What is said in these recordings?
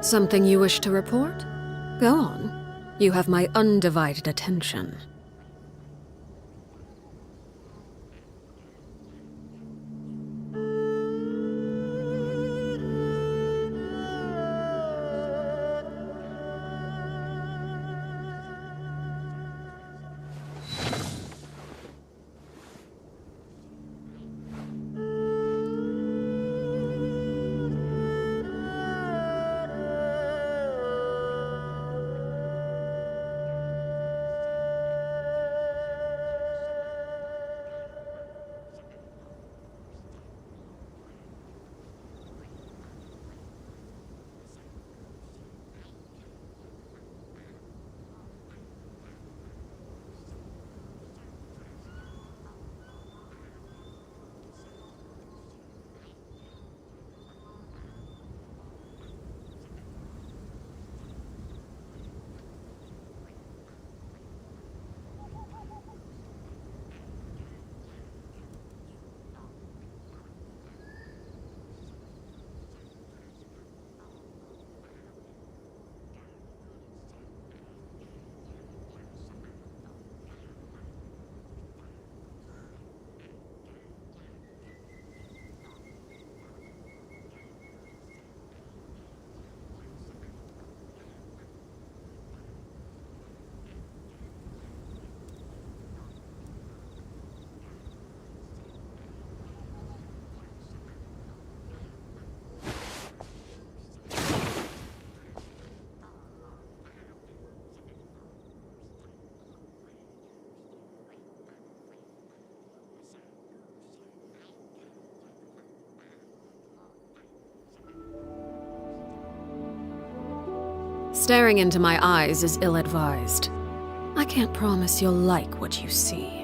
Something you wish to report? Go on. You have my undivided attention. Staring into my eyes is ill-advised. I can't promise you'll like what you see.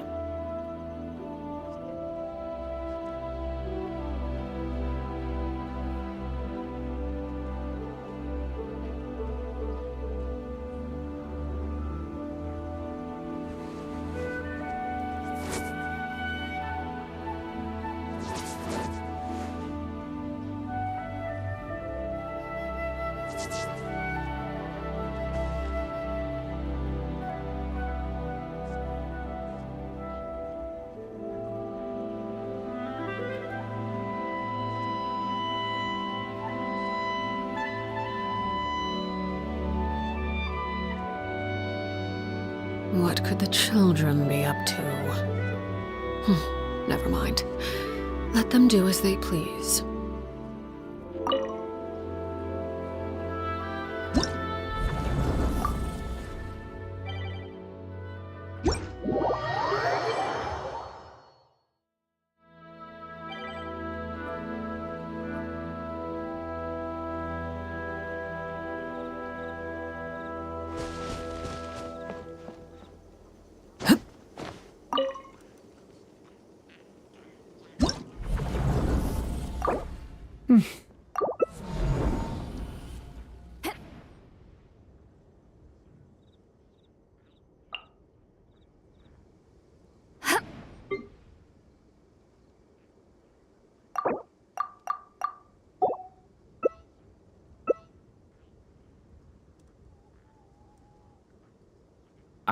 What could the children be up to? Never mind. Let them do as they please.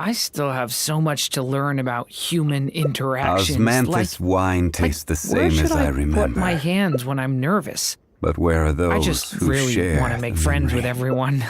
I still have so much to learn about human interactions. Osmanthus wine tastes the same as I remember. Where should I put my hands when I'm nervous? But where are those I just who really share want to make the friends memory? with everyone.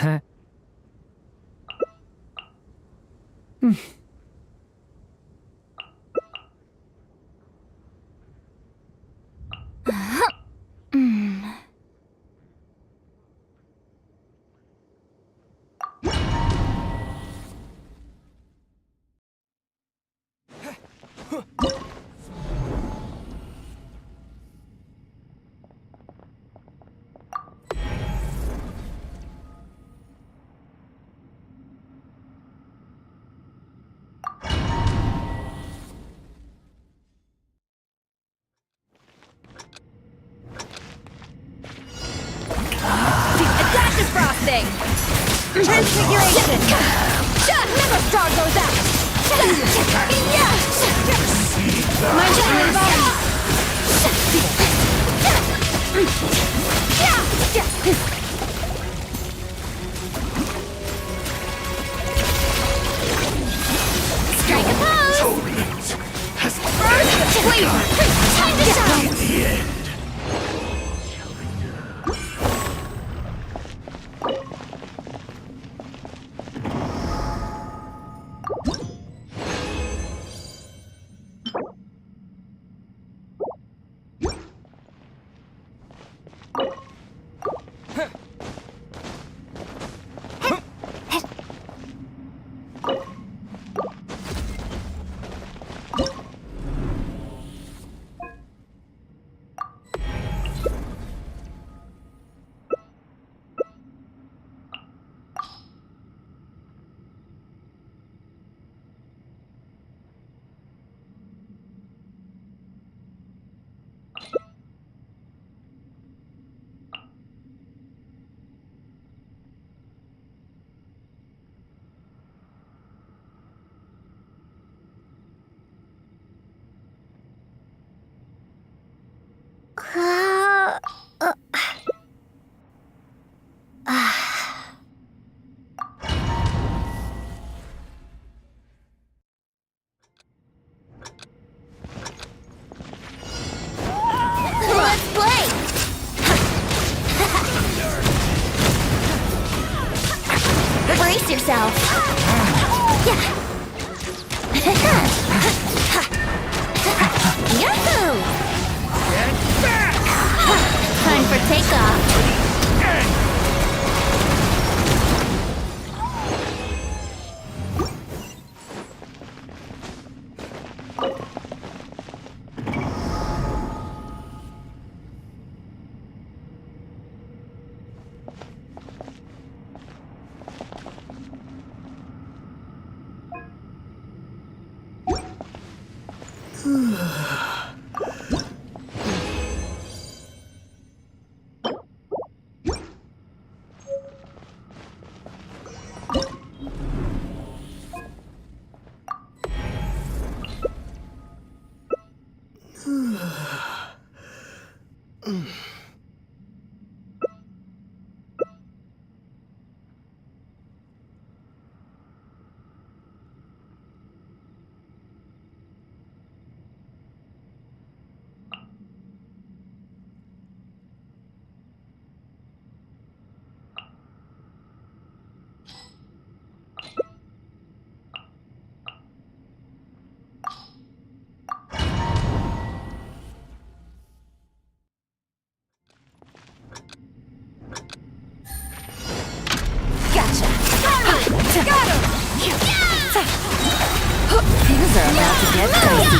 Attack is frosting! Transfiguration! Never star goes out! My diamond body! Let's play! Brace yourself! Yahoo! Time for takeoff! Things are about to get crazy.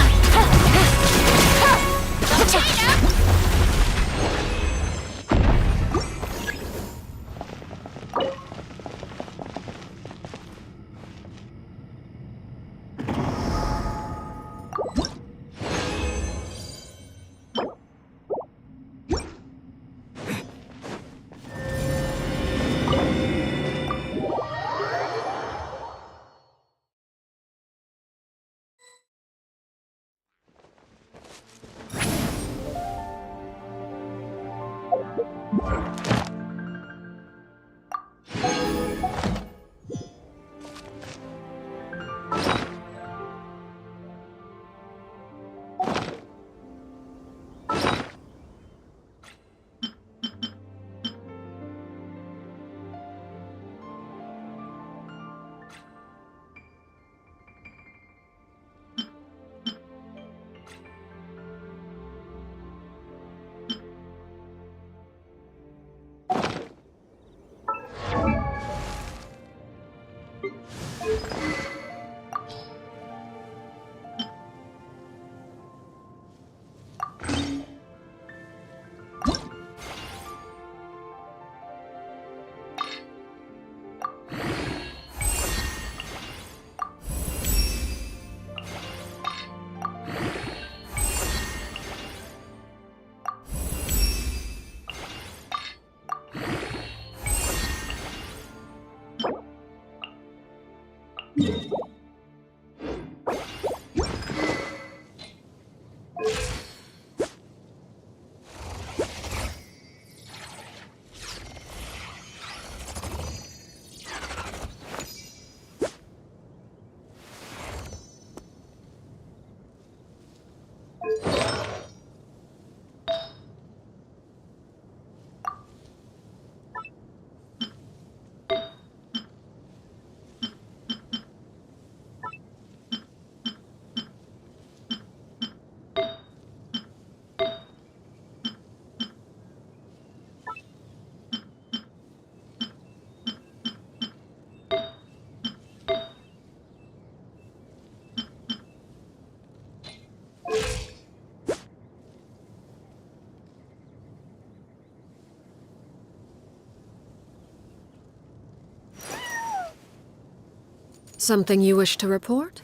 Something you wish to report?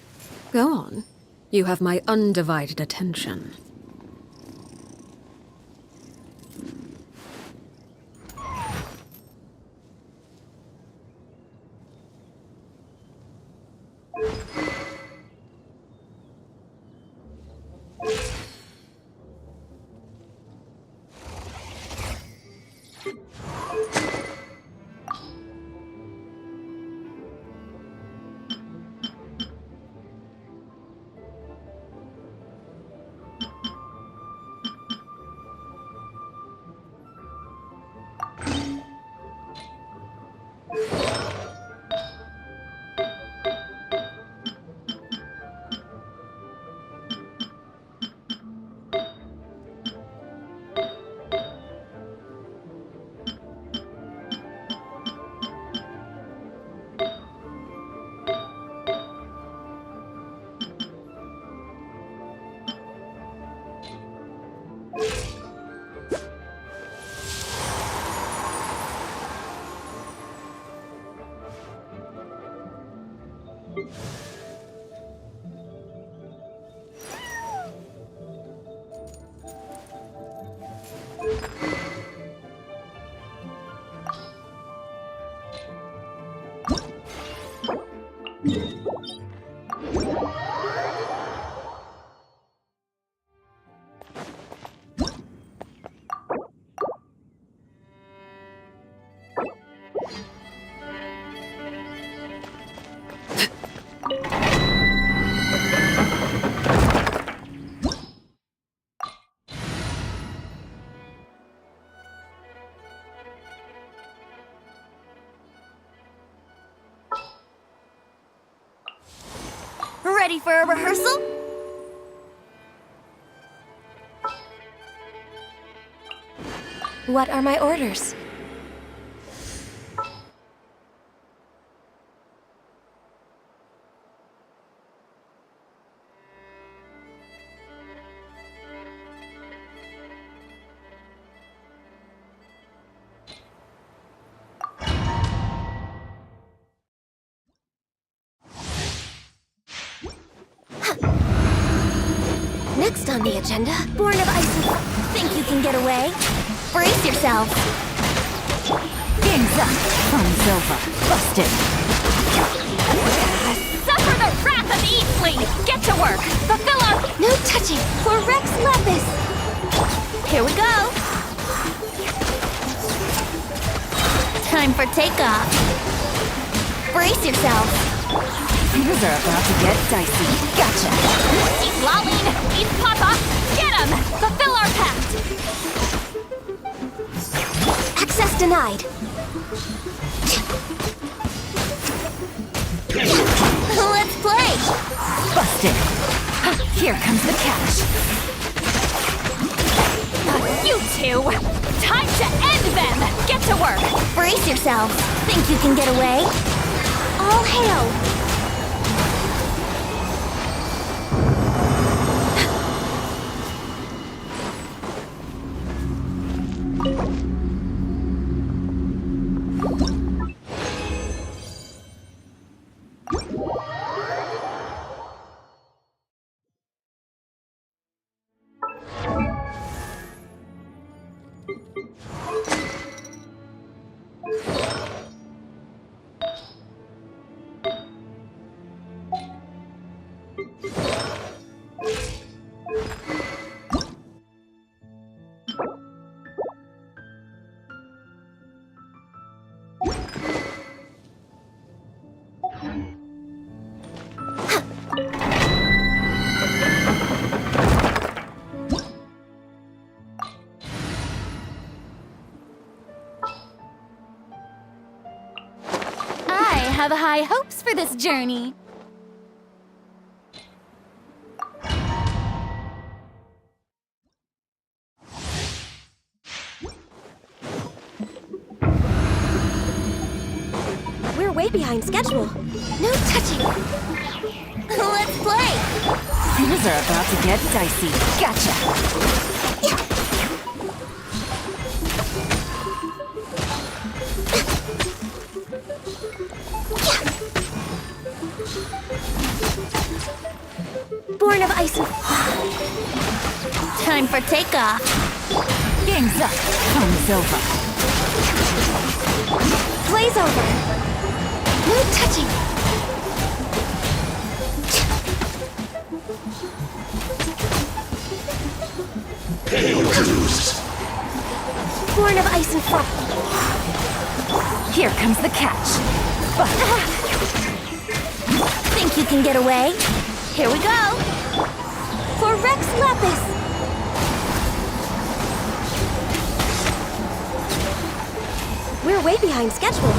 Go on. You have my undivided attention. Ready for a rehearsal? What are my orders? Next on the agenda, Born of Ice and Think you can get away? Brace yourself! Game's up. Phone's over. Busted. Suffer the wrath of Easley! Get to work! Fulfill our... No touching! For Rex Lapis! Here we go! Time for takeoff! Brace yourself! Things are about to get dicey. Gotcha! Eat Laline! Eat Papa! Get him! Fulfill our pact! Access denied! Let's play! Busted. Here comes the catch. You two! Time to end them! Get to work! Brace yourself! Think you can get away? All hail! I have high hopes for this journey. We're way behind schedule. No touching. Let's play. Things are about to get dicey. Gotcha. Born of Ice and... Time for takeoff. Game's up. Phone's over. Play's over. No touching. Born of Ice and Frost. Here comes the catch. Think you can get away? Here we go. For Rex Lapis. We're way behind schedule.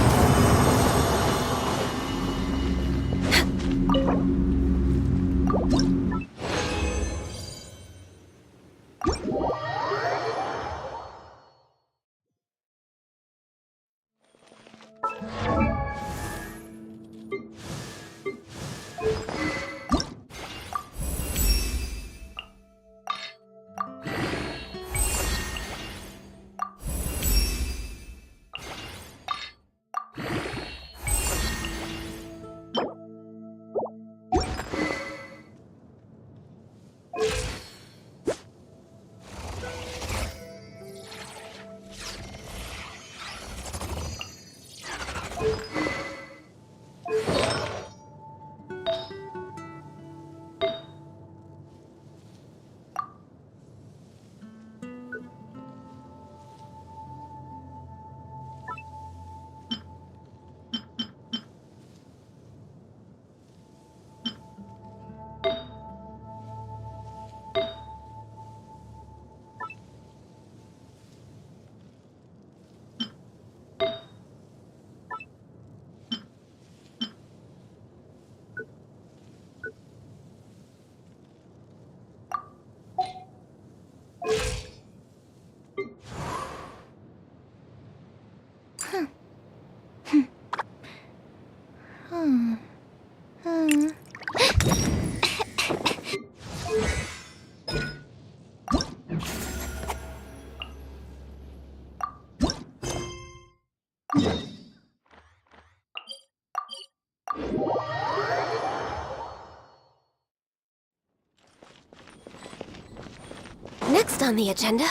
Next on the agenda...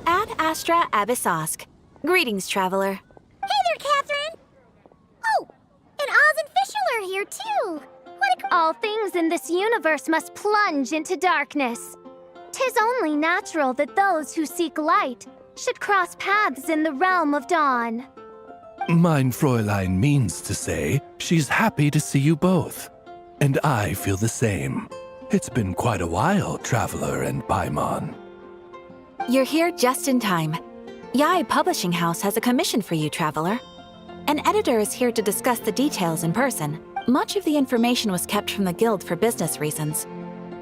Ad Astra Abyssosk. Greetings, traveler. Hey there, Catherine! Oh, and Oz and Fischl are here, too! All things in this universe must plunge into darkness. 'Tis only natural that those who seek light should cross paths in the realm of dawn. Mein Fräulein means to say she's happy to see you both. And I feel the same. It's been quite a while, Traveler and Paimon. You're here just in time. Yai Publishing House has a commission for you, traveler. An editor is here to discuss the details in person. Much of the information was kept from the guild for business reasons.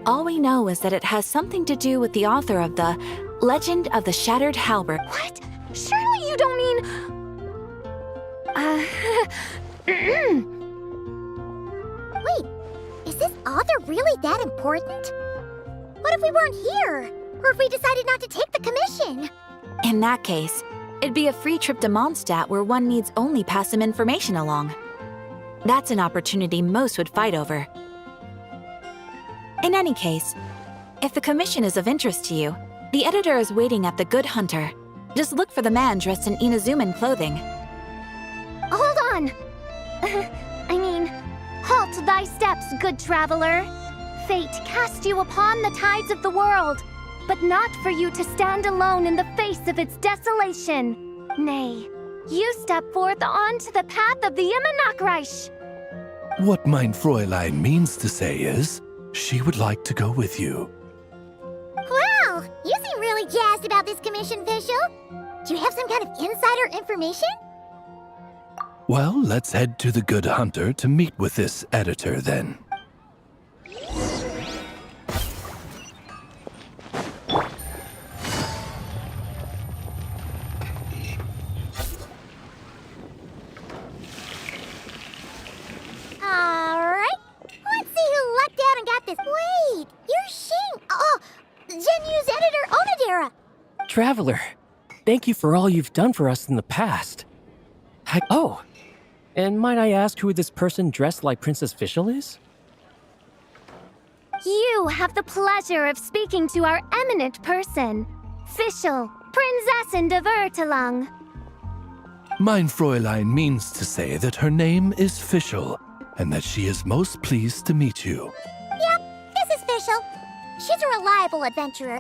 All we know is that it has something to do with the author of the Legend of the Shattered Halberd. What? Surely you don't mean... Wait, is this author really that important? What if we weren't here? Or if we decided not to take the commission? In that case, it'd be a free trip to Mondstadt where one needs only pass some information along. That's an opportunity most would fight over. In any case, if the commission is of interest to you, the editor is waiting at the Good Hunter. Just look for the man dressed in Inazuman clothing. Hold on! Halt thy steps, good traveler. Fate cast you upon the tides of the world, but not for you to stand alone in the face of its desolation. Nay, you step forth onto the path of the NODKRAI. What Mein Fräulein means to say is, she would like to go with you. Wow, you seem really jazzed about this commission, Fischl. Do you have some kind of insider information? Well, let's head to the Good Hunter to meet with this editor then. Alright, let's see who lucked out and got this. Wait, you're Shing. Oh, Genu's editor, Onodera. Traveler, thank you for all you've done for us in the past. Oh, and might I ask who this person dressed like Princess Fischl is? You have the pleasure of speaking to our eminent person, Fischl, Prinzessin de Vertelung. Mein Fräulein means to say that her name is Fischl, and that she is most pleased to meet you. Yep, this is Fischl. She's a reliable adventurer.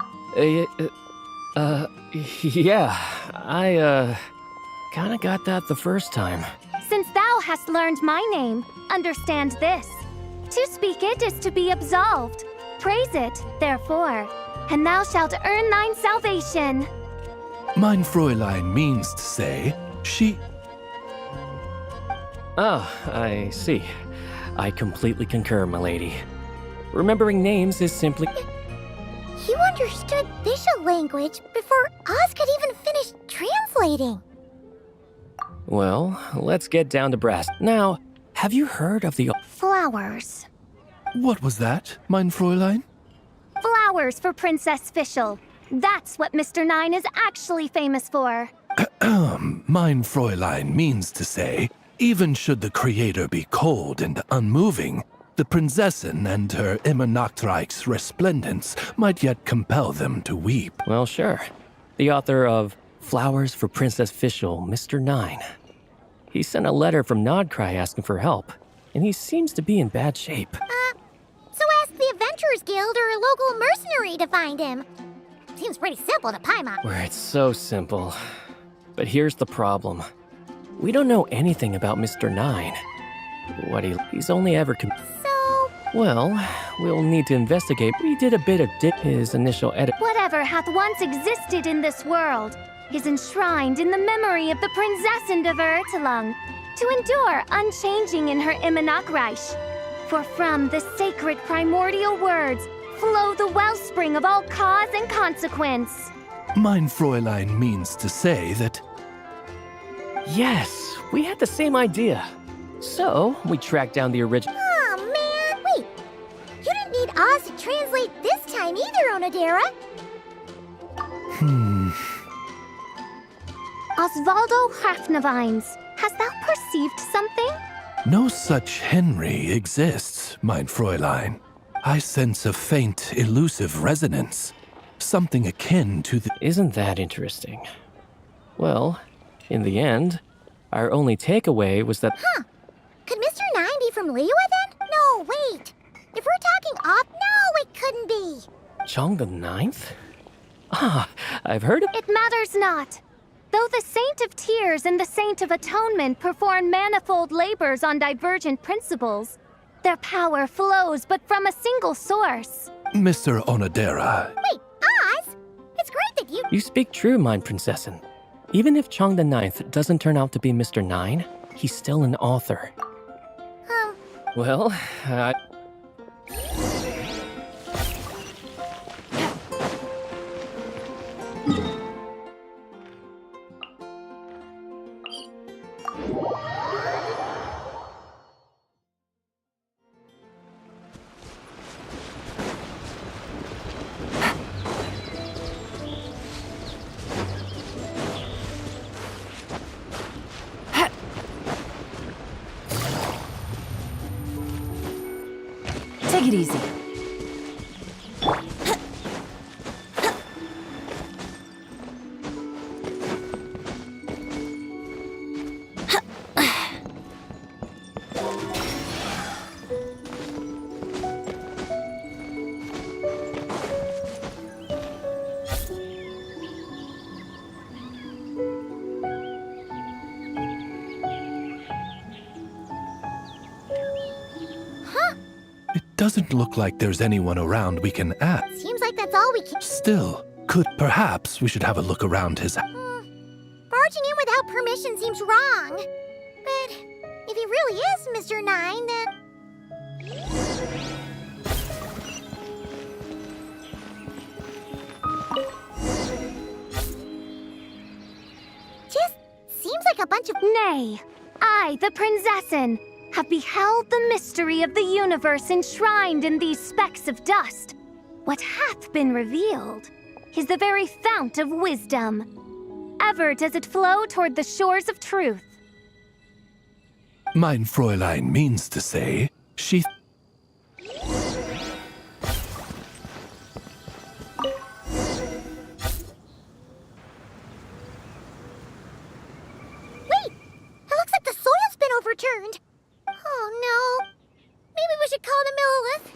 Yeah, I, kinda got that the first time. Since thou hast learned my name, understand this. To speak it is to be absolved. Praise it, therefore, and thou shalt earn thine salvation. Mein Fräulein means to say she... Oh, I see. I completely concur, my lady. Remembering names is simply... You understood Fischl language before Oz could even finish translating. Well, let's get down to brass. Now, have you heard of the... Flowers. What was that, Mein Fräulein? Flowers for Princess Fischl. That's what Mr. Nine is actually famous for. Mein Fräulein means to say, even should the creator be cold and unmoving, the Prinzessin and her immer Nachtreich's resplendence might yet compel them to weep. Well, sure. The author of Flowers for Princess Fischl, Mr. Nine. He sent a letter from NODKRAI asking for help, and he seems to be in bad shape. So ask the Adventurers Guild or a local mercenary to find him. Seems pretty simple to Paimon. Where it's so simple. But here's the problem. We don't know anything about Mr. Nine. He's only ever So, Well, we'll need to investigate. We did a bit of his initial edit. whatever hath once existed in this world is enshrined in the memory of the Prinzessin de Vertelung, to endure unchanging in her Immanachreich. For from the sacred primordial words flow the wellspring of all cause and consequence. Mein Fräulein means to say that Yes, we had the same idea. So, we tracked down the original. Oh man, wait. You didn't need Oz to translate this time either, Onodera. Osvaldo Hafnavines, hast thou perceived something? no such Henry exists, mein Fräulein. I sense a faint, elusive resonance. Something akin to the... Isn't that interesting? Well, in the end, our only takeaway was that... Could Mr. Nine be from Liyue then? No, wait. If we're talking off, no, it couldn't be. Chong the Ninth? Ah, I've heard of... It matters not. Though the Saint of Tears and the Saint of Atonement perform manifold labors on divergent principles, their power flows but from a single source. Mr. Onodera. Wait, Oz? It's great that you... You speak true, mein Prinzessin. Even if Chong the Ninth doesn't turn out to be Mr. Nine, he's still an author. Well, Take it easy. Doesn't look like there's anyone around we can ask. Seems like that's all we can... Still, perhaps we should have a look around his... Barging in without permission seems wrong. But if he really is Mr. Nine, then... Just seems like a bunch of... Nay, I, the Prinzessin, have beheld the mystery of the universe enshrined in these specks of dust. What hath been revealed is the very fount of wisdom. Ever does it flow toward the shores of truth. Mein Fräulein means to say, she... Wait! It looks like the soil's been overturned. Oh no. Maybe we should call the Millilith.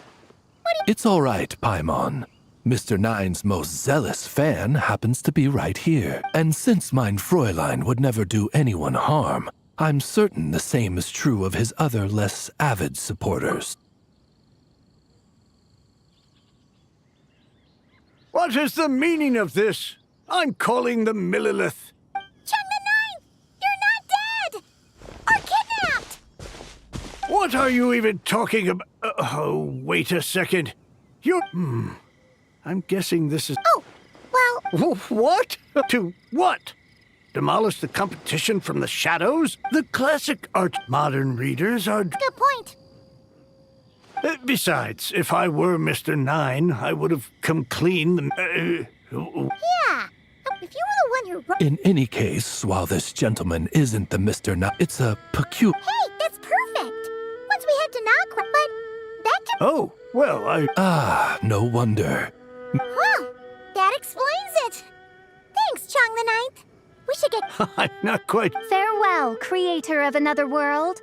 It's all right, Paimon. Mr. Nine's most zealous fan happens to be right here. And since mein Fräulein would never do anyone harm, I'm certain the same is true of his other less avid supporters. What is the meaning of this? I'm calling the Millilith. Chung the Nine! You're not dead! Or kidnapped! What are you even talking about? Oh, wait a second. You're... I'm guessing this is... Oh, well, What? To what? Demolish the competition from the shadows? The classic art modern readers are... good point. Besides, if I were Mr. Nine, I would have come clean. Yeah. If you were the one who wrote... In any case, while this gentleman isn't the Mr. It's a peculiar... Hey, that's perfect. Once we head to NODKRAI, but that can... Oh, well, Ah, no wonder. Well, that explains it. Thanks, Chong the Ninth. We should get... I'm not quite... Farewell, creator of another world.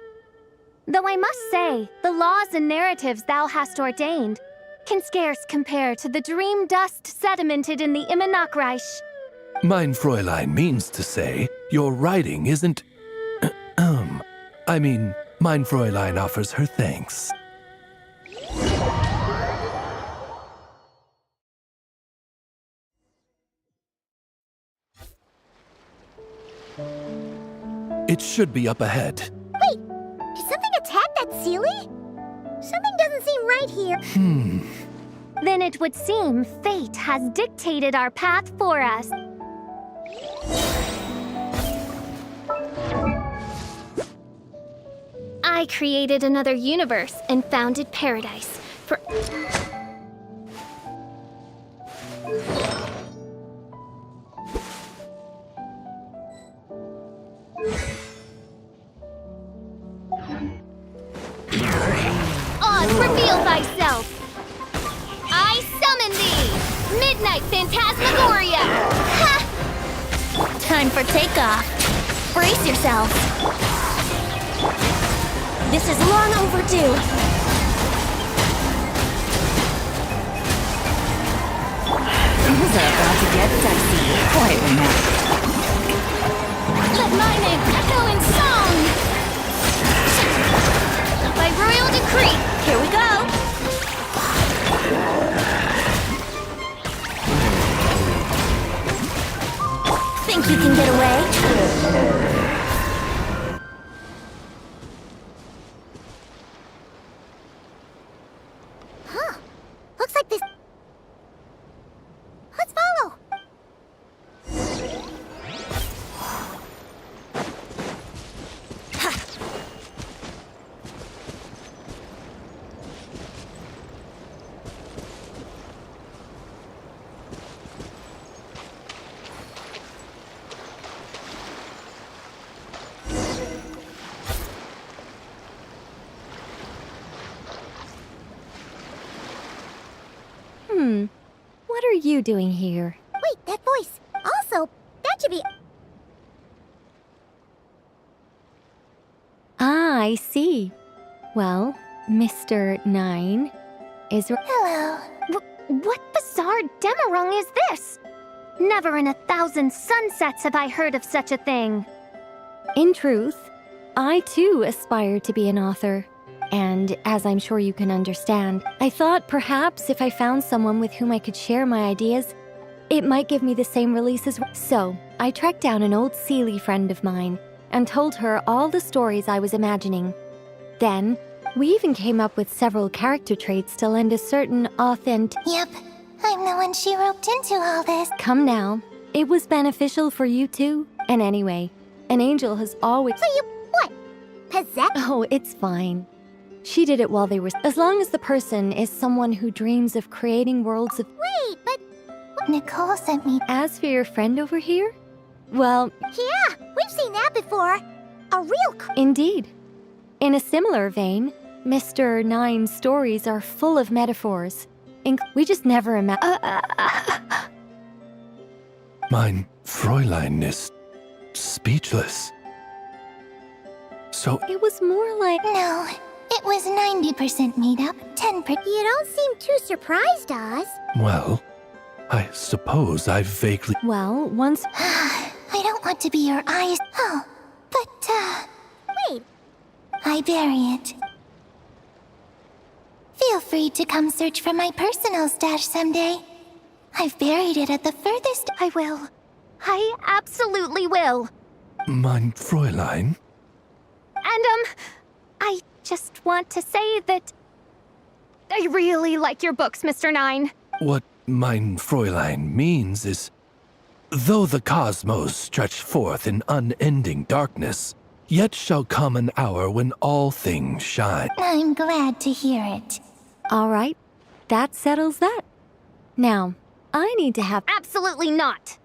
Though I must say, the laws and narratives thou hast ordained can scarce compare to the dream dust sedimented in the NODKRAI. Mein Fräulein means to say, your writing isn't... I mean, Mein Fräulein offers her thanks. It should be up ahead. Wait, did something attack that Sealy? Something doesn't seem right here. Then it would seem fate has dictated our path for us. I created another universe and founded paradise for... Oz, reveal thyself! I summon thee! Midnight Phantasmagoria! Ha! Time for takeoff. Brace yourselves. This is long overdue. Things are about to get dicey. Quietly now. Let my name echo in song! By royal decree! Here we go. Think you can get away? Huh. Looks like this... Let's follow. What are you doing here? Wait, that voice. Also, that should be... Ah, I see. Well, Mr. Nine is... Hello. What bizarre demarung is this? Never in 1,000 sunsets have I heard of such a thing. In truth, I too aspire to be an author. And as I'm sure you can understand, I thought perhaps if I found someone with whom I could share my ideas, it might give me the same release as well. So, I tracked down an old Sealy friend of mine and told her all the stories I was imagining. Then, we even came up with several character traits to lend a certain authentic... Yep, I'm the one she roped into all this. Come now, it was beneficial for you too. And anyway, an angel has always... So you, what, possess... Oh, it's fine. She did it while they were... As long as the person is someone who dreams of creating worlds of... Wait, but... Nicole sent me... As for your friend over here? Well... Yeah, we've seen that before. A real... Indeed. In a similar vein, Mr. Nine's stories are full of metaphors. We just never Mein Fräulein is speechless. So... It was more like... No, it was 90% made up, 10%... You don't seem too surprised, Oz. Well, I suppose I vaguely... Well, once... I don't want to be your eyes... Oh, but, Wait. I bury it. Feel free to come search for my personal stash someday. I've buried it at the furthest... I will. I absolutely will. Mein Fräulein? And, I just want to say that... I really like your books, Mr. Nine. What Mein Fräulein means is... Though the cosmos stretch forth in unending darkness, yet shall come an hour when all things shine. I'm glad to hear it. All right. That settles that. Now, I need to have... Absolutely not!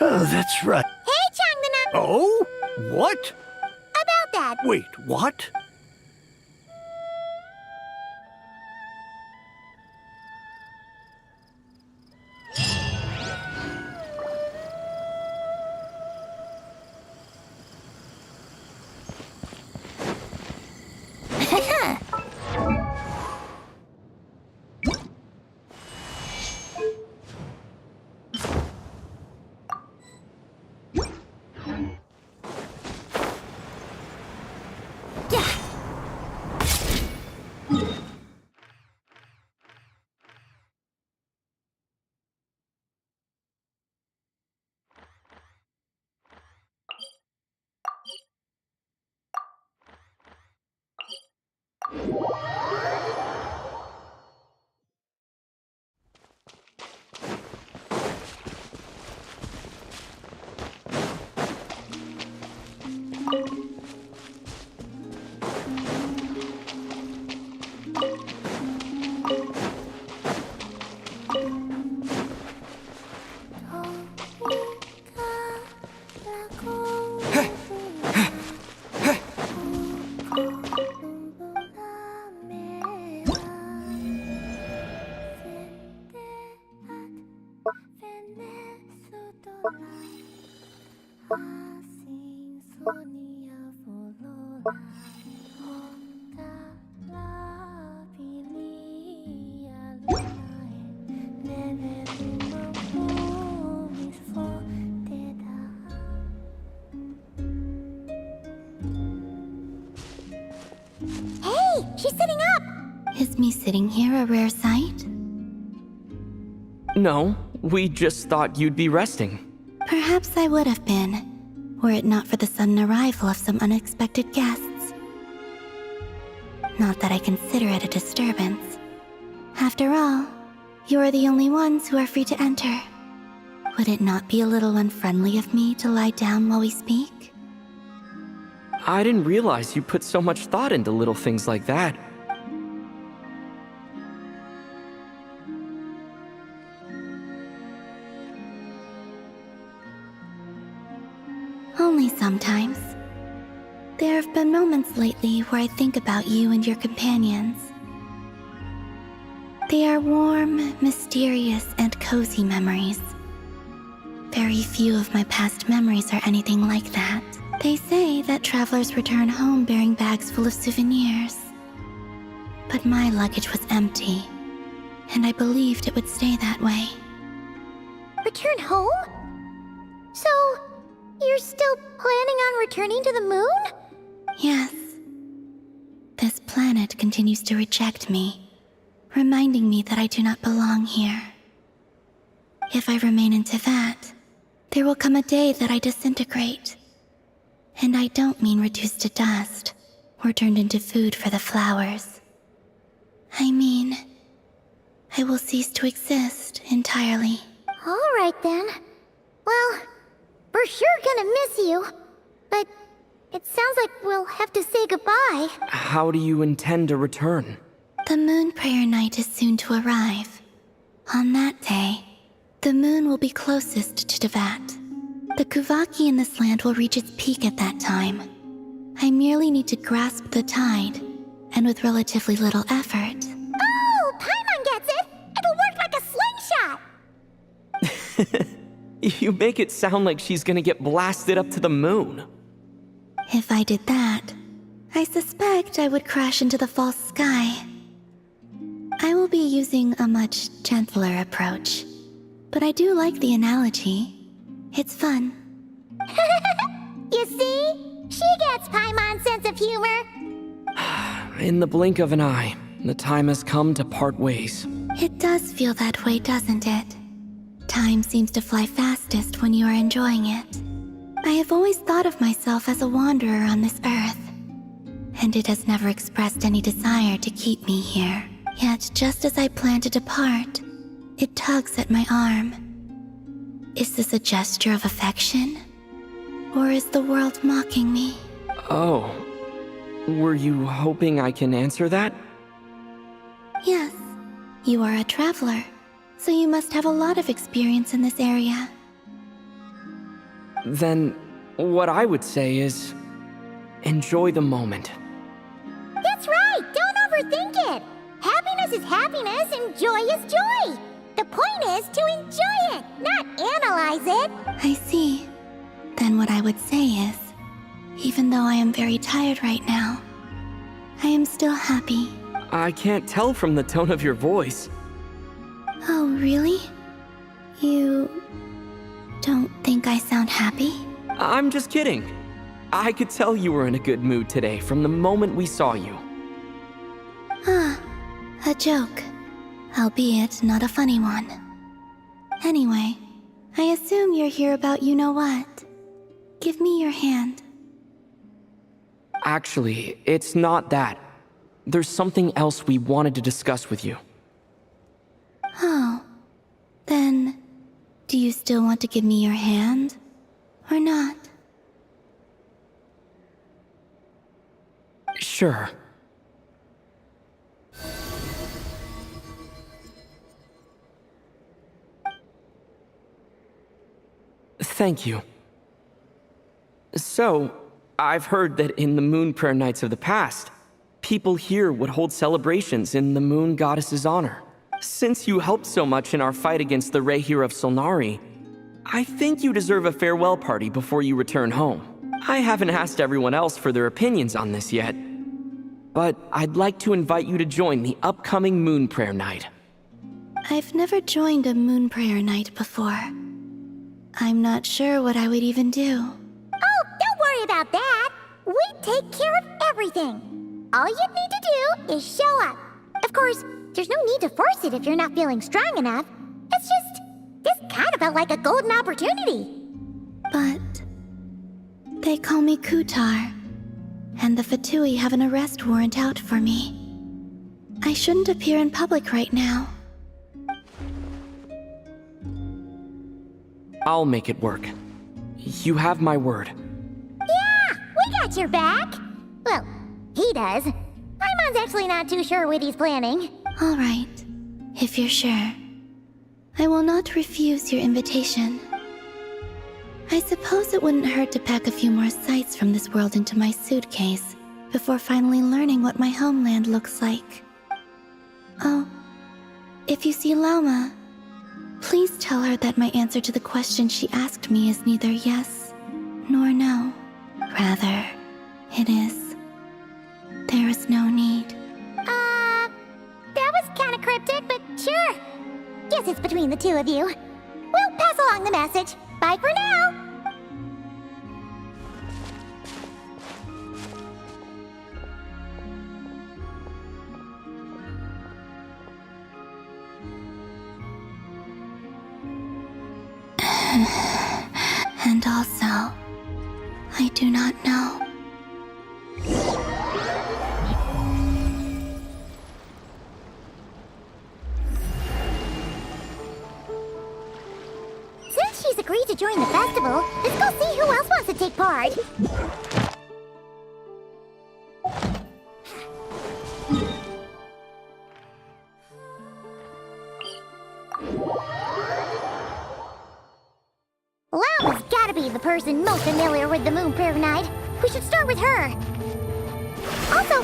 Oh, that's right. Hey, Changnam! Oh? What? About that. Wait, what? Hey, she's sitting up! Is me sitting here a rare sight? No, we just thought you'd be resting. Perhaps I would have been, were it not for the sudden arrival of some unexpected guests. Not that I consider it a disturbance. After all, you are the only ones who are free to enter. Would it not be a little unfriendly of me to lie down while we speak? I didn't realize you put so much thought into little things like that. Only sometimes. There have been moments lately where I think about you and your companions. They are warm, mysterious, and cozy memories. Very few of my past memories are anything like that. They say that travelers return home bearing bags full of souvenirs. But my luggage was empty, and I believed it would stay that way. Return home? So, you're still planning on returning to the moon? Yes. This planet continues to reject me, reminding me that I do not belong here. If I remain in Teyvat, there will come a day that I disintegrate. And I don't mean reduced to dust, or turned into food for the flowers. I mean, I will cease to exist entirely. All right then. Well, we're sure gonna miss you. But it sounds like we'll have to say goodbye. How do you intend to return? The moon prayer night is soon to arrive. On that day, the moon will be closest to Teyvat. The Kuvaki in this land will reach its peak at that time. I merely need to grasp the tide, and with relatively little effort. Oh, Paimon gets it! It'll work like a slingshot! You make it sound like she's gonna get blasted up to the moon. If I did that, I suspect I would crash into the false sky. I will be using a much gentler approach. But I do like the analogy. It's fun. You see? She gets Paimon's sense of humor. In the blink of an eye, the time has come to part ways. It does feel that way, doesn't it? Time seems to fly fastest when you are enjoying it. I have always thought of myself as a wanderer on this earth, and it has never expressed any desire to keep me here. Yet, just as I plan to depart, it tugs at my arm. Is this a gesture of affection? Or is the world mocking me? Oh. Were you hoping I can answer that? Yes. You are a traveler, so you must have a lot of experience in this area. Then, what I would say is, enjoy the moment. That's right! Don't overthink it! Happiness is happiness and joy is joy! The point is to enjoy it, not analyze it! I see. Then what I would say is, even though I am very tired right now, I am still happy. I can't tell from the tone of your voice. Oh, really? You don't think I sound happy? I'm just kidding. I could tell you were in a good mood today from the moment we saw you. Ah, a joke. Albeit not a funny one. Anyway, I assume you're here about you-know-what. Give me your hand. Actually, it's not that. There's something else we wanted to discuss with you. Oh. Then, do you still want to give me your hand? Or not? Sure. Thank you. So, I've heard that in the Moon Prayer Nights of the past, people here would hold celebrations in the Moon Goddess's honor. Since you helped so much in our fight against the Rehir of Solnari, I think you deserve a farewell party before you return home. I haven't asked everyone else for their opinions on this yet, but I'd like to invite you to join the upcoming Moon Prayer Night. I've never joined a Moon Prayer Night before. I'm not sure what I would even do. Oh, don't worry about that! We take care of everything! All you need to do is show up. Of course, there's no need to force it if you're not feeling strong enough. It's just, this kind of felt like a golden opportunity. But they call me Kutar, and the Fatui have an arrest warrant out for me. I shouldn't appear in public right now. I'll make it work. You have my word. Yeah, we got your back. Well, he does. Paimon's actually not too sure what he's planning. All right, if you're sure. I will not refuse your invitation. I suppose it wouldn't hurt to pack a few more sights from this world into my suitcase before finally learning what my homeland looks like. Oh, if you see Lauma, please tell her that my answer to the question she asked me is neither yes nor no. Rather, it is, there is no need. That was kinda cryptic, but sure. Guess it's between the two of you. We'll pass along the message. Bye for now! And also, I do not know. Since she's agreed to join the festival, let's go see who else wants to take part. Lauma's gotta be the person most familiar with the Moon Prayer Night. We should start with her. Also,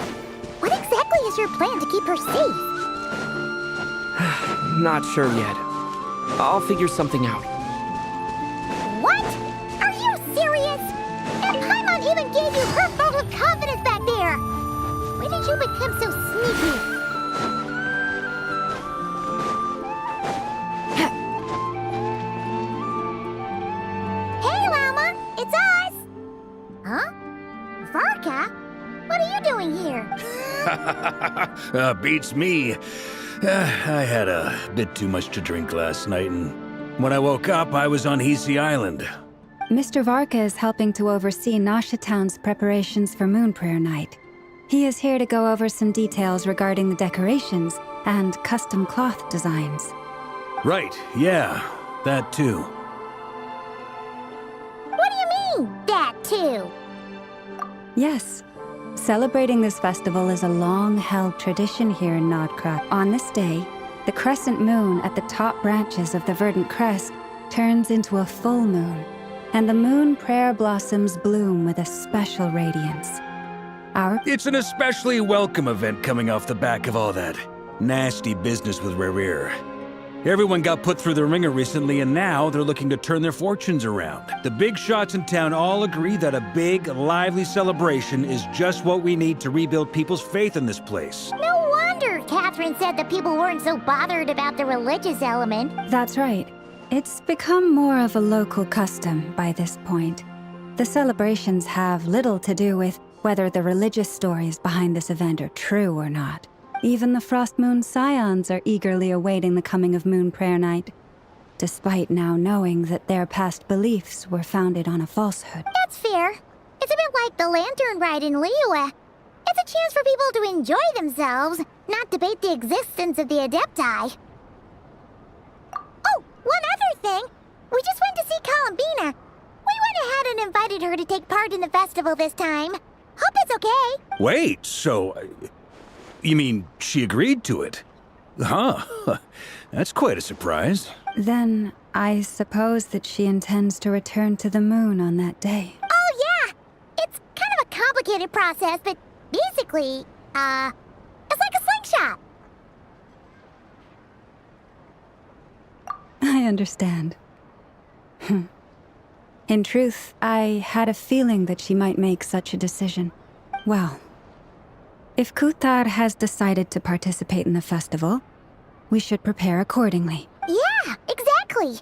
what exactly is your plan to keep her safe? Not sure yet. I'll figure something out. What? Are you serious? And Paimon even gave you her vote of confidence back there! When did you become so sneaky? Beats me. I had a bit too much to drink last night, and when I woke up, I was on Hisi Island. Mr. Varka is helping to oversee Nasha Town's preparations for Moon Prayer Night. He is here to go over some details regarding the decorations and custom cloth designs. Right, yeah, that too. What do you mean, that too? Yes. Celebrating this festival is a long-held tradition here in NODKRAI. On this day, the crescent moon at the top branches of the verdant crest turns into a full moon, and the moon prayer blossoms bloom with a special radiance. It's an especially welcome event coming off the back of all that nasty business with Rare. Everyone got put through the ringer recently, and now they're looking to turn their fortunes around. The big shots in town all agree that a big, lively celebration is just what we need to rebuild people's faith in this place. No wonder Catherine said that people weren't so bothered about the religious element. That's right. It's become more of a local custom by this point. The celebrations have little to do with whether the religious stories behind this event are true or not. Even the Frost Moon Scions are eagerly awaiting the coming of Moon Prayer Night, despite now knowing that their past beliefs were founded on a falsehood. That's fair. It's a bit like the Lantern Ride in Liyue. It's a chance for people to enjoy themselves, not debate the existence of the Adepti. Oh, one other thing. We just went to see Columbina. We went ahead and invited her to take part in the festival this time. Hope it's okay. Wait, so... you mean she agreed to it? Huh. That's quite a surprise. Then, I suppose that she intends to return to the moon on that day. Oh, yeah! It's kind of a complicated process, but basically, it's like a slingshot. I understand. In truth, I had a feeling that she might make such a decision. Well, if Kuthar has decided to participate in the festival, we should prepare accordingly. Yeah, exactly.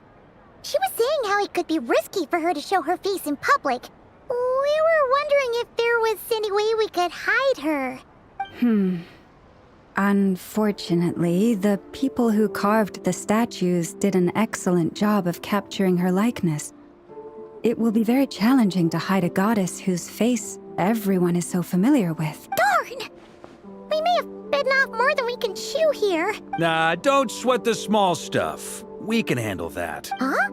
She was saying how it could be risky for her to show her face in public. We were wondering if there was any way we could hide her. Unfortunately, the people who carved the statues did an excellent job of capturing her likeness. It will be very challenging to hide a goddess whose face everyone is so familiar with. Darn! We may have bitten off more than we can chew here. Nah, don't sweat the small stuff. We can handle that. Huh?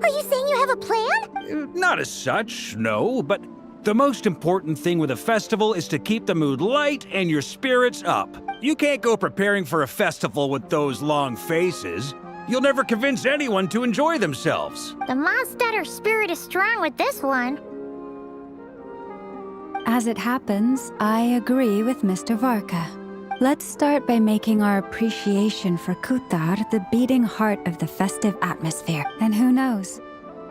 Are you saying you have a plan? Not as such, no, but the most important thing with a festival is to keep the mood light and your spirits up. You can't go preparing for a festival with those long faces. You'll never convince anyone to enjoy themselves. The Mondstatter spirit is strong with this one. As it happens, I agree with Mr. Varka. Let's start by making our appreciation for Kuthar the beating heart of the festive atmosphere. And who knows?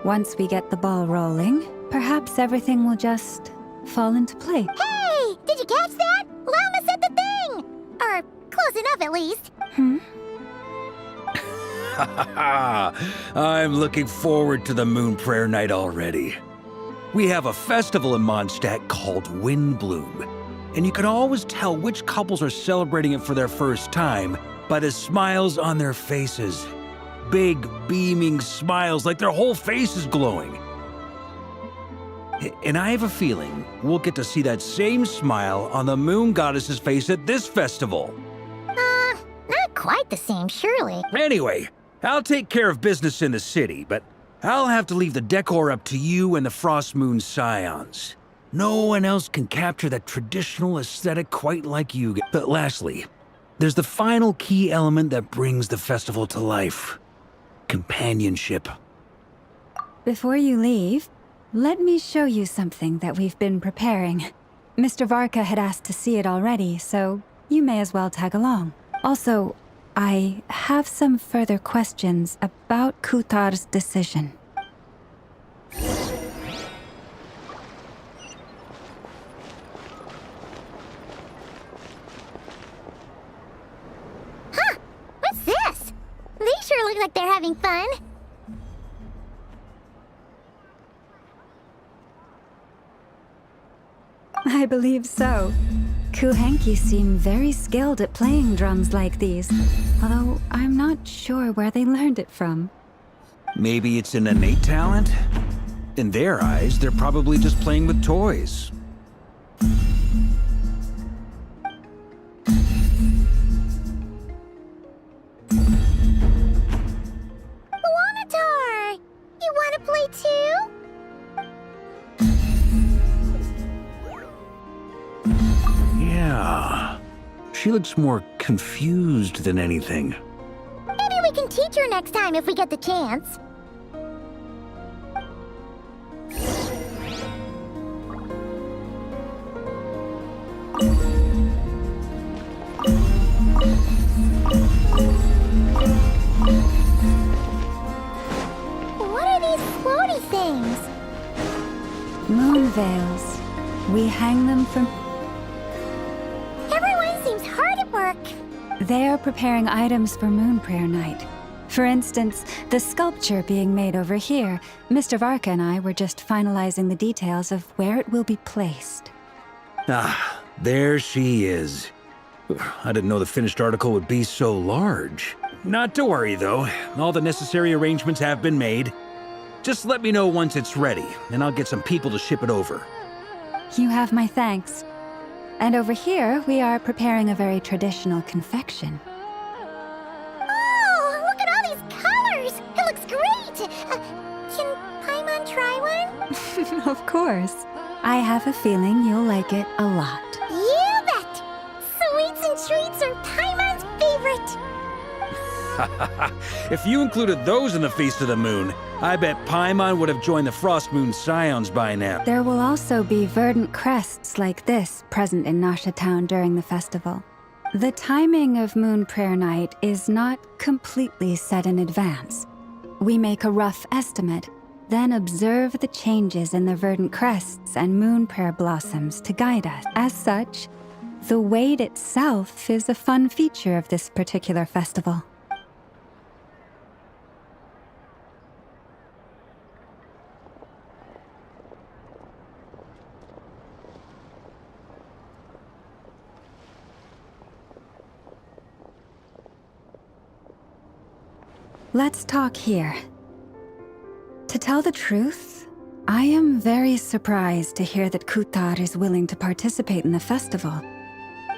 Once we get the ball rolling, perhaps everything will just fall into place. Hey! Did you catch that? Lama said the thing! Or close enough, at least. I'm looking forward to the Moon Prayer Night already. We have a festival in Mondstadt called Windbloom, and you can always tell which couples are celebrating it for their first time by the smiles on their faces. Big, beaming smiles like their whole face is glowing. And I have a feeling we'll get to see that same smile on the Moon Goddess's face at this festival. Not quite the same, surely. Anyway, I'll take care of business in the city, but I'll have to leave the decor up to you and the Frost Moon Scions. No one else can capture that traditional aesthetic quite like you. But lastly, there's the final key element that brings the festival to life. Companionship. Before you leave, let me show you something that we've been preparing. Mr. Varka had asked to see it already, so you may as well tag along. Also, I have some further questions about Kuthar's decision. Huh! What's this? They sure look like they're having fun. I believe so. Kuhenki seem very skilled at playing drums like these, although I'm not sure where they learned it from. Maybe it's an innate talent? In their eyes, they're probably just playing with toys. Wanatar! You want to play too? Yeah. She looks more confused than anything. Maybe we can teach her next time if we get the chance. What are these floaty things? Moon veils. We hang them from... Everyone seems hard at work. They are preparing items for Moon Prayer Night. For instance, the sculpture being made over here, Mr. Varka and I were just finalizing the details of where it will be placed. Ah, there she is. I didn't know the finished article would be so large. Not to worry, though. All the necessary arrangements have been made. Just let me know once it's ready, and I'll get some people to ship it over. You have my thanks. And over here, we are preparing a very traditional confection. Oh, look at all these colors! It looks great! Can Paimon try one? Of course. I have a feeling you'll like it a lot. You bet! Sweets and treats are Paimon's favorite! If you included those in the Feast of the Moon, I bet Paimon would have joined the Frost Moon Scions by now. There will also be verdant crests like this present in Nasha Town during the festival. The timing of Moon Prayer Night is not completely set in advance. We make a rough estimate, then observe the changes in the verdant crests and moon prayer blossoms to guide us. As such, the wait itself is a fun feature of this particular festival. Let's talk here. To tell the truth, I am very surprised to hear that Kutar is willing to participate in the festival.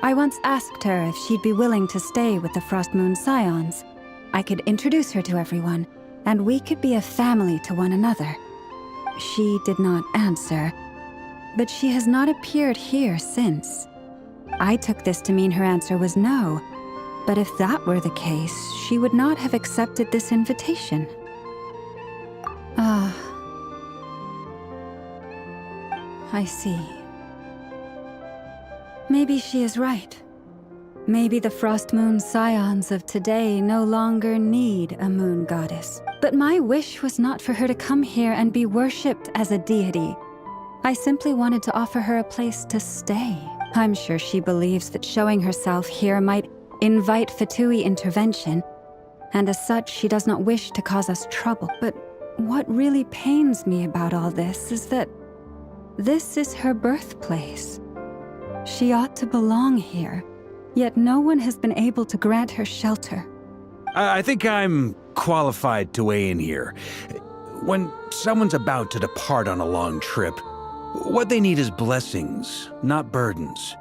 I once asked her if she'd be willing to stay with the Frost Moon Scions. I could introduce her to everyone, and we could be a family to one another. She did not answer, but she has not appeared here since. I took this to mean her answer was no, but if that were the case, she would not have accepted this invitation. Ah. I see. Maybe she is right. Maybe the Frost Moon Scions of today no longer need a moon goddess. But my wish was not for her to come here and be worshipped as a deity. I simply wanted to offer her a place to stay. I'm sure she believes that showing herself here might invite Fatui intervention, and as such she does not wish to cause us trouble. But what really pains me about all this is that this is her birthplace. She ought to belong here, yet no one has been able to grant her shelter. I think I'm qualified to weigh in here. When someone's about to depart on a long trip, what they need is blessings, not burdens.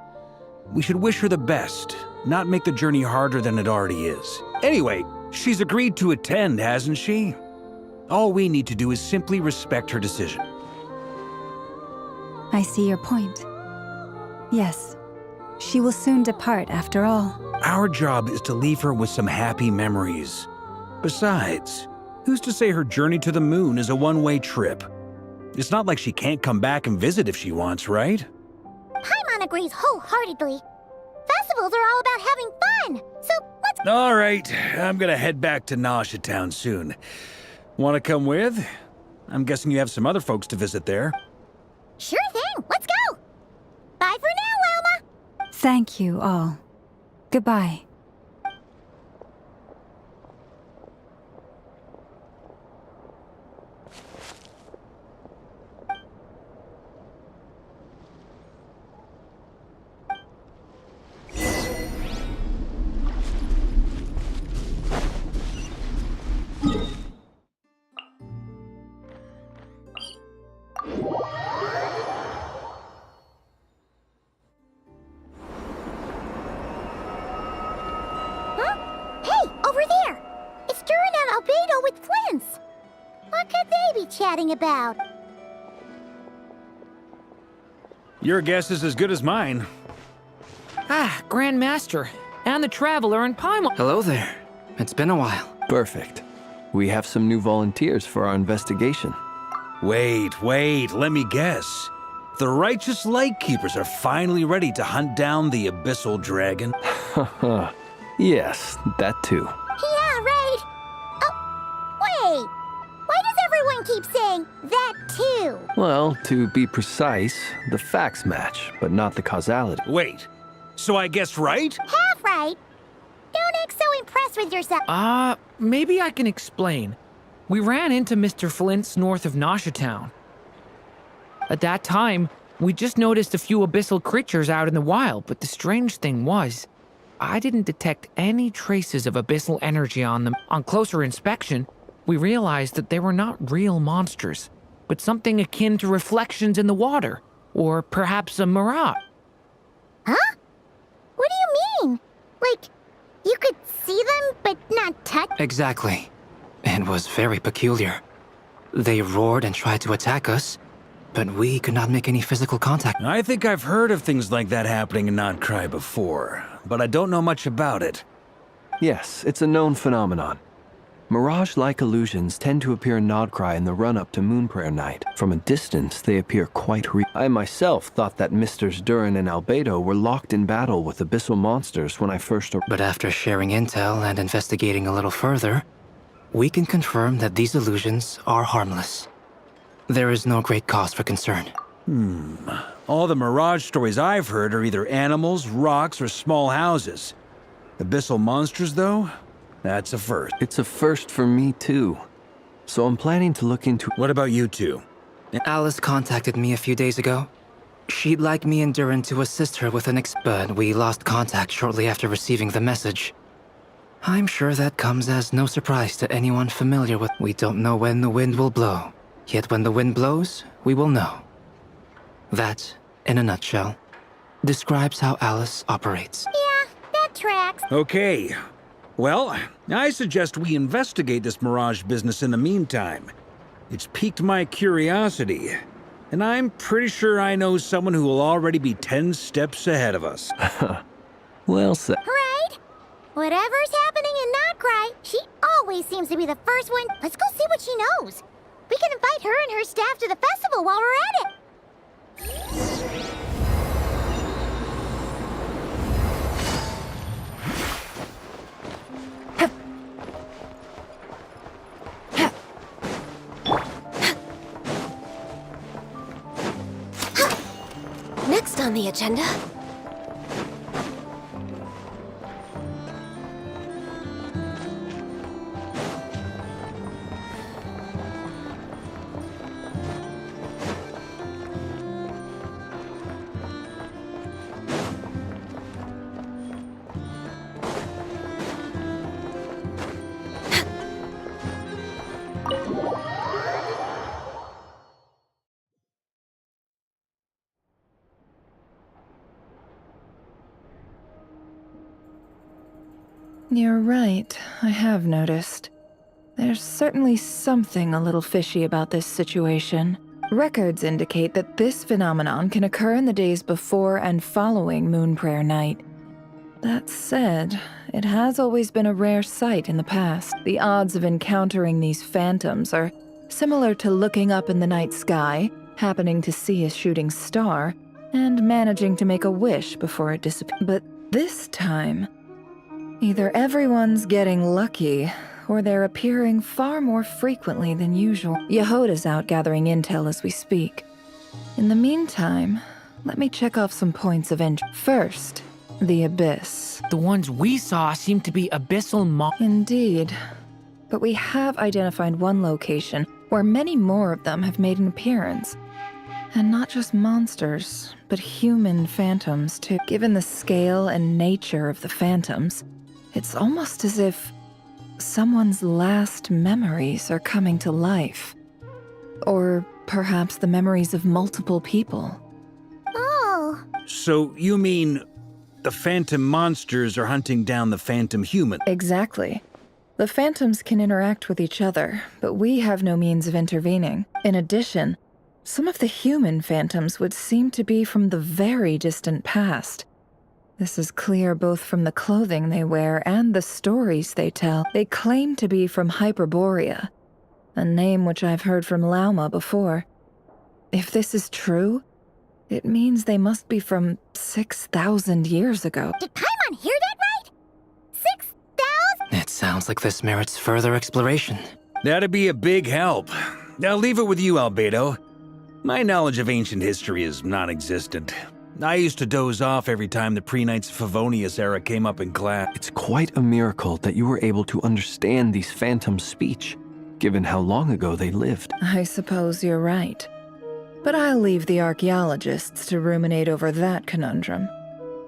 We should wish her the best, not make the journey harder than it already is. Anyway, she's agreed to attend, hasn't she? All we need to do is simply respect her decision. I see your point. Yes, she will soon depart after all. Our job is to leave her with some happy memories. Besides, who's to say her journey to the moon is a one-way trip? It's not like she can't come back and visit if she wants, right? Paimon agrees wholeheartedly. Festivals are all about having fun, so let's... All right, I'm gonna head back to Nasha Town soon. Want to come with? I'm guessing you have some other folks to visit there. Sure thing, let's go! Bye for now, Wilma! Thank you all. Goodbye. albedo with flints. What could they be chatting about? Your guess is as good as mine. Ah, Grand Master, and the Traveler and Paimon. Hello there. It's been a while. Perfect. We have some new volunteers for our investigation. Wait, let me guess. The righteous Lightkeepers are finally ready to hunt down the Abyssal Dragon? Yes, that too. Yeah, right. Oh, wait. Why does everyone keep saying that too? Well, to be precise, the facts match, but not the causality. Wait, so I guessed right? Half right. Don't act so impressed with yourself. Maybe I can explain. We ran into Mr. Flint's north of Noshatown. At that time, we just noticed a few abyssal creatures out in the wild, but the strange thing was, I didn't detect any traces of abyssal energy on them. On closer inspection, we realized that they were not real monsters, but something akin to reflections in the water, or perhaps a mirage. Huh? What do you mean? Like, you could see them, but not touch? Exactly. It was very peculiar. They roared and tried to attack us, but we could not make any physical contact. I think I've heard of things like that happening in NODKRAI before, but I don't know much about it. Yes, it's a known phenomenon. Mirage-like illusions tend to appear in NODKRAI in the run-up to Moonprayer Night. From a distance, they appear quite real. I myself thought that Misters Durin and Albedo were locked in battle with abyssal monsters when I first arrived. But after sharing intel and investigating a little further, we can confirm that these illusions are harmless. There is no great cause for concern. All the Mirage stories I've heard are either animals, rocks, or small houses. Abyssal monsters, though? That's a first. It's a first for me, too. So I'm planning to look into... What about you two? Alice contacted me a few days ago. She'd like me and Durin to assist her with but we lost contact shortly after receiving the message. I'm sure that comes as no surprise to anyone familiar with... We don't know when the wind will blow. Yet when the wind blows, we will know. That, in a nutshell, describes how Alice operates. Yeah, that tracks. Okay. Well, I suggest we investigate this Mirage business in the meantime. It's piqued my curiosity, and I'm pretty sure I know someone who will already be 10 steps ahead of us. Well said. Right? Whatever's happening in NODKRAI, she always seems to be the first one. Let's go see what she knows. We can invite her and her staff to the festival while we're at it. Next on the agenda... You're right, I have noticed. There's certainly something a little fishy about this situation. Records indicate that this phenomenon can occur in the days before and following Moonprayer Night. That said, it has always been a rare sight in the past. The odds of encountering these phantoms are similar to looking up in the night sky, happening to see a shooting star, and managing to make a wish before it disappears. But this time, either everyone's getting lucky, or they're appearing far more frequently than usual. Yehoda's out gathering intel as we speak. In the meantime, let me check off some points of entry. First, the Abyss. The ones we saw seem to be abyssal Indeed. But we have identified one location where many more of them have made an appearance. And not just monsters, but human phantoms too. Given the scale and nature of the phantoms, it's almost as if someone's last memories are coming to life. Or perhaps the memories of multiple people. Oh. So you mean the phantom monsters are hunting down the phantom human? Exactly. The phantoms can interact with each other, but we have no means of intervening. In addition, some of the human phantoms would seem to be from the very distant past. This is clear both from the clothing they wear and the stories they tell. They claim to be from Hyperborea, a name which I've heard from Lauma before. If this is true, it means they must be from 6,000 years ago. Did Paimon hear that right? 6,000? It sounds like this merits further exploration. That'd be a big help. I'll leave it with you, Albedo. My knowledge of ancient history is non-existent. I used to doze off every time the pre-Knights of Favonius era came up in class. It's quite a miracle that you were able to understand these phantoms' speech, given how long ago they lived. I suppose you're right. But I'll leave the archaeologists to ruminate over that conundrum.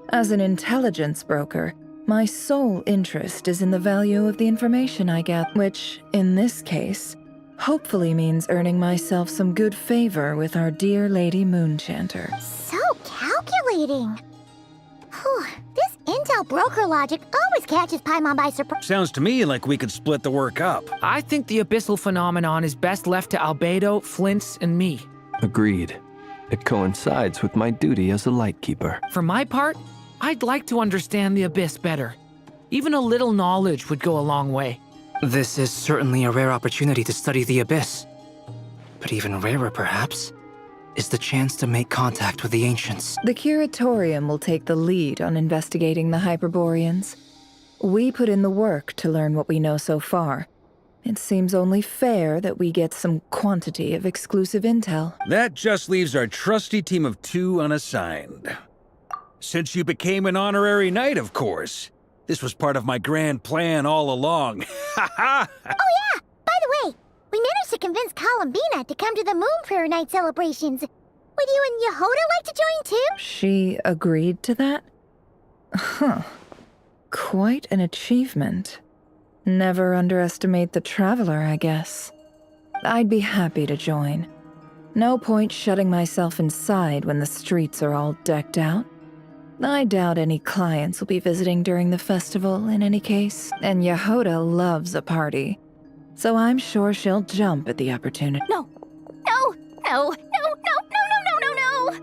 As an intelligence broker, my sole interest is in the value of the information I get, which, in this case, hopefully means earning myself some good favor with our dear Lady Moonchanter. So calculating. Whew, this intel broker logic always catches Paimon by surprise. Sounds to me like we could split the work up. I think the abyssal phenomenon is best left to Albedo, Flint's, and me. Agreed. It coincides with my duty as a lightkeeper. For my part, I'd like to understand the abyss better. Even a little knowledge would go a long way. This is certainly a rare opportunity to study the abyss. But even rarer, perhaps, is the chance to make contact with the ancients. The Curatorium will take the lead on investigating the Hyperboreans. We put in the work to learn what we know so far. It seems only fair that we get some quantity of exclusive intel. That just leaves our trusty team of 2 unassigned. Since you became an honorary knight, of course. This was part of my grand plan all along. Ha ha! Oh yeah! By the way, we managed to convince Columbina to come to the Moonprayer Night celebrations. Would you and Yehoda like to join too? She agreed to that? Huh. Quite an achievement. Never underestimate the traveler, I guess. I'd be happy to join. No point shutting myself inside when the streets are all decked out. I doubt any clients will be visiting during the festival in any case, and Yehoda loves a party, so I'm sure she'll jump at the opportunity. No! No! No! No! No! No! No! No!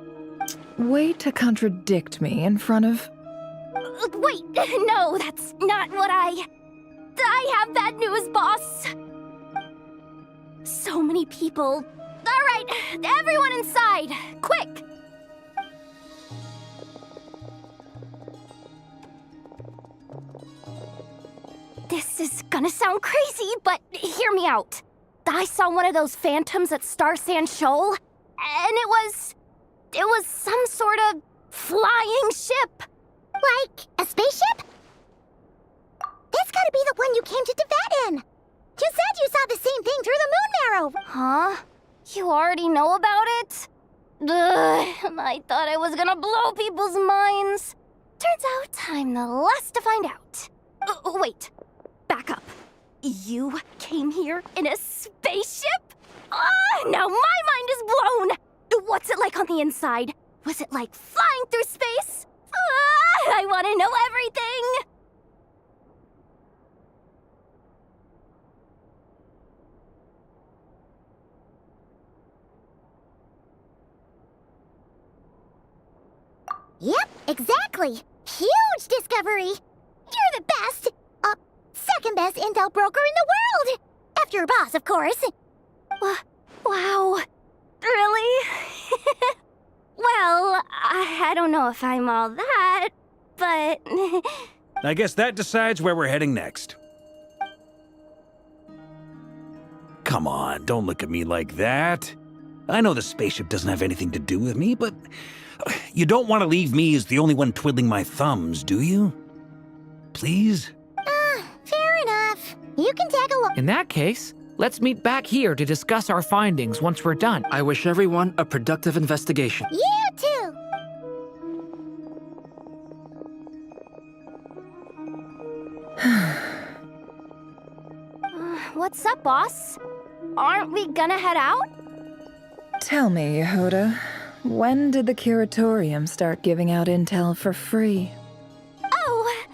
No! Way to contradict me in front of... Wait! No, that's not what I have bad news, boss! So many people. Alright, everyone inside! Quick! This is gonna sound crazy, but hear me out. I saw one of those phantoms at Star Sand Shoal, and it was some sort of flying ship. Like a spaceship? That's gotta be the one you came to Tibet in. You said you saw the same thing through the moon marrow. Huh? You already know about it? Ugh, I thought I was gonna blow people's minds. Turns out I'm the last to find out. Wait. Back up. You came here in a spaceship? Now my mind is blown! What's it like on the inside? Was it like flying through space? I want to know everything! Yep, exactly. Huge discovery. You're the best. Second best intel broker in the world. After your boss, of course. Wow. Really? Well, I don't know if I'm all that, but... I guess that decides where we're heading next. Come on, don't look at me like that. I know the spaceship doesn't have anything to do with me, but you don't want to leave me as the only one twiddling my thumbs, do you? Please? Fair enough. You can tag along. In that case, let's meet back here to discuss our findings once we're done. I wish everyone a productive investigation. You too. What's up, boss? Aren't we gonna head out? Tell me, Yehoda, when did the Curatorium start giving out intel for free? Oh,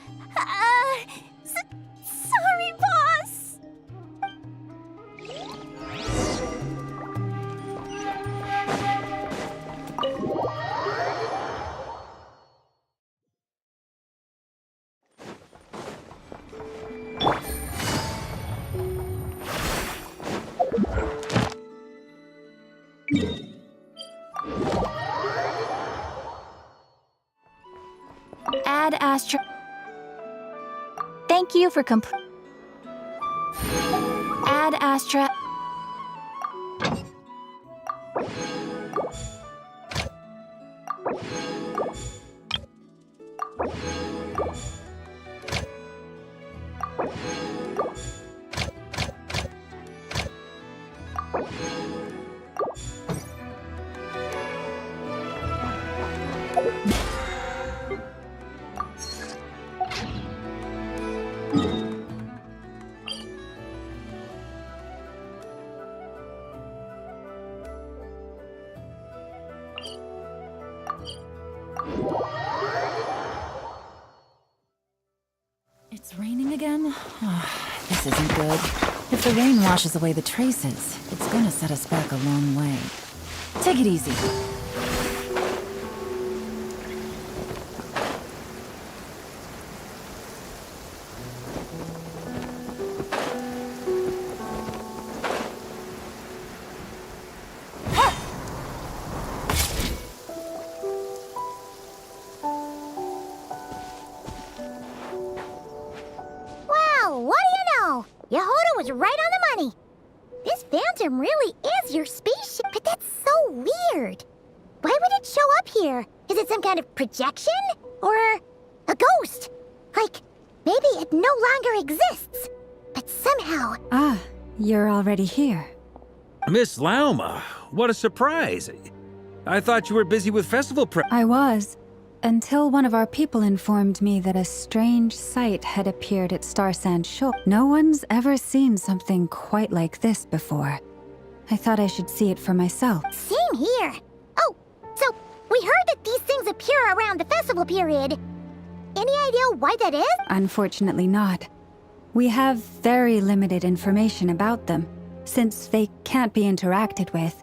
sorry, boss. Add Astra. Thank you for Add Astra. It's raining again? This isn't good. If the rain washes away the traces, it's gonna set us back a long way. Take it easy. Yehoda was right on the money. This phantom really is your spaceship, but that's so weird. Why would it show up here? Is it some kind of projection? Or a ghost? Like, maybe it no longer exists, but somehow... Ah, you're already here. Miss Lauma, what a surprise. I thought you were busy with festival prep. I was. Until one of our people informed me that a strange sight had appeared at Starsand Shore. No one's ever seen something quite like this before. I thought I should see it for myself. Same here. Oh, so we heard that these things appear around the festival period. Any idea why that is? Unfortunately not. We have very limited information about them, since they can't be interacted with.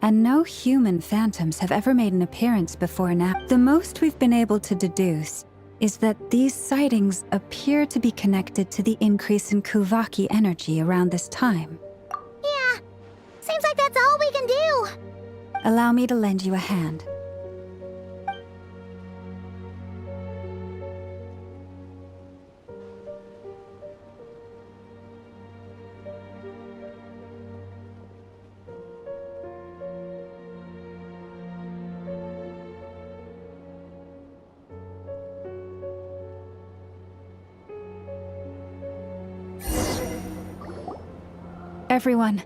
And no human phantoms have ever made an appearance before now. The most we've been able to deduce is that these sightings appear to be connected to the increase in Kuvaki energy around this time. Yeah, seems like that's all we can do. Allow me to lend you a hand. Everyone,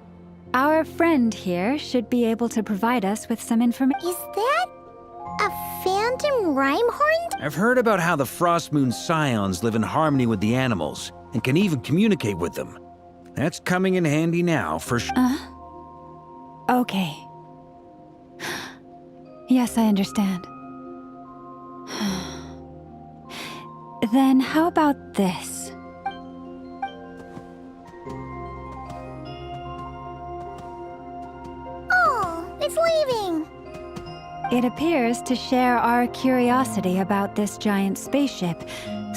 our friend here should be able to provide us with some information. Is that a phantom rhymehorn? I've heard about how the Frost Moon Scions live in harmony with the animals and can even communicate with them. That's coming in handy now, for sure. Okay. Yes, I understand. Then how about this? It's leaving! It appears to share our curiosity about this giant spaceship,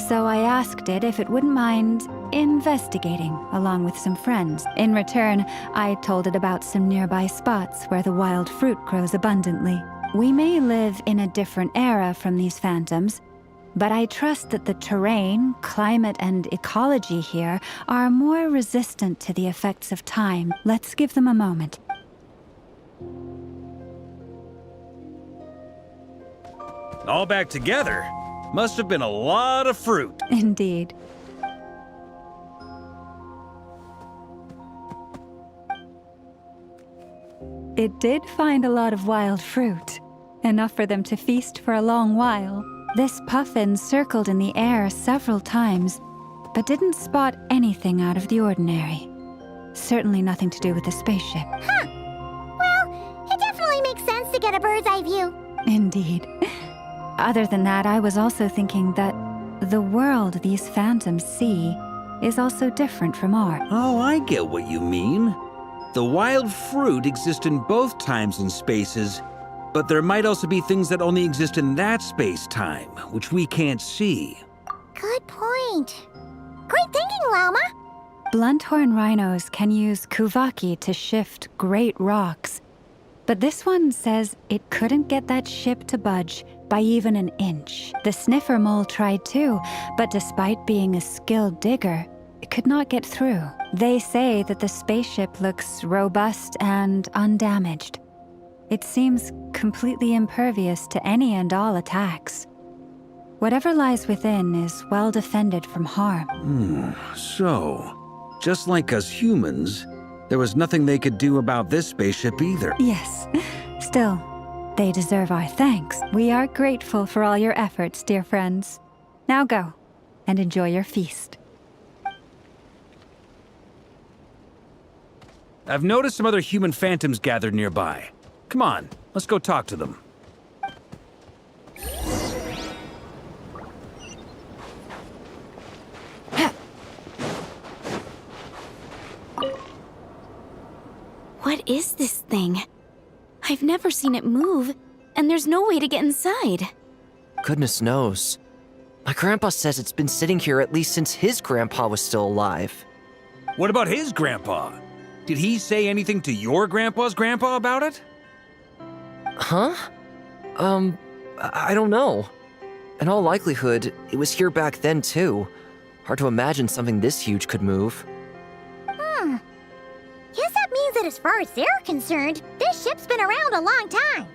so I asked it if it wouldn't mind investigating along with some friends. In return, I told it about some nearby spots where the wild fruit grows abundantly. We may live in a different era from these phantoms, but I trust that the terrain, climate, and ecology here are more resistant to the effects of time. Let's give them a moment. All back together? Must have been a lot of fruit. Indeed. It did find a lot of wild fruit, enough for them to feast for a long while. This puffin circled in the air several times, but didn't spot anything out of the ordinary. Certainly nothing to do with the spaceship. Huh. Well, it definitely makes sense to get a bird's eye view. Indeed. Other than that, I was also thinking that the world these phantoms see is also different from ours. Oh, I get what you mean. The wild fruit exist in both times and spaces, but there might also be things that only exist in that space-time, which we can't see. Good point. Great thinking, Lauma. Blunthorn rhinos can use Kuvaki to shift great rocks, But this one says it couldn't get that ship to budge by even an inch. The sniffer mole tried too, but despite being a skilled digger, it could not get through. They say that the spaceship looks robust and undamaged. It seems completely impervious to any and all attacks. Whatever lies within is well defended from harm. So, just like us humans, there was nothing they could do about this spaceship either. Yes. Still, they deserve our thanks. We are grateful for all your efforts, dear friends. Now go, and enjoy your feast. I've noticed some other human phantoms gathered nearby. Come on, let's go talk to them. What is this thing? I've never seen it move, and there's no way to get inside. Goodness knows. My grandpa says it's been sitting here at least since his grandpa was still alive. What about his grandpa? Did he say anything to your grandpa's grandpa about it? Huh? I don't know. In all likelihood, it was here back then too. Hard to imagine something this huge could move. Guess that means that as far as they're concerned, this ship's been around a long time.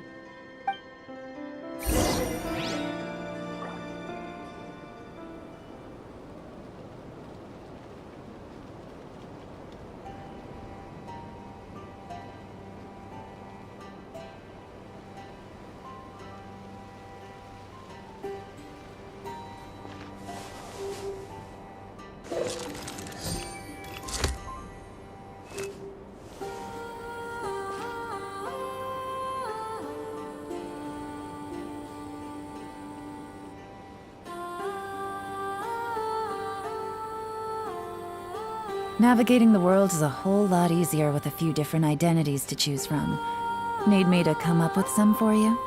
Navigating the world is a whole lot easier with a few different identities to choose from. Need me to come up with some for you?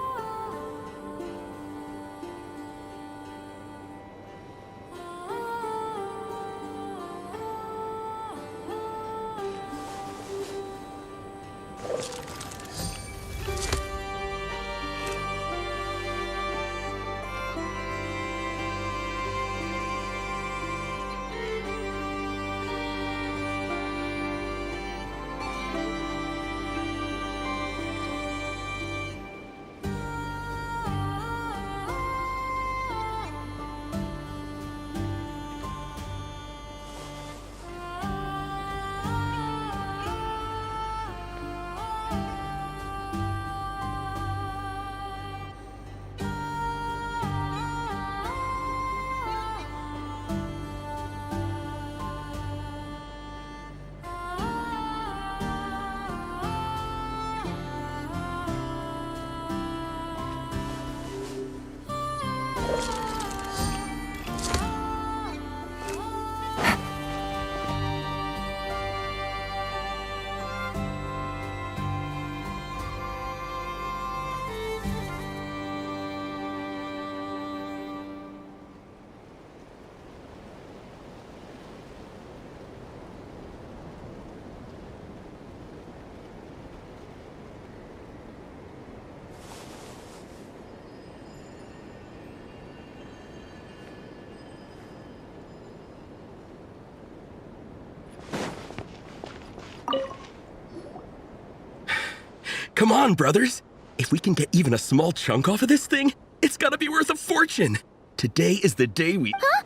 Come on, brothers. If we can get even a small chunk off of this thing, it's gotta be worth a fortune. Today is the day we... Huh?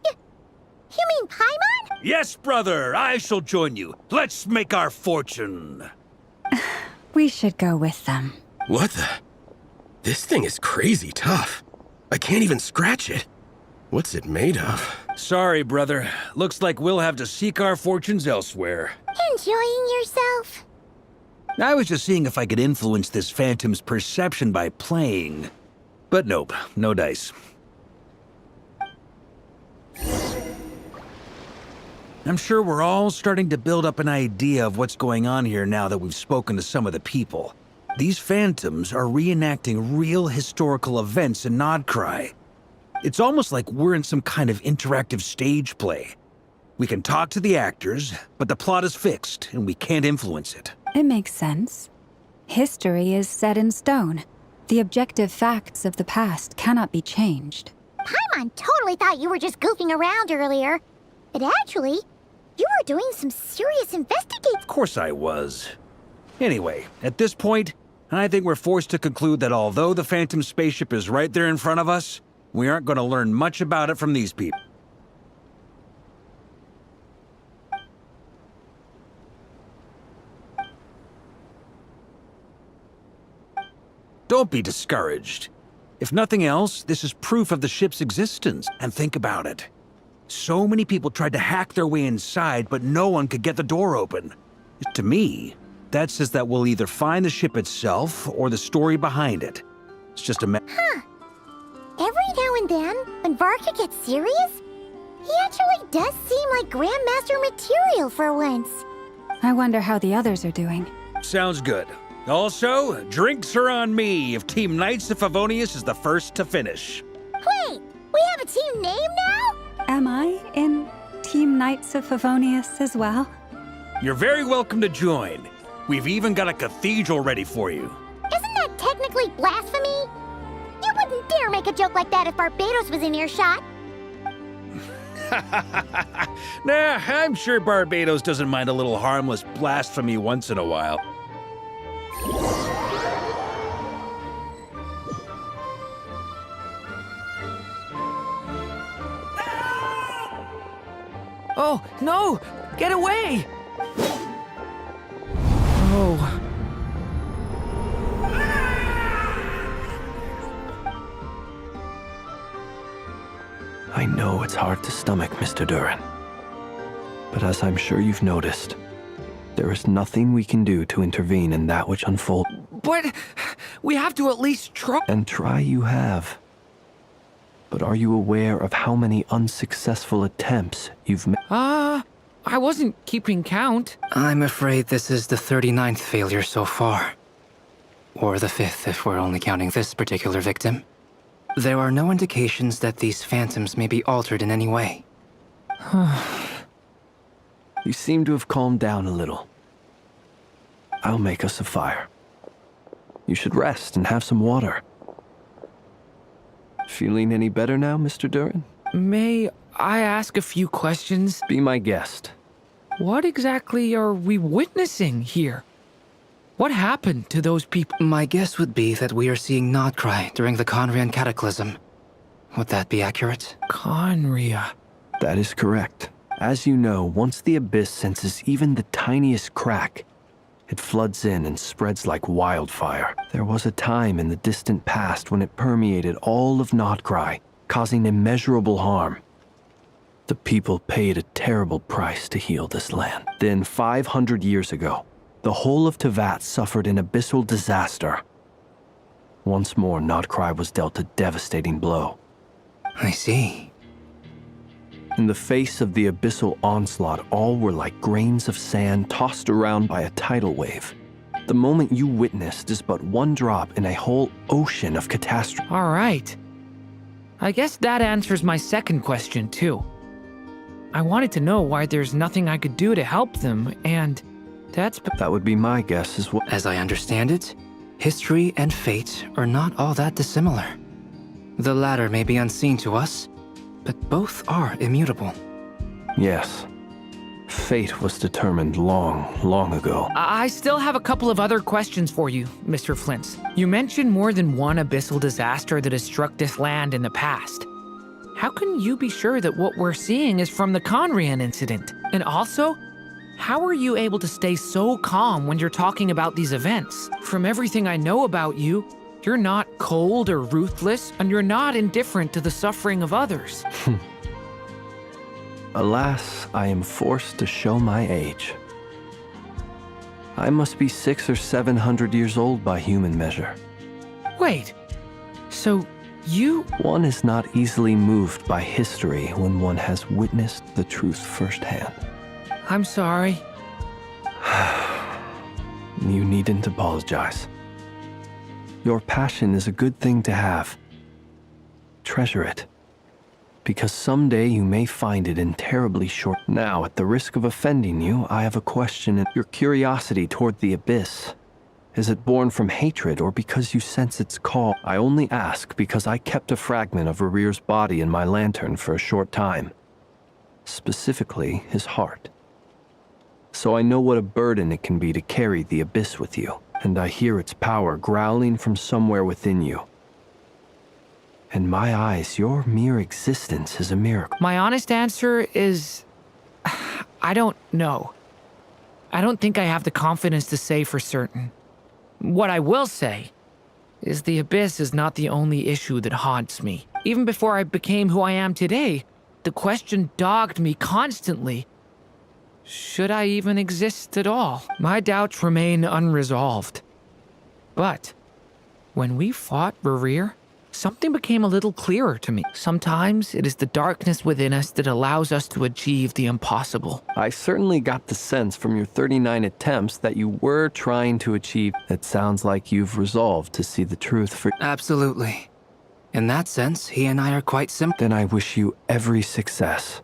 You mean Paimon? Yes, brother, I shall join you. Let's make our fortune. We should go with them. What the? This thing is crazy tough. I can't even scratch it. What's it made of? Sorry, brother. Looks like we'll have to seek our fortunes elsewhere. Enjoying yourself? I was just seeing if I could influence this phantom's perception by playing. But nope, no dice. I'm sure we're all starting to build up an idea of what's going on here now that we've spoken to some of the people. These phantoms are reenacting real historical events in NODKRAI. It's almost like we're in some kind of interactive stage play. We can talk to the actors, but the plot is fixed and we can't influence it. It makes sense. History is set in stone. The objective facts of the past cannot be changed. Paimon totally thought you were just goofing around earlier. But actually, you were doing some serious investigating. Of course I was. Anyway, at this point, I think we're forced to conclude that although the Phantom spaceship is right there in front of us, we aren't going to learn much about it from these people. Don't be discouraged. If nothing else, this is proof of the ship's existence. And think about it. So many people tried to hack their way inside, but no one could get the door open. To me, that says that we'll either find the ship itself or the story behind it. It's just a Huh. Every now and then, when Varka gets serious, he actually does seem like Grandmaster material for once. I wonder how the others are doing. Sounds good. Also, drinks are on me if Team Knights of Favonius is the first to finish. Wait, we have a team name now? Am I in Team Knights of Favonius as well? You're very welcome to join. We've even got a cathedral ready for you. Isn't that technically blasphemy? You wouldn't dare make a joke like that if Barbados was in earshot. Nah, I'm sure Barbados doesn't mind a little harmless blasphemy once in a while. Oh, no! Get away! Oh. I know it's hard to stomach, Mr. Duran. But as I'm sure you've noticed, there is nothing we can do to intervene in that which unfolds. But we have to at least try. And try you have. But are you aware of how many unsuccessful attempts you've made? I wasn't keeping count. I'm afraid this is the 39th failure so far. Or the 5th if we're only counting this particular victim. There are no indications that these phantoms may be altered in any way. You seem to have calmed down a little. I'll make us a fire. You should rest and have some water. Feeling any better now, Mr. Duran? May I ask a few questions? Be my guest. What exactly are we witnessing here? What happened to those people? My guess would be that we are seeing NODKRAI during the Conrian Cataclysm. Would that be accurate? Conria. That is correct. As you know, once the Abyss senses even the tiniest crack, it floods in and spreads like wildfire. There was a time in the distant past when it permeated all of NODKRAI, causing immeasurable harm. The people paid a terrible price to heal this land. Then 500 years ago, the whole of Teyvat suffered an abyssal disaster. Once more, NODKRAI was dealt a devastating blow. I see. In the face of the abyssal onslaught, all were like grains of sand tossed around by a tidal wave. The moment you witnessed is but one drop in a whole ocean of catastrophe. All right. I guess that answers my second question, too. I wanted to know why there's nothing I could do to help them, and that would be my guess as well. As I understand it, history and fate are not all that dissimilar. The latter may be unseen to us, but both are immutable. Yes. Fate was determined long ago. I still have a couple of other questions for you, Mr. Flint. You mentioned more than one abyssal disaster that has struck this land in the past. How can you be sure that what we're seeing is from the Conrian incident? And also, how are you able to stay so calm when you're talking about these events? From everything I know about you, you're not cold or ruthless, and you're not indifferent to the suffering of others. Alas, I am forced to show my age. I must be 600 or 700 years old by human measure. Wait, so you... One is not easily moved by history when one has witnessed the truth firsthand. I'm sorry. You needn't apologize. Your passion is a good thing to have. Treasure it. Because someday you may find it in terribly short... Now, at the risk of offending you, I have a question. Your curiosity toward the Abyss Is it born from hatred or because you sense its call? I only ask because I kept a fragment of Rerear's body in my lantern for a short time. Specifically, his heart. So I know what a burden it can be to carry the abyss with you, and I hear its power growling from somewhere within you. In my eyes, your mere existence is a miracle. My honest answer is... I don't know. I don't think I have the confidence to say for certain. What I will say is the abyss is not the only issue that haunts me. Even before I became who I am today, the question dogged me constantly. Should I even exist at all? My doubts remain unresolved. But when we fought Rerear, something became a little clearer to me. Sometimes it is the darkness within us that allows us to achieve the impossible. I certainly got the sense from your 39 attempts that you were trying to achieve. It sounds like you've resolved to see the truth for... Absolutely. In that sense, he and I are quite similar. Then I wish you every success.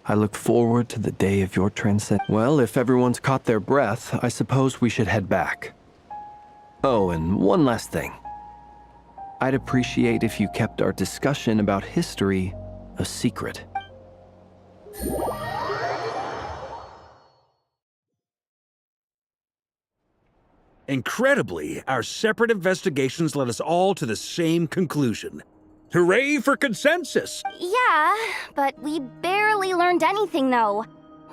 I look forward to the day of your transcendence. Well, if everyone's caught their breath, I suppose we should head back. Oh, and one last thing. I'd appreciate if you kept our discussion about history a secret. Incredibly, our separate investigations led us all to the same conclusion. Hooray for consensus! Yeah, but we barely learned anything, though.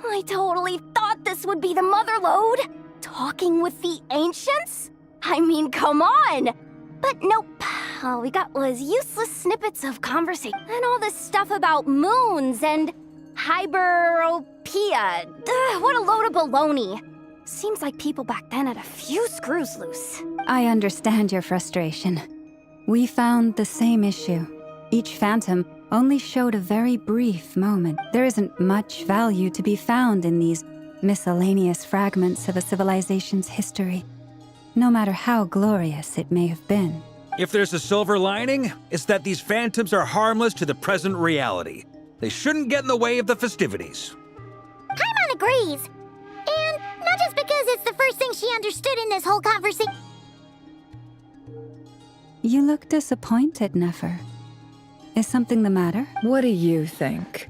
I totally thought this would be the mother lode. Talking with the ancients? I mean, come on! But nope. All we got was useless snippets of conversation. And all this stuff about moons and hyperopia. What a load of baloney. Seems like people back then had a few screws loose. I understand your frustration. We found the same issue. Each phantom only showed a very brief moment. There isn't much value to be found in these miscellaneous fragments of a civilization's history, no matter how glorious it may have been. If there's a silver lining, it's that these phantoms are harmless to the present reality. They shouldn't get in the way of the festivities. Paimon agrees. And not just because it's the first thing she understood in this whole conversation. You look disappointed, Nefer. Is something the matter? What do you think?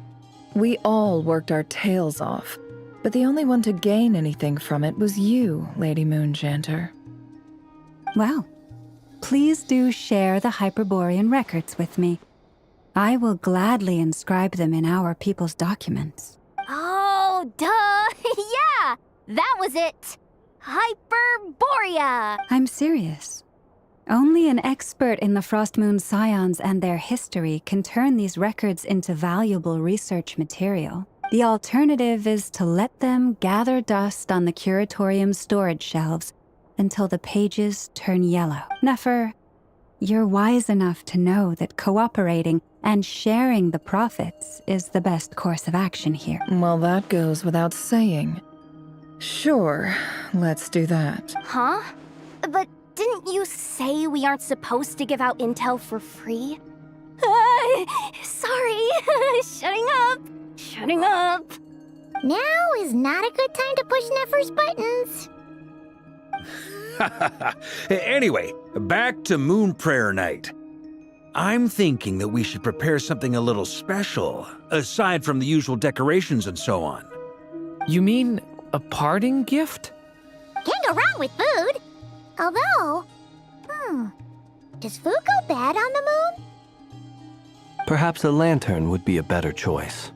We all worked our tails off, but the only one to gain anything from it was you, Lady Moonjanter. Well, please do share the Hyperborean records with me. I will gladly inscribe them in our people's documents. Oh, duh! Yeah! That was it! Hyperborea! I'm serious. Only an expert in the Frostmoon Scions and their history can turn these records into valuable research material. The alternative is to let them gather dust on the Curatorium's storage shelves until the pages turn yellow. Nefer, you're wise enough to know that cooperating and sharing the profits is the best course of action here. Well, that goes without saying. Sure, let's do that. Huh? But didn't you say we aren't supposed to give out intel for free? Sorry. Shutting up. Now is not a good time to push Nefer's buttons. Anyway, back to Moon Prayer Night. I'm thinking that we should prepare something a little special, aside from the usual decorations and so on. You mean a parting gift? Can't go wrong with food. Although, does food go bad on the moon? Perhaps a lantern would be a better choice.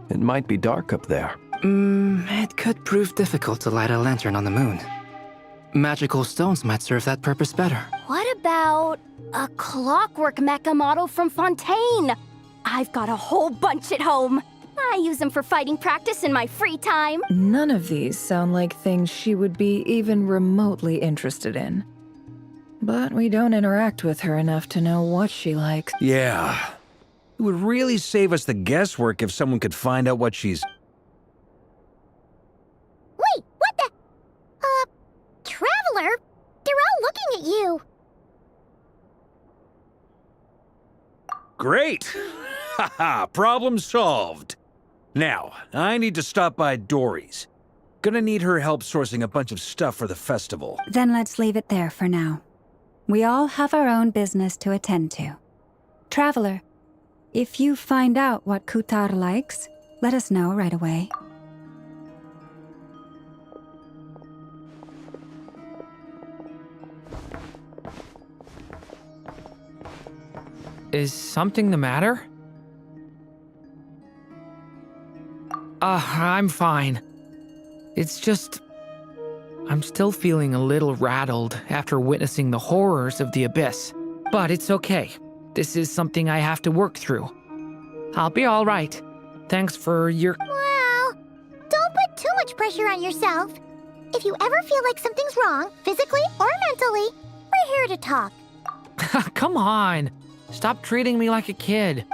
It might be dark up there. It could prove difficult to light a lantern on the moon. Magical stones might serve that purpose better. What about a clockwork mecha model from Fontaine? I've got a whole bunch at home. I use them for fighting practice in my free time. None of these sound like things she would be even remotely interested in. But we don't interact with her enough to know what she likes. Yeah. It would really save us the guesswork if someone could find out what she's... Wait, what the? Traveler? They're all looking at you. Great! Haha, problem solved. Now, I need to stop by Dory's. Gonna need her help sourcing a bunch of stuff for the festival. Then let's leave it there for now. We all have our own business to attend to. Traveler, if you find out what Kutar likes, let us know right away. Is something the matter? I'm fine. It's just... I'm still feeling a little rattled after witnessing the horrors of the Abyss. But it's okay. This is something I have to work through. I'll be all right. Thanks for your... Well, don't put too much pressure on yourself. If you ever feel like something's wrong, physically or mentally, we're here to talk. Come on. Stop treating me like a kid.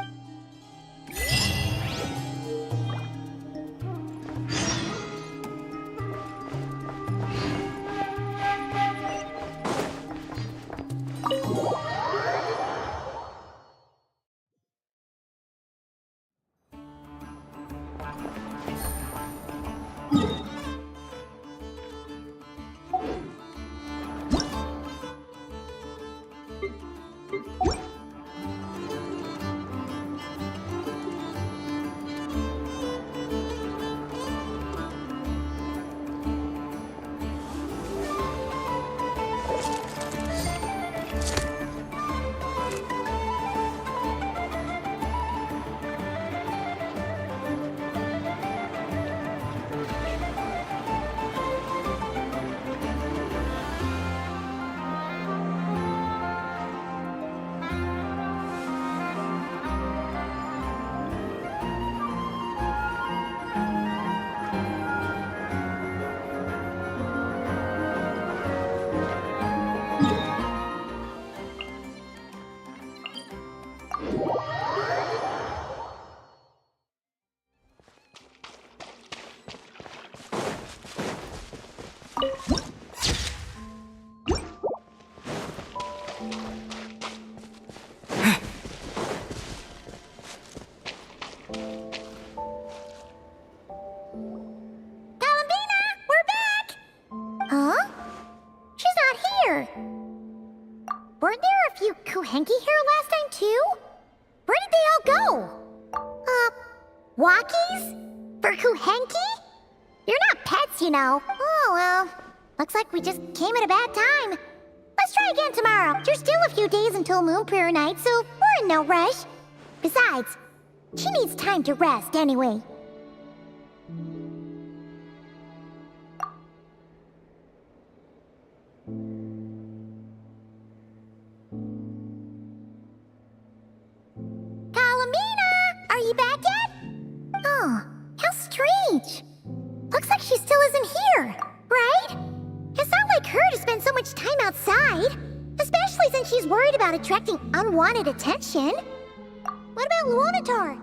Weren't there a few Kuhenki here last time, too? Where did they all go? Walkies? For Kuhenki? You're not pets, you know. Oh, well. Looks like we just came at a bad time. Let's try again tomorrow. There's still a few days until Moon Prayer Night, so we're in no rush. Besides, she needs time to rest anyway. Are you back yet? Oh, how strange. Looks like she still isn't here, right? It's not like her to spend so much time outside, especially since she's worried about attracting unwanted attention. What about Luonatar?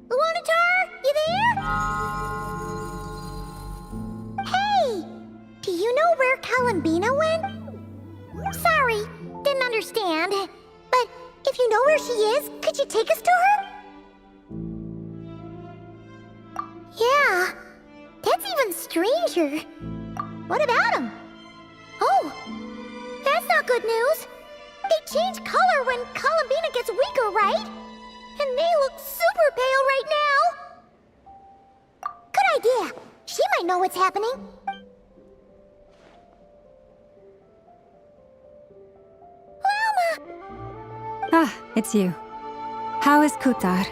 Luonatar, you there? Hey, do you know where Kalambina went? Sorry, didn't understand. But if you know where she is, could you take us to her? Yeah, that's even stranger. What about him? Oh, that's not good news. They change color when Kalambina gets weaker, right? And they look super pale right now. Good idea. She might know what's happening. Ah, it's you. How is Kutar?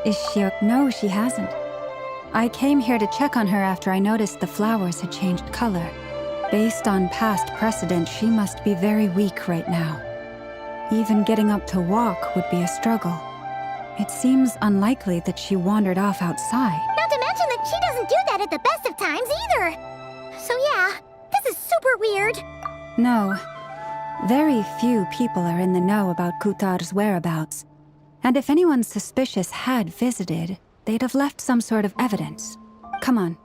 Is she... No, she hasn't. I came here to check on her after I noticed the flowers had changed color. Based on past precedent, she must be very weak right now. Even getting up to walk would be a struggle. It seems unlikely that she wandered off outside. Not to mention that she doesn't do that at the best of times either. So yeah, this is super weird. No. Very few people are in the know about Kutar's whereabouts. And if anyone suspicious had visited, they'd have left some sort of evidence. Come on,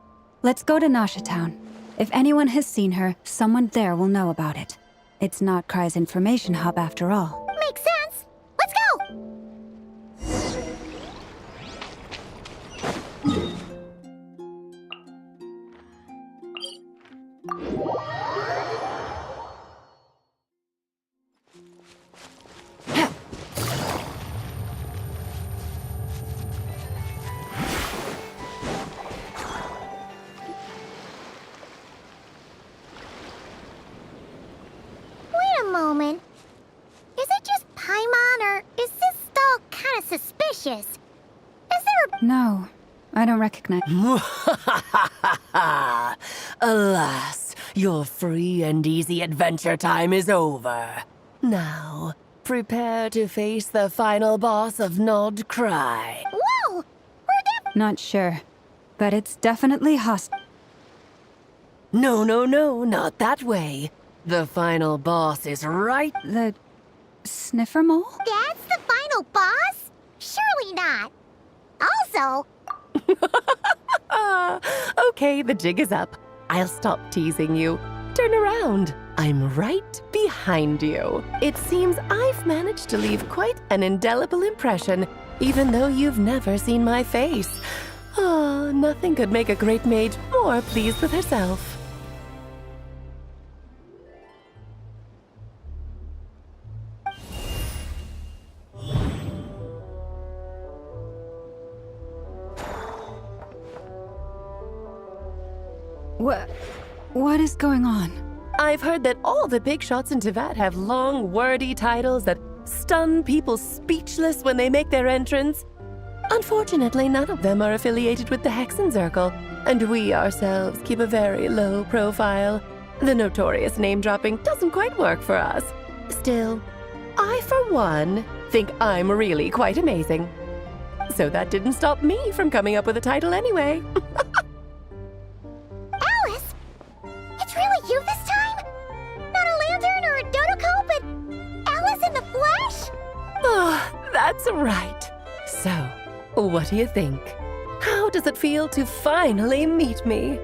let's go to Nasha Town. If anyone has seen her, someone there will know about it. It's NODKRAI's information hub after all. Makes sense. Let's go! Wait a moment. Is it just Paimon, or is this stall kind of suspicious? Is there a... No, I don't recognize. Alas, your free and easy adventure time is over. Now, prepare to face the final boss of NODKRAI. Whoa! Not sure, but it's definitely hostile. No, not that way. The final boss is right... The sniffer mole? That's the final boss? Surely not. Also... Okay, the jig is up. I'll stop teasing you. Turn around. I'm right behind you. It seems I've managed to leave quite an indelible impression, even though you've never seen my face. Oh, nothing could make a great mage more pleased with herself. What is going on? I've heard that all the big shots in Teyvat have long, wordy titles that stun people speechless when they make their entrance. Unfortunately, none of them are affiliated with the Hexenzirkel, and we ourselves keep a very low profile. The notorious name-dropping doesn't quite work for us. Still, I, for one, think I'm really quite amazing. So that didn't stop me from coming up with a title anyway. Alice? It's really you this time? Not a lantern or a Dodoko, but Alice in the flesh? Oh, that's right. So, what do you think? How does it feel to finally meet me?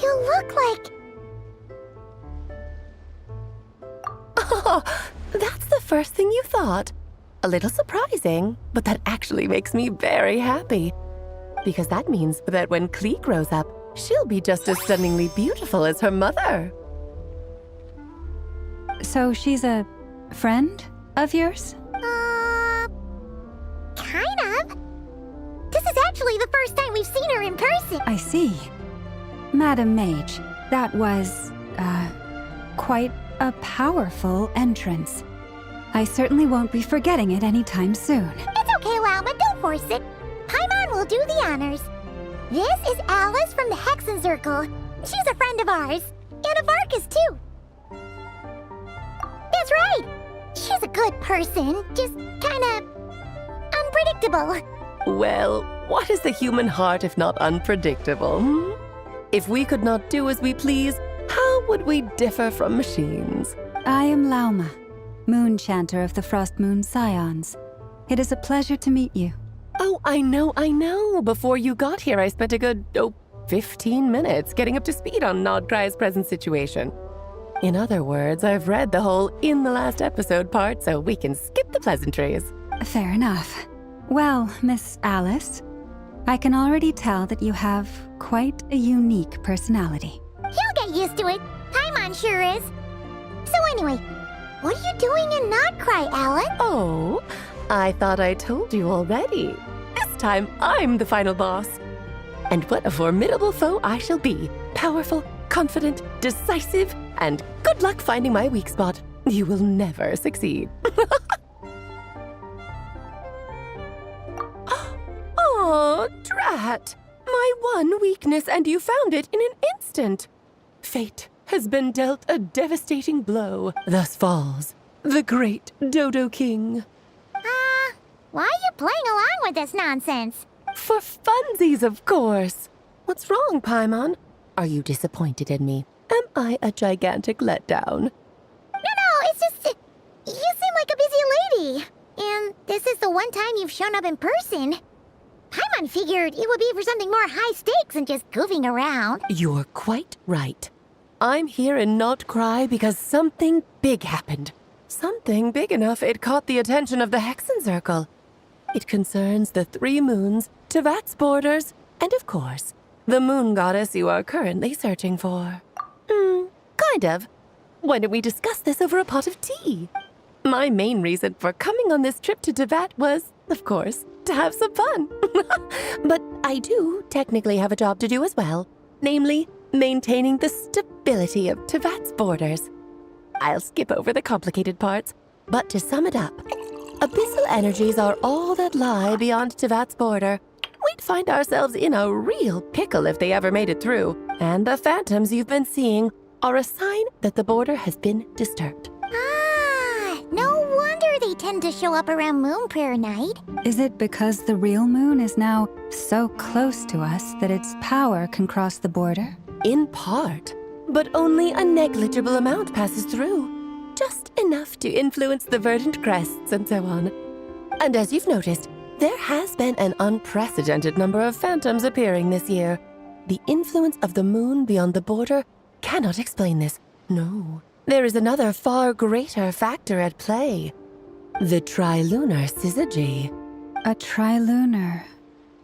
You look like... Oh, that's the first thing you thought. A little surprising, but that actually makes me very happy. Because that means that when Klee grows up, she'll be just as stunningly beautiful as her mother. So she's a friend of yours? Kind of. This is actually the first time we've seen her in person. I see. Madam Mage, that was, quite a powerful entrance. I certainly won't be forgetting it anytime soon. It's okay, Lauma, don't force it. Paimon will do the honors. This is Alice from the Hexenzirkel. She's a friend of ours. And of Arcus, too. That's right. She's a good person, just kinda... unpredictable. Well, what is the human heart if not unpredictable? Hmm? If we could not do as we please, how would we differ from machines? I am Lauma, Moon Chanter of the Frost Moon Scions. It is a pleasure to meet you. Oh, I know. Before you got here, I spent a good, 15 minutes getting up to speed on NODKRAI's present situation. In other words, I've read the whole in the last episode part, so we can skip the pleasantries. Fair enough. Well, Miss Alice, I can already tell that you have quite a unique personality. He'll get used to it. Paimon sure is. So anyway, what are you doing in NODKRAI, Alan? Oh, I thought I told you already. This time, I'm the final boss. And what a formidable foe I shall be. Powerful, confident, decisive, and good luck finding my weak spot. You will never succeed. Oh, drat! My one weakness, and you found it in an instant. Fate has been dealt a devastating blow. Thus falls the great Dodo King. Why are you playing along with this nonsense? For funsies, of course. What's wrong, Paimon? Are you disappointed in me? Am I a gigantic letdown? No, it's just... you seem like a busy lady. And this is the one time you've shown up in person. Paimon figured it would be for something more high stakes than just goofing around. You're quite right. I'm here in NODKRAI because something big happened. Something big enough it caught the attention of the Hexenzirkel. It concerns the 3 moons, Teyvat's borders, and of course, the moon goddess you are currently searching for. Kind of. Why don't we discuss this over a pot of tea? My main reason for coming on this trip to Teyvat was, of course, to have some fun. But I do technically have a job to do as well, namely, maintaining the stability of Teyvat's borders. I'll skip over the complicated parts, but to sum it up, abyssal energies are all that lie beyond Teyvat's border. We'd find ourselves in a real pickle if they ever made it through, and the phantoms you've been seeing are a sign that the border has been disturbed. No wonder they tend to show up around Moon Prayer Night. Is it because the real moon is now so close to us that its power can cross the border? In part, but only a negligible amount passes through. Just enough to influence the verdant crests and so on. And as you've noticed, there has been an unprecedented number of phantoms appearing this year. The influence of the moon beyond the border cannot explain this. No. There is another far greater factor at play. The trilunar syzygy. A trilunar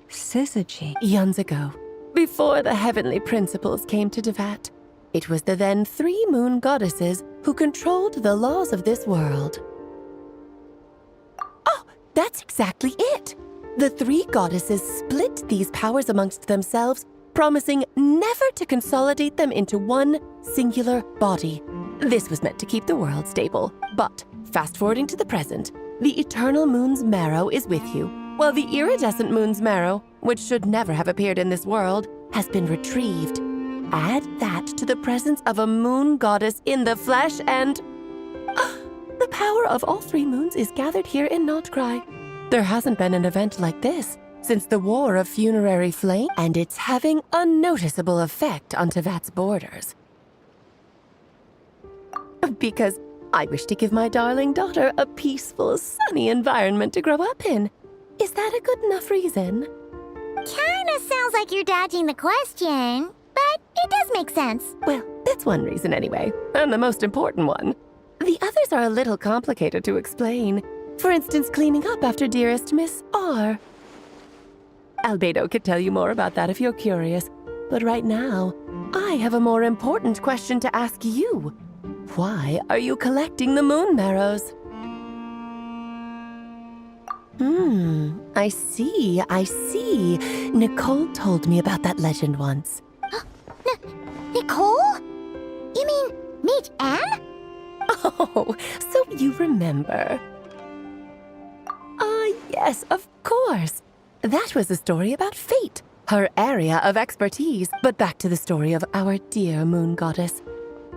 syzygy? Eons ago, before the heavenly principles came to Teyvat, it was the then 3 moon goddesses who controlled the laws of this world. Oh, that's exactly it! The 3 goddesses split these powers amongst themselves, promising never to consolidate them into one singular body. This was meant to keep the world stable. But, fast-forwarding to the present, the eternal moon's marrow is with you, while the iridescent moon's marrow, which should never have appeared in this world, has been retrieved. Add that to the presence of a moon goddess in the flesh and... the power of all 3 moons is gathered here in NODKRAI. There hasn't been an event like this since the War of Funerary Flame, and it's having a noticeable effect on Teyvat's borders. Because I wish to give my darling daughter a peaceful, sunny environment to grow up in. Is that a good enough reason? Kinda sounds like you're dodging the question, but it does make sense. Well, that's one reason anyway, and the most important one. The others are a little complicated to explain. For instance, cleaning up after dearest Miss R. Albedo could tell you more about that if you're curious, but right now, I have a more important question to ask you. Why are you collecting the moon marrows? I see. Nicole told me about that legend once. Nicole? You mean meet Anne? Oh, so you remember. Yes, of course. That was a story about fate, her area of expertise. But back to the story of our dear moon goddess.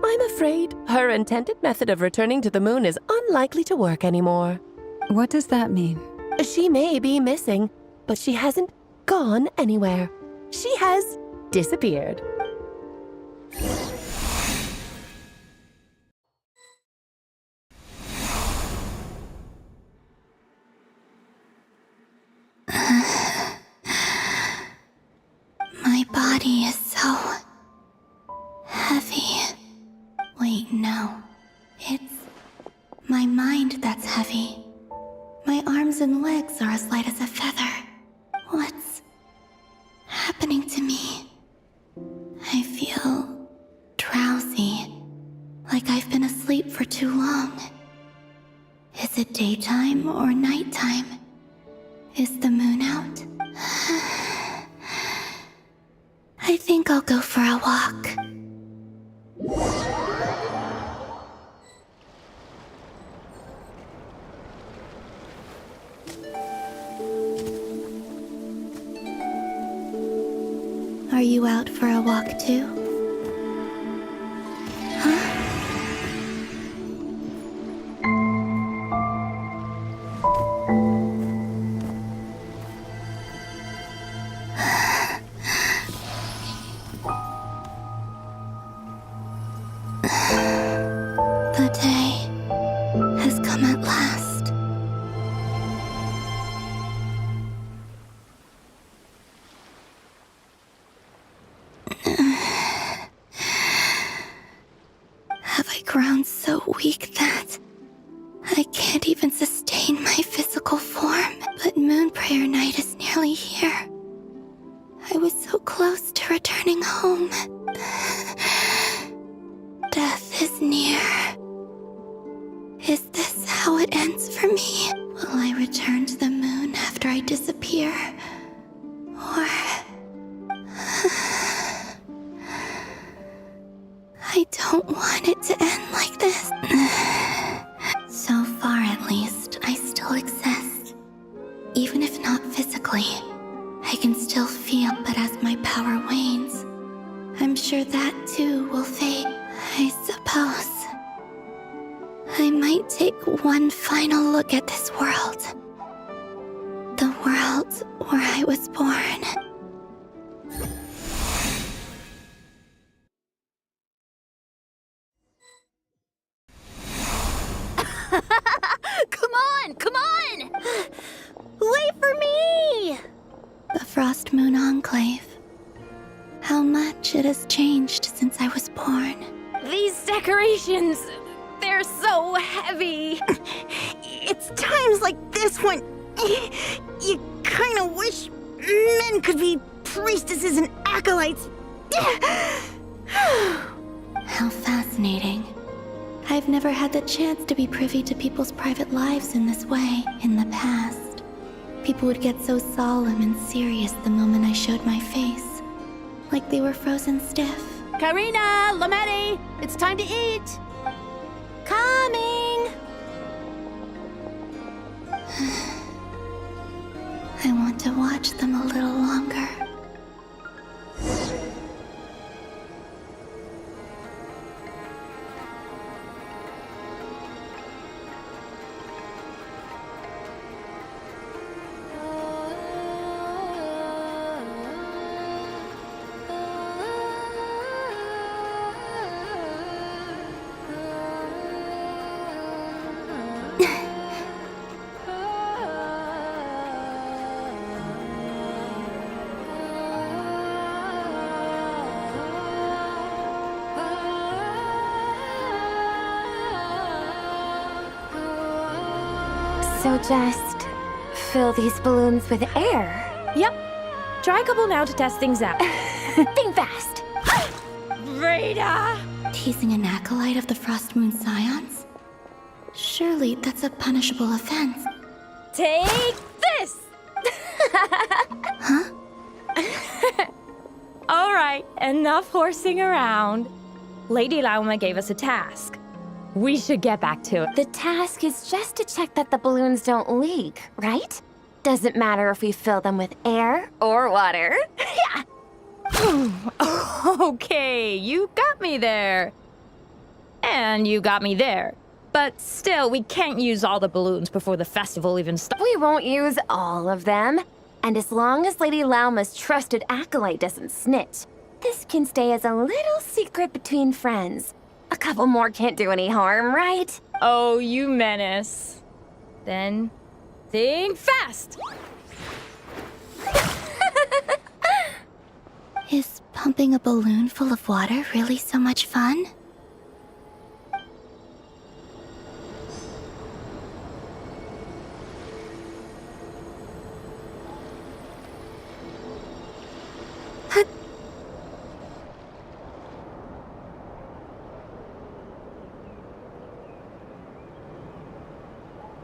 I'm afraid her intended method of returning to the moon is unlikely to work anymore. What does that mean? She may be missing, but she hasn't gone anywhere. She has disappeared. My body is so heavy. Wait, no. It's my mind that's heavy. My arms and legs are as light as a feather. What's happening to me? I feel drowsy, like I've been asleep for too long. Is it daytime or nighttime? Is the moon out? I think I'll go for a walk. Are you out for a walk too? The day has come at last. Have I grown so weak that I can't even sustain my physical form? But Moon Prayer Night is nearly here. I was so close to returning home. Death is near. Is this how it ends for me? Will I return to the moon after I disappear? Or... I don't want it to end like this. So far, at least, I still exist. Even if not physically, I can still feel, but as my power wanes, I'm sure that too will fade. I suppose I might take one final look at this world. The world where I was born. Come on! Come on! Wait for me! The Frost Moon Enclave. How much it has changed since I was born. These decorations, they're so heavy. It's times like this when you kind of wish men could be priestesses and acolytes. How fascinating. I've never had the chance to be privy to people's private lives in this way in the past. People would get so solemn and serious the moment I showed my face, like they were frozen stiff. Karina, Lametti, it's time to eat. Coming! I want to watch them a little longer. So just fill these balloons with air. Yep. Try a couple now to test things out. Think fast. Rita! Teasing an acolyte of the Frost Moon Scions? Surely that's a punishable offense. Take this! Huh? All right, enough horsing around. Lady Lauma gave us a task. We should get back to it. The task is just to check that the balloons don't leak, right? Doesn't matter if we fill them with air or water. Yeah. Okay, you got me there. And you got me there. But still, we can't use all the balloons before the festival even starts. We won't use all of them. And as long as Lady Lauma's trusted acolyte doesn't snitch, this can stay as a little secret between friends. A couple more can't do any harm, right? Oh, you menace. Then, think fast! Is pumping a balloon full of water really so much fun?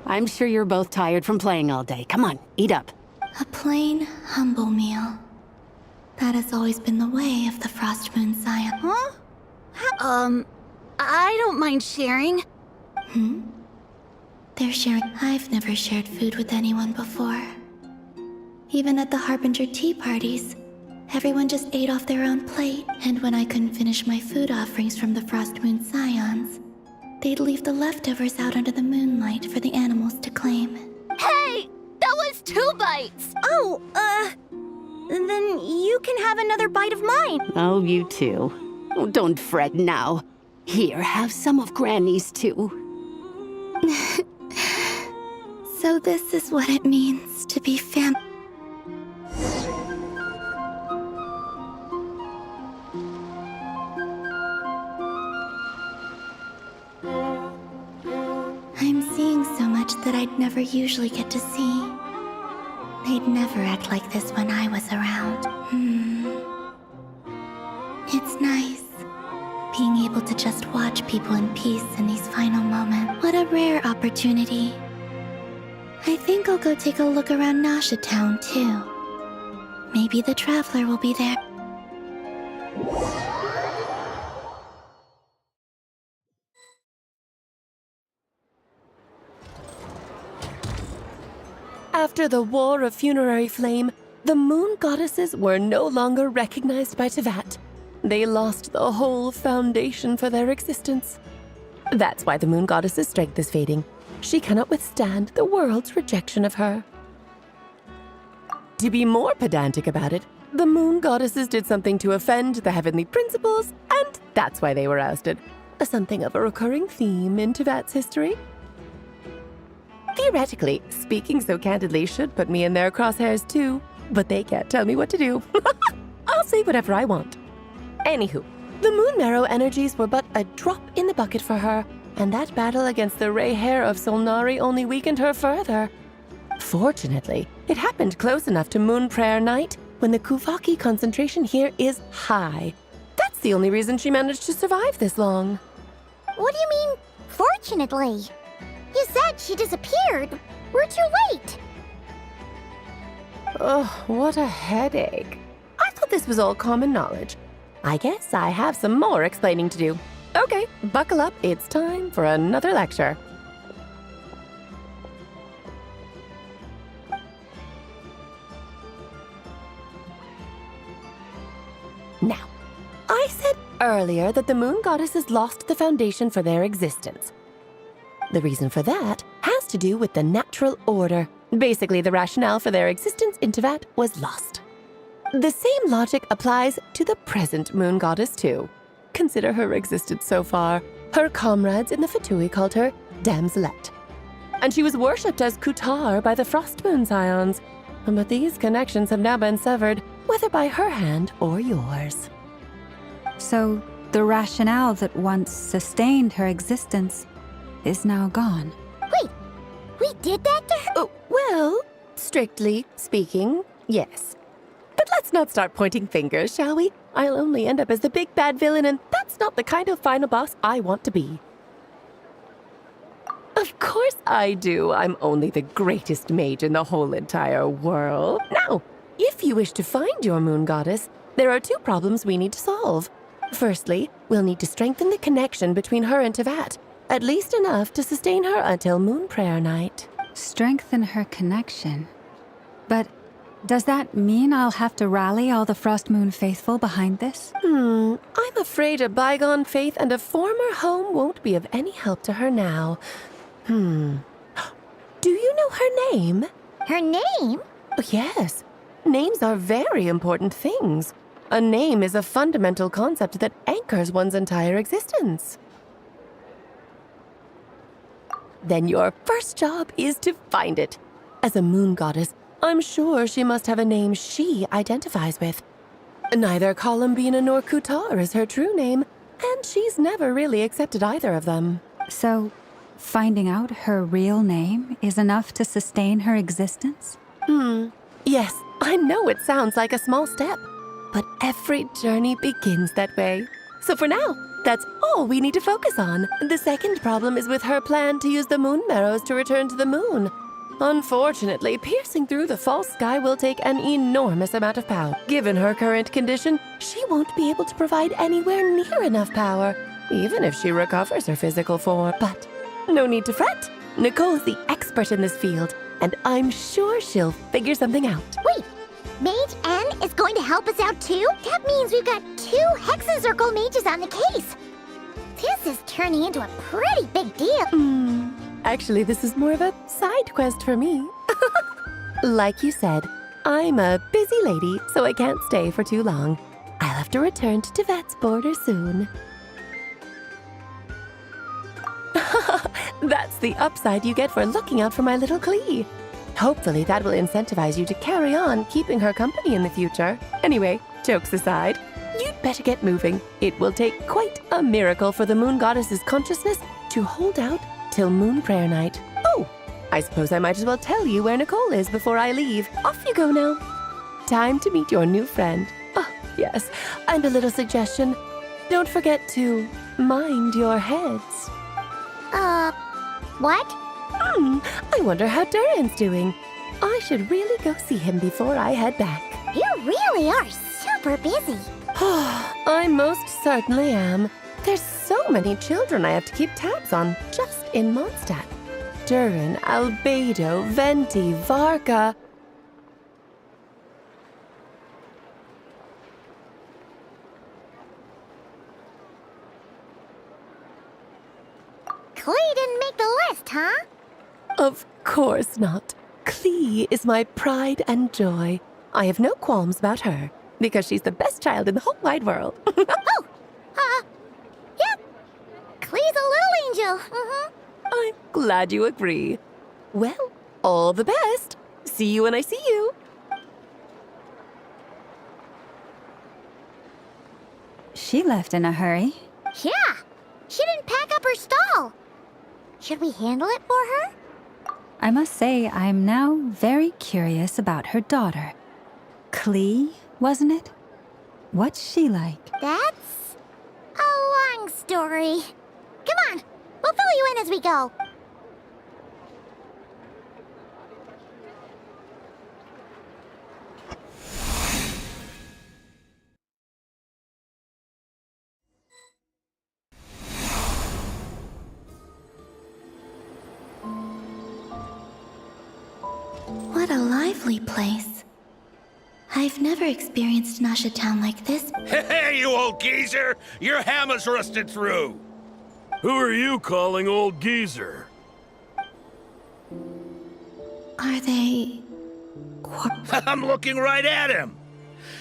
I'm sure you're both tired from playing all day. Come on, eat up. A plain, humble meal. That has always been the way of the Frost Moon Scion. Huh? I don't mind sharing. They're sharing. I've never shared food with anyone before. Even at the Harbinger tea parties, everyone just ate off their own plate. And when I couldn't finish my food offerings from the Frost Moon Scions, they'd leave the leftovers out under the moonlight for the animals to claim. Hey! That was 2 bites! Oh, then you can have another bite of mine. Oh, you too. Oh, don't fret now. Here, have some of Granny's too. So this is what it means to be fam- I'm seeing so much that I'd never usually get to see. they'd never act like this when I was around. It's nice being able to just watch people in peace in these final moments. What a rare opportunity. I think I'll go take a look around Nasha Town, too. Maybe the Traveler will be there. After the War of Funerary Flame, the Moon Goddesses were no longer recognized by Teyvat. They lost the whole foundation for their existence. That's why the Moon Goddess's strength is fading. She cannot withstand the world's rejection of her. To be more pedantic about it, the Moon Goddesses did something to offend the heavenly principles, and that's why they were ousted. Something of a recurring theme in Teyvat's history. Theoretically, speaking so candidly should put me in their crosshairs too, but they can't tell me what to do. I'll say whatever I want. Anywho, the Moon Marrow energies were but a drop in the bucket for her, and that battle against the Ray Hair of Solnari only weakened her further. Fortunately, it happened close enough to Moon Prayer Night when the Kuvaki concentration here is high. That's the only reason she managed to survive this long. What do you mean, fortunately? You said she disappeared. We're too late. Oh, what a headache. I thought this was all common knowledge. I guess I have some more explaining to do. Okay, buckle up. It's time for another lecture. Now, I said earlier that the Moon Goddesses lost the foundation for their existence. The reason for that has to do with the natural order. Basically, the rationale for their existence in Teyvat was lost. The same logic applies to the present Moon Goddess too. Consider her existence so far. Her comrades in the Fatui called her Damselette. And she was worshipped as Kutar by the Frost Moon Scions. But these connections have now been severed, whether by her hand or yours. So, the rationale that once sustained her existence is now gone. Wait, we did that to her? Oh, well, strictly speaking, yes. But let's not start pointing fingers, shall we? I'll only end up as the big bad villain, and that's not the kind of final boss I want to be. Of course I do. I'm only the greatest mage in the whole entire world. Now, if you wish to find your Moon Goddess, there are two problems we need to solve. Firstly, we'll need to strengthen the connection between her and Teyvat, at least enough to sustain her until Moon Prayer Night. Strengthen her connection? But does that mean I'll have to rally all the Frost Moon faithful behind this? I'm afraid a bygone faith and a former home won't be of any help to her now. Do you know her name? Her name? Yes. Names are very important things. A name is a fundamental concept that anchors one's entire existence. Then your first job is to find it. As a Moon Goddess, I'm sure she must have a name she identifies with. Neither Columbina nor Kutar is her true name, and she's never really accepted either of them. So, finding out her real name is enough to sustain her existence? Yes, I know it sounds like a small step, but every journey begins that way. So for now, that's all we need to focus on. The second problem is with her plan to use the Moon Marrows to return to the moon. Unfortunately, piercing through the false sky will take an enormous amount of power. Given her current condition, she won't be able to provide anywhere near enough power, even if she recovers her physical form. But no need to fret. Nicole's the expert in this field, and I'm sure she'll figure something out. Wait, Mage N is going to help us out too? That means we've got 2 Hexencircle mages on the case. This is turning into a pretty big deal. Actually, this is more of a side quest for me. Like you said, I'm a busy lady, so I can't stay for too long. I'll have to return to Teyvat's border soon. That's the upside you get for looking out for my little Klee. Hopefully that will incentivize you to carry on keeping her company in the future. Anyway, jokes aside, you'd better get moving. It will take quite a miracle for the Moon Goddess's consciousness to hold out till Moon Prayer Night. Oh, I suppose I might as well tell you where Nicole is before I leave. Off you go now. Time to meet your new friend. Oh, yes, and a little suggestion. Don't forget to mind your heads. What? I wonder how Durin's doing. I should really go see him before I head back. You really are super busy. I most certainly am. There's so many children I have to keep tabs on just in Mondstadt. Durin, Albedo, Venti, Varka. Klee didn't make the list, huh? Of course not. Klee is my pride and joy. I have no qualms about her, because she's the best child in the whole wide world. Yep. Klee's a little angel. I'm glad you agree. Well, all the best. See you when I see you. She left in a hurry. Yeah. She didn't pack up her stall. Should we handle it for her? I must say, I'm now very curious about her daughter. Klee, wasn't it? What's she like? That's a long story. Come on, we'll fill you in as we go. What a lively place. I've never experienced Nasha Town like this. Hey, you old geezer! Your hammer's rusted through! Who are you calling old geezer? Are they... I'm looking right at him!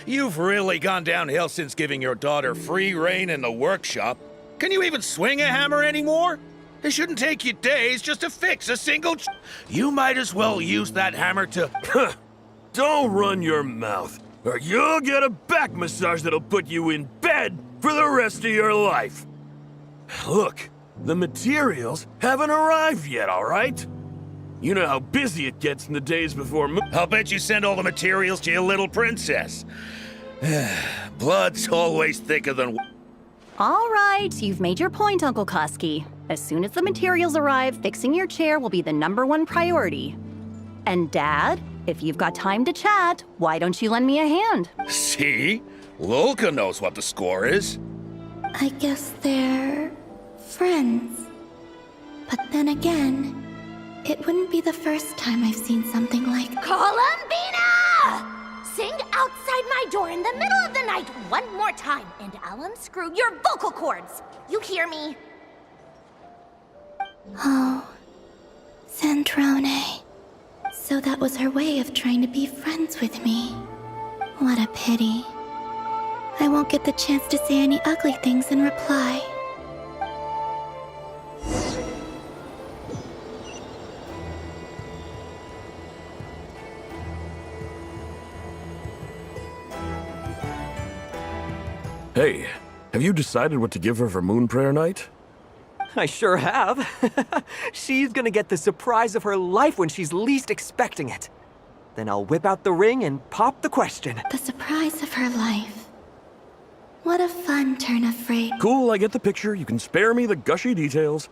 You've really gone downhill since giving your daughter free rein in the workshop. Can you even swing a hammer anymore? It shouldn't take you days just to fix a single You might as well use that hammer to... Don't run your mouth, or you'll get a back massage that'll put you in bed for the rest of your life. Look, the materials haven't arrived yet, all right? You know how busy it gets in the days before I'll bet you send all the materials to your little princess. Blood's always thicker than... All right, you've made your point, Uncle Koski. As soon as the materials arrive, fixing your chair will be the #1 priority. And Dad, if you've got time to chat, why don't you lend me a hand? See? Lolka knows what the score is. I guess they're... friends. But then again, it wouldn't be the first time I've seen something like... Columbina! Sing outside my door in the middle of the night one more time, and I'll unscrew your vocal cords. You hear me? Oh, Zandrone. So that was her way of trying to be friends with me. What a pity. I won't get the chance to say any ugly things in reply. Hey, have you decided what to give her for Moon Prayer Night? I sure have. She's gonna get the surprise of her life when she's least expecting it. Then I'll whip out the ring and pop the question. The surprise of her life. What a fun turn of phrase. Cool, I get the picture. You can spare me the gushy details.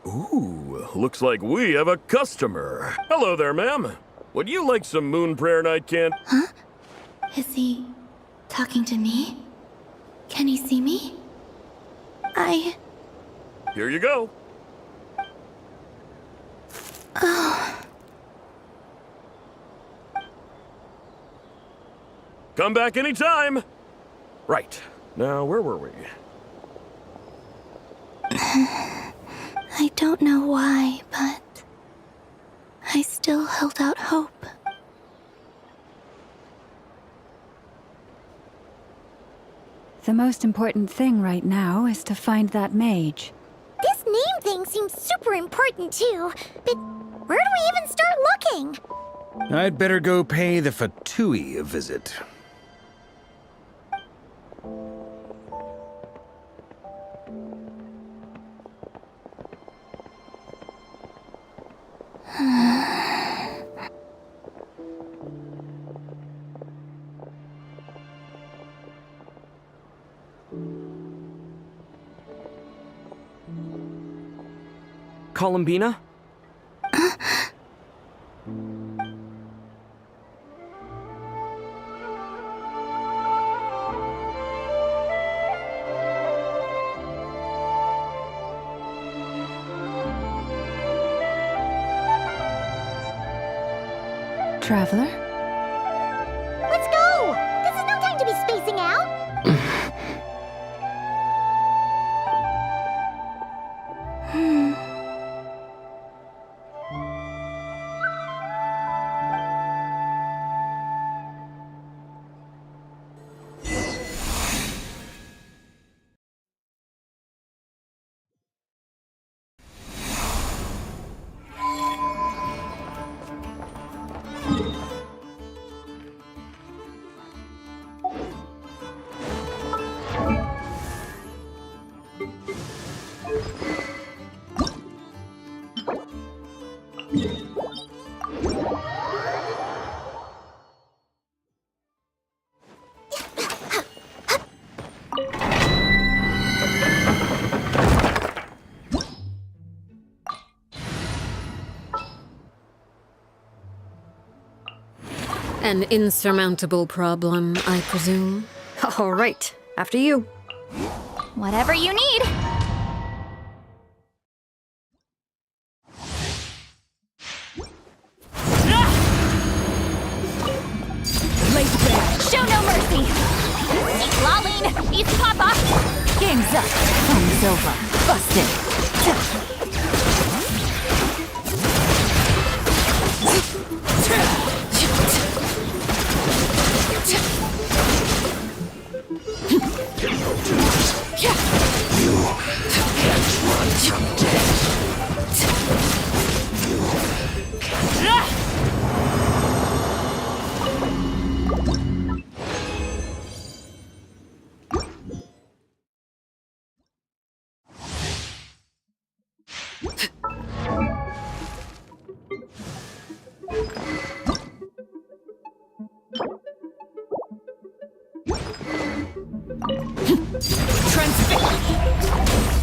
Ooh, looks like we have a customer. Hello there, ma'am. Would you like some Moon Prayer Night candy? Huh? Is he talking to me? Can he see me? Here you go. Oh. Come back anytime. Right. Now, where were we? I don't know why, but I still held out hope. The most important thing right now is to find that mage. This name thing seems super important too, but where do we even start looking? I'd better go pay the Fatui a visit. Columbina? Traveler? Let's go! This is no time to be spacing out! An insurmountable problem, I presume. All right, after you. Whatever you need. Show no mercy! Eat Laline! Eat Papa! Game's up. Time's over. Busted.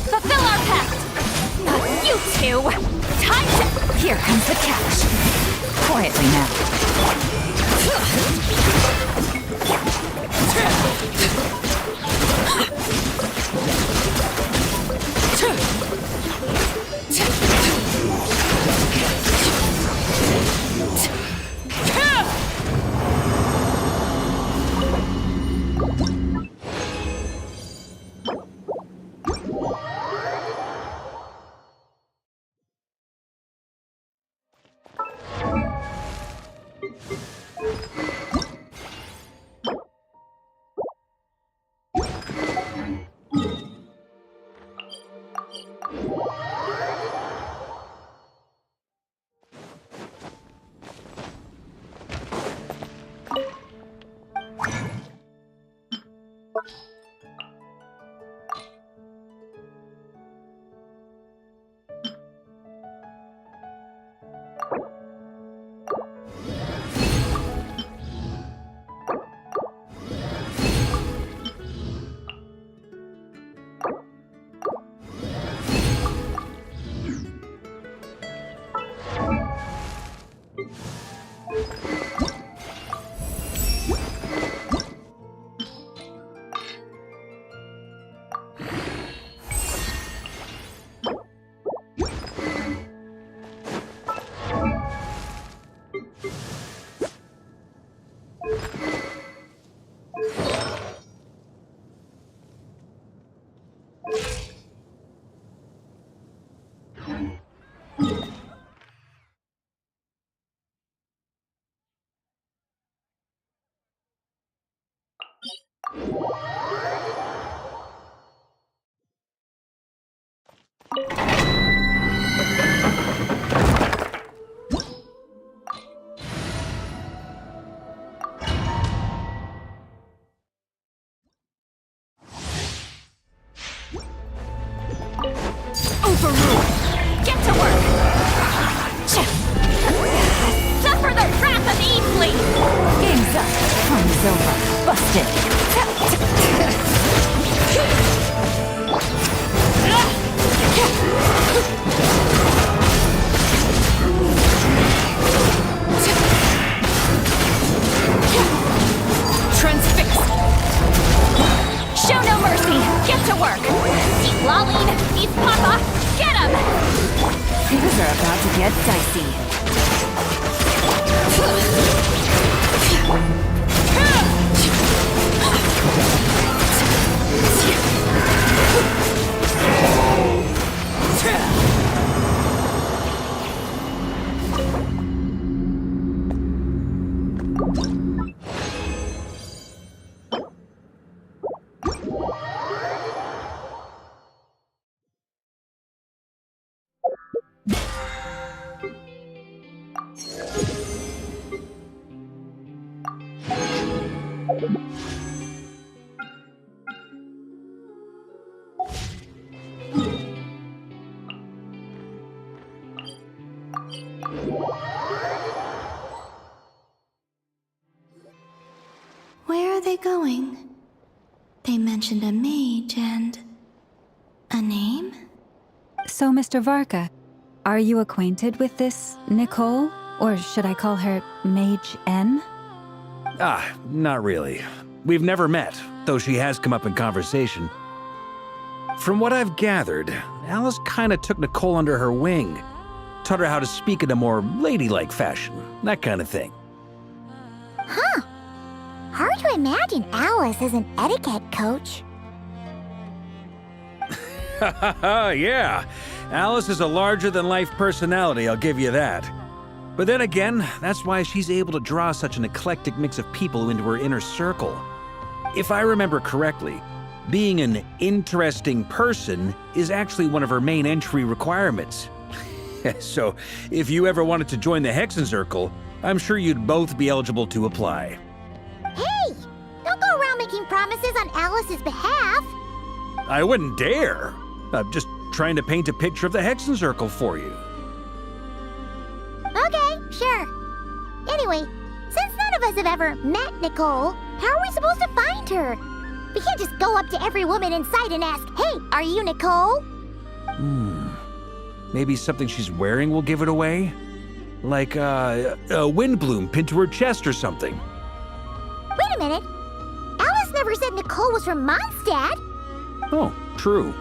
Fulfill our pact! You two! Time to... Here comes the catch. Quietly now. Overrule! Get to work! Suffer the wrath of Eastleigh! Game's up. Time's over. Busted. Lolene, it's Papa! Get him! Things are about to get dicey. Where are they going? They mentioned a mage and... a name? So, Mr. Varka, are you acquainted with this Nicole? Or should I call her Mage N? Not really. We've never met, though she has come up in conversation. From what I've gathered, Alice kinda took Nicole under her wing. Taught her how to speak in a more ladylike fashion, that kind of thing. Huh. Hard to imagine Alice as an etiquette coach. Yeah, Alice is a larger-than-life personality, I'll give you that. But then again, that's why she's able to draw such an eclectic mix of people into her inner circle. If I remember correctly, being an interesting person is actually one of her main entry requirements. So, if you ever wanted to join the Hexen Circle, I'm sure you'd both be eligible to apply. Hey! Don't go around making promises on Alice's behalf. I wouldn't dare. I'm just trying to paint a picture of the Hexen Circle for you. Okay, sure. Anyway, since none of us have ever met Nicole, how are we supposed to find her? We can't just go up to every woman in sight and ask, "Hey, are you Nicole?" Maybe something she's wearing will give it away? Like, a wind bloom pinned to her chest or something. Wait a minute. Alice never said Nicole was from Mondstadt. Oh, true.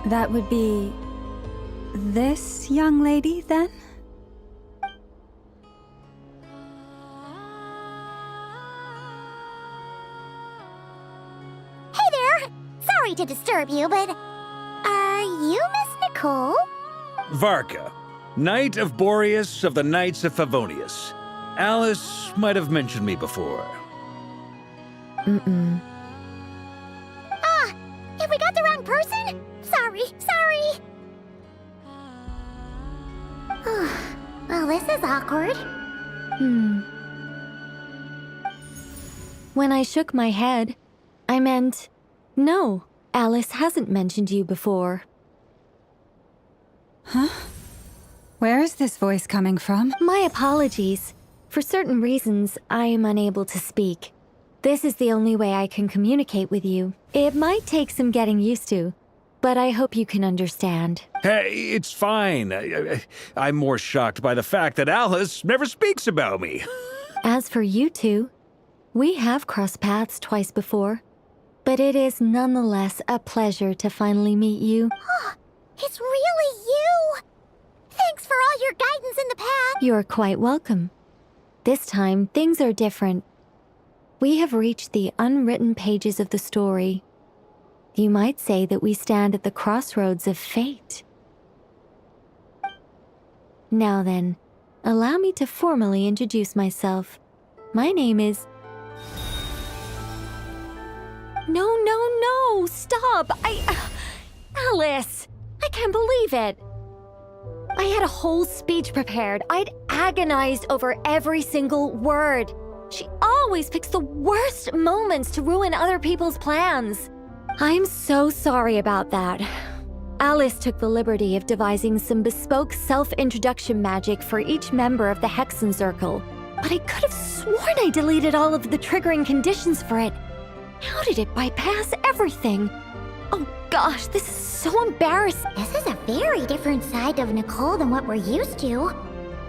That would be... this young lady, then? Hey there! Sorry to disturb you, but... are you Miss Nicole? Varka, Knight of Boreas of the Knights of Favonius. Alice might have mentioned me before. Have we got the wrong person? Sorry. Well, this is awkward. When I shook my head, I meant, no, Alice hasn't mentioned you before. Huh? Where is this voice coming from? My apologies. For certain reasons, I am unable to speak. This is the only way I can communicate with you. It might take some getting used to, but I hope you can understand. Hey, it's fine. I'm more shocked by the fact that Alice never speaks about me. As for you two, we have crossed paths twice before, but it is nonetheless a pleasure to finally meet you. It's really you! Thanks for all your guidance in the past. You're quite welcome. This time, things are different. We have reached the unwritten pages of the story. You might say that we stand at the crossroads of fate. Now then, allow me to formally introduce myself. My name is... No, stop! Alice! I can't believe it! I had a whole speech prepared. I'd agonized over every single word. She always picks the worst moments to ruin other people's plans. I'm so sorry about that. Alice took the liberty of devising some bespoke self-introduction magic for each member of the Hexen Circle, but I could have sworn I deleted all of the triggering conditions for it. How did it bypass everything? Oh gosh, this is so embarrassing. This is a very different side of Nicole than what we're used to.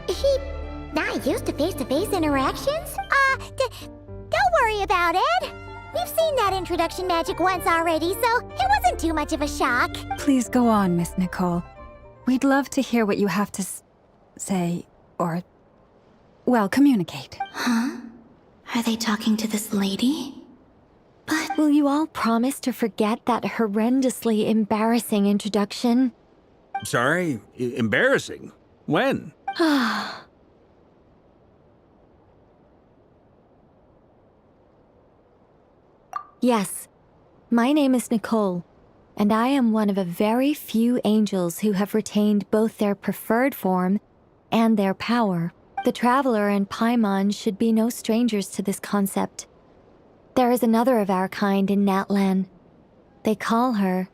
Is she not used to face-to-face interactions? Don't worry about it. We've seen that introduction magic once already, so it wasn't too much of a shock. Please go on, Miss Nicole. We'd love to hear what you have to say, or, well, communicate. Huh? Are they talking to this lady? But will you all promise to forget that horrendously embarrassing introduction? Sorry? Embarrassing? When? Yes, my name is Nicole, and I am one of a very few angels who have retained both their preferred form and their power. The Traveler and Paimon should be no strangers to this concept. There is another of our kind in Natlan. They call her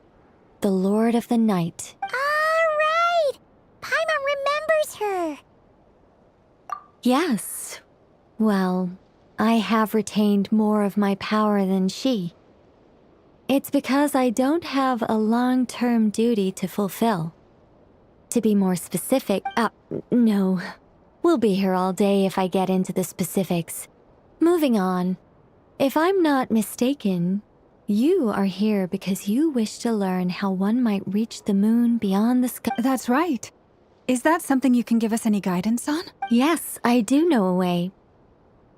the Lord of the Night. Right! Paimon remembers her. Yes. Well, I have retained more of my power than she. It's because I don't have a long-term duty to fulfill. To be more specific, no. We'll be here all day if I get into the specifics. Moving on. If I'm not mistaken, you are here because you wish to learn how one might reach the moon beyond the sky. That's right. Is that something you can give us any guidance on? Yes, I do know a way.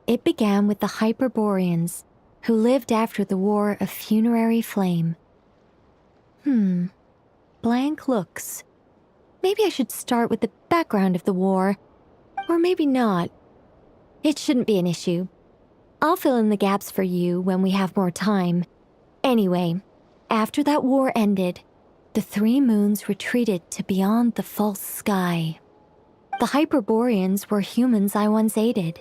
It began with the Hyperboreans, who lived after the War of Funerary Flame. Blank looks. Maybe I should start with the background of the war. Or maybe not. It shouldn't be an issue. I'll fill in the gaps for you when we have more time. Anyway, after that war ended, the three moons retreated to beyond the false sky. The Hyperboreans were humans I once aided.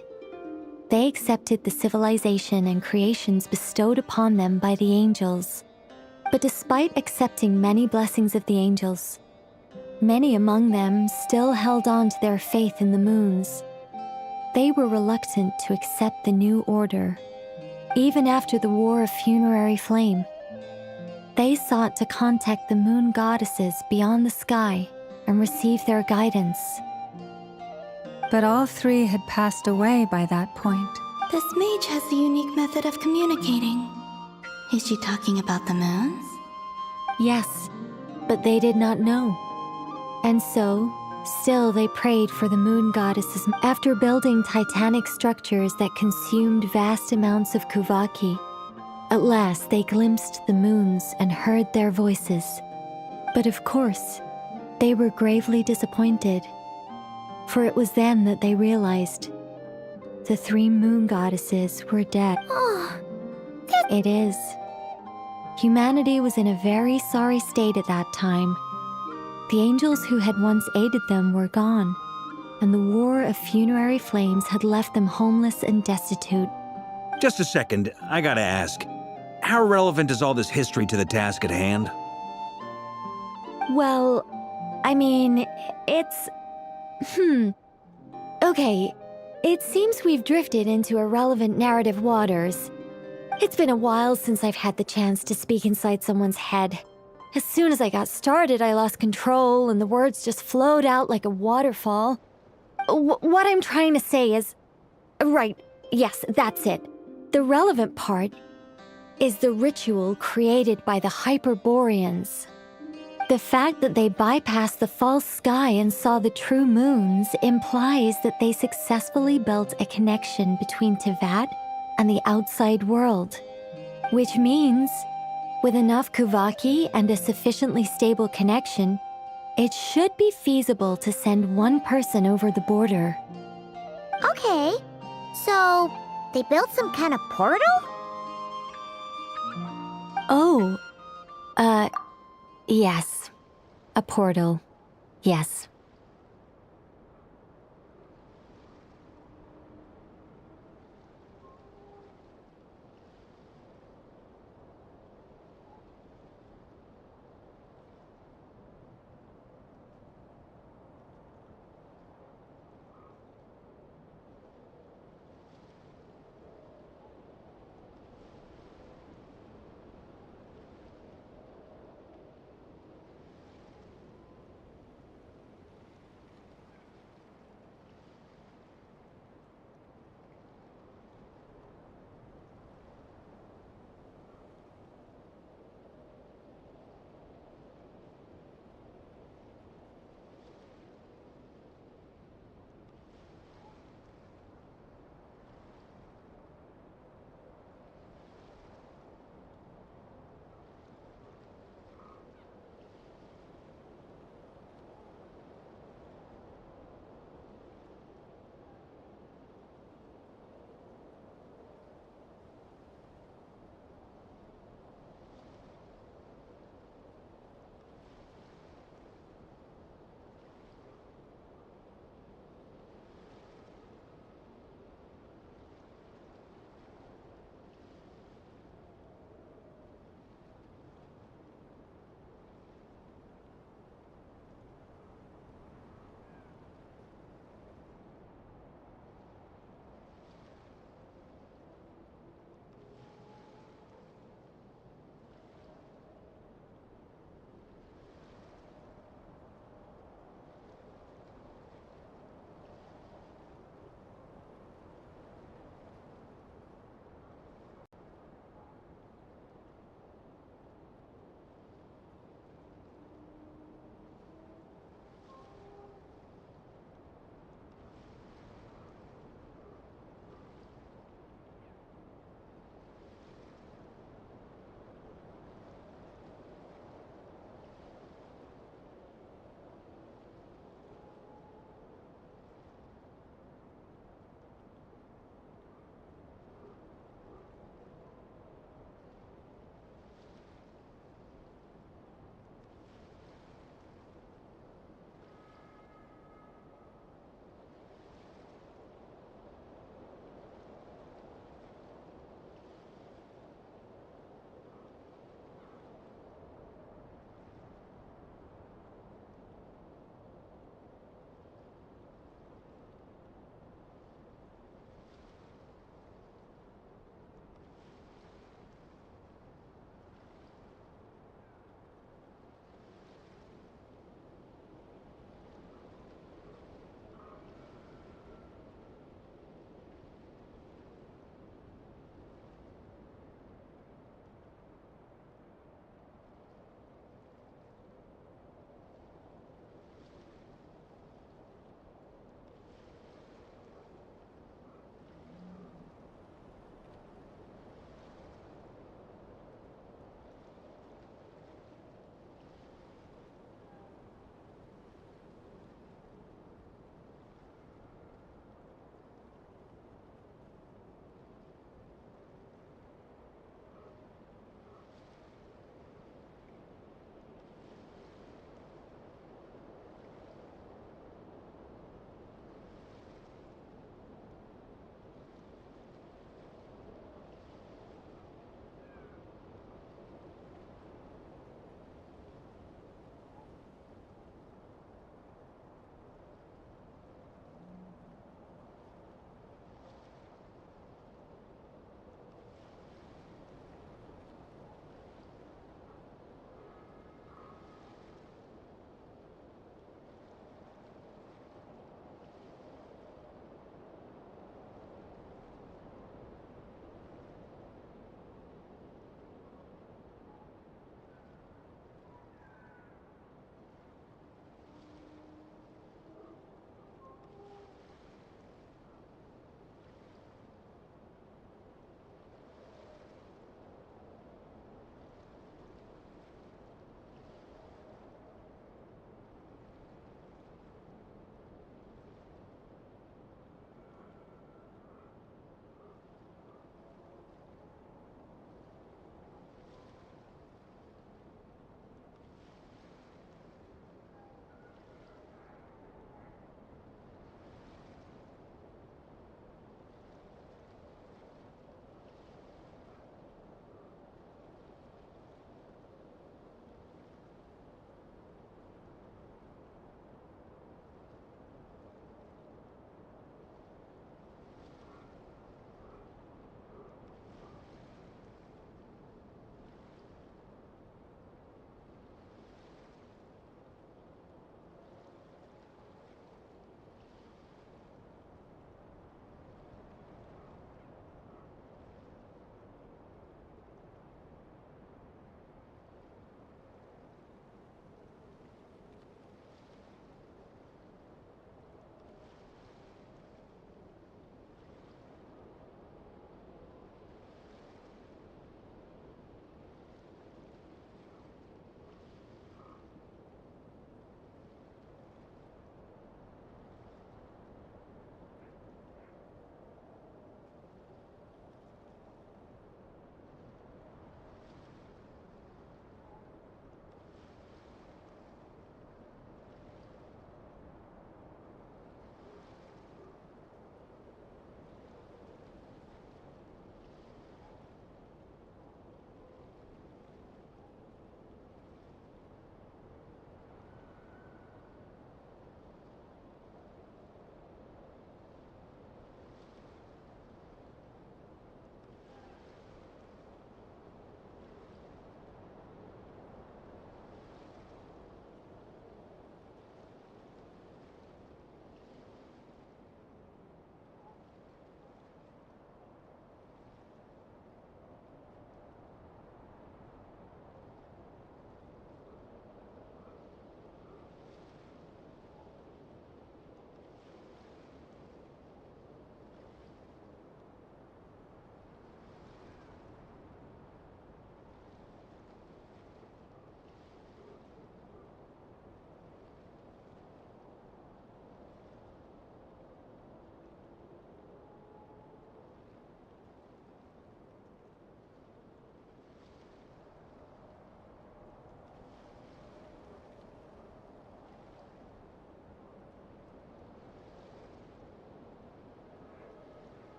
They accepted the civilization and creations bestowed upon them by the angels. But despite accepting many blessings of the angels, many among them still held on to their faith in the moons. They were reluctant to accept the new order. Even after the War of Funerary Flame, they sought to contact the moon goddesses beyond the sky and receive their guidance. But all three had passed away by that point. This mage has a unique method of communicating. Is she talking about the moons? Yes, but they did not know. And so, still they prayed for the moon goddesses. After building titanic structures that consumed vast amounts of Kuvaki, at last they glimpsed the moons and heard their voices. But of course, they were gravely disappointed. For it was then that they realized the three moon goddesses were dead. It is. Humanity was in a very sorry state at that time. The angels who had once aided them were gone, and the War of Funerary Flames had left them homeless and destitute. Just a second, I gotta ask. How relevant is all this history to the task at hand? Well, I mean, it's... Okay, it seems we've drifted into irrelevant narrative waters. It's been a while since I've had the chance to speak inside someone's head. As soon as I got started, I lost control and the words just flowed out like a waterfall. What I'm trying to say is... Right, yes, that's it. The relevant part is the ritual created by the Hyperboreans. The fact that they bypassed the false sky and saw the true moons implies that they successfully built a connection between Tevat and the outside world. Which means, with enough Kuvaki and a sufficiently stable connection, it should be feasible to send one person over the border. Okay, so they built some kind of portal? Oh, yes. A portal. Yes.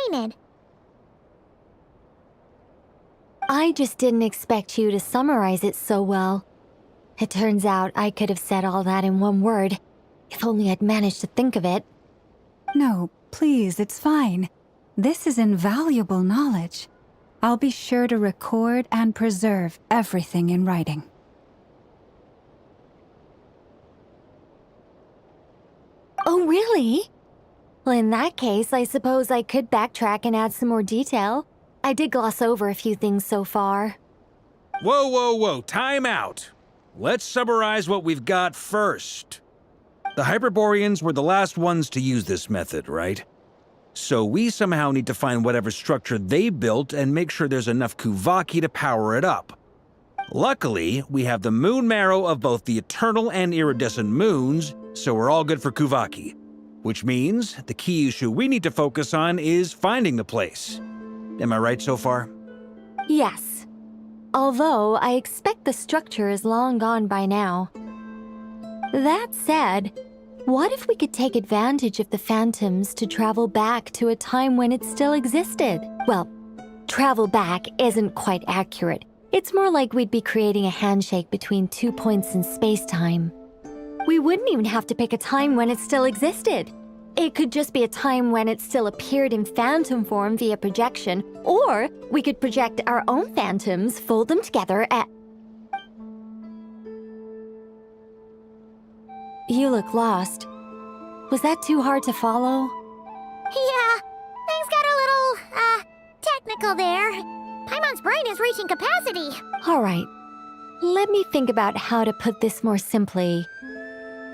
disappointed. I just didn't expect you to summarize it so well. It turns out I could have said all that in one word, if only I'd managed to think of it. No, please, it's fine. This is invaluable knowledge. I'll be sure to record and preserve everything in writing. Oh, really? Well, in that case, I suppose I could backtrack and add some more detail. I did gloss over a few things so far. Whoa, whoa, whoa, time out. Let's summarize what we've got first. The Hyperboreans were the last ones to use this method, right? So we somehow need to find whatever structure they built and make sure there's enough Kuvaki to power it up. Luckily, we have the moon marrow of both the eternal and iridescent moons, so we're all good for Kuvaki. Which means the key issue we need to focus on is finding the place. Am I right so far? Yes. Although I expect the structure is long gone by now. That said, what if we could take advantage of the phantoms to travel back to a time when it still existed? Well, travel back isn't quite accurate. It's more like we'd be creating a handshake between 2 points in space-time. We wouldn't even have to pick a time when it still existed. It could just be a time when it still appeared in phantom form via projection, or we could project our own phantoms, fold them together at... You look lost. Was that too hard to follow? Yeah, things got a little, technical there. Paimon's brain is reaching capacity. All right. Let me think about how to put this more simply.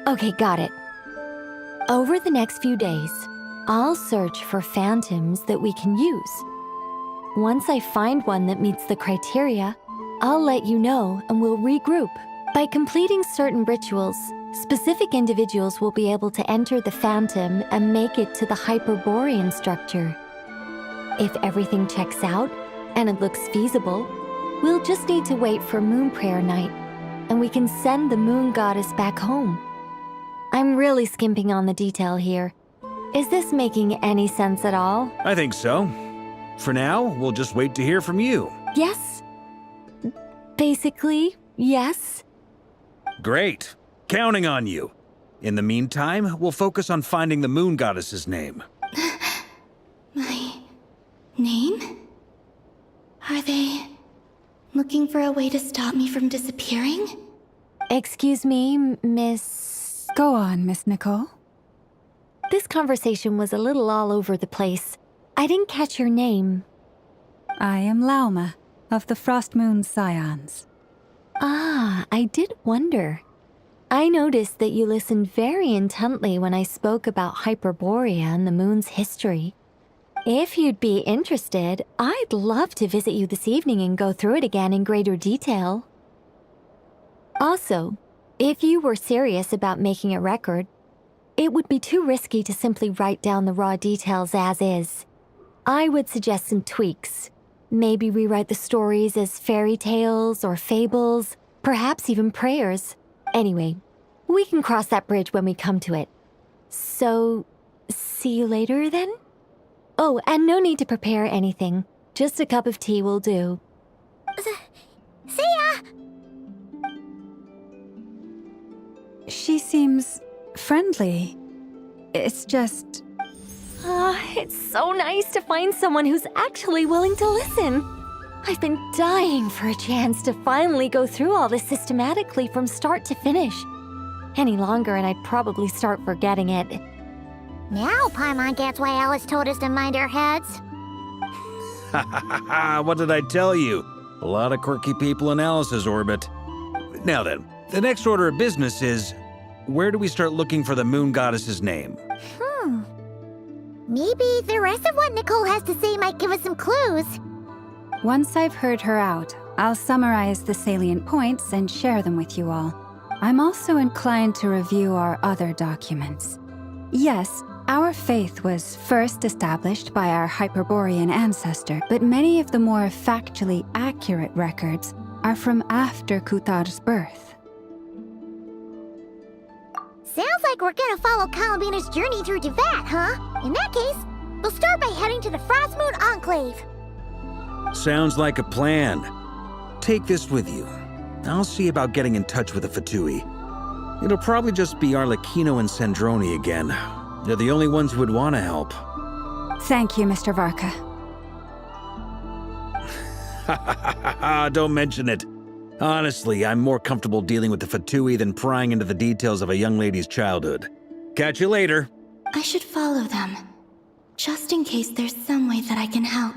Okay, got it. Over the next few days, I'll search for phantoms that we can use. Once I find one that meets the criteria, I'll let you know and we'll regroup. By completing certain rituals, specific individuals will be able to enter the phantom and make it to the Hyperborean structure. If everything checks out and it looks feasible, we'll just need to wait for Moon Prayer Night, and we can send the moon goddess back home. I'm really skimping on the detail here. Is this making any sense at all? I think so. For now, we'll just wait to hear from you. Yes. Basically, yes. Great. Counting on you. In the meantime, we'll focus on finding the moon goddess's name. My name? Are they looking for a way to stop me from disappearing? Excuse me, Miss... Go on, Miss Nicole. This conversation was a little all over the place. I didn't catch your name. I am Lauma, of the Frost Moon Scions. Ah, I did wonder. I noticed that you listened very intently when I spoke about Hyperborea and the moon's history. If you'd be interested, I'd love to visit you this evening and go through it again in greater detail. Also, if you were serious about making a record, it would be too risky to simply write down the raw details as is. I would suggest some tweaks. Maybe rewrite the stories as fairy tales or fables, perhaps even prayers. Anyway, we can cross that bridge when we come to it. So, see you later then? Oh, and no need to prepare anything. Just a cup of tea will do. See ya! She seems friendly. It's just... It's so nice to find someone who's actually willing to listen. I've been dying for a chance to finally go through all this systematically from start to finish. Any longer and I'd probably start forgetting it. Now Paimon gets why Alice told us to mind our heads. Ha ha ha ha, what did I tell you? A lot of quirky people in Alice's orbit. Now then, the next order of business is, where do we start looking for the moon goddess's name? Maybe the rest of what Nicole has to say might give us some clues. Once I've heard her out, I'll summarize the salient points and share them with you all. I'm also inclined to review our other documents. Yes, our faith was first established by our Hyperborean ancestor, but many of the more factually accurate records are from after Kutar's birth. Sounds like we're gonna follow Columbina's journey through Teyvat, huh? In that case, We'll start by heading to the Frost Moon Enclave. Sounds like a plan. Take this with you. I'll see about getting in touch with the Fatui. It'll probably just be Arlecchino and Sandroni again. They're the only ones who would want to help. Thank you, Mr. Varka. Don't mention it. Honestly, I'm more comfortable dealing with the Fatui than prying into the details of a young lady's childhood. Catch you later. I should follow them, just in case there's some way that I can help.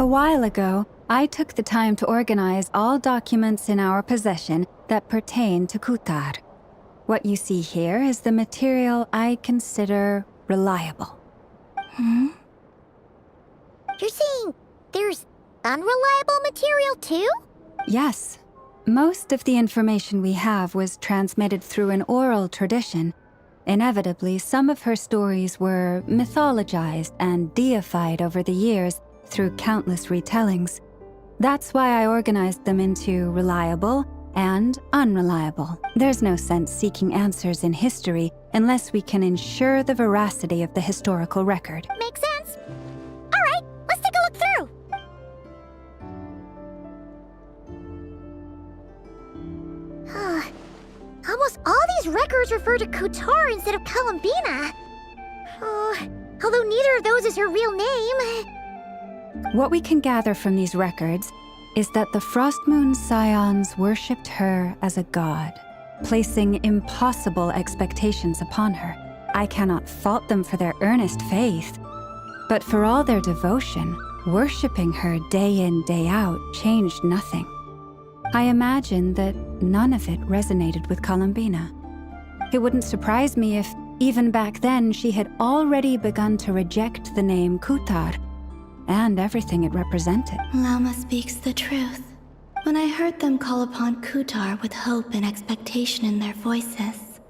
A while ago, I took the time to organize all documents in our possession that pertain to Kutar. What you see here is the material I consider reliable. You're saying there's unreliable material too? Yes. Most of the information we have was transmitted through an oral tradition. Inevitably, some of her stories were mythologized and deified over the years through countless retellings. That's why I organized them into reliable and unreliable. There's no sense seeking answers in history unless we can ensure the veracity of the historical record. Makes sense. All right, let's take a look through. Almost all these records refer to Kutar instead of Columbina. Although neither of those is her real name. What we can gather from these records is that the Frost Moon Scions worshipped her as a god, placing impossible expectations upon her. I cannot fault them for their earnest faith, but for all their devotion, worshipping her day in, day out changed nothing. I imagine that none of it resonated with Columbina. It wouldn't surprise me if, even back then, she had already begun to reject the name Kutar and everything it represented. Lama speaks the truth. When I heard them call upon Kutar with hope and expectation in their voices,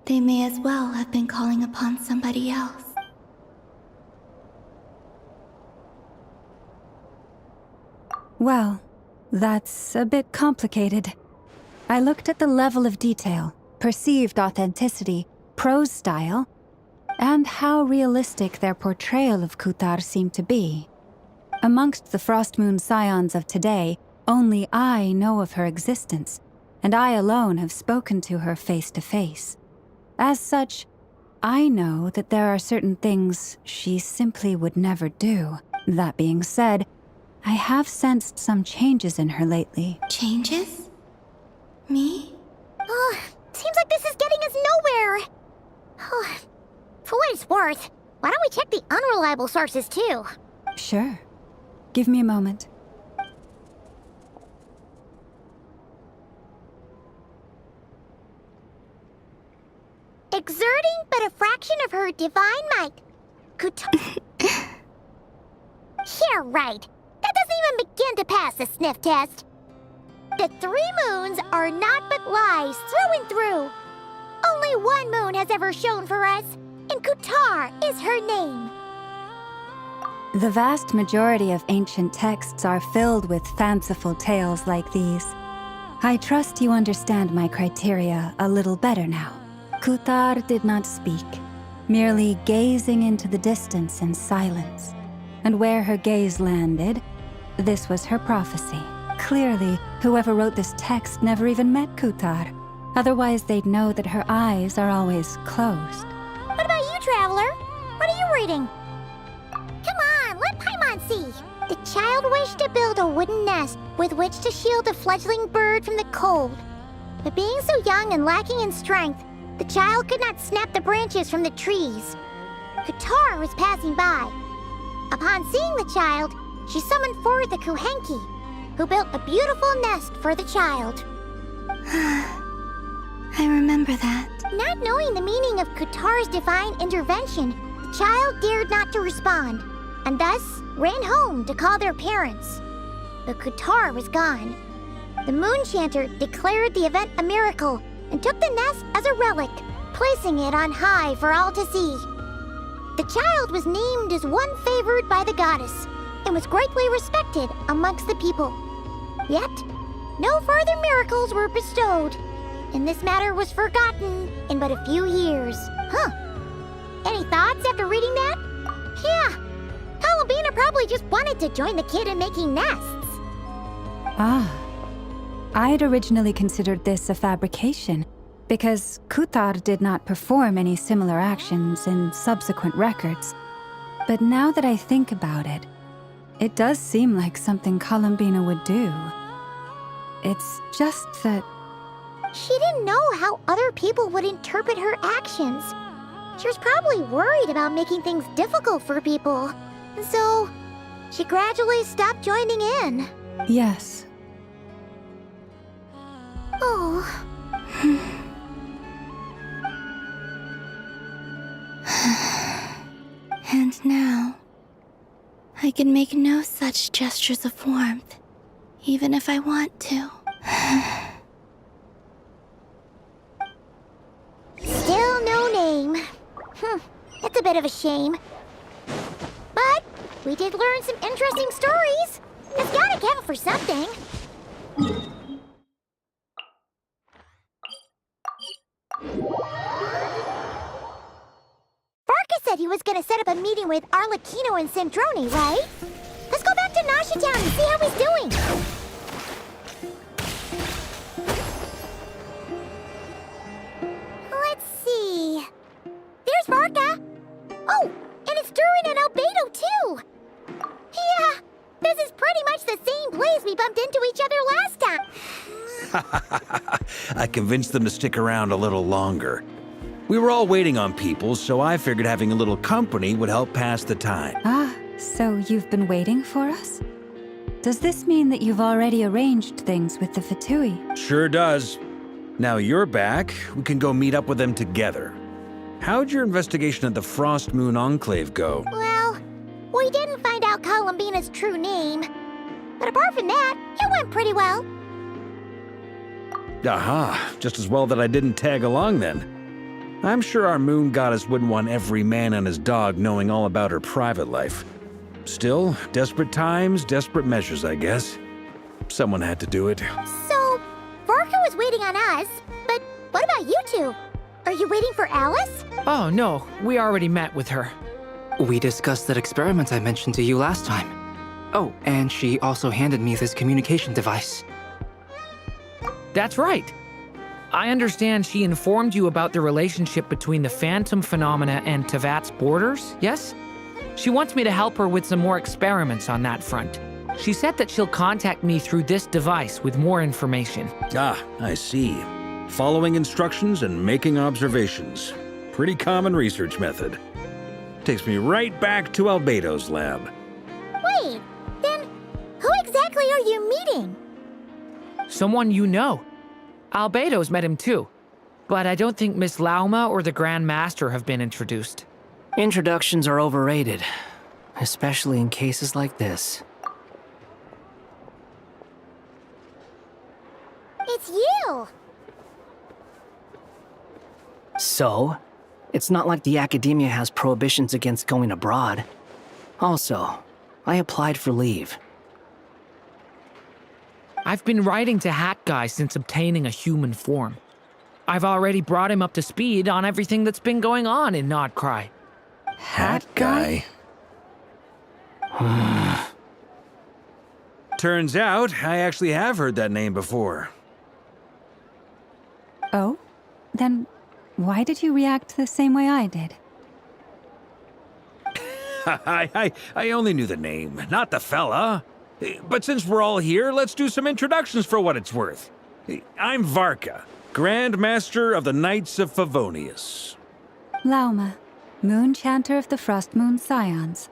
they may as well have been calling upon somebody else. Well, that's a bit complicated. I looked at the level of detail, perceived authenticity, prose style, and how realistic their portrayal of Kutar seemed to be. Amongst the Frost Moon Scions of today, only I know of her existence, and I alone have spoken to her face to face. As such, I know that there are certain things she simply would never do. That being said, I have sensed some changes in her lately. Changes? Me? Seems like this is getting us nowhere. For what it's worth, why don't we check the unreliable sources too? Sure. Give me a moment. Exerting but a fraction of her divine might. Yeah, right. That doesn't even begin to pass the sniff test. The 3 moons are not but lies through and through. Only one moon has ever shone for us, and Kutar is her name. The vast majority of ancient texts are filled with fanciful tales like these. I trust you understand my criteria a little better now. Kutar did not speak, merely gazing into the distance in silence. And where her gaze landed, this was her prophecy. Clearly, whoever wrote this text never even met Kutar. Otherwise, they'd know that her eyes are always closed. What about you, Traveler? What are you reading? Come on, let Paimon see. The child wished to build a wooden nest with which to shield a fledgling bird from the cold. But being so young and lacking in strength, the child could not snap the branches from the trees. Kutar was passing by. Upon seeing the child, she summoned forth a Kuhenki, who built a beautiful nest for the child. I remember that. Not knowing the meaning of Kutar's divine intervention, the child dared not to respond, and thus ran home to call their parents. But Kutar was gone. The Moon Chanter declared the event a miracle and took the nest as a relic, placing it on high for all to see. The child was named as one favored by the goddess and was greatly respected amongst the people. Yet, no further miracles were bestowed, and this matter was forgotten in but a few years. Huh. Any thoughts after reading that? Yeah. Columbina probably just wanted to join the kid in making nests. Ah. I'd originally considered this a fabrication, because Kutar did not perform any similar actions in subsequent records. But now that I think about it, it does seem like something Columbina would do. It's just that... She didn't know how other people would interpret her actions. She was probably worried about making things difficult for people. And so, she gradually stopped joining in. Yes. Oh. And now, I can make no such gestures of warmth, even if I want to. Still no name. That's a bit of a shame. But we did learn some interesting stories. It's gotta count for something. Barca said he was gonna set up a meeting with Arlecchino and Sandrone, right? Let's go back to Nasha Town and see how he's doing. Let's see. There's Barca. Oh, and it's Durin and Albedo too. Yeah, this is pretty much the same place we bumped into each other last time. I convinced them to stick around a little longer. We were all waiting on people, so I figured having a little company would help pass the time. Ah, so you've been waiting for us? Does this mean that you've already arranged things with the Fatui? Sure does. Now you're back, we can go meet up with them together. How'd your investigation at the Frost Moon Enclave go? Well, we didn't find out Columbina's true name. But apart from that, it went pretty well. Aha, just as well that I didn't tag along then. I'm sure our moon goddess wouldn't want every man and his dog knowing all about her private life. Still, desperate times, desperate measures, I guess. Someone had to do it. So, Barca was waiting on us, but what about you two? Are you waiting for Alice? Oh, no. We already met with her. We discussed that experiment I mentioned to you last time. Oh, and she also handed me this communication device. That's right. I understand she informed you about the relationship between the phantom phenomena and Tevat's borders, yes? She wants me to help her with some more experiments on that front. She said that she'll contact me through this device with more information. Ah, I see. Following instructions and making observations. Pretty common research method. Takes me right back to Albedo's lab. Wait, then who exactly are you meeting? Someone you know. Albedo's met him too. But I don't think Miss Lauma or the Grand Master have been introduced. Introductions are overrated, especially in cases like this. It's you! So, it's not like the academia has prohibitions against going abroad. Also, I applied for leave. I've been writing to Hat Guy since obtaining a human form. I've already brought him up to speed on everything that's been going on in NODKRAI. Hat Guy? Turns out, I actually have heard that name before. Oh? Then why did you react the same way I did? I only knew the name, not the fella. But since we're all here, let's do some introductions for what it's worth. I'm Varka, Grand Master of the Knights of Favonius. Lauma, Moon Chanter of the Frost Moon Scions.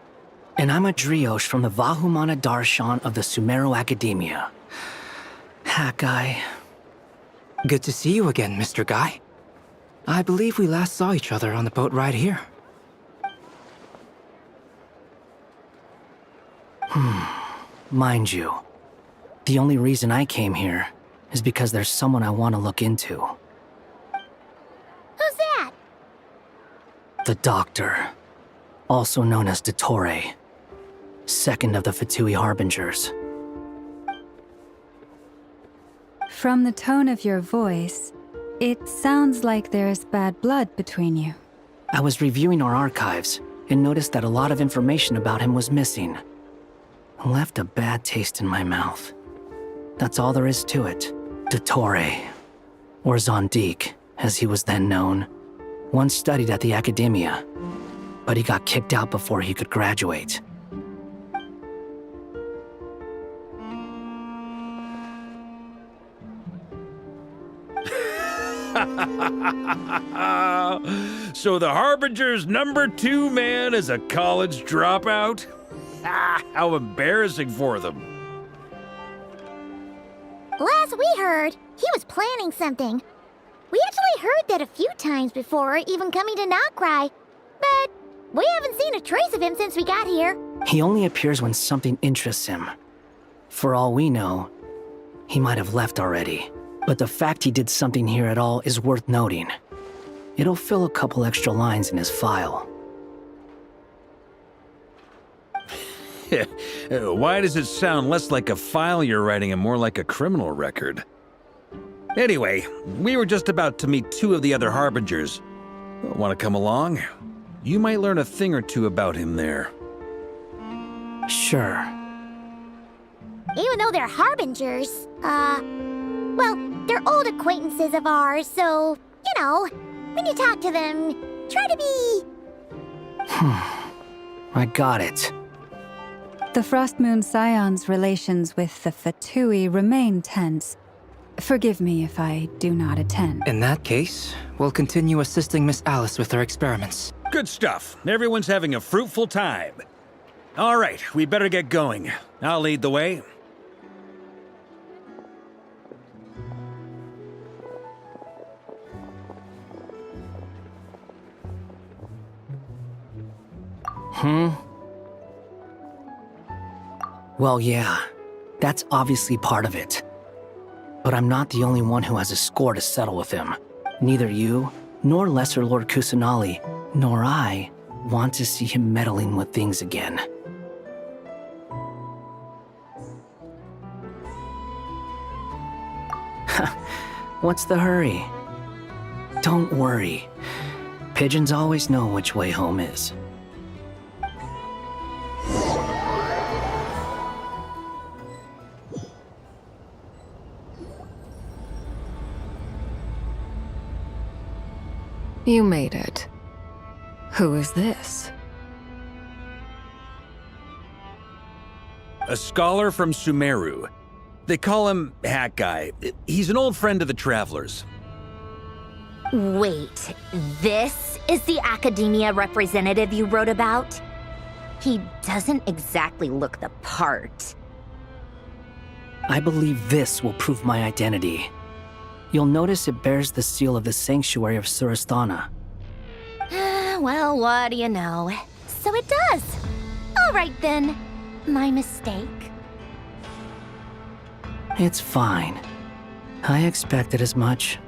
And I'm a Drioche from the Vahumana Darshan of the Sumeru Academia. Hat Guy. Good to see you again, Mr. Guy. I believe we last saw each other on the boat ride here. Mind you, the only reason I came here is because there's someone I want to look into. Who's that? The Doctor, also known as Dottore, second of the Fatui Harbingers. From the tone of your voice, it sounds like there's bad blood between you. I was reviewing our archives and noticed that a lot of information about him was missing. It left a bad taste in my mouth. That's all there is to it. Dottore, or Zondik, as he was then known, once studied at the Academia, but he got kicked out before he could graduate. So the Harbinger's #2 man is a college dropout? How embarrassing for them. Last we heard, he was planning something. We actually heard that a few times before, even coming to NODKRAI, but we haven't seen a trace of him since we got here. He only appears when something interests him. For all we know, he might have left already. But the fact he did something here at all is worth noting. It'll fill a couple extra lines in his file. Why does it sound less like a file you're writing and more like a criminal record? Anyway, we were just about to meet 2 of the other Harbingers. Want to come along? You might learn a thing or two about him there. Sure. Even though they're Harbingers, well, they're old acquaintances of ours, so, you know, when you talk to them, try to be... I got it. The Frostmoon Scion's relations with the Fatui remain tense. Forgive me if I do not attend. In that case, we'll continue assisting Miss Alice with her experiments. Good stuff. Everyone's having a fruitful time. All right, we better get going. I'll lead the way. Well, yeah, that's obviously part of it. But I'm not the only one who has a score to settle with him. Neither you, nor Lesser Lord Kusanali, nor I want to see him meddling with things again. What's the hurry? Don't worry. Pigeons always know which way home is. You made it. Who is this? A scholar from Sumeru. They call him Hat Guy. He's an old friend of the Travelers. Wait, this is the Academia representative you wrote about? He doesn't exactly look the part. I believe this will prove my identity. You'll notice it bears the seal of the Sanctuary of Surasthana. Well, what do you know? So it does. All right then. My mistake. It's fine. I expected as much.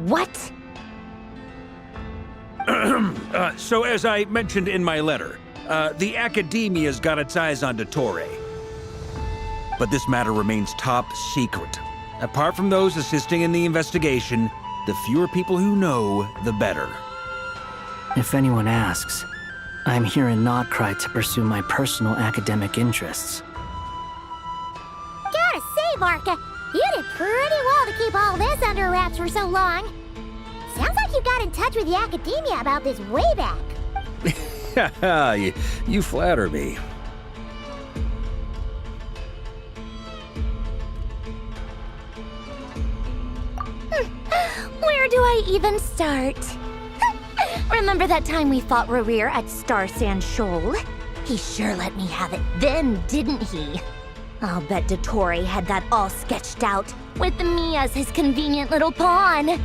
What? So as I mentioned in my letter, the Academia's got its eyes on Dottore. But this matter remains top secret. Apart from those assisting in the investigation, the fewer people who know, the better. If anyone asks, I'm here in NODKRAI to pursue my personal academic interests. Gotta say, Varka, you did pretty well to keep all this under wraps for so long. Sounds like you got in touch with the Academia about this way back. You flatter me. Where do I even start? Remember that time we fought Rerir at Star Sand Shoal? He sure let me have it then, didn't he? I'll bet Dottore had that all sketched out, with me as his convenient little pawn.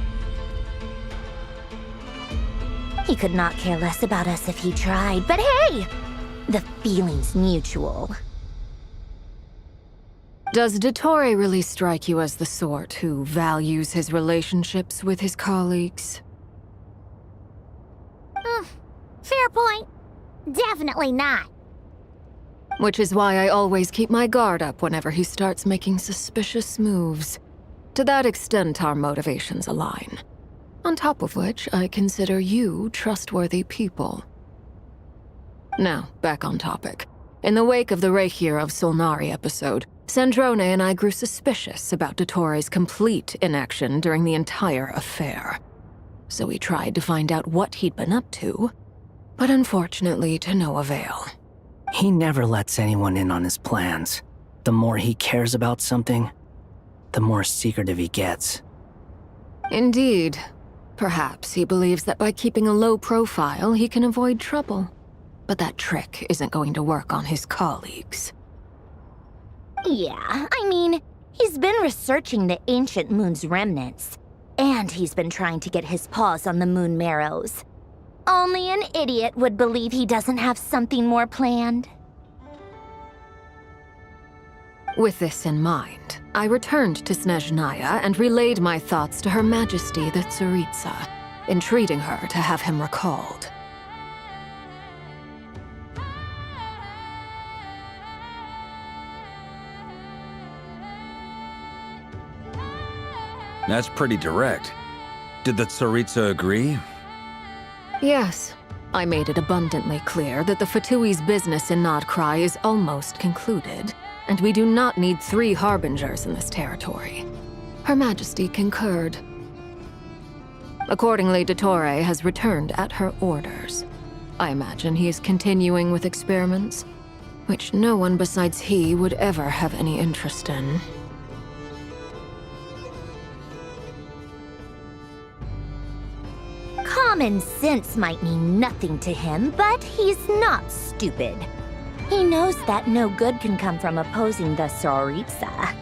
He could not care less about us if he tried, but hey! The feeling's mutual. Does Dottore really strike you as the sort who values his relationships with his colleagues? Fair point. Definitely not. Which is why I always keep my guard up whenever he starts making suspicious moves. To that extent, our motivations align. On top of which, I consider you trustworthy people. Now, back on topic. In the wake of the Reihir of Solnari episode, Sandrone and I grew suspicious about Dottore's complete inaction during the entire affair. So we tried to find out what he'd been up to, but unfortunately to no avail. He never lets anyone in on his plans. The more he cares about something, the more secretive he gets. Indeed. Perhaps he believes that by keeping a low profile, he can avoid trouble. But that trick isn't going to work on his colleagues. Yeah, I mean, he's been researching the ancient moon's remnants. And he's been trying to get his paws on the moon marrows. Only an idiot would believe he doesn't have something more planned. With this in mind, I returned to Snezhnaya and relayed my thoughts to Her Majesty the Tsaritsa, entreating her to have him recalled. That's pretty direct. Did the Tsaritsa agree? Yes. I made it abundantly clear that the Fatui's business in NODKRAI is almost concluded, and we do not need 3 harbingers in this territory. Her Majesty concurred. Accordingly, Dottore has returned at her orders. I imagine he is continuing with experiments, which no one besides he would ever have any interest in. Common sense might mean nothing to him, but he's not stupid. He knows that no good can come from opposing the Tsaritsa.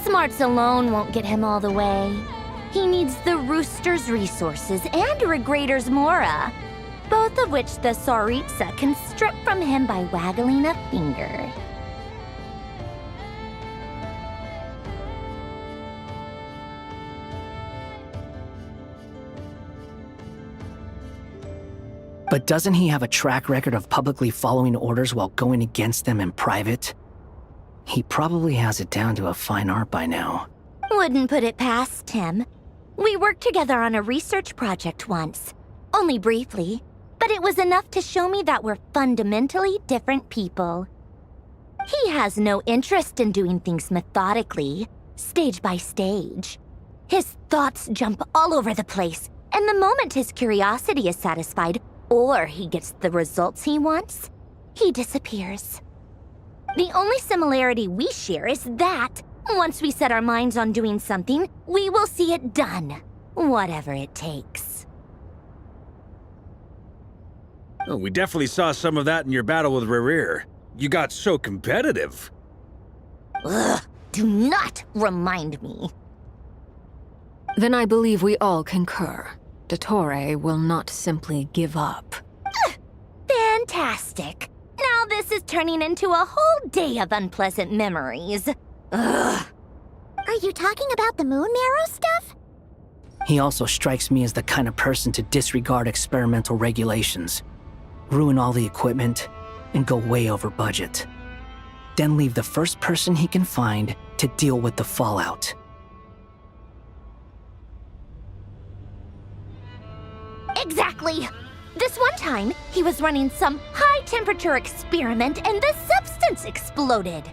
Smarts alone won't get him all the way. He needs the Rooster's resources and Regrator's Mora, both of which the Tsaritsa can strip from him by waggling a finger. But doesn't he have a track record of publicly following orders while going against them in private? He probably has it down to a fine art by now. Wouldn't put it past him. We worked together on a research project once. Only briefly, but it was enough to show me that we're fundamentally different people. He has no interest in doing things methodically, stage by stage. His thoughts jump all over the place, and the moment his curiosity is satisfied, or he gets the results he wants, he disappears. The only similarity we share is that, once we set our minds on doing something, we will see it done, whatever it takes. Oh, we definitely saw some of that in your battle with Rerir. You got so competitive. Ugh, do not remind me. Then I believe we all concur. Dottore will not simply give up. Fantastic. Now this is turning into a whole day of unpleasant memories. Ugh. Are you talking about the moon marrow stuff? He also strikes me as the kind of person to disregard experimental regulations, ruin all the equipment, and go way over budget. Then leave the first person he can find to deal with the fallout. Exactly. This one time, he was running some high-temperature experiment and the substance exploded.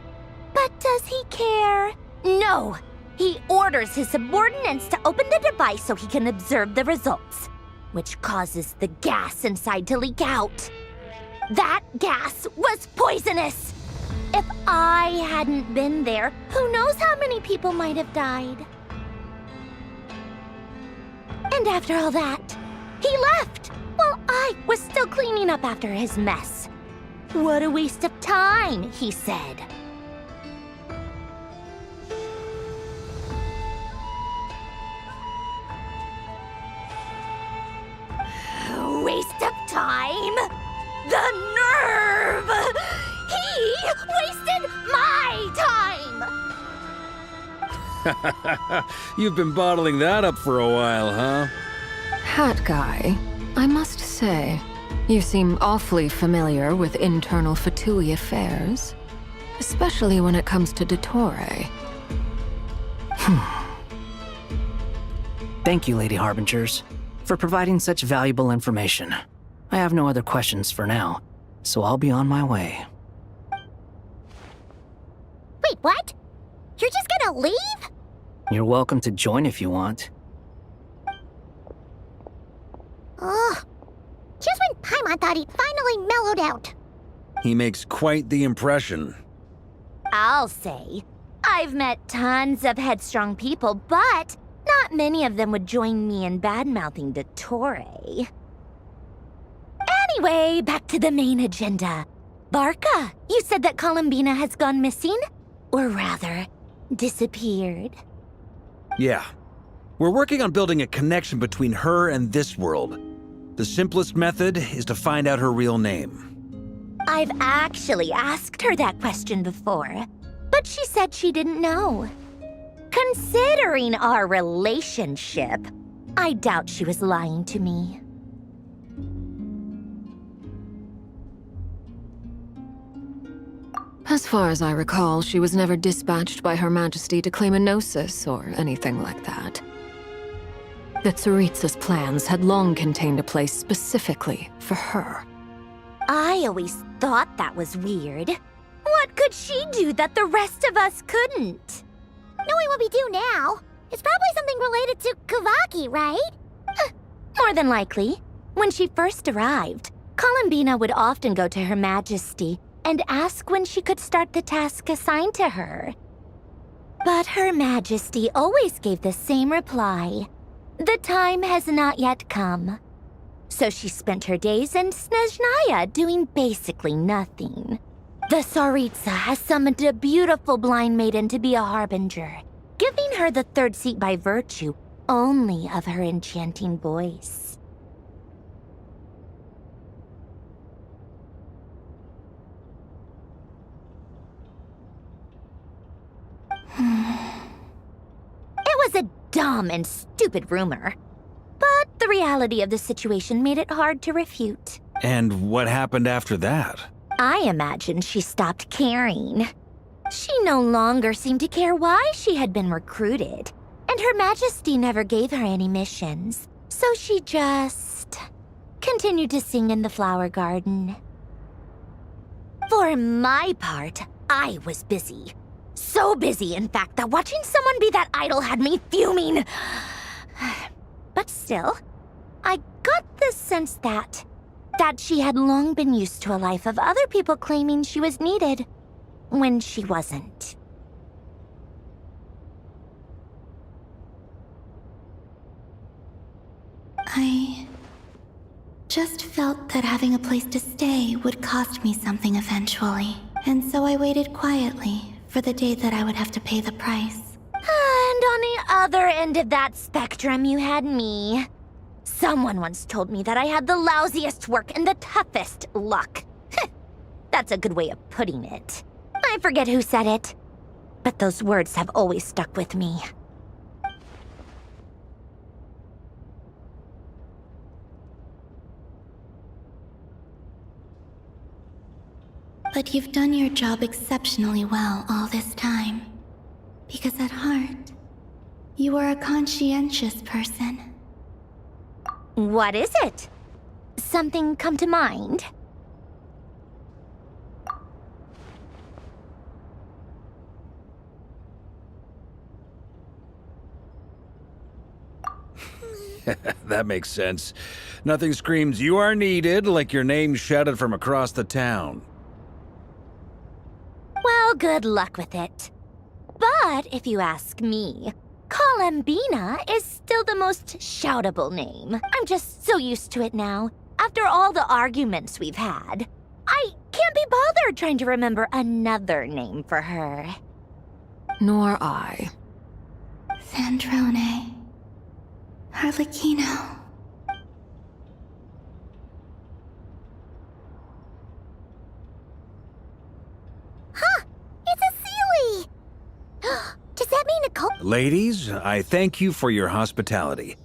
But does he care? No. He orders his subordinates to open the device so he can observe the results, which causes the gas inside to leak out. That gas was poisonous! If I hadn't been there, who knows how many people might have died. And after all that, he left while I was still cleaning up after his mess. What a waste of time, he said. Waste of time? The nerve! He wasted my time! You've been bottling that up for a while, huh? Hat guy, I must say, you seem awfully familiar with internal Fatui affairs, especially when it comes to DOTKRAI. Thank you, Lady Harbingers, for providing such valuable information. I have no other questions for now, so I'll be on my way. Wait, what? You're just gonna leave? You're welcome to join if you want. Ugh. Just when Paimon thought he'd finally mellowed out. He makes quite the impression. I'll say. I've met tons of headstrong people, but not many of them would join me in bad-mouthing DOTKRAI. Anyway, back to the main agenda. Barca, you said that Columbina has gone missing? Or rather, disappeared. Yeah. We're working on building a connection between her and this world. The simplest method is to find out her real name. I've actually asked her that question before, but she said she didn't know. Considering our relationship, I doubt she was lying to me. As far as I recall, she was never dispatched by Her Majesty to claim a gnosis or anything like that. The Tsaritsa's plans had long contained a place specifically for her. I always thought that was weird. What could she do that the rest of us couldn't? Knowing what we do now, it's probably something related to Kavaki, right? More than likely. When she first arrived, Columbina would often go to Her Majesty and ask when she could start the task assigned to her. But Her Majesty always gave the same reply. The time has not yet come. So she spent her days in Snezhnaya doing basically nothing. The Tsaritsa has summoned a beautiful blind maiden to be a harbinger, giving her the third seat by virtue only of her enchanting voice. It was a dumb and stupid rumor, but the reality of the situation made it hard to refute. And what happened after that? I imagine she stopped caring. She no longer seemed to care why she had been recruited, and Her Majesty never gave her any missions, so she just continued to sing in the flower garden. For my part, I was busy. So busy, in fact, that watching someone be that idol had me fuming. But still, I got the sense that she had long been used to a life of other people claiming she was needed when she wasn't. I just felt that having a place to stay would cost me something eventually, and so I waited quietly for the day that I would have to pay the price. And on the other end of that spectrum, you had me. Someone once told me that I had the lousiest work and the toughest luck. That's a good way of putting it. I forget who said it, but those words have always stuck with me. But you've done your job exceptionally well all this time. Because at heart, you are a conscientious person. What is it? Something come to mind? That makes sense. Nothing screams you are needed like your name shouted from across the town. Well, good luck with it. But if you ask me, Colambina is still the most shoutable name. I'm just so used to it now. After all the arguments we've had, I can't be bothered trying to remember another name for her. Nor I. Sandrone. Harlequino. Huh! It's a Sealy! Does that mean Nicole? Ladies, I thank you for your hospitality.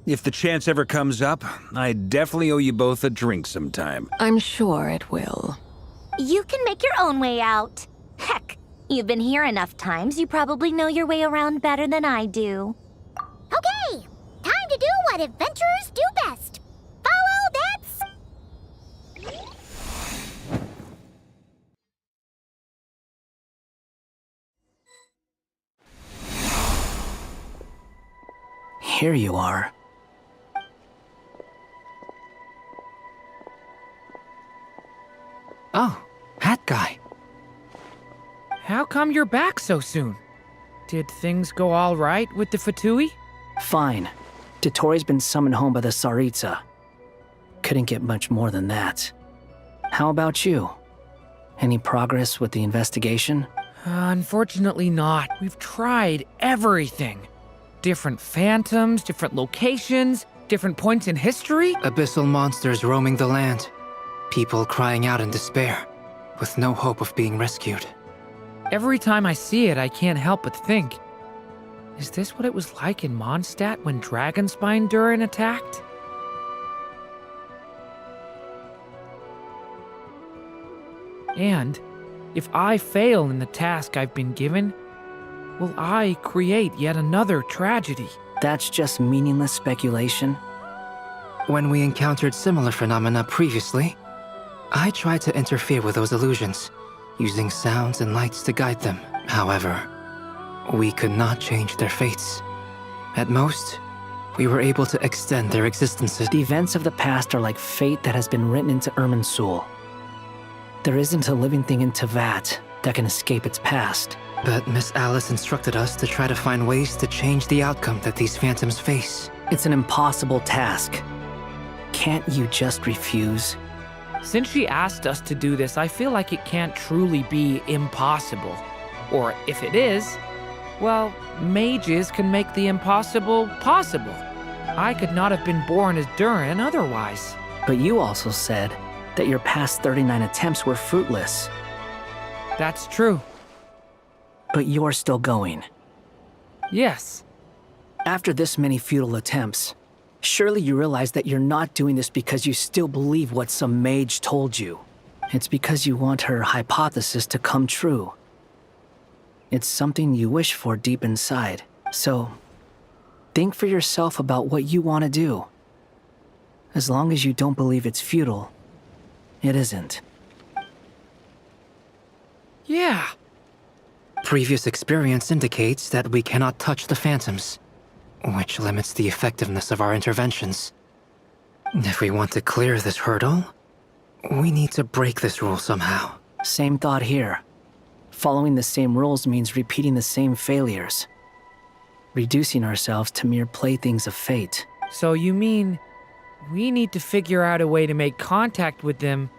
If the chance ever comes up, I definitely owe you both a drink sometime. I'm sure it will. You can make your own way out. Heck, you've been here enough times, you probably know your way around better than I do. Okay, time to do what adventurers do best. Follow that Here you are. Oh, hat guy. How come you're back so soon? Did things go all right with the Fatui? Fine. Dottore been summoned home by the Tsaritsa. Couldn't get much more than that. How about you? Any progress with the investigation? Unfortunately not. We've tried everything. Different phantoms, different locations, different points in history. Abyssal monsters roaming the land. People crying out in despair, with no hope of being rescued. Every time I see it, I can't help but think, is this what it was like in Mondstadt when Dragonspine Durin attacked? And if I fail in the task I've been given, will I create yet another tragedy? That's just meaningless speculation. When we encountered similar phenomena previously, I tried to interfere with those illusions, using sounds and lights to guide them. However, we could not change their fates. At most, we were able to extend their existences. The events of the past are like fate that has been written into Irminsul. There isn't a living thing in Teyvat that can escape its past. But Miss Alice instructed us to try to find ways to change the outcome that these phantoms face. It's an impossible task. Can't you just refuse? Since she asked us to do this, I feel like it can't truly be impossible. Or if it is, well, mages can make the impossible possible. I could not have been born as Durin otherwise. But you also said that your past 39 attempts were fruitless. That's true. But you're still going. Yes. After this many futile attempts, surely you realize that you're not doing this because you still believe what some mage told you. It's because you want her hypothesis to come true. It's something you wish for deep inside. So, think for yourself about what you want to do. As long as you don't believe it's futile, it isn't. Yeah. Previous experience indicates that we cannot touch the phantoms, which limits the effectiveness of our interventions. If we want to clear this hurdle, we need to break this rule somehow. Same thought here. Following the same rules means repeating the same failures. Reducing ourselves to mere playthings of fate. So you mean we need to figure out a way to make contact with them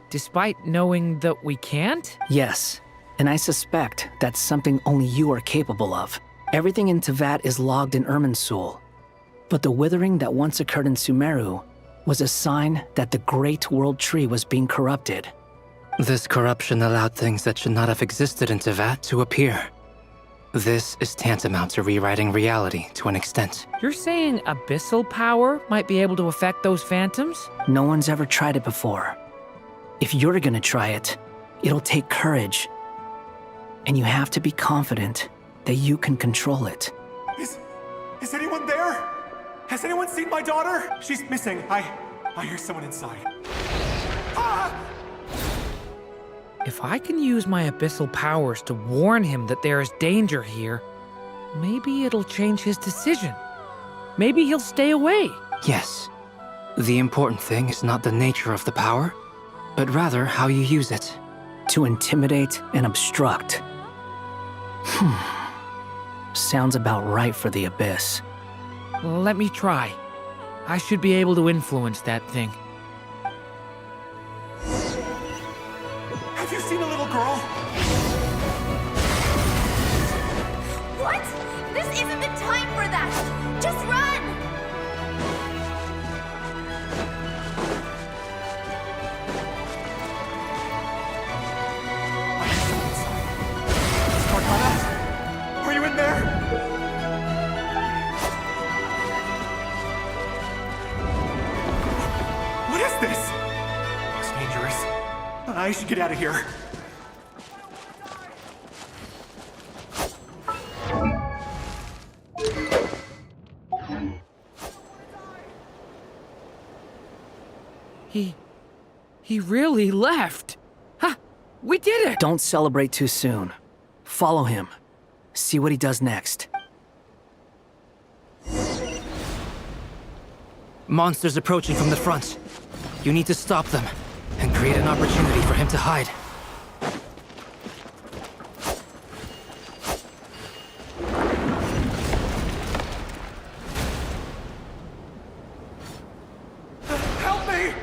despite knowing that we can't? Yes, and I suspect that's something only you are capable of. Everything in Teyvat is logged in Irminsul, but the withering that once occurred in Sumeru was a sign that the Great World Tree was being corrupted. This corruption allowed things that should not have existed in Teyvat to appear. This is tantamount to rewriting reality to an extent. You're saying abyssal power might be able to affect those phantoms? No one's ever tried it before. If you're gonna try it, it'll take courage. And you have to be confident that you can control it. Is anyone there? Has anyone seen my daughter? She's missing. I hear someone inside. Ah! If I can use my abyssal powers to warn him that there is danger here, maybe it'll change his decision. Maybe he'll stay away. Yes. The important thing is not the nature of the power, but rather how you use it. To intimidate and obstruct. Sounds about right for the Abyss. Let me try. I should be able to influence that thing. Have you seen a little girl? What? This isn't the time for that! Just run! Sparkana? Are you in there? What is this? Looks dangerous. I should get out of here. He really left. Ha! We did it! Don't celebrate too soon. Follow him. See what he does next. Monsters approaching from the front. You need to stop them and create an opportunity for him to hide. Help me!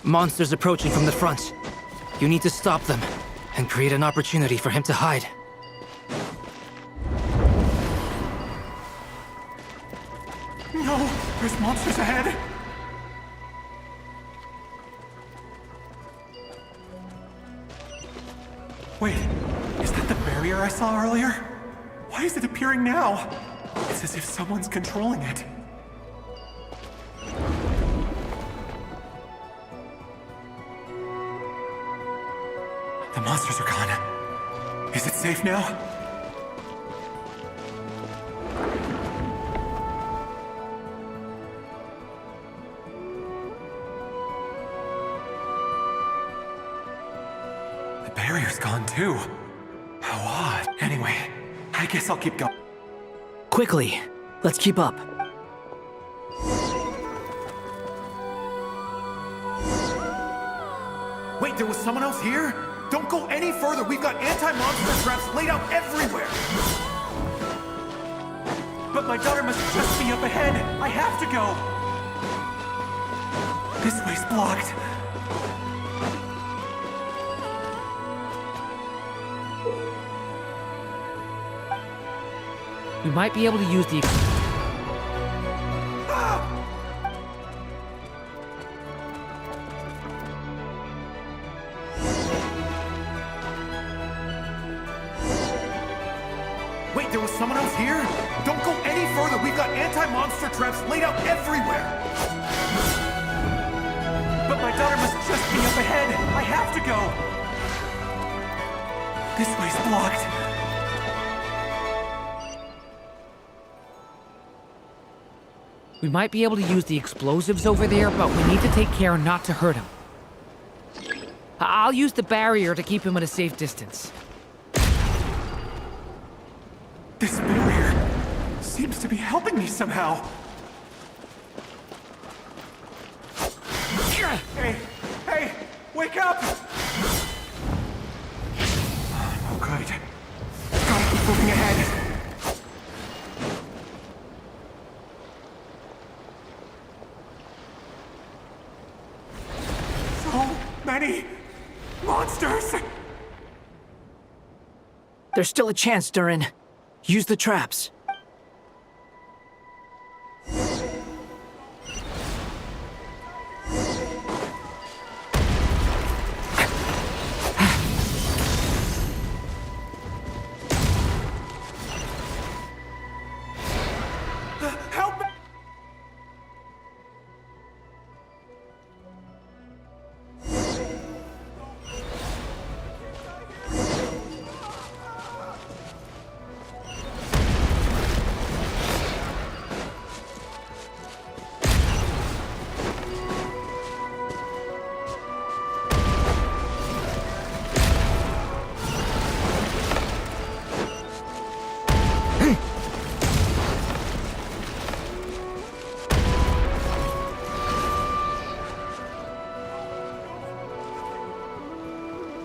Monsters approaching from the front. You need to stop them and create an opportunity for him to hide. No! There's monsters ahead! Wait, is that the barrier I saw earlier? Why is it appearing now? It's as if someone's controlling it. The monsters are gone. Is it safe now? The barrier's gone too. How odd. Anyway, I guess I'll keep going. Quickly, let's keep up. Wait, there was someone else here? Don't go any further. We've got anti-monster traps laid out everywhere. But my daughter must just be up ahead. I have to go. This way's blocked. We might be able to use the... Wait, there was someone else here? Don't go any further. We've got anti-monster traps laid out everywhere. But my daughter must just be up ahead. I have to go. This way's blocked. We might be able to use the explosives over there, but we need to take care not to hurt him. I'll use the barrier to keep him at a safe distance. This barrier seems to be helping me somehow. Hey, wake up! Oh, good. Gotta keep moving ahead. So many monsters! There's still a chance, Durin. Use the traps. Help me!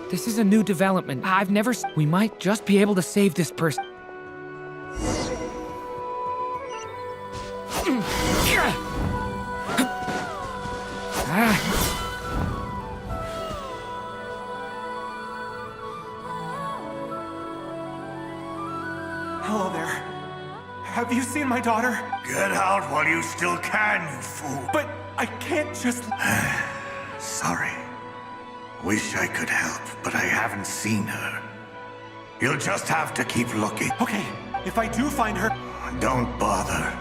This is a new development. I've never We might just be able to save this person. Hello there. Have you seen my daughter? Get out while you still can, you fool. But I can't just... Sorry. Wish I could help, but I haven't seen her. You'll just have to keep looking. Okay, if I do find her... Don't bother.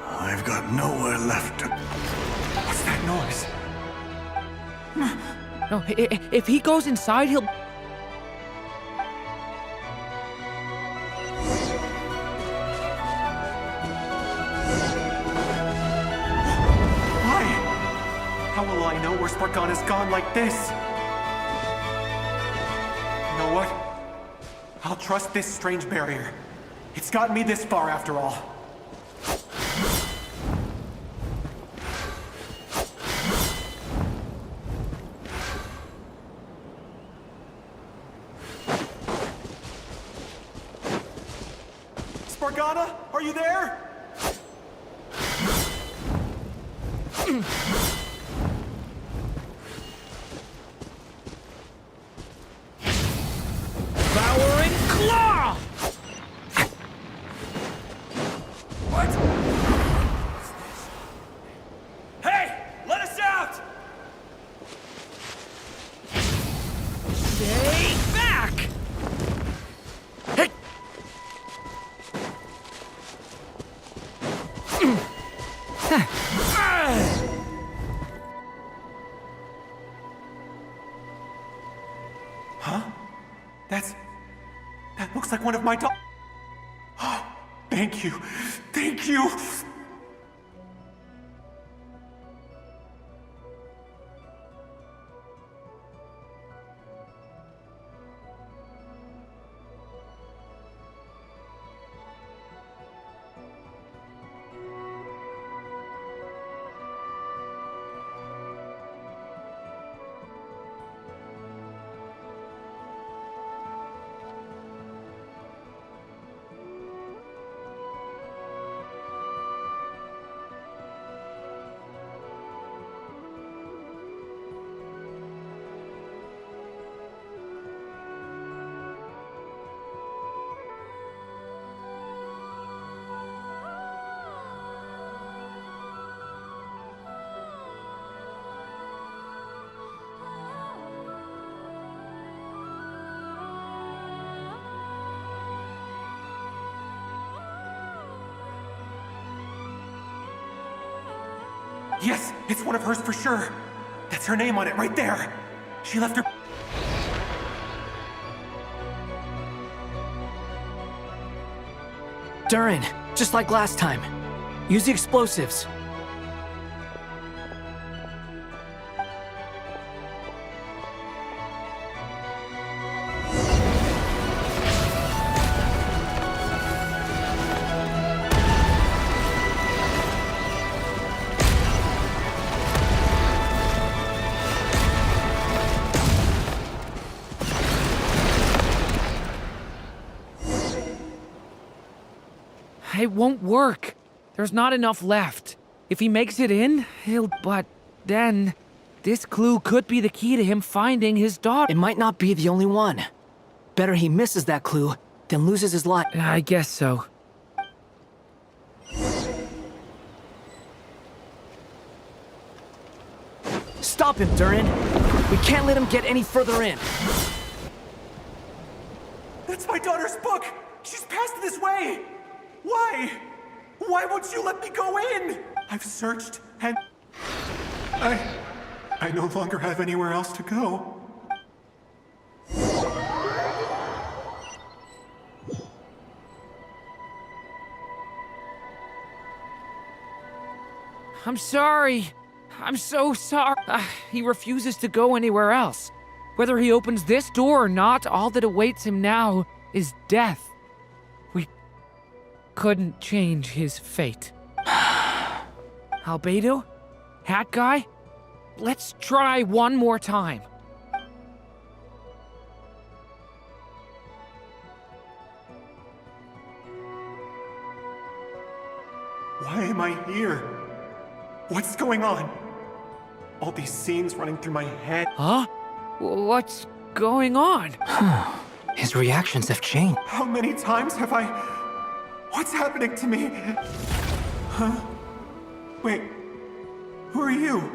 I've got nowhere left to... What's that noise? No, if he goes inside, he'll... Why? How will I know where Spargana's gone like this? You know what? I'll trust this strange barrier. It's gotten me this far after all. Spargana, are you there? Devouring Claw! What? Hey! Let us out! Stay back! Hey! Huh? That looks like one of my dogs. Thank you. Thank you. Yes, it's one of hers for sure. That's her name on it right there. She left her... Durin, just like last time. Use the explosives. It won't work. There's not enough left. If he makes it in, he'll... But then... This clue could be the key to him finding his daughter. It might not be the only one. Better he misses that clue than loses his life. I guess so. Stop him, Durin. We can't let him get any further in. That's my daughter's book! She's passed this way! Why? Why won't you let me go in? I've searched and... I no longer have anywhere else to go. I'm sorry. I'm so sorry. He refuses to go anywhere else. Whether he opens this door or not, all that awaits him now is death. We couldn't change his fate. Albedo? Hat guy? Let's try one more time. Why am I here? What's going on? All these scenes running through my head. Huh? What's going on? His reactions have changed. How many times have I... What's happening to me? Huh? Wait, who are you?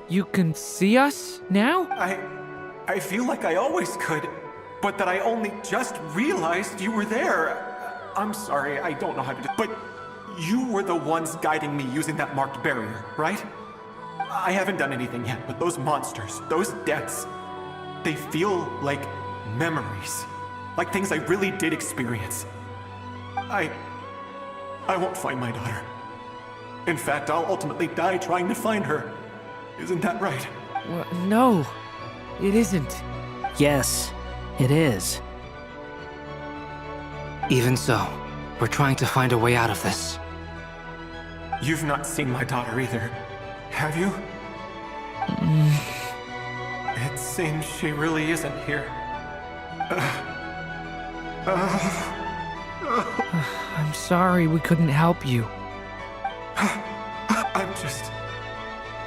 You can see us now? I feel like I always could, but that I only just realized you were there. I'm sorry, I don't know how to do... But you were the ones guiding me using that marked barrier, right? I haven't done anything yet, but those monsters, those deaths, they feel like memories. Like things I really did experience. I won't find my daughter. In fact, I'll ultimately die trying to find her. Isn't that right? Well, no, it isn't. Yes, it is. Even so, we're trying to find a way out of this. You've not seen my daughter either, have you? It seems she really isn't here. I'm sorry we couldn't help you. I'm just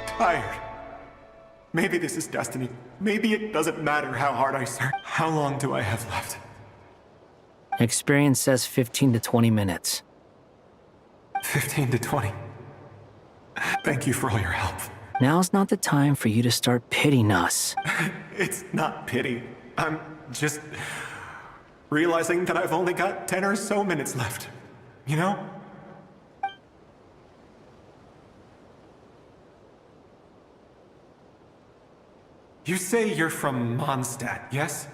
tired. Maybe this is destiny. Maybe it doesn't matter how hard I search. How long do I have left? Experience says 15 to 20 minutes. 15 to 20. Thank you for all your help. Now's not the time for you to start pitying us. It's not pity. I'm just realizing that I've only got 10 or so minutes left. You know? You say you're from Mondstadt, yes?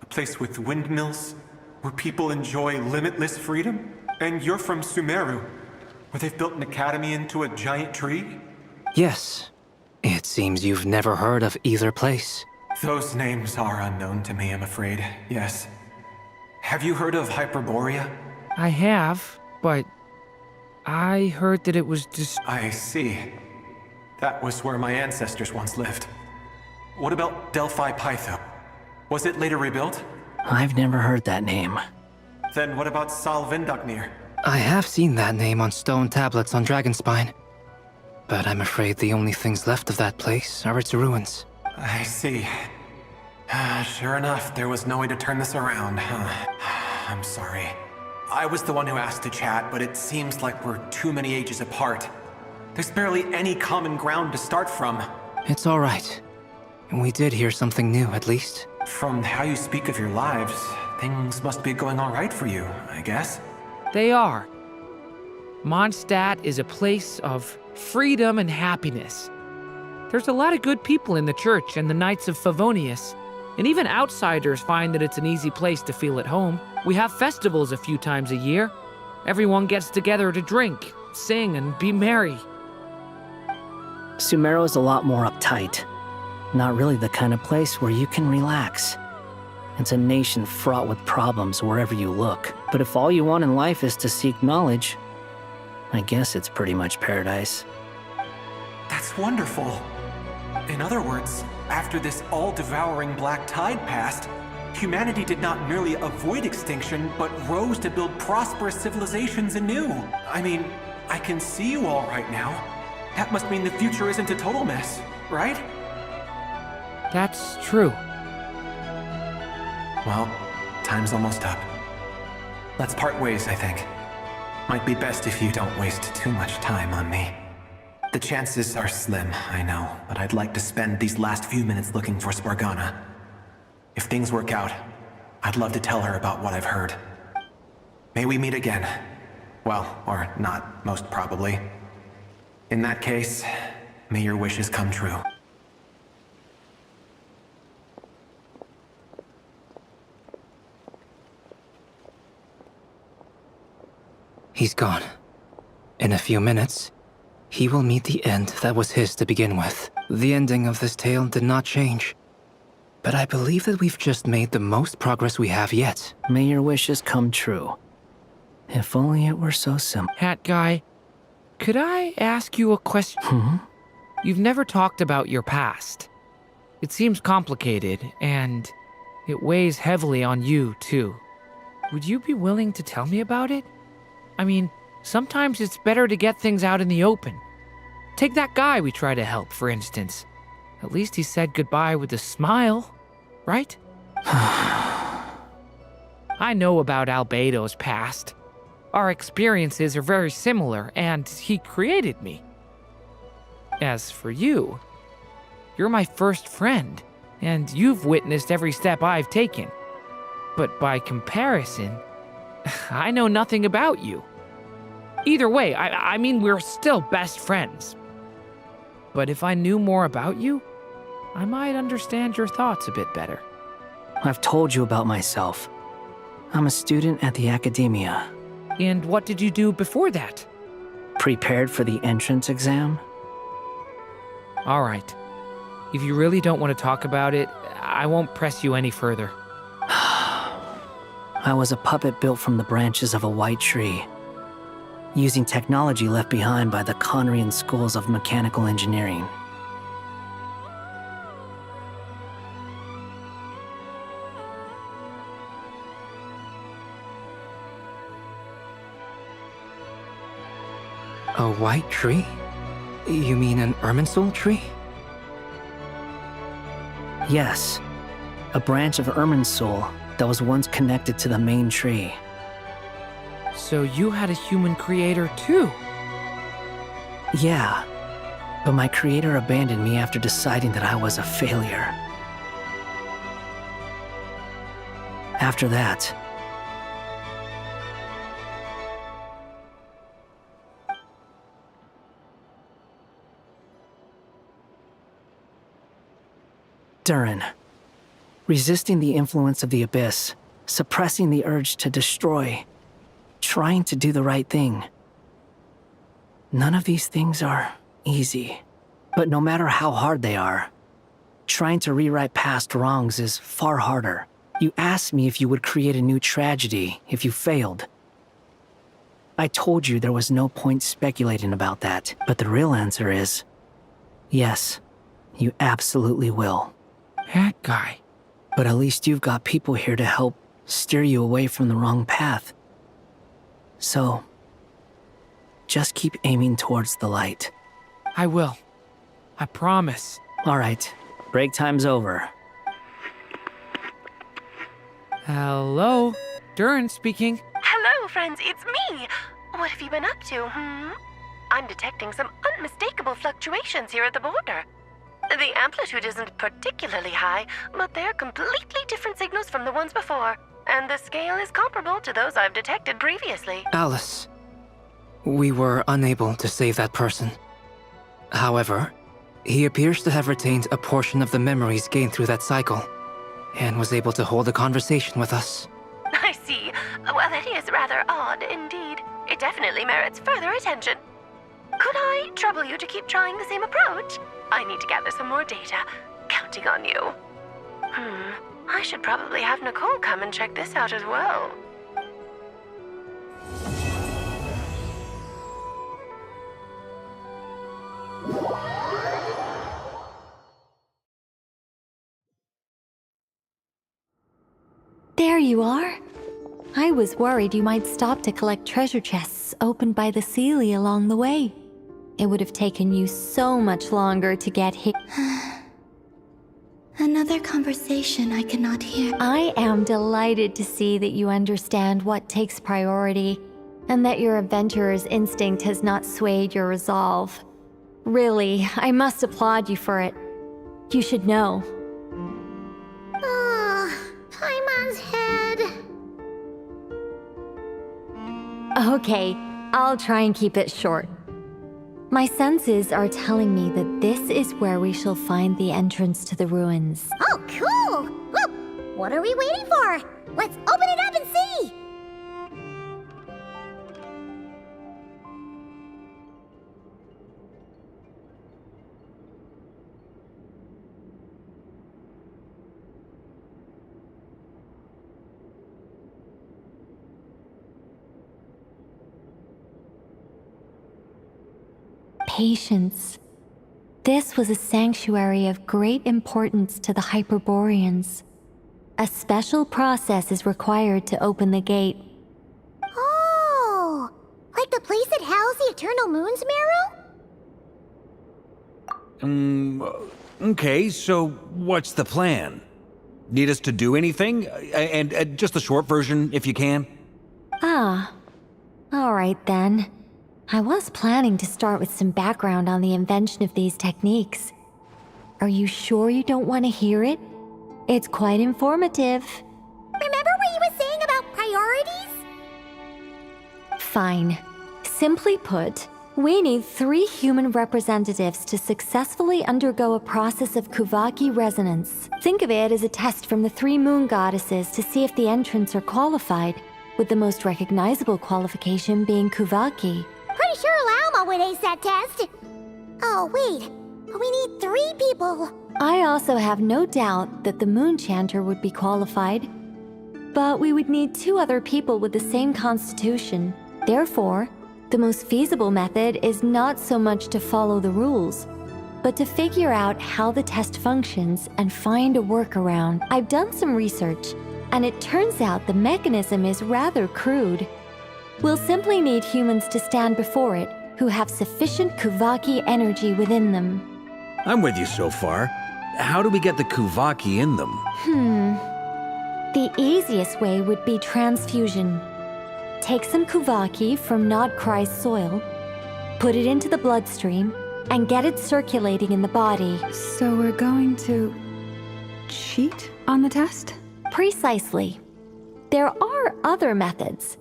A place with windmills, where people enjoy limitless freedom? And you're from Sumeru, where they've built an academy into a giant tree? Yes. It seems you've never heard of either place. Those names are unknown to me, I'm afraid, yes. Have you heard of Hyperborea? I have, but I heard that it was just... I see. That was where my ancestors once lived. What about Delphi Pytho? Was it later rebuilt? I've never heard that name. Then what about Sal Vindaknir? I have seen that name on stone tablets on Dragonspine. But I'm afraid the only things left of that place are its ruins. I see. Sure enough, there was no way to turn this around, huh? I'm sorry. I was the one who asked to chat, but it seems like we're too many ages apart. There's barely any common ground to start from. It's all right. We did hear something new, at least. From how you speak of your lives, things must be going all right for you, I guess. They are. Mondstadt is a place of freedom and happiness. There's a lot of good people in the church and the Knights of Favonius, and even outsiders find that it's an easy place to feel at home. We have festivals a few times a year. Everyone gets together to drink, sing, and be merry. Sumeru is a lot more uptight. Not really the kind of place where you can relax. It's a nation fraught with problems wherever you look. But if all you want in life is to seek knowledge, I guess it's pretty much paradise. That's wonderful. In other words, after this all-devouring black tide passed, humanity did not merely avoid extinction, but rose to build prosperous civilizations anew. I mean, I can see you all right now. That must mean the future isn't a total mess, right? That's true. Well, time's almost up. Let's part ways, I think. Might be best if you don't waste too much time on me. The chances are slim, I know, but I'd like to spend these last few minutes looking for Spargana. If things work out, I'd love to tell her about what I've heard. May we meet again. Well, or not, most probably. In that case, may your wishes come true. He's gone. In a few minutes, he will meet the end that was his to begin with. The ending of this tale did not change. But I believe that we've just made the most progress we have yet. May your wishes come true. If only it were so simple. Hat guy, could I ask you a question? You've never talked about your past. It seems complicated, and it weighs heavily on you, too. Would you be willing to tell me about it? I mean, Sometimes it's better to get things out in the open. Take that guy we try to help, for instance. At least he said goodbye with a smile, right? I know about Albedo's past. Our experiences are very similar, and he created me. As for you, you're my first friend, and you've witnessed every step I've taken. But by comparison, I know nothing about you. Either way, I mean, we're still best friends. But if I knew more about you, I might understand your thoughts a bit better. I've told you about myself. I'm a student at the academia. And what did you do before that? Prepared for the entrance exam? All right. If you really don't want to talk about it, I won't press you any further. I was a puppet built from the branches of a white tree, using technology left behind by the Conrian schools of mechanical engineering. A white tree? You mean an Irminsul tree? Yes, a branch of Irminsul that was once connected to the main tree. So you had a human creator too? Yeah, but my creator abandoned me after deciding that I was a failure. After that, Durin, resisting the influence of the Abyss, suppressing the urge to destroy, trying to do the right thing. None of these things are easy, but no matter how hard they are, trying to rewrite past wrongs is far harder. You asked me if you would create a new tragedy if you failed. I told you there was no point speculating about that, but the real answer is, yes, you absolutely will. That guy. But at least you've got people here to help steer you away from the wrong path. So, just keep aiming towards the light. I will. I promise. All right, break time's over. Hello? Durin speaking. Hello, friends, it's me. What have you been up to, I'm detecting some unmistakable fluctuations here at the border. The amplitude isn't particularly high, but they're completely different signals from the ones before, and the scale is comparable to those I've detected previously. Alice, we were unable to save that person. However, he appears to have retained a portion of the memories gained through that cycle, and was able to hold a conversation with us. I see. Well, that is rather odd indeed. It definitely merits further attention. Could I trouble you to keep trying the same approach? I need to gather some more data. Counting on you. I should probably have Nicole come and check this out as well. There you are. I was worried you might stop to collect treasure chests opened by the Seelie along the way. It would have taken you so much longer to get here. Another conversation I cannot hear. I am delighted to see that you understand what takes priority, and that your adventurer's instinct has not swayed your resolve. Really, I must applaud you for it. You should know. Paimon's head. Okay, I'll try and keep it short. My senses are telling me that this is where we shall find the entrance to the ruins. Oh, cool! Well, what are we waiting for? Let's open it up and see! Patience. This was a sanctuary of great importance to the Hyperboreans. A special process is required to open the gate. Oh! Like the place moon's marrow? Okay, so what's the plan? Need us to do anything? And just the short version, if you can. Ah. Alright then. I was planning to start with some background on the invention of these techniques. Are you sure you don't want to hear it? It's quite informative. Remember what you were saying about priorities? Fine. Simply put, we need 3 human representatives to successfully undergo a process of Kuvaki resonance. Think of it as a test from the 3 moon goddesses to see if the entrants are qualified, with the most recognizable qualification being Kuvaki. Pretty sure Lauma would ace that test. Oh, wait. We need 3 people. I also have no doubt that the Moon Chanter would be qualified. But we would need 2 other people with the same constitution. Therefore, the most feasible method is not so much to follow the rules, but to figure out how the test functions and find a workaround. I've done some research, and it turns out the mechanism is rather crude. We'll simply need humans to stand before it who have sufficient Kuvaki energy within them. I'm with you so far. How do we get the Kuvaki in them? The easiest way would be transfusion. Take some Kuvaki from NODKRAI's soil, put it into the bloodstream, and get it circulating in the body. So we're going to cheat on the test? Precisely. There are other methods,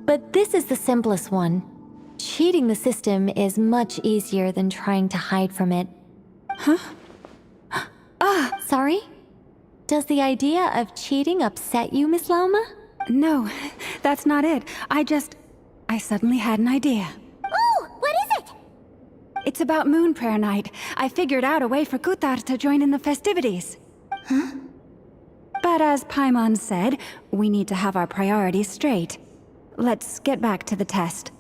but this is the simplest one. Cheating the system is much easier than trying to hide from it. Huh? Sorry? Does the idea of cheating upset you, Miss Lauma? No, that's not it. I suddenly had an idea. Oh, what is it? It's about Moon Prayer Night. I figured out a way for Kutar to join in the festivities. Huh? But as Paimon said, we need to have our priorities straight. Let's get back to the test.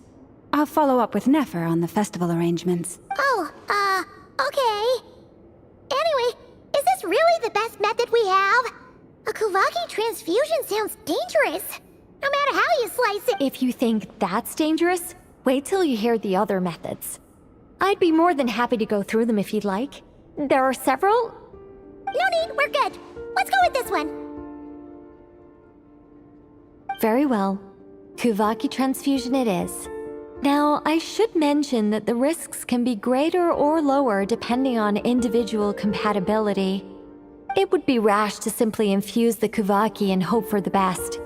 I'll follow up with Nefer on the festival arrangements. Oh, okay. Anyway, is this really the best method we have? A Kuvaki transfusion sounds dangerous, no matter how you slice it. If you think that's dangerous, wait till you hear the other methods. I'd be more than happy to go through them if you'd like. There are several. No need, we're good. Let's go with this one. Very well. Kuvaki transfusion it is. Now, I should mention that the risks can be greater or lower depending on individual compatibility. It would be rash to simply infuse the Kuvaki and hope for the best.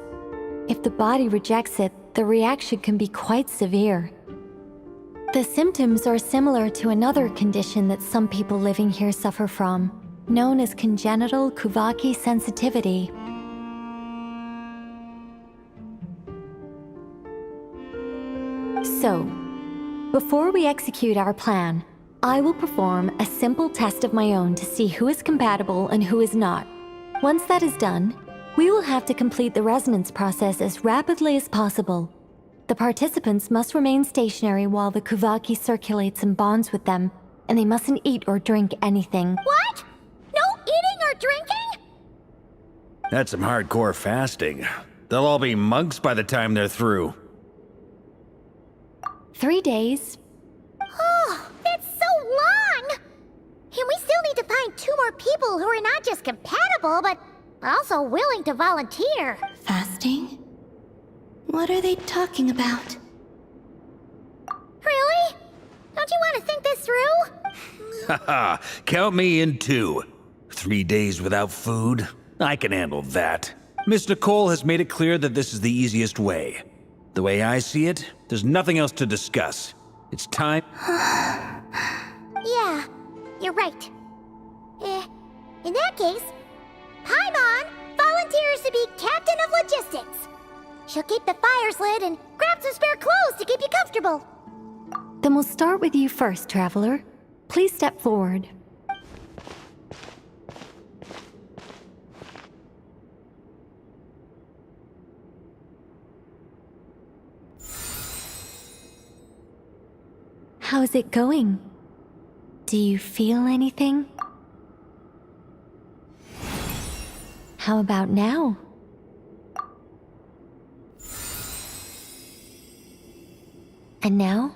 If the body rejects it, the reaction can be quite severe. The symptoms are similar to another condition that some people living here suffer from, known as congenital Kuvaki sensitivity. So, before we execute our plan, I will perform a simple test of my own to see who is compatible and who is not. Once that is done, we will have to complete the resonance process as rapidly as possible. The participants must remain stationary while the Kuvaki circulates and bonds with them, and they mustn't eat or drink anything. What? No eating or drinking? That's some hardcore fasting. They'll all be monks by the time they're through. 3 days. Oh, that's so long! And we still need to find 2 more people who are not just compatible, but also willing to volunteer. Fasting? What are they talking about? Really? Don't you want to think this through? Haha, count me in too. 3 days without food? I can handle that. Miss Nicole has made it clear that this is the easiest way. The way I see it, there's nothing else to discuss. It's time. Yeah, you're right. In that case, Paimon volunteers to be captain of logistics. She'll keep the fires lit and grab some spare clothes to keep you comfortable. Then we'll start with you first, Traveler. Please step forward. How's it going? Do you feel anything? How about now? And now?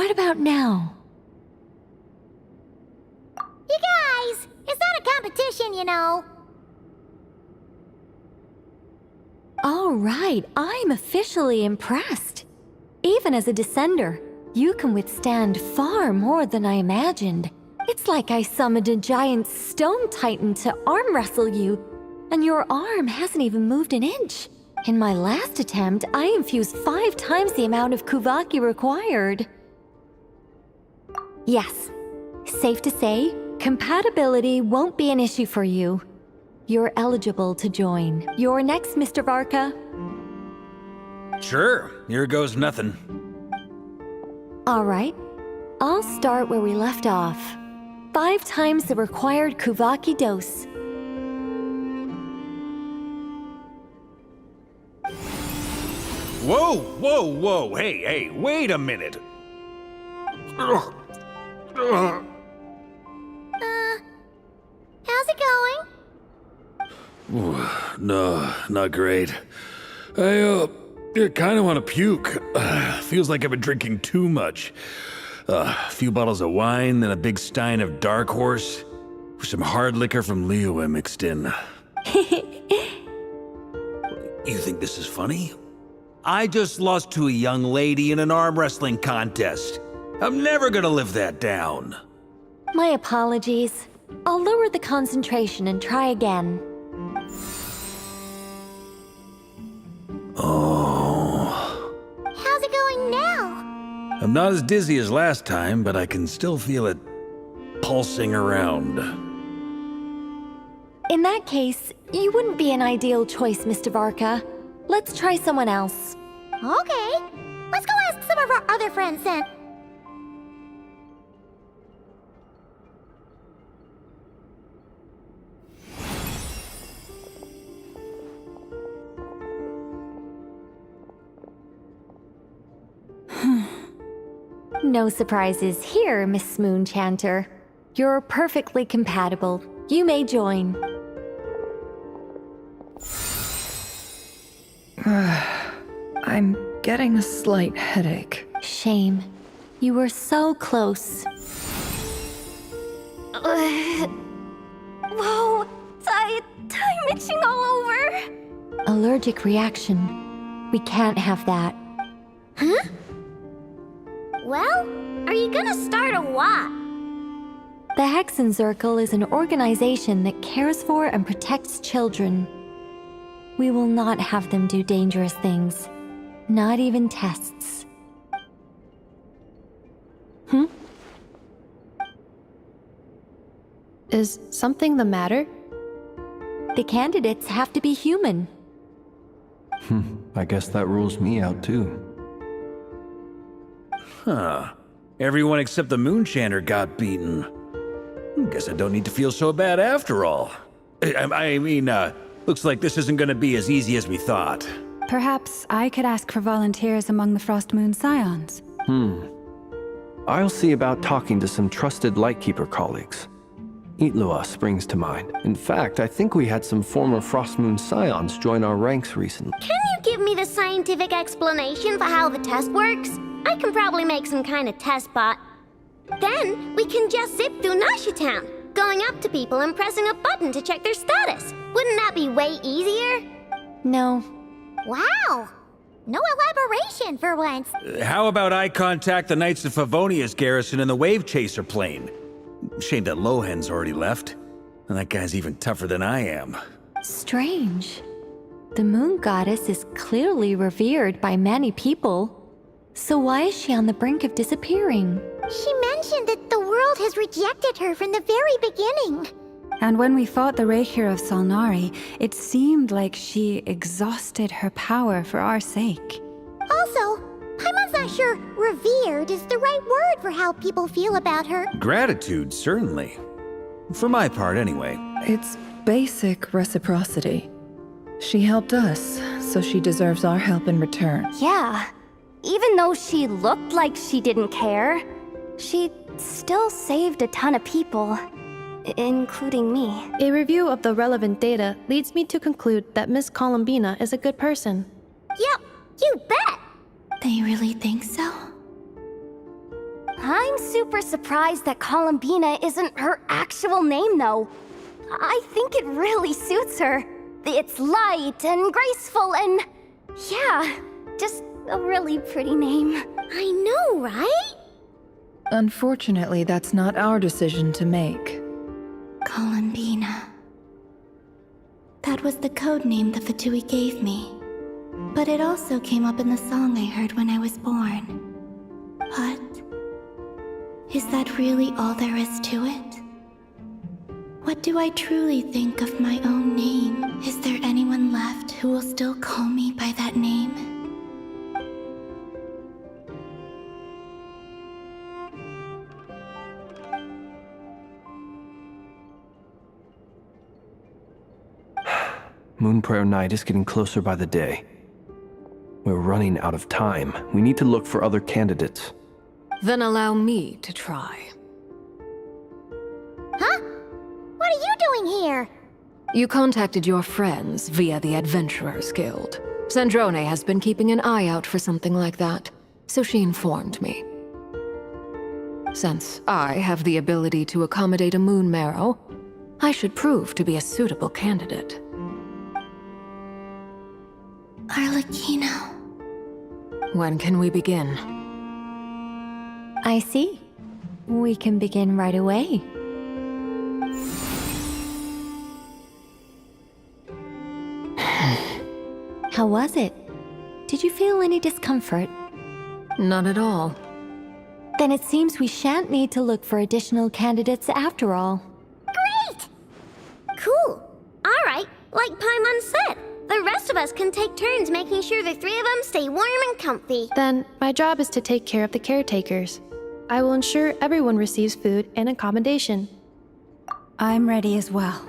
What about now? You guys, it's not a competition, you know. All right, I'm officially impressed. Even as a descender, you can withstand far more than I imagined. It's like I summoned a giant stone titan to arm wrestle you, and your arm hasn't even moved an inch. In my last attempt, I infused 5 times the amount of Kuvaki required. Yes, safe to say, compatibility won't be an issue for you. You're eligible to join. You're next, Mr. Varka. Sure, here goes nothing. All right, I'll start where we left off. 5 times the required Kuvaki dose. Whoa, whoa, whoa, hey, wait a minute. How's it going? No, not great. I kind of want to puke. Feels like I've been drinking too much. A few bottles of wine, then a big stein of Dark Horse, with some hard liquor from Liyue mixed in. You think this is funny? I just lost to a young lady in an arm wrestling contest. I'm never gonna live that down. My apologies. I'll lower the concentration and try again. Oh. How's it going now? I'm not as dizzy as last time, but I can still feel it pulsing around. In that case, you wouldn't be an ideal choice, Mr. Varka. Let's try someone else. Okay. Let's go ask some of our other friends then. No surprises here, Miss Moonchanter. You're perfectly compatible. You may join. I'm getting a slight headache. Shame. You were so close. Whoa! I'm itching all over! Allergic reaction. We can't have that. Huh? Well, are you gonna start a what? The Hexenzirkel is an organization that cares for and protects children. We will not have them do dangerous things. Not even tests. Is something the matter? The candidates have to be human. I guess that rules me out too. Huh. Everyone except the Moonchanter got beaten. Guess I don't need to feel so bad after all. I mean, looks like this isn't gonna be as easy as we thought. Perhaps I could ask for volunteers among the Frost Moon Scions. I'll see about talking to some trusted Lightkeeper colleagues. Itlua springs to mind. In fact, I think we had some former Frost Moon Scions join our ranks recently. Can you give me the scientific explanation for how the test works? I can probably make some kind of test bot. Then we can just zip through Nasha Town, going up to people and pressing a button to check their status. Wouldn't that be way easier? No. Wow! No elaboration for once. How about I contact the Knights of Favonia's garrison in the Wave Chaser plane? Shame that Lohan's already left. And that guy's even tougher than I am. Strange. The Moon Goddess is clearly revered by many people. So why is she on the brink of disappearing? She mentioned that the world has rejected her from the very beginning. And when we fought the Reikir of Solnari, it seemed like she exhausted her power for our sake. Also, Paimon's not sure revered is the right word for how people feel about her. Gratitude, certainly. For my part, anyway. It's basic reciprocity. She helped us, so she deserves our help in return. Yeah. Even though she looked like she didn't care, she still saved a ton of people, including me. A review of the relevant data leads me to conclude that Miss Columbina is a good person. Yep, you bet! They really think so? I'm super surprised that Columbina isn't her actual name, though. I think it really suits her. It's light and graceful and... yeah, just a really pretty name. I know, right? Unfortunately, that's not our decision to make. Columbina. That was the code name the Fatui gave me. But it also came up in the song I heard when I was born. But... is that really all there is to it? What do I truly think of my own name? Is there anyone left who will still call me by that name? Moon Prayer Night is getting closer by the day. We're running out of time. We need to look for other candidates. Then allow me to try. Huh? What are you doing here? You contacted your friends via the Adventurers Guild. Sandrone has been keeping an eye out for something like that, so she informed me. Since I have the ability to accommodate a moon marrow, I should prove to be a suitable candidate. Arlecchino. When can we begin? I see. We can begin right away. How was it? Did you feel any discomfort? Not at all. Then it seems we shan't need to look for additional candidates after all. Great! Cool. Alright, like Paimon said, the rest of us can take turns making sure the three of them stay warm and comfy. Then, my job is to take care of the caretakers. I will ensure everyone receives food and accommodation. I'm ready as well.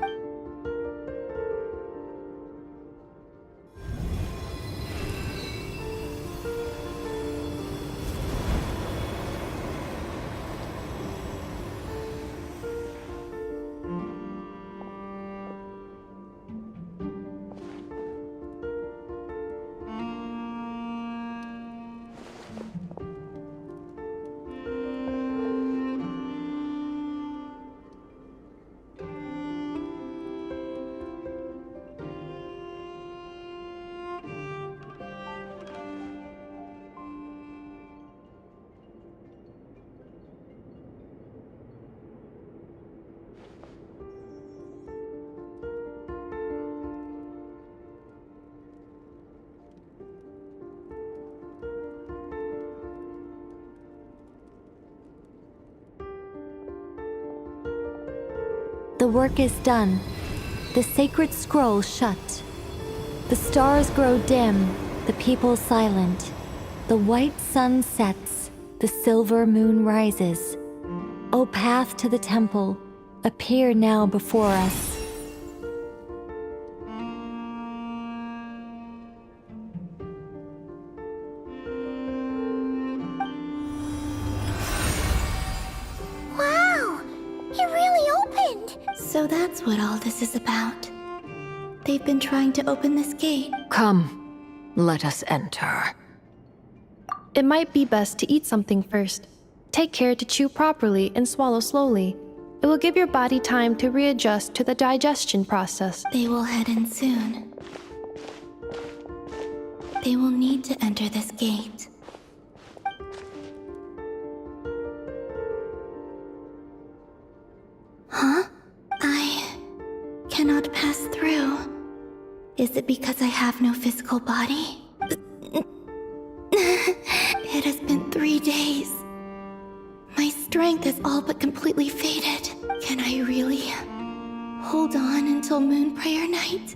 The work is done. The sacred scroll shut. The stars grow dim, the people silent. The white sun sets, the silver moon rises. O path to the temple, appear now before us. Wow! It really opened! So that's what all this is about. They've been trying to open this gate. Come, let us enter. It might be best to eat something first. Take care to chew properly and swallow slowly. It will give your body time to readjust to the digestion process. They will head in soon. They will need to enter this gate. Huh? I cannot pass through. Is it because I have no physical body? It has been 3 days. My strength is all but completely faded. Can I really hold on until Moon Prayer Night?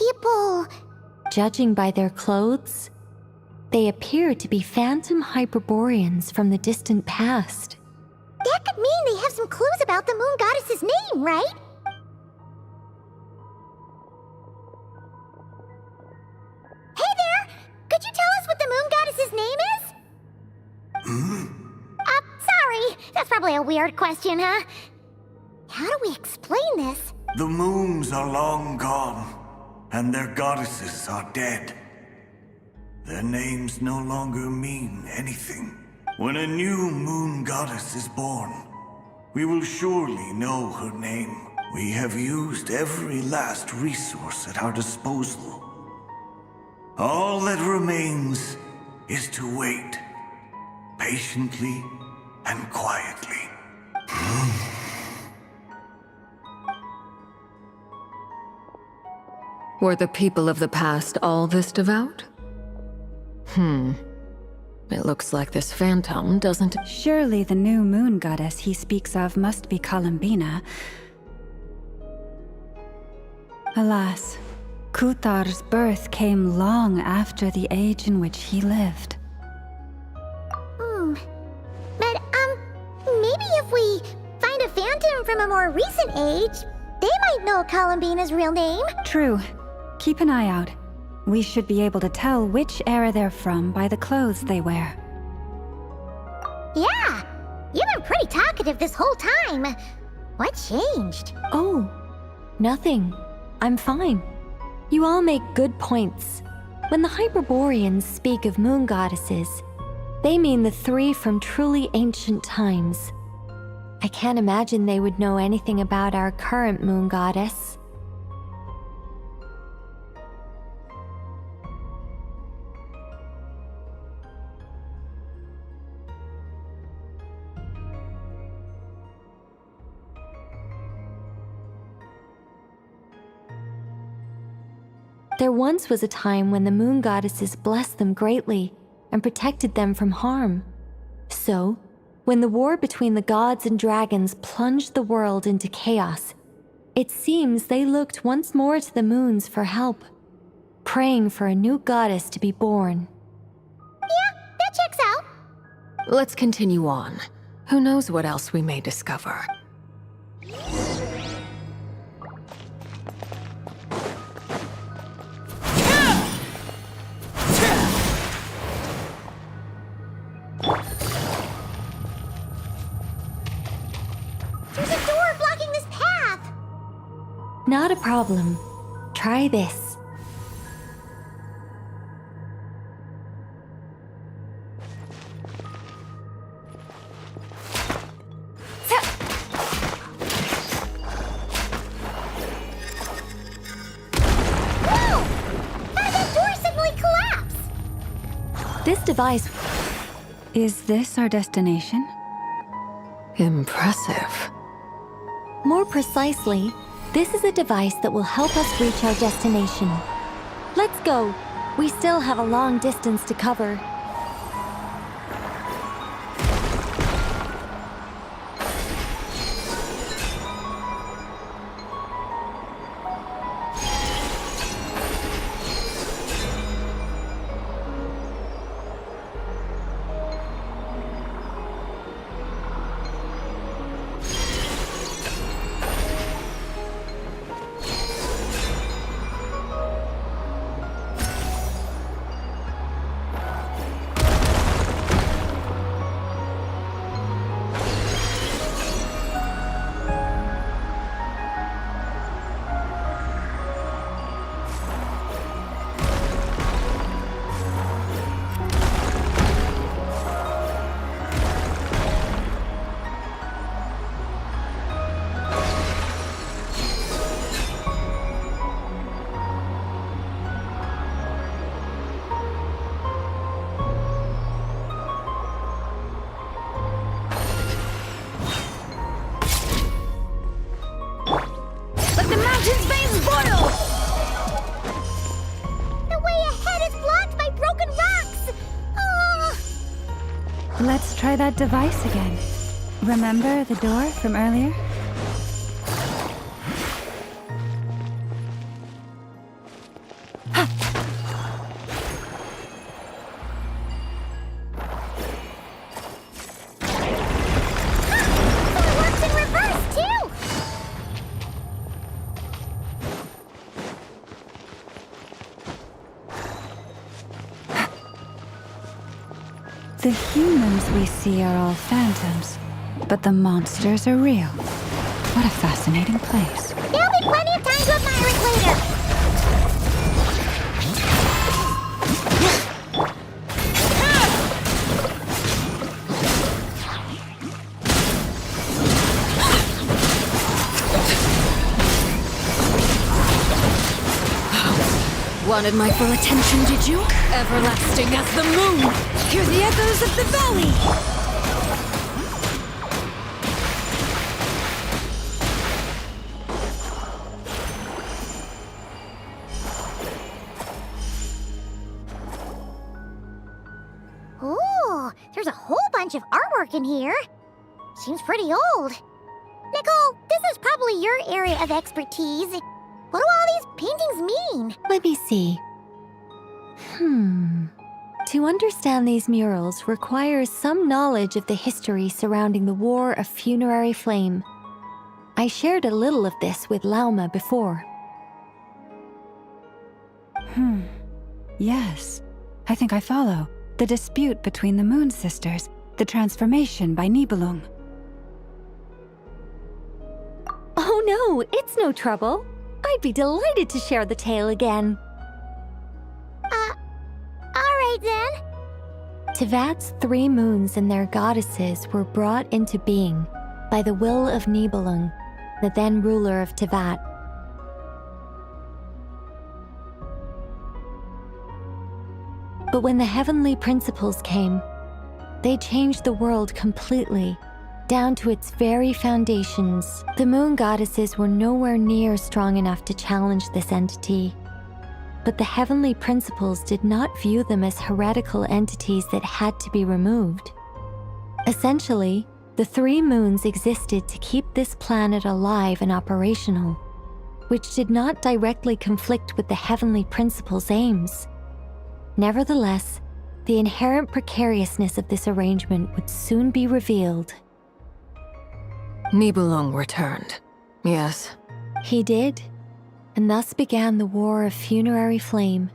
people... Judging by their clothes, they appear to be phantom Hyperboreans from the distant past. That could mean they have some clues about the moon goddess's name, right? Hey there! Could you tell us what the moon goddess's name is? Sorry. That's probably a weird question, huh? How do we explain this? The moons are long gone, and their goddesses are dead. Their names no longer mean anything. When a new moon goddess is born, we will surely know her name. We have used every last resource at our disposal. All that remains is to wait, patiently and quietly. Were the people of the past all this devout? It looks like this phantom doesn't... Surely the new moon goddess he speaks of must be Columbina. Alas, Kuthar's birth came long after the age in which he lived. But, maybe if we find a phantom from a more recent age, they might know Columbina's real name. True. Keep an eye out. We should be able to tell which era they're from by the clothes they wear. Yeah! You've been pretty talkative this whole time. What changed? Oh, nothing. I'm fine. You all make good points. When the Hyperboreans speak of moon goddesses, they mean the three from truly ancient times. I can't imagine they would know anything about our current moon goddess. There once was a time when the moon goddesses blessed them greatly and protected them from harm. So, when the war between the gods and dragons plunged the world into chaos, it seems they looked once more to the moons for help, praying for a new goddess to be born. Yeah, that checks out. Let's continue on. Who knows what else we may discover. There's a door blocking this path! Not a problem. Try this. Whoa! How did that door suddenly collapse? This device... Is this our destination? Impressive. More precisely, this is a device that will help us reach our destination. Let's go. We still have a long distance to cover. Let's try that device again. Remember the door from earlier? The humans we see are all phantoms, but the monsters are real. What a fascinating place. There'll be plenty of time to admire it later. Wanted my full attention, did you? Everlasting as the moon! Hear the echoes of the valley! Ooh, there's a whole bunch of artwork in here. Seems pretty old. Nicole, this is probably your area of expertise. What do all these paintings mean? Let me see. To understand these murals requires some knowledge of the history surrounding the War of Funerary Flame. I shared a little of this with Lauma before. Yes, I think I follow. The dispute between the Moon Sisters, the transformation by Nibelung. Oh no, it's no trouble. I'd be delighted to share the tale again. Alright then. Tevat's 3 moons and their goddesses were brought into being by the will of Nibelung, the then ruler of Tevat. But when the heavenly principles came, they changed the world completely, down to its very foundations. The moon goddesses were nowhere near strong enough to challenge this entity. But the heavenly principles did not view them as heretical entities that had to be removed. Essentially, the 3 moons existed to keep this planet alive and operational, which did not directly conflict with the heavenly principles' aims. Nevertheless, the inherent precariousness of this arrangement would soon be revealed. Nibelung returned. Yes. He did, and thus began the War of Funerary Flame,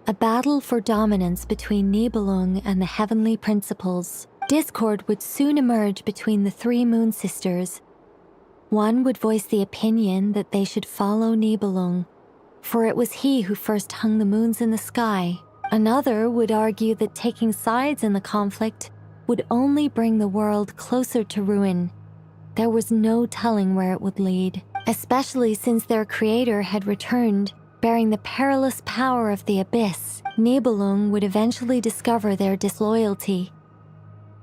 a battle for dominance between Nibelung and the heavenly principles. Discord would soon emerge between the 3 moon sisters. One would voice the opinion that they should follow Nibelung, for it was he who first hung the moons in the sky. Another would argue that taking sides in the conflict would only bring the world closer to ruin. There was no telling where it would lead, especially since their creator had returned, bearing the perilous power of the abyss. Nibelung would eventually discover their disloyalty.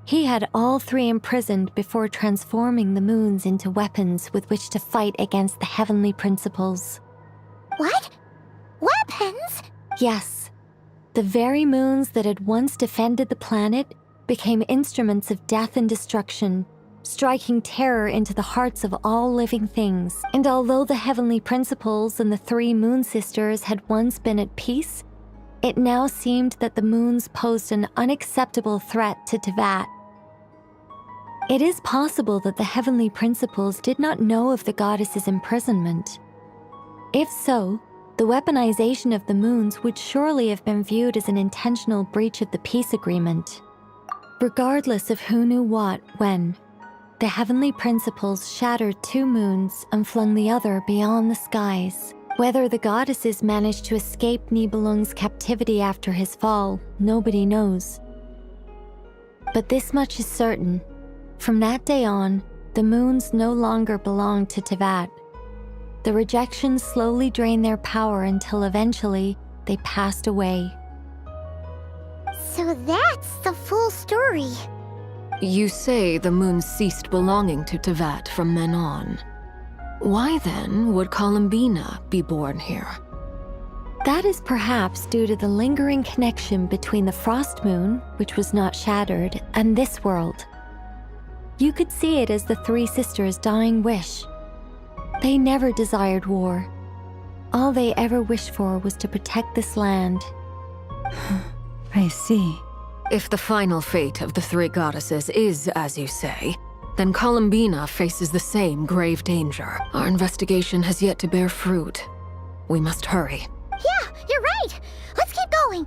He had all 3 imprisoned before transforming the moons into weapons with which to fight against the heavenly principles. What? Weapons? Yes. The very moons that had once defended the planet became instruments of death and destruction, striking terror into the hearts of all living things. And although the heavenly principles and the 3 moon sisters had once been at peace, it now seemed that the moons posed an unacceptable threat to Tevat. It is possible that the heavenly principles did not know of the goddess's imprisonment. If so, the weaponization of the moons would surely have been viewed as an intentional breach of the peace agreement. Regardless of who knew what, when, the heavenly principles shattered 2 moons and flung the other beyond the skies. Whether the goddesses managed to escape Nibelung's captivity after his fall, nobody knows. But this much is certain. From that day on, the moons no longer belonged to Tevat. The rejections slowly drained their power until eventually they passed away. So that's the full story. You say the moons ceased belonging to Tevat from then on. Why then would Columbina be born here? That is perhaps due to the lingering connection between the Frost Moon, which was not shattered, and this world. You could see it as the 3 sisters' dying wish. They never desired war. All they ever wished for was to protect this land. I see. If the final fate of the 3 goddesses is as you say, then Columbina faces the same grave danger. Our investigation has yet to bear fruit. We must hurry. Yeah, you're right. Let's keep going.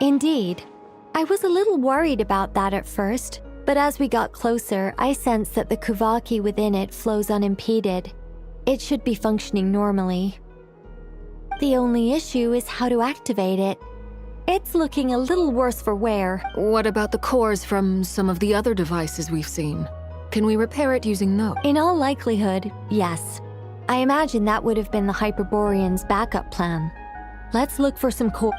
Indeed. I was a little worried about that at first, but as we got closer, I sensed that the Kuvaki within it flows unimpeded. It should be functioning normally. The only issue is how to activate it. It's looking a little worse for wear. What about the cores from some of the other devices we've seen? Can we repair it using those? In all likelihood, yes. I imagine that would have been the Hyperborean's backup plan. Let's look for some core.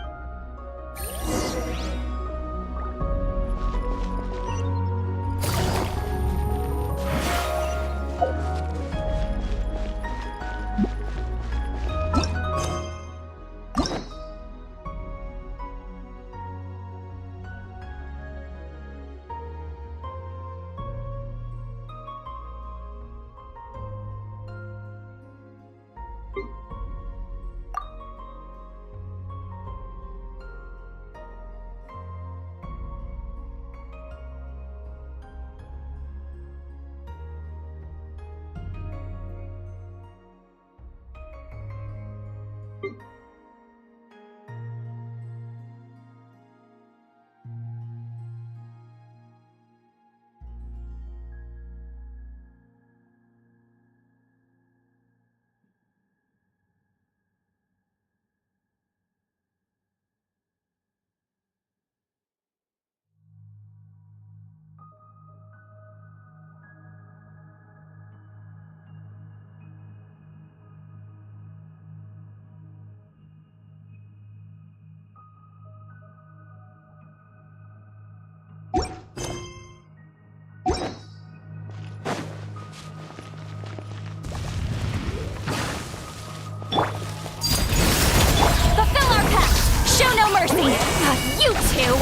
You two!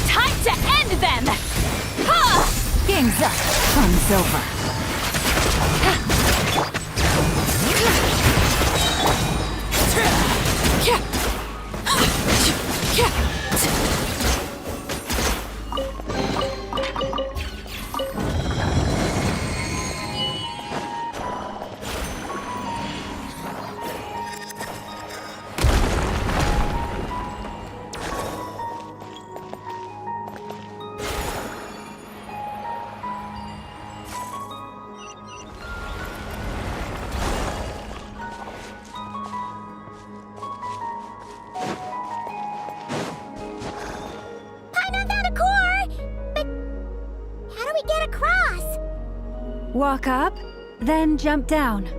Time to end them! Ha! Game's up. Fun's over. Walk up, then jump down.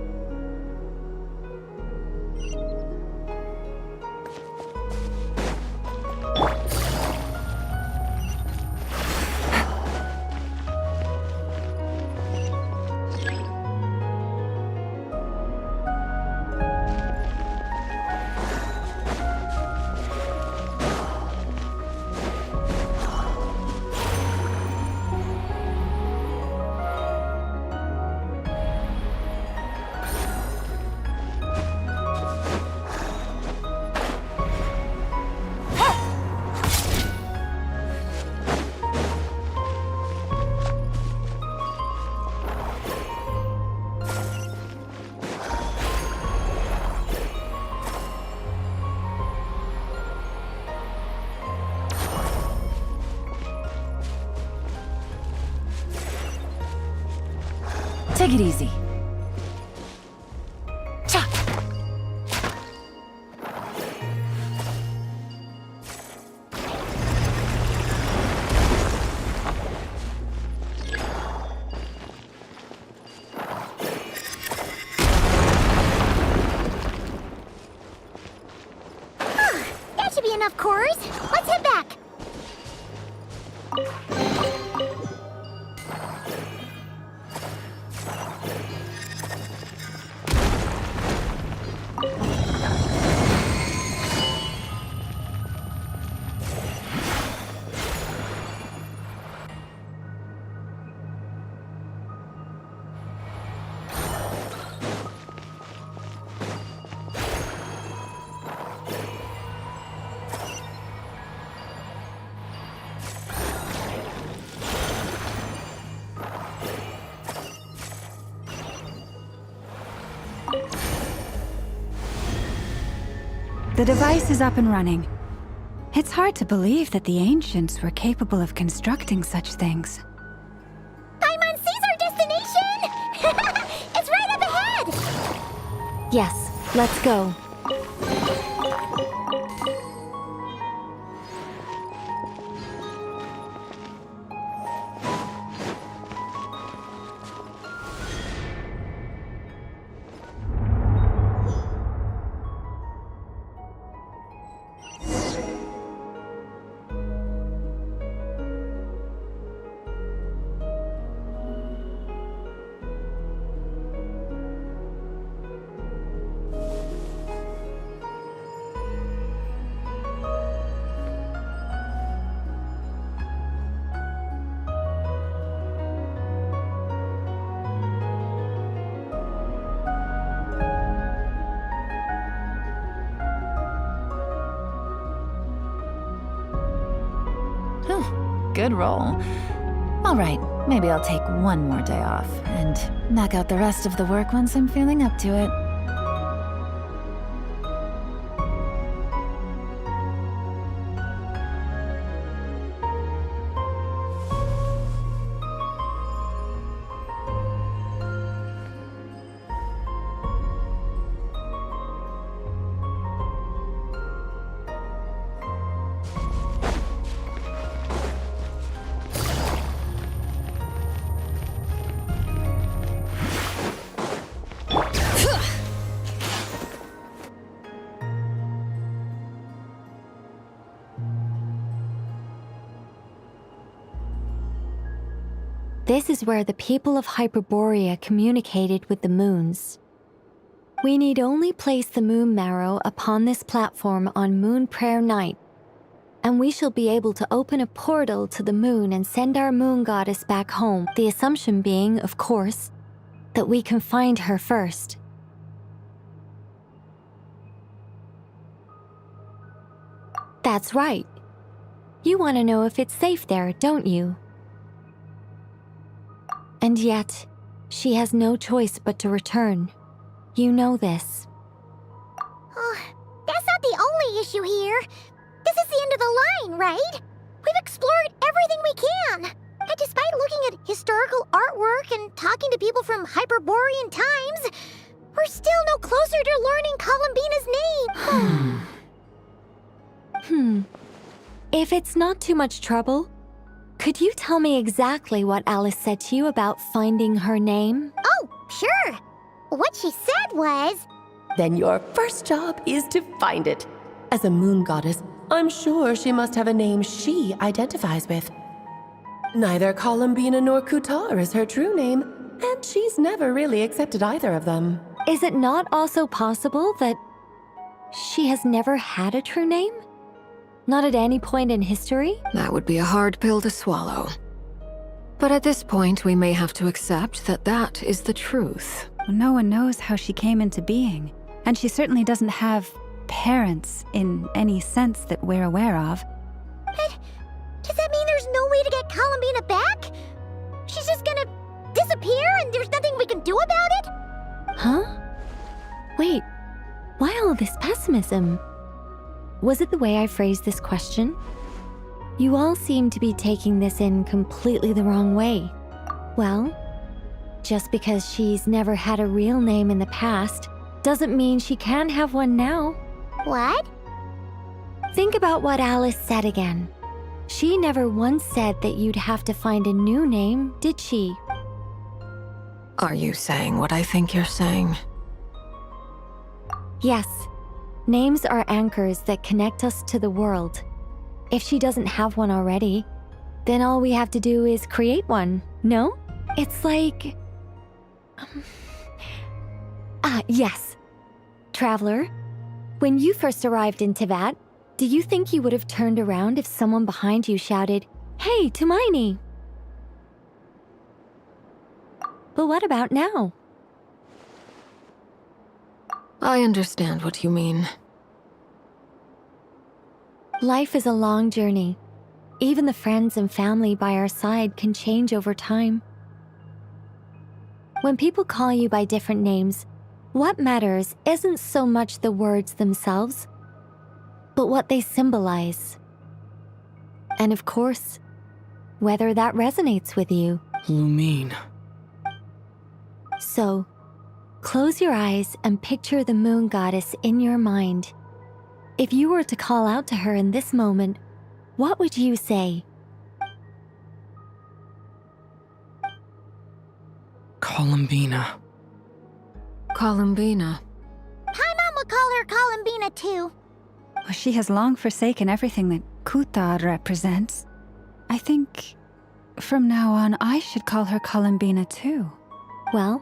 Take it easy. That should be enough cores. Let's head back. The device is up and running. It's hard to believe that the ancients were capable of constructing such things. Paimon sees our destination! It's right up ahead! Yes, let's go. Good roll. All right, maybe I'll take one more day off and knock out the rest of the work once I'm feeling up to it. This is where the people of Hyperborea communicated with the moons. We need only place the moon marrow upon this platform on Moon Prayer Night, and we shall be able to open a portal to the moon and send our moon goddess back home, the assumption being, of course, that we can find her first. That's right. You want to know if it's safe there, don't you? And yet, she has no choice but to return. You know this. Oh, that's not the only issue here. This is the end of the line, right? We've explored everything we can. And despite looking at historical artwork and talking to people from Hyperborean times, we're still no closer to learning Columbina's name. If it's not too much trouble, could you tell me exactly what Alice said to you about finding her name? Oh, sure. What she said was... Then your first job is to find it. As a moon goddess, I'm sure she must have a name she identifies with. Neither Columbina nor Kutar is her true name, and she's never really accepted either of them. Is it not also possible that she has never had a true name? Not at any point in history? That would be a hard pill to swallow. But at this point, we may have to accept that that is the truth. No one knows how she came into being, and she certainly doesn't have parents in any sense that we're aware of. But does that mean there's no way to get Columbina back? She's just gonna disappear and there's nothing we can do about it? Huh? Wait, why all this pessimism? Was it the way I phrased this question? You all seem to be taking this in completely the wrong way. Well, just because she's never had a real name in the past doesn't mean she can't have one now. What? Think about what Alice said again. She never once said that you'd have to find a new name, did she? Are you saying what I think you're saying? Yes. Names are anchors that connect us to the world. If she doesn't have one already, then all we have to do is create one, no? It's like... yes. Traveler, when you first arrived in Tevat, do you think you would have turned around if someone behind you shouted, "Hey, Tumaini"? But what about now? I understand what you mean. Life is a long journey. Even the friends and family by our side can change over time. When people call you by different names, what matters isn't so much the words themselves, but what they symbolize. And of course, whether that resonates with you. Lumine. So, close your eyes and picture the moon goddess in your mind. If you were to call out to her in this moment, what would you say? Columbina. Columbina. Paimon would call her Columbina too. Well, she has long forsaken everything that Kuta represents. I think from now on I should call her Columbina too. Well,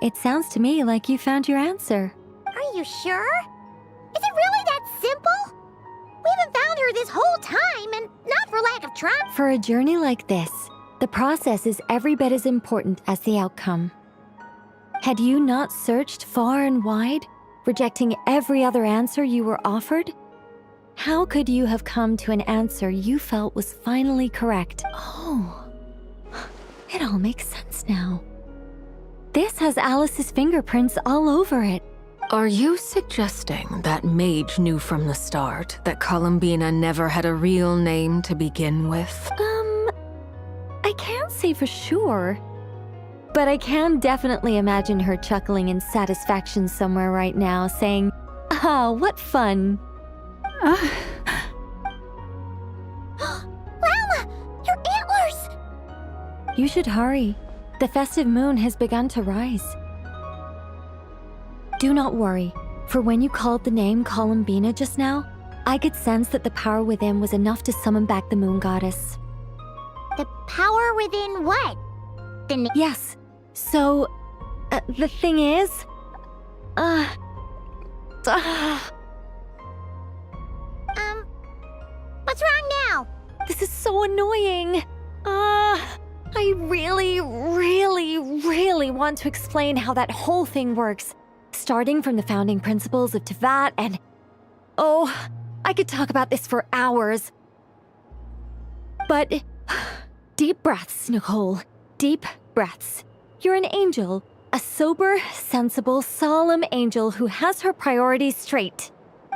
it sounds to me like you found your answer. Are you sure? Is it really that simple? We haven't found her this whole time, and not for lack of trying. For a journey like this, the process is every bit as important as the outcome. Had you not searched far and wide, rejecting every other answer you were offered? How could you have come to an answer you felt was finally correct? Oh, it all makes sense now. This has Alice's fingerprints all over it. Are you suggesting that Mage knew from the start that Columbina never had a real name to begin with? I can't say for sure. But I can definitely imagine her chuckling in satisfaction somewhere right now, saying, "Ah, what fun." Llama! Your antlers! You should hurry. The festive moon has begun to rise. Do not worry, for when you called the name Columbina just now, I could sense that the power within was enough to summon back the moon goddess. The power within what? Yes. So, the thing is... What's wrong now? This is so annoying. I really want to explain how that whole thing works. Starting from the founding principles of Tevat and... Oh, I could talk about this for hours. But... Deep breaths, Nicole. Deep breaths. You're an angel. A sober, sensible, solemn angel who has her priorities straight.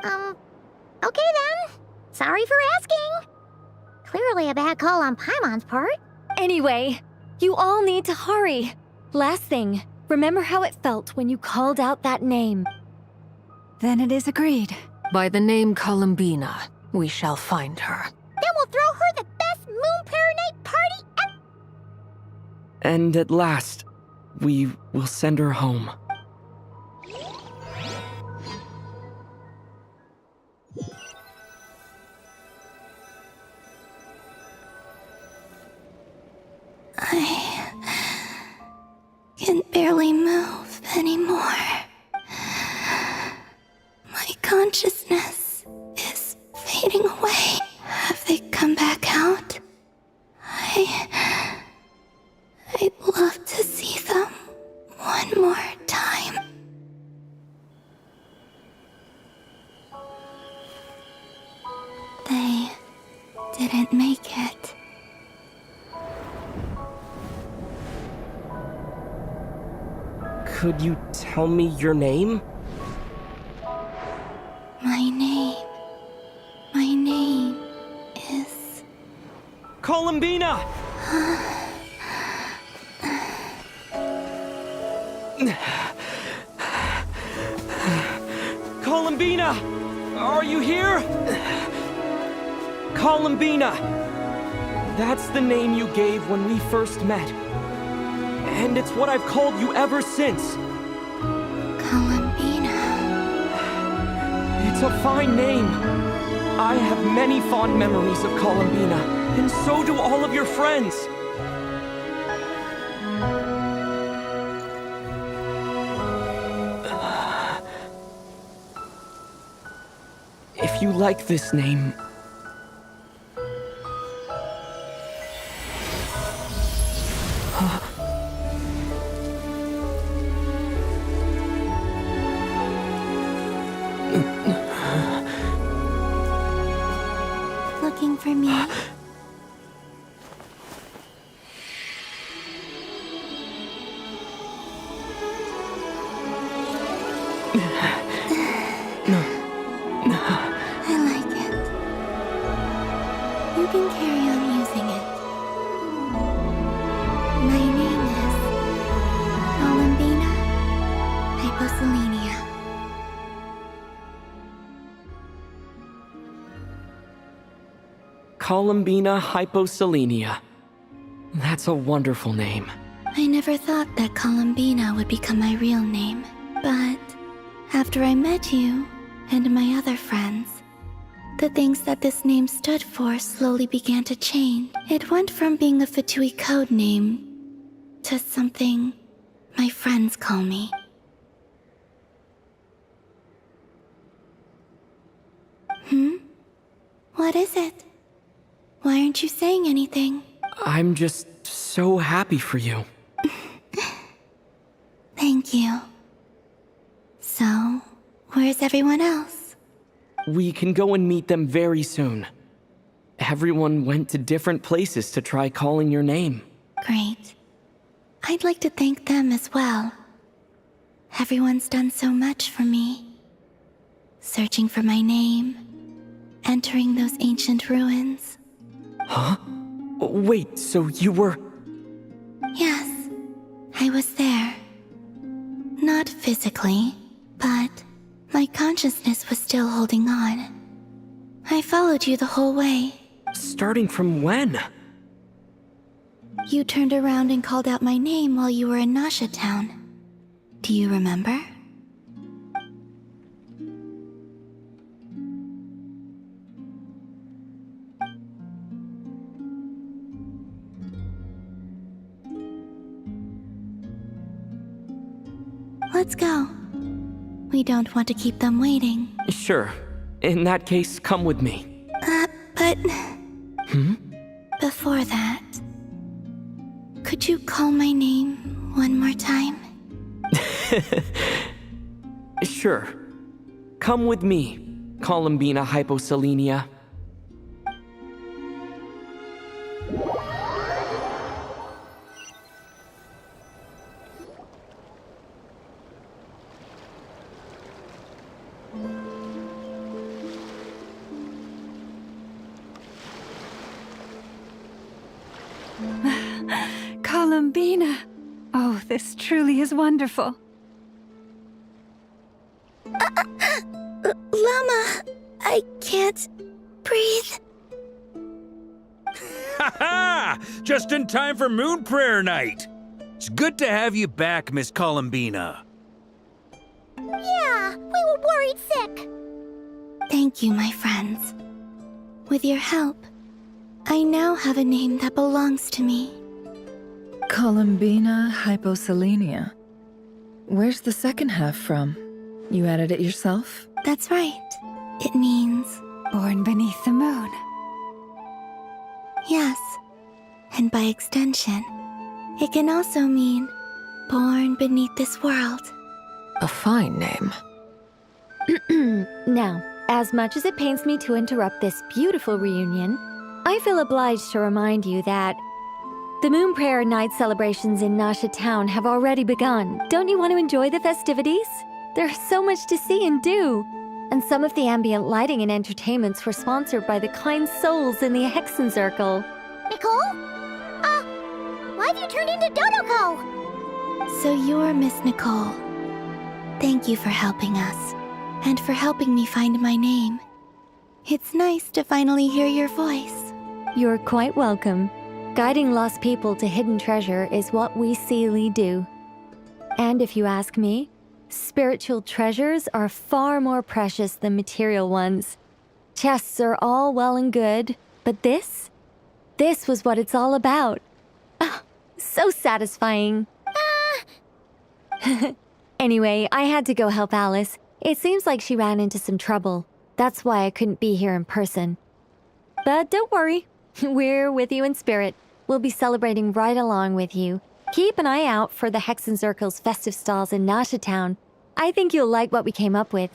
Okay then. Sorry for asking. Clearly a bad call on Paimon's part. Anyway, you all need to hurry. Last thing, remember how it felt when you called out that name. Then it is agreed. By the name Columbina, we shall find her. Then we'll throw her the best Moon Para Night party ever. And at last, we will send her home. I can barely move anymore. My consciousness is fading away. Have they come back out? I'd love to see them one more time. They didn't make it. Could you tell me your name? My name is... Columbina! Columbina! Are you here? Columbina! That's the name you gave when we first met. And it's what I've called you ever since. Columbina. It's a fine name. I have many fond memories of Columbina, and so do all of your friends. If you like this name... Looking for me? I like it. You can Columbina hyposelenia. That's a wonderful name. I never thought that Columbina would become my real name. But after I met you and my other friends, the things that this name stood for slowly began to change. It went from being a Fatui code name to something my friends call me. What is it? Why aren't you saying anything? I'm just so happy for you. Thank you. So, where's everyone else? We can go and meet them very soon. Everyone went to different places to try calling your name. Great. I'd like to thank them as well. Everyone's done so much for me. Searching for my name, entering those ancient ruins. Huh? Wait, so you were... Yes, I was there. Not physically, but my consciousness was still holding on. I followed you the whole way. Starting from when? You turned around and called out my name while you were in Nasha Town. Do you remember? Let's go. We don't want to keep them waiting. Sure. In that case, come with me. But... Before that... Could you call my name one more time? Sure. Come with me, Columbina hyposelenia. Columbina! Oh, this truly is wonderful. Llama, I can't breathe. Ha-ha! Just in time for Moon Prayer Night. It's good to have you back, Miss Columbina. Yeah, we were worried sick. Thank you, my friends. With your help, I now have a name that belongs to me. Columbina hyposelenia. Where's the second half from? You added it yourself? That's right. It means... Born beneath the moon. Yes. And by extension, it can also mean born beneath this world. A fine name. Now, as much as it pains me to interrupt this beautiful reunion, I feel obliged to remind you that the Moon Prayer Night celebrations in Nasha Town have already begun. Don't you want to enjoy the festivities? There's so much to see and do. And some of the ambient lighting and entertainments were sponsored by the kind souls in the Hexen Circle. Nicole? Why have you turned into Dodoko? So you're Miss Nicole. Thank you for helping us, and for helping me find my name. It's nice to finally hear your voice. You're quite welcome. Guiding lost people to hidden treasure is what we Seelie do. And if you ask me, spiritual treasures are far more precious than material ones. Chests are all well and good, but this was what it's all about. So satisfying. Anyway, I had to go help Alice. It seems like she ran into some trouble. That's why I couldn't be here in person. But don't worry, we're with you in spirit. We'll be celebrating right along with you. Keep an eye out for the Hexen Circle's festive stalls in Nasha Town. I think you'll like what we came up with.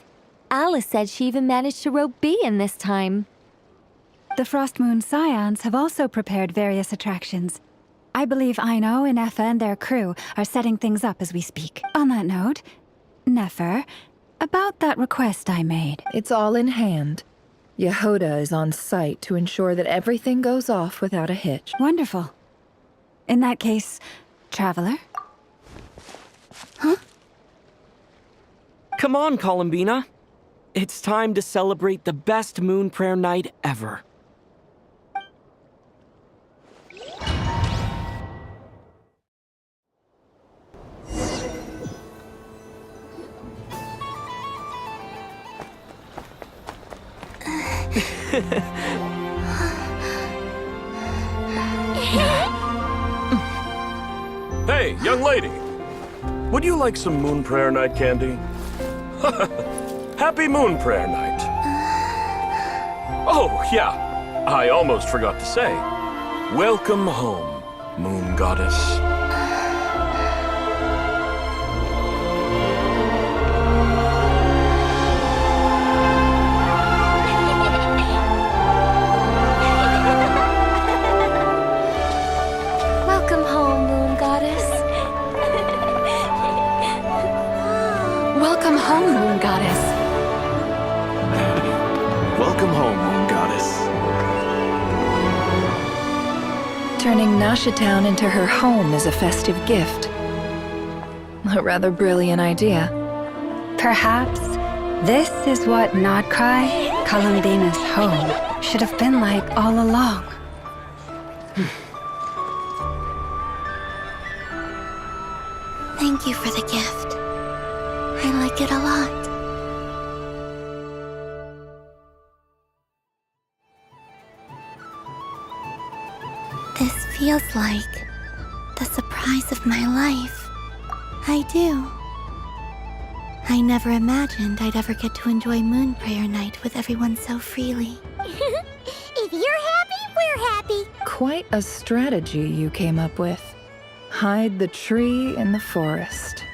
Alice said she even managed to rope B in this time. The Frost Moon Scions have also prepared various attractions. I believe Aino and Effa and their crew are setting things up as we speak. On that note, Nefer, about that request I made. It's all in hand. Yehoda is on site to ensure that everything goes off without a hitch. Wonderful. In that case, Traveler? Huh? Come on, Columbina. It's time to celebrate the best Moon Prayer Night ever. Hey, young lady. Would you like some Moon Prayer Night candy? Happy Moon Prayer Night. Oh, yeah. I almost forgot to say. Welcome home, Moon Goddess. Welcome home, Moon Goddess. Welcome home, Moon Goddess. Welcome home, Moon Goddess. Turning Nashatown into her home is a festive gift. A rather brilliant idea. Perhaps this is what NODKRAI, Columbina's home, should have been like all along. Thank you for the gift. I like it a lot. This feels like the surprise of my life. I do. I never imagined I'd ever get to enjoy Moon Prayer Night with everyone so freely. If you're happy, we're happy. Quite a strategy you came up with. Hide the tree in the forest.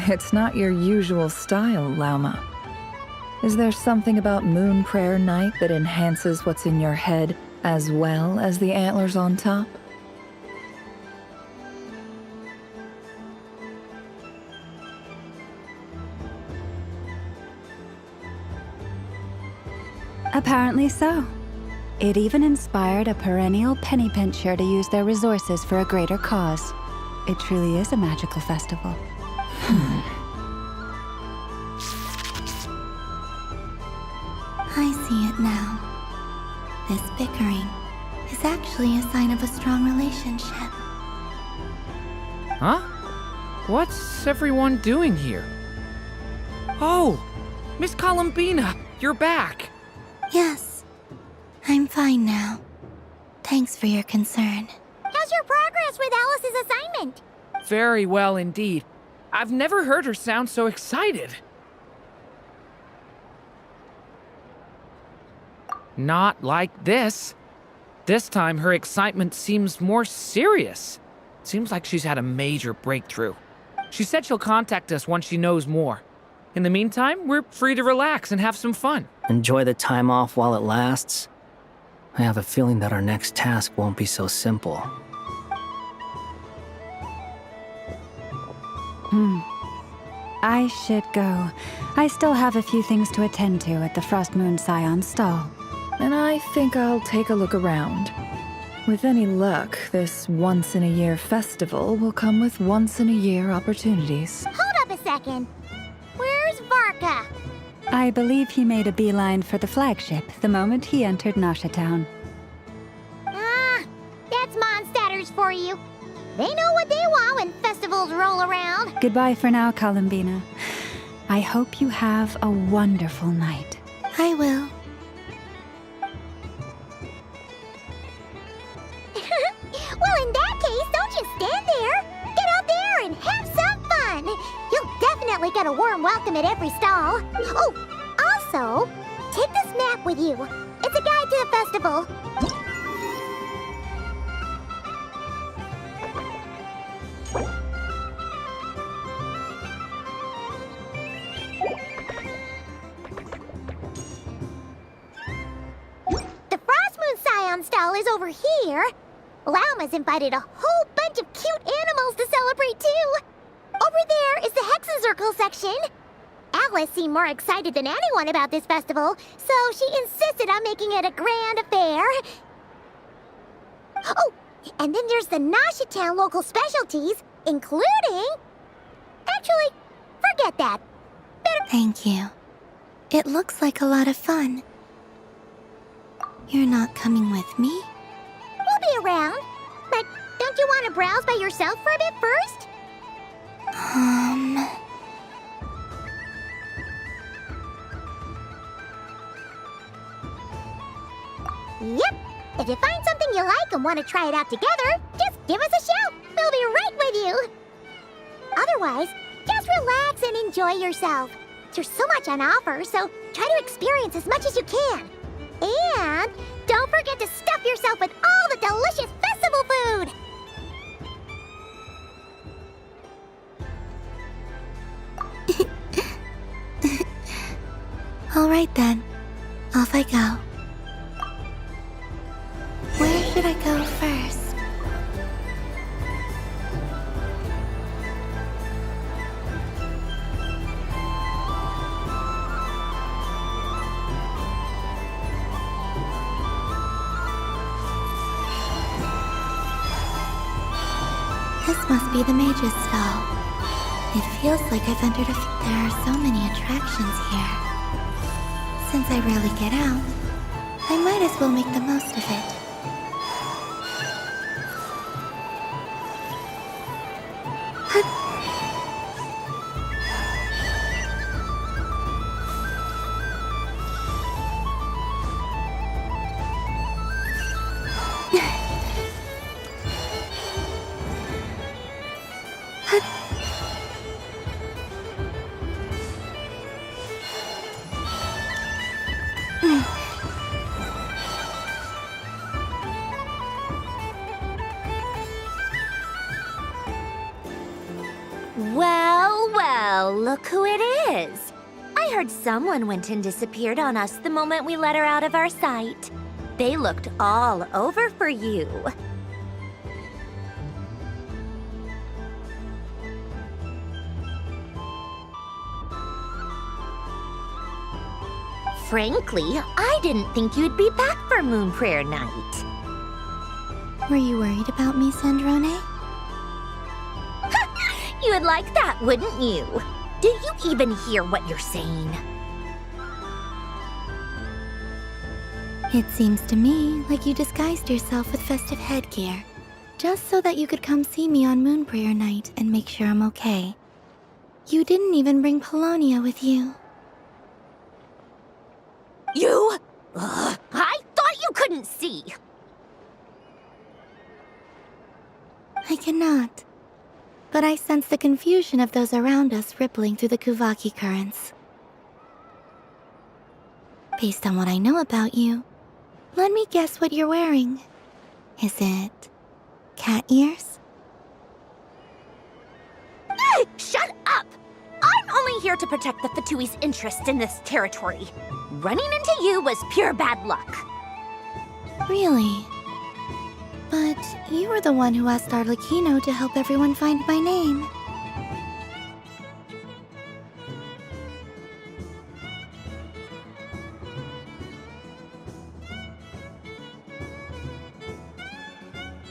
It's not your usual style, Lauma. Is there something about Moon Prayer Night that enhances what's in your head as well as the antlers on top? Apparently so. It even inspired a perennial penny pincher to use their resources for a greater cause. It truly is a magical festival. I see it now. This bickering is actually a sign of a strong relationship. Huh? What's everyone doing here? Oh, Miss Columbina, you're back. Yes, I'm fine now. Thanks for your concern. How's your progress with Alice's assignment? Very well indeed. I've never heard her sound so excited. Not like this. This time her excitement seems more serious. Seems like she's had a major breakthrough. She said she'll contact us once she knows more. In the meantime, we're free to relax and have some fun. Enjoy the time off while it lasts. I have a feeling that our next task won't be so simple. I should go. I still have a few things to attend to at the Frost Moon Scion stall. And I think I'll take a look around. With any luck, this once-in-a-year festival will come with once-in-a-year opportunities. Hold up a second. Where's Varka? I believe he made a beeline for the flagship the moment he entered Nashatown. Ah, that's Mondstadters for you. They know what they want when festivals roll around. Goodbye for now, Columbina. I hope you have a wonderful night. I will. Well, in that case, don't just stand there. Get out there and have some fun. You'll definitely get a warm welcome at every stall. Oh, also, take this map with you. It's a guide to the festival. The Frost Moon Scion stall is over here. Lauma's invited a whole bunch of cute animals to celebrate too. Over there is the Hexacircle section. Alice seemed more excited than anyone about this festival, so she insisted on making it a grand affair. Oh, and then there's the Nashatown local specialties, including... Actually, forget that. Thank you. It looks like a lot of fun. You're not coming with me? We'll be around. But don't you want to browse by yourself for a bit first? Yep. If you find something you like and want to try it out together, just give us a shout. We'll be right with you. Otherwise, just relax and enjoy yourself. There's so much on offer, so try to experience as much as you can. And don't forget to stuff yourself with all the delicious festival food! All right then, off I go. Where should I go first? This must be the mage's stall. It feels like I've entered there are so many attractions here. Since I rarely get out, I might as well make the most of it. Well, well, look who it is. I heard someone went and disappeared on us the moment we let her out of our sight. They looked all over for you. Frankly, I didn't think you'd be back for Moon Prayer Night. Were you worried about me, Sandrone? You would like that, wouldn't you? Do you even hear what you're saying? It seems to me like you disguised yourself with festive headgear, just so that you could come see me on Moon Prayer Night and make sure I'm okay. You didn't even bring Polonia with you. You? Ugh, I thought you couldn't see. I cannot. But I sense the confusion of those around us rippling through the Kuvaki currents. Based on what I know about you, let me guess what you're wearing. Is it cat ears? Hey, shut up! I'm only here to protect the Fatui's interest in this territory. Running into you was pure bad luck. Really? But you were the one who asked Arlecchino to help everyone find my name.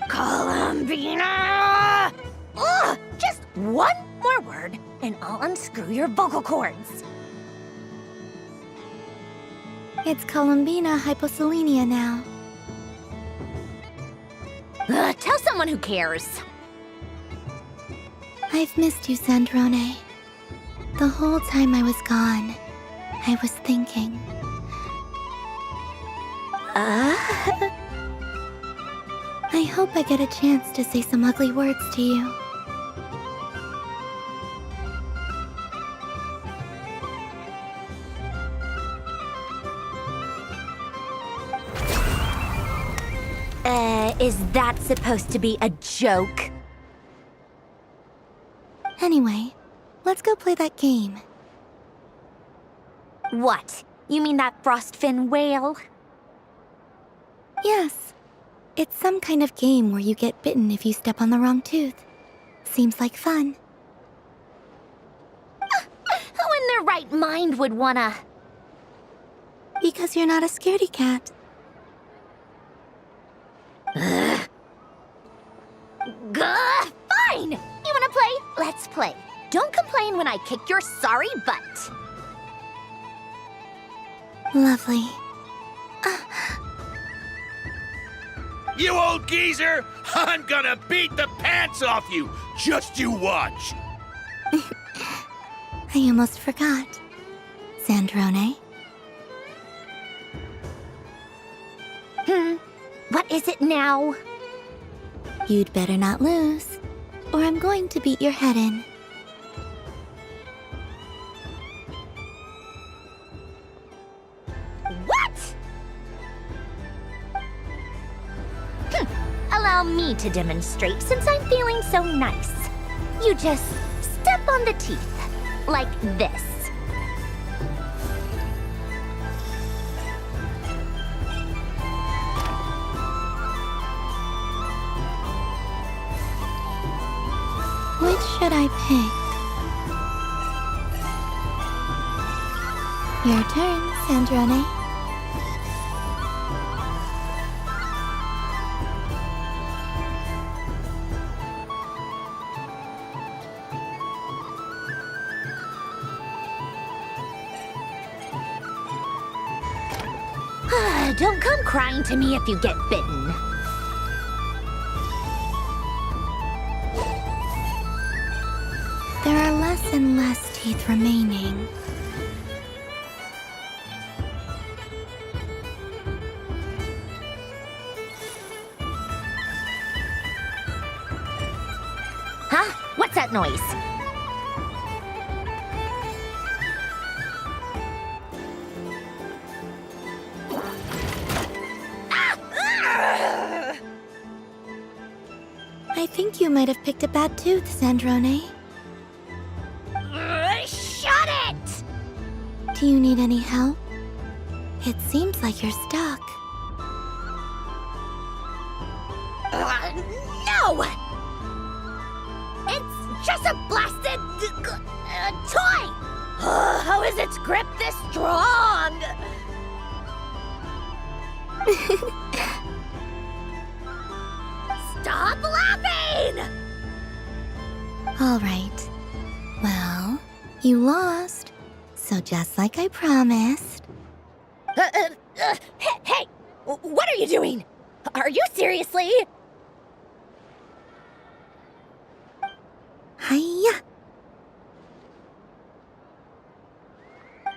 Columbina! Ugh! Just one more word, and I'll unscrew your vocal cords. It's Columbina hyposelenia now. Tell someone who cares. I've missed you, Sandrone. The whole time I was gone, I was thinking. I hope I get a chance to say some ugly words to you. Is that supposed to be a joke? Anyway, let's go play that game. What? You mean that frostfin whale? Yes. It's some kind of game where you get bitten if you step on the wrong tooth. Seems like fun. Who in their right mind would wanna... Because you're not a scaredy cat. Fine! You wanna play? Let's play. Don't complain when I kick your sorry butt. Lovely. You old geezer! I'm gonna beat the pants off you! Just you watch! I almost forgot. Sandrone? What is it now? You'd better not lose, or I'm going to beat your head in. What? Allow me to demonstrate since I'm feeling so nice. You just step on the teeth, like this. Which should I pick? Your turn, Sandrone. Don't come crying to me if you get bitten. There are less and less teeth remaining. Huh? What's that noise? I think you might have picked a bad tooth, Sandrone. Shut it! Do you need any help? It seems like you're stuck. No! It's just a blasted toy! How is its grip this strong? Stop laughing! All right. Well, you lost. So just like I promised. Hey! What are you doing? Are you seriously? Hiya!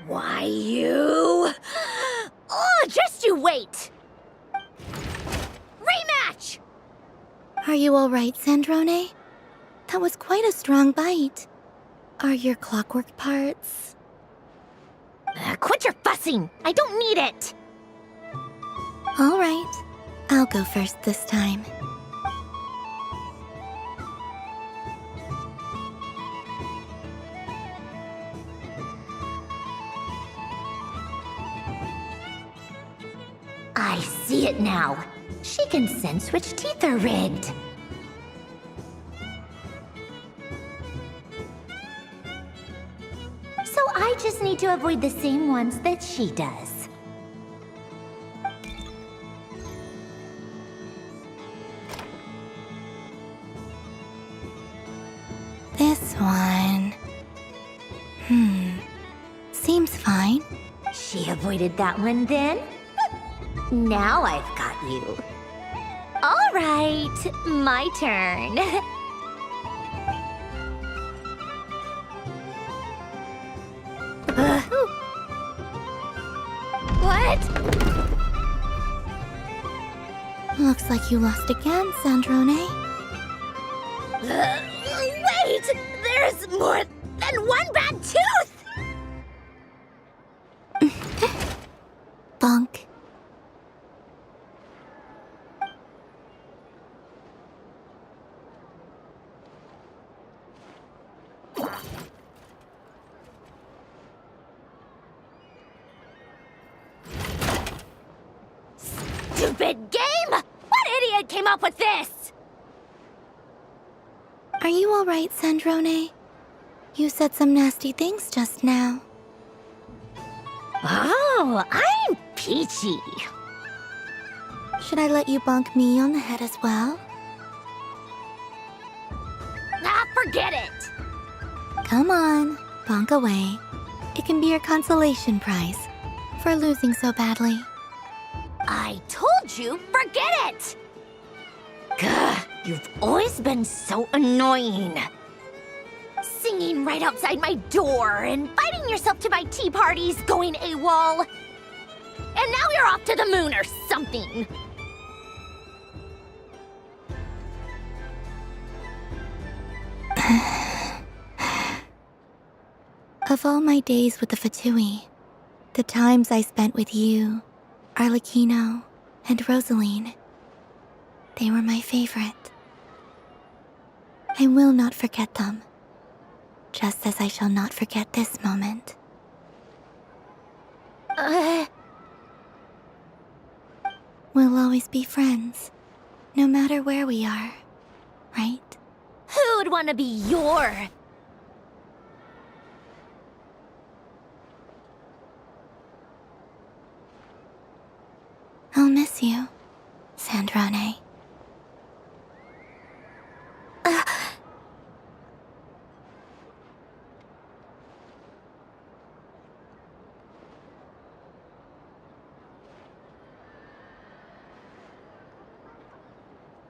Why, you... Oh, just you wait! Rematch! Are you all right, Sandrone? That was quite a strong bite. Are your clockwork parts? Quit your fussing! I don't need it! All right. I'll go first this time. I see it now. She can sense which teeth are rigged. So I just need to avoid the same ones that she does. This one... Seems fine. She avoided that one then? Now I've got you. All right, my turn. What? Looks like you lost again, Sandrone. Wait! There's more than one bad tooth! Bonk. Stupid game! What idiot came up with this? Are you all right, Sandrone? You said some nasty things just now. Oh, I'm peachy. Should I let you bonk me on the head as well? Ah, forget it! Come on, bonk away. It can be your consolation prize for losing so badly. I told you, forget it! Gah, you've always been so annoying. Singing right outside my door, inviting yourself to my tea parties, going AWOL. and now you're off to the moon or something. Of all my days with the Fatui, the times I spent with you, Arlecchino, and Rosaline, they were my favorite. I will not forget them, just as I shall not forget this moment. We'll always be friends, no matter where we are, right? Who'd want to be your... I'll miss you, Sandrane.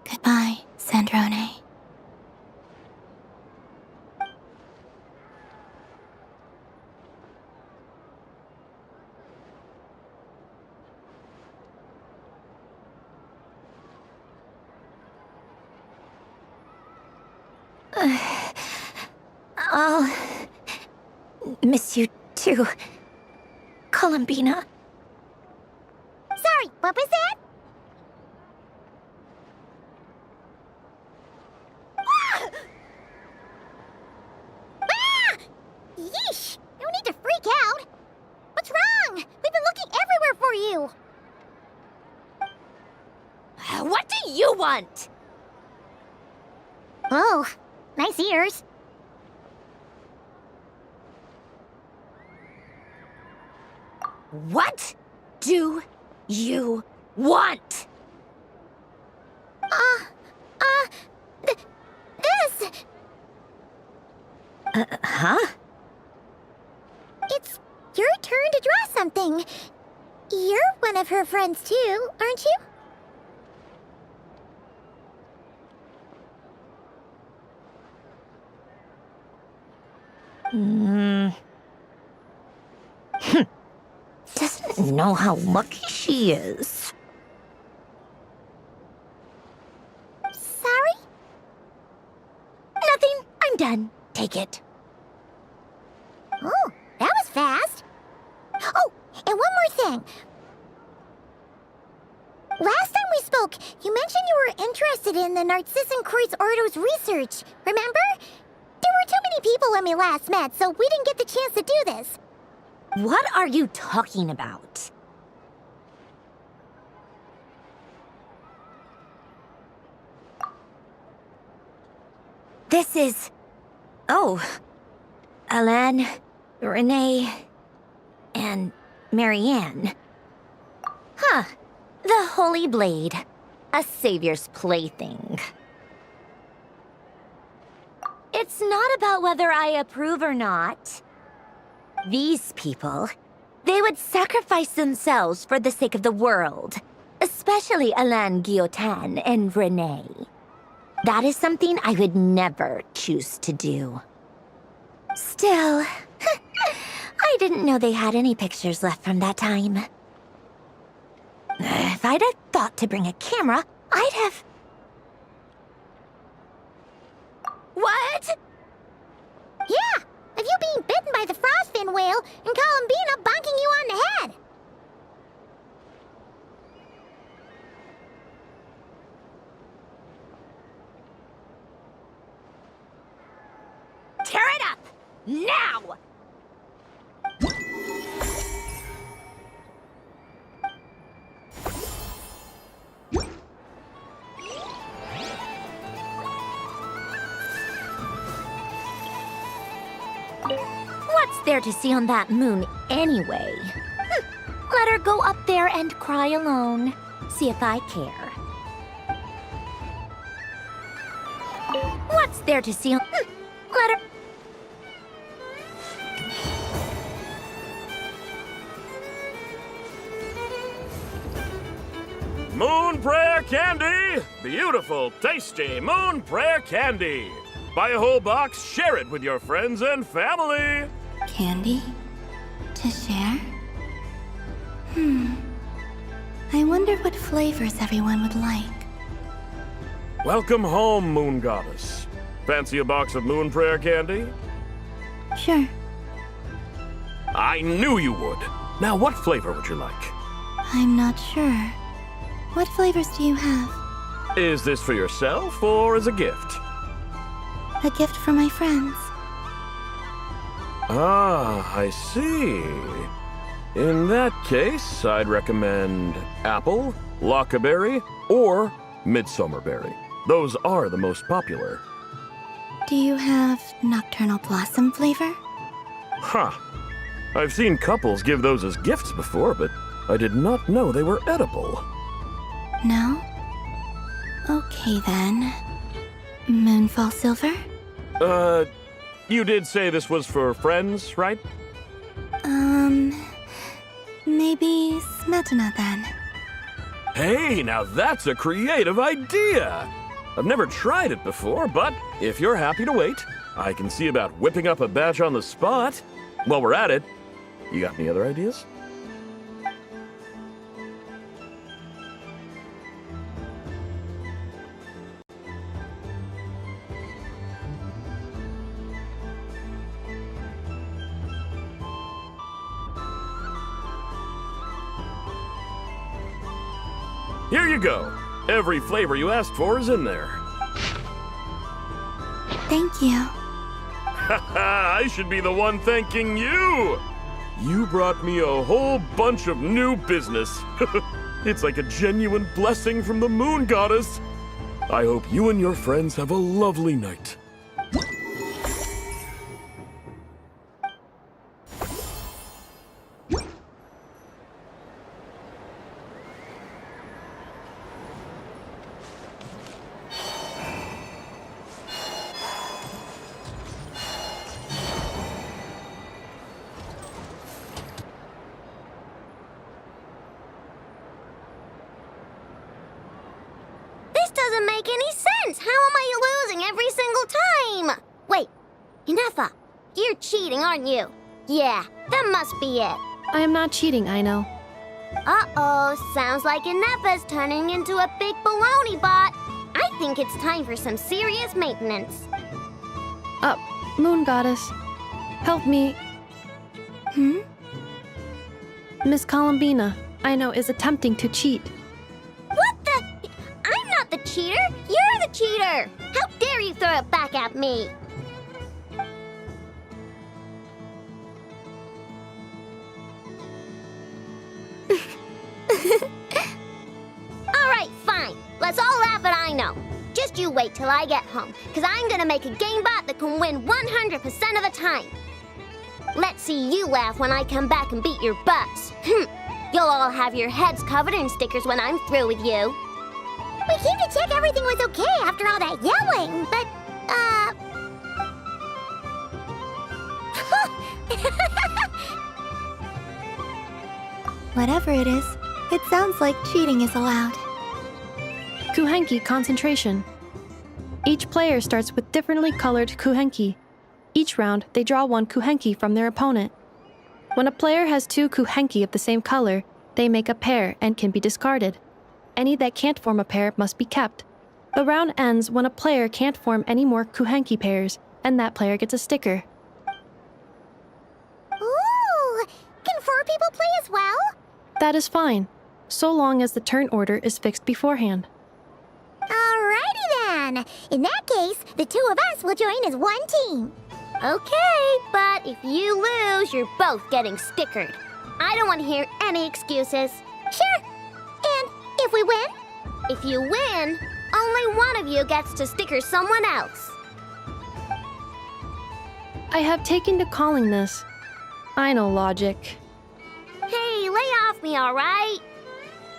Goodbye, Sandrone. I'll miss you too, Columbina. Sorry, what was that? Yeesh! No need to freak out. What's wrong? We've been looking everywhere for you. What do you want? Oh, nice ears. What do you want? This. Huh? It's your turn to draw something. You're one of her friends too, aren't you? Doesn't know how lucky she is. Sorry? Nothing. I'm done. Take it. Oh, that was fast. Oh, and one more thing. Last time we spoke, you mentioned you were interested in the Narcissan Kreuz Ordo's research, remember? There were too many people when we last met, so we didn't get the chance to do this. What are you talking about? This is... Oh. Alain, Renee, and Marianne. Huh. The Holy Blade. A savior's plaything. It's not about whether I approve or not. These people, they would sacrifice themselves for the sake of the world. Especially Alain Guillotin and Renee. That is something I would never choose to do. Still, I didn't know they had any pictures left from that time. If I'd have thought to bring a camera, I'd have... What? Yeah, of you being bitten by the frostfin whale and Columbina bonking you on the head. Tear it up! Now! What's there to see on that moon anyway? Let her go up there and cry alone. See if I care. What's there to see on... Let her... Moon Prayer Candy! Beautiful, tasty Moon Prayer Candy! Buy a whole box, share it with your friends and family! Candy? To share? I wonder what flavors everyone would like. Welcome home, Moon Goddess. Fancy a box of moon prayer candy? Sure. I knew you would. Now, what flavor would you like? I'm not sure. What flavors do you have? Is this for yourself or as a gift? A gift for my friends. Ah, I see. In that case, I'd recommend apple, lockaberry, or midsummerberry. Those are the most popular. Do you have nocturnal blossom flavor? Huh. I've seen couples give those as gifts before, but I did not know they were edible. No? Okay then. Moonfall silver? You did say this was for friends, right? Maybe smetana then. Hey, now that's a creative idea! I've never tried it before, but if you're happy to wait, I can see about whipping up a batch on the spot. While we're at it, you got any other ideas? Here you go. Every flavor you asked for is in there. Thank you. I should be the one thanking you! You brought me a whole bunch of new business. It's like a genuine blessing from the Moon Goddess. I hope you and your friends have a lovely night. Doesn't make any sense. How am I losing every single time? Wait, Inefa, you're cheating, aren't you? Yeah, that must be it. I am not cheating, Aino. Uh-oh, sounds like Inefa's turning into a big baloney bot. I think it's time for some serious maintenance. Moon Goddess, help me. Miss Columbina, Aino is attempting to cheat. What the? I'm not the cheater. You're the cheater. How dare you throw it back at me? All right, fine. Let's all laugh at Aino. Just you wait till I get home, because I'm gonna make a game bot that can win 100% of the time. Let's see you laugh when I come back and beat your butts. You'll all have your heads covered in stickers when I'm through with you. We came to check everything was okay after all that yelling, but, Whatever it is, it sounds like cheating is allowed. Kuhenki concentration. Each player starts with differently colored kuhenki. Each round, they draw one kuhenki from their opponent. When a player has two kuhenki of the same color, they make a pair and can be discarded. Any that can't form a pair must be kept. The round ends when a player can't form any more kuhenki pairs, and that player gets a sticker. ooh, can 4 people play as well? That is fine, so long as the turn order is fixed beforehand. Alrighty then. In that case, the 2 of us will join as one team. Okay, but if you lose, you're both getting stickered. I don't want to hear any excuses. Sure. And if we win? If you win, only one of you gets to sticker someone else. I have taken to calling this. I know logic. Hey, lay off me, all right?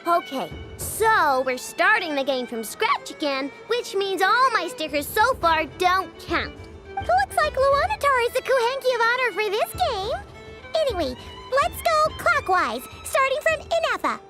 Okay, so we're starting the game from scratch again, which means all my stickers so far don't count. Looks like Luonatar is the Kuhenki of honor for this game. Anyway, let's go clockwise, starting from Inefa.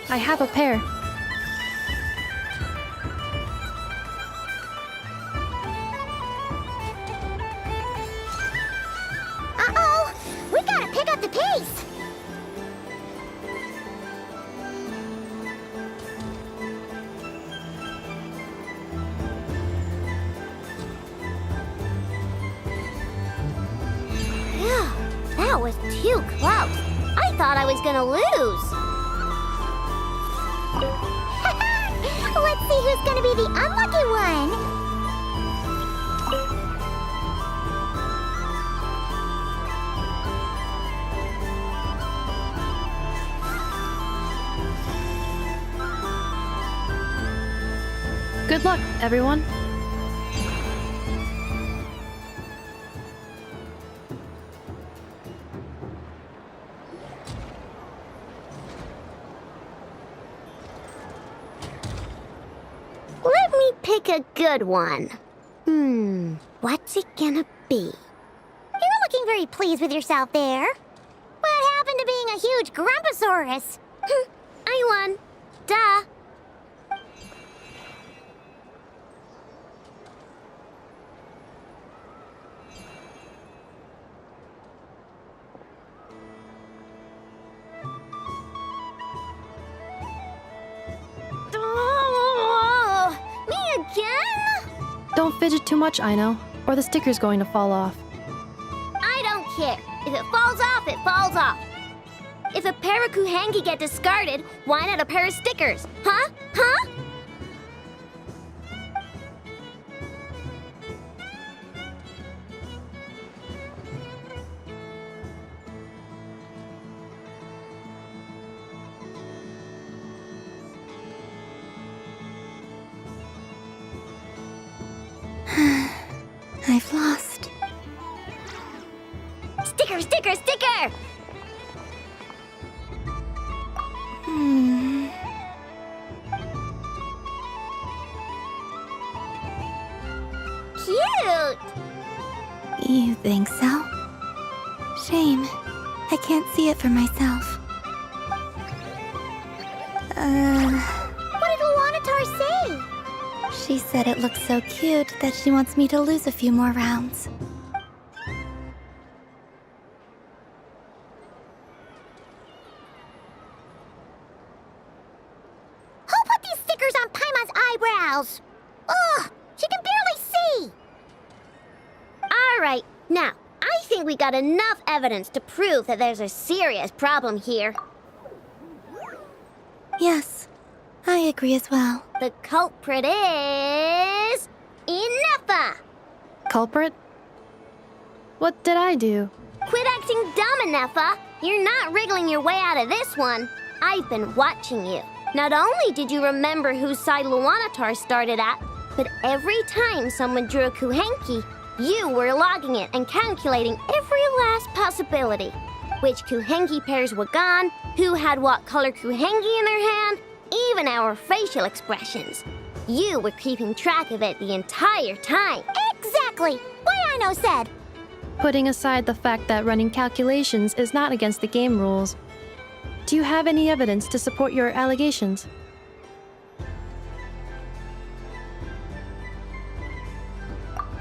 I have a pair. Uh-oh! We gotta pick up the pace! Phew, that was too close. I thought I was gonna lose. Let's see who's gonna be the unlucky one. Good luck, everyone. Let me pick a good one. What's it gonna be? You're looking very pleased with yourself there. What happened to being a huge Grumposaurus? I won. Duh. Oh, me again? Don't fidget too much, Aino, or the sticker's going to fall off. I don't care. If it falls off, it falls off. If a pair of Kuhengi get discarded, why not a pair of stickers? Huh? Huh? I've lost. Sticker, sticker, sticker! Cute! You think so? Shame. I can't see it for myself. What did Luanatar say? She said it looks so cute that she wants me to lose a few more rounds. Who put these stickers on Paimon's eyebrows? Ugh, she can barely see! Alright, now, I think we got enough evidence to prove that there's a serious problem here. Yes, I agree as well. The culprit is... Inefa! Culprit? What did I do? Quit acting dumb, Inefa! You're not wriggling your way out of this one. I've been watching you. Not only did you remember whose side Luanatar started at, but every time someone drew a Kuhenki, you were logging it and calculating every last possibility. Which Kuhenki pairs were gone, who had what color Kuhenki in their hand, even our facial expressions. You were keeping track of it the entire time. Exactly! What Aino said! Putting aside the fact that running calculations is not against the game rules, do you have any evidence to support your allegations?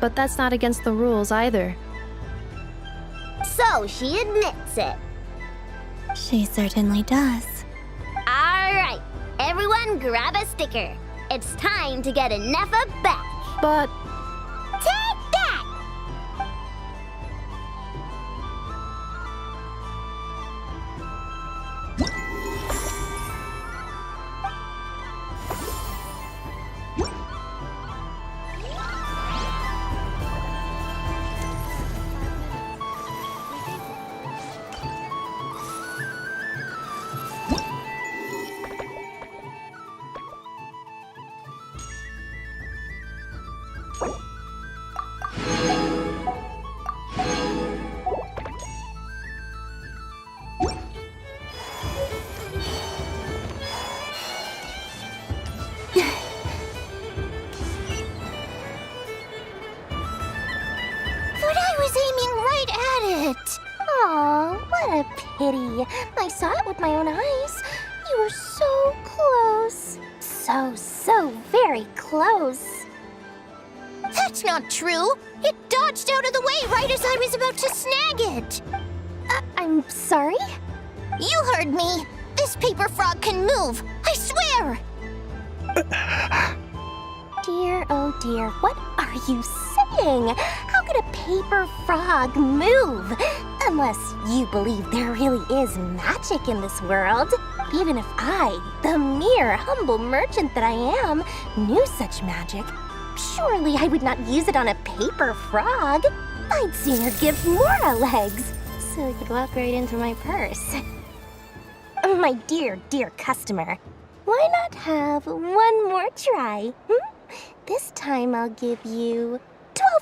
But that's not against the rules either. So she admits it. She certainly does. Alright, everyone grab a sticker. It's time to get Inefa back. But... Take that! Aw, what a pity. I saw it with my own eyes. You were so close. So very close. That's not true! It dodged out of the way right as I was about to snag it! I'm sorry? You heard me! This paper frog can move! I swear! Dear, oh dear, what are you saying? How could a paper frog move? Unless you believe there really is magic in this world. Even if I, the mere humble merchant that I am, knew such magic, surely I would not use it on a paper frog. I'd sooner give Mora legs, so it could walk right into my purse. My dear, dear customer, why not have one more try? This time I'll give you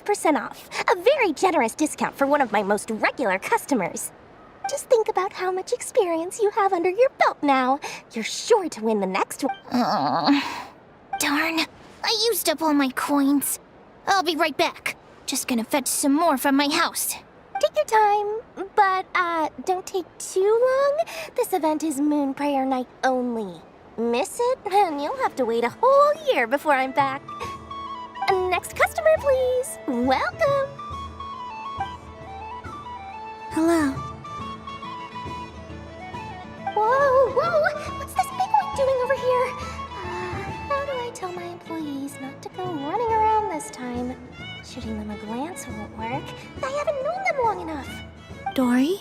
12% off, a very generous discount for one of my most regular customers. Just think about how much experience you have under your belt now. You're sure to win the next one. Darn, I used up all my coins. I'll be right back. Just gonna fetch some more from my house. Take your time, but don't take too long. This event is Moon Prayer Night only. Miss it, and you'll have to wait a whole year before I'm back. Next customer, please. Welcome. Hello. Whoa! What's this big one doing over here? How do I tell my employees not to go running around this time? Shooting them a glance won't work. I haven't known them long enough. Dory?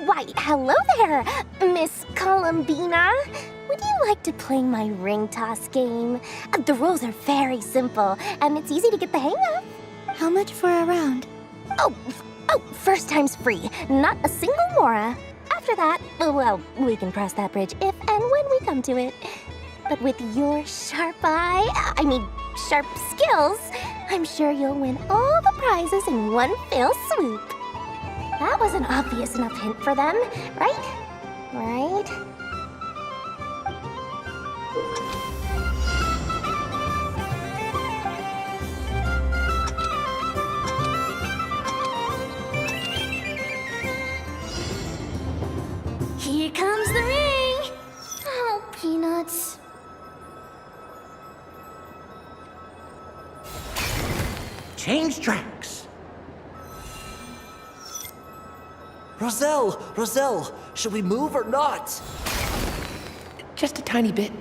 Why, hello there, Miss Columbina. Would you like to play my ring toss game? The rules are very simple, and it's easy to get the hang of. How much for a round? Oh, first time's free. Not a single Mora. After that, well, we can cross that bridge if and when we come to it. But with your sharp skills, I'm sure you'll win all the prizes in one fell swoop. That was an obvious enough hint for them, right? Right? Here comes the ring! Oh, peanuts. Change tracks. Roselle, should we move or not? Just a tiny bit.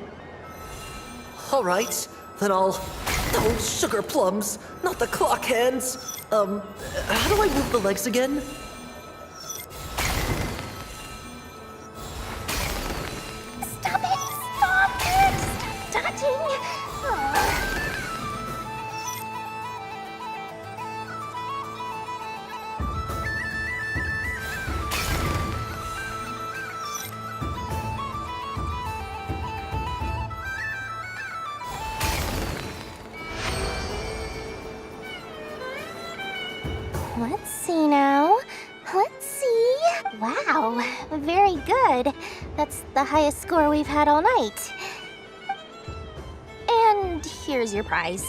All right, then I'll... Oh, sugar plums, not the clock hands. How do I move the legs again? Stop it! Stop dodging! Let's see now. Let's see. Wow, very good. That's the highest score we've had all night. And here's your prize.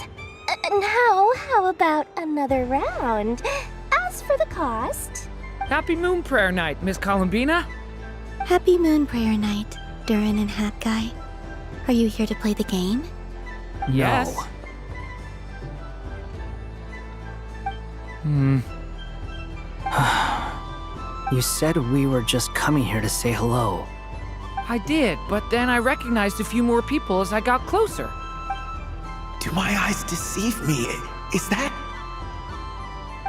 Now, how about another round? As for the cost... Happy Moon Prayer Night, Miss Columbina. Happy Moon Prayer Night, Durin and Hat Guy. Are you here to play the game? Yes. You said we were just coming here to say hello. I did, but then I recognized a few more people as I got closer. Do my eyes deceive me? Is that...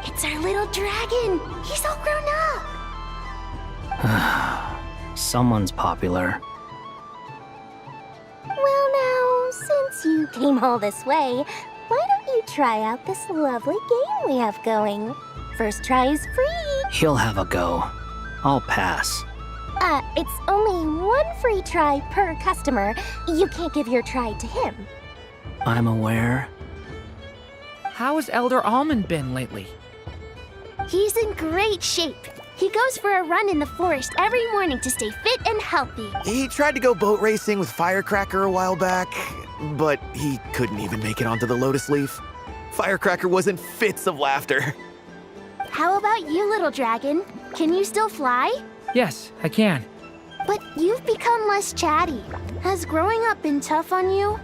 It's our little dragon! He's all grown up! Someone's popular. Well now, since you came all this way, why don't you try out this lovely game we have going? First try is free! He'll have a go. I'll pass. It's only one free try per customer. You can't give your try to him. I'm aware. How has Elder Almond been lately? He's in great shape. He goes for a run in the forest every morning to stay fit and healthy. He tried to go boat racing with Firecracker a while back, but he couldn't even make it onto the Lotus Leaf. Firecracker was in fits of laughter. How about you, little dragon? Can you still fly? Yes, I can. But you've become less chatty. Has growing up been tough on you?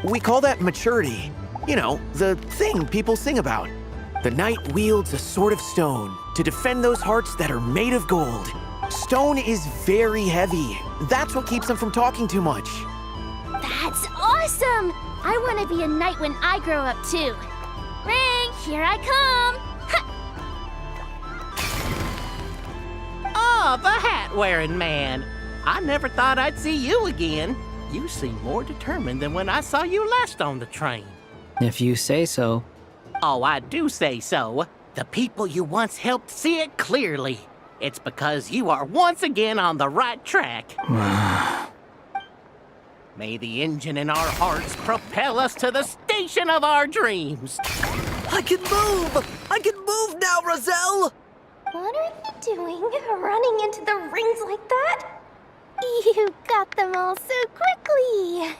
We call that maturity. You know, the thing people sing about. The knight wields a sword of stone to defend those hearts that are made of gold. Stone is very heavy. That's what keeps them from talking too much. That's awesome! I want to be a knight when I grow up too. Ring, here I come! Oh, the hat-wearing man. I never thought I'd see you again. You seem more determined than when I saw you last on the train. If you say so. Oh, I do say so. The people you once helped see it clearly. It's because you are once again on the right track. May the engine in our hearts propel us to the station of our dreams. I can move! I can move now, Roselle! What are you doing, running into the rings like that? You got them all so quickly.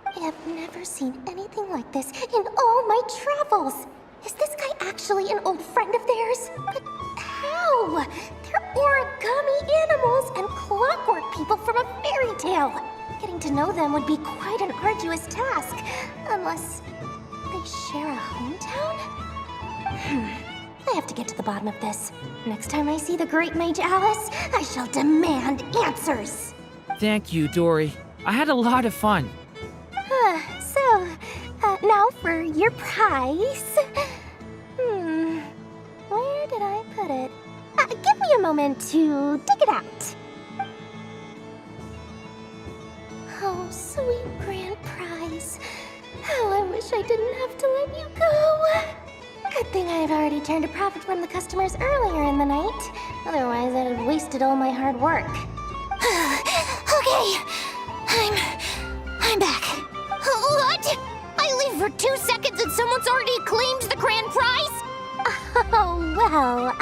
I have never seen anything like this in all my travels. Is this guy actually an old friend of theirs? But how? They're origami animals and clockwork people from a fairy tale. Getting to know them would be quite an arduous task, unless they share a hometown? I have to get to the bottom of this. Next time I see the great mage Alice, I shall demand answers. Thank you, Dory. I had a lot of fun. Now for your prize. Where did I put it? Give me a moment to dig it out. Oh, sweet grand prize. How I wish I didn't have to let you go. Good thing I've already turned a profit from the customers earlier in the night. Otherwise, I'd have wasted all my hard work. Okay, I'm back. What? I leave for 2 seconds and someone's already claimed the grand prize? Oh, well,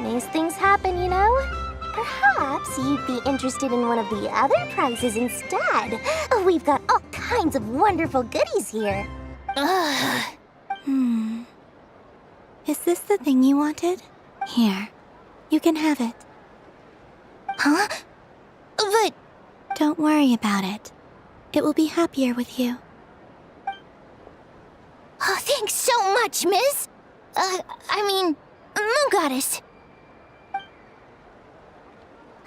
these things happen, you know? Perhaps you'd be interested in one of the other prizes instead. We've got all kinds of wonderful goodies here. Is this the thing you wanted? Here, you can have it. Huh? But... Don't worry about it. It will be happier with you. Oh, thanks so much, Miss. Moon Goddess.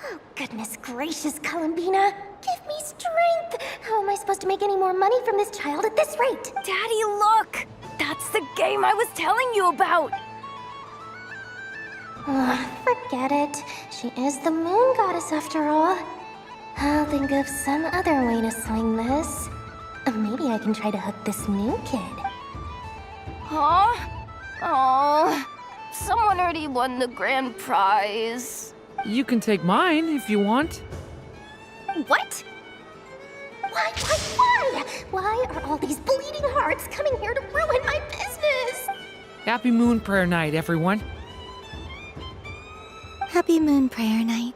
Oh, goodness gracious, Columbina. Give me strength. How am I supposed to make any more money from this child at this rate? Daddy, look! That's the game I was telling you about! Forget it. She is the Moon Goddess after all. I'll think of some other way to swing this. Maybe I can try to hook this new kid. Huh? Oh, someone already won the grand prize. You can take mine if you want. What? Why? Why are all these bleeding hearts coming here to ruin my business? Happy Moon Prayer Night, everyone. Happy Moon Prayer Night.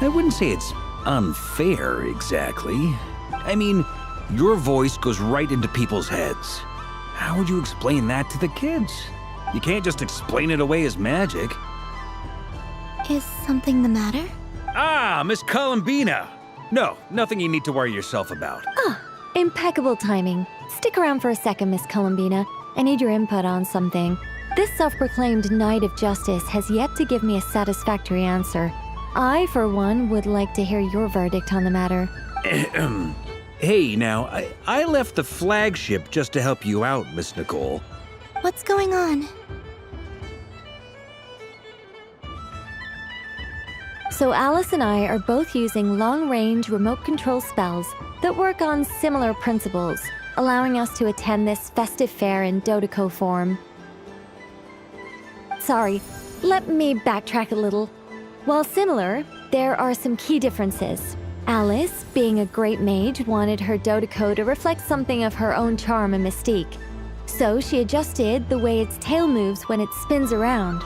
I wouldn't say it's unfair, exactly. I mean, your voice goes right into people's heads. How would you explain that to the kids? You can't just explain it away as magic. Is something the matter? Ah, Miss Columbina! No, nothing you need to worry yourself about. Impeccable timing. Stick around for a second, Miss Columbina. I need your input on something. This self-proclaimed Knight of Justice has yet to give me a satisfactory answer. I, for one, would like to hear your verdict on the matter. Hey, now, I left the flagship just to help you out, Miss Nicole. What's going on? So Alice and I are both using long-range remote control spells that work on similar principles, allowing us to attend this festive fair in Dodeco form. Sorry, let me backtrack a little. While similar, there are some key differences. Alice, being a great mage, wanted her Dodeco to reflect something of her own charm and mystique. So she adjusted the way its tail moves when it spins around.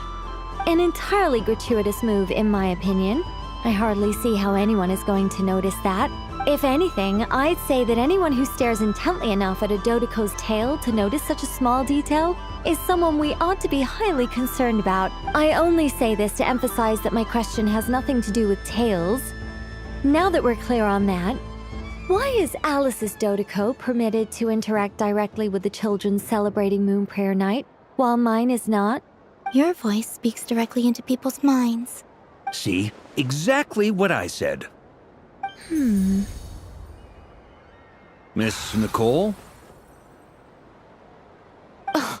An entirely gratuitous move, in my opinion. I hardly see how anyone is going to notice that. If anything, I'd say that anyone who stares intently enough at a Dodoko's tail to notice such a small detail is someone we ought to be highly concerned about. I only say this to emphasize that my question has nothing to do with tails. Now that we're clear on that, why is Alice's Dodoko permitted to interact directly with the children celebrating Moon Prayer Night, while mine is not? Your voice speaks directly into people's minds. See? Exactly what I said. Miss Nicole? Ugh,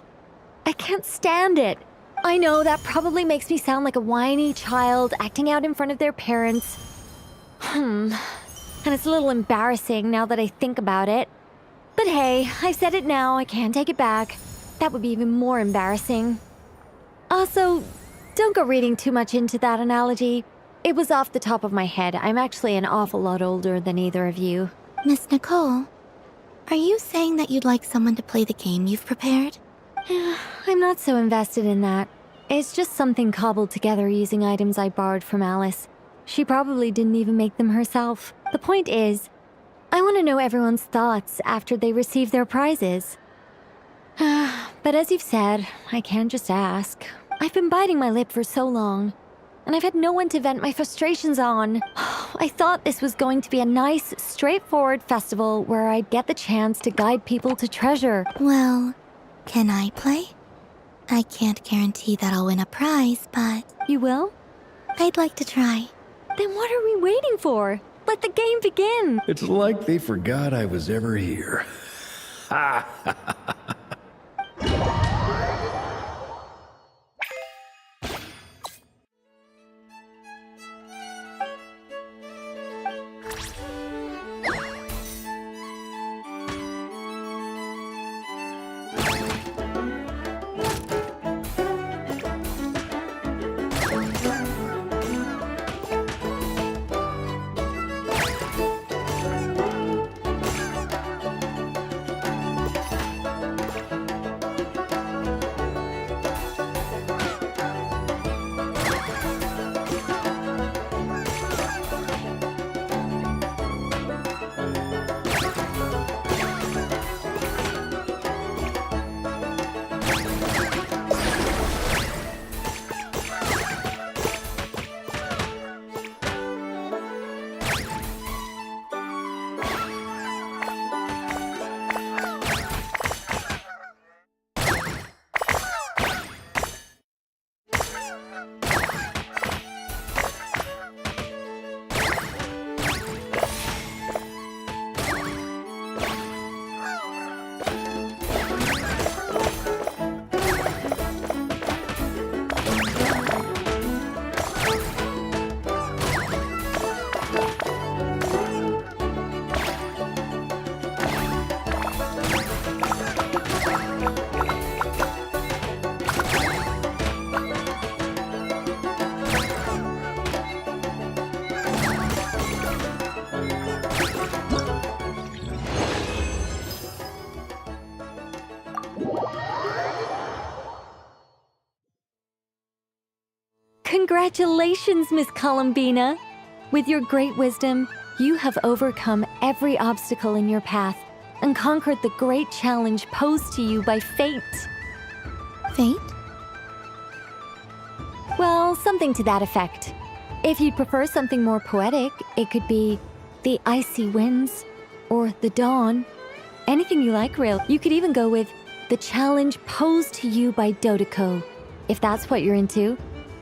I can't stand it. I know that probably makes me sound like a whiny child acting out in front of their parents. And it's a little embarrassing now that I think about it. But hey, I've said it now, I can't take it back. That would be even more embarrassing. Also, don't go reading too much into that analogy. It was off the top of my head. I'm actually an awful lot older than either of you. Miss Nicole, are you saying that you'd like someone to play the game you've prepared? I'm not so invested in that. It's just something cobbled together using items I borrowed from Alice. She probably didn't even make them herself. The point is, I want to know everyone's thoughts after they receive their prizes. But as you've said, I can't just ask. I've been biting my lip for so long, and I've had no one to vent my frustrations on. I thought this was going to be a nice, straightforward festival where I'd get the chance to guide people to treasure. Well, can I play? I can't guarantee that I'll win a prize, but... You will? I'd like to try. Then what are we waiting for? Let the game begin! It's like they forgot I was ever here. Ha ha ha ha. Congratulations, Miss Columbina! With your great wisdom, you have overcome every obstacle in your path and conquered the great challenge posed to you by fate. Fate? Well, something to that effect. If you'd prefer something more poetic, it could be the icy winds or the dawn. Anything you like, real. You could even go with the challenge posed to you by Dodoko, if that's what you're into.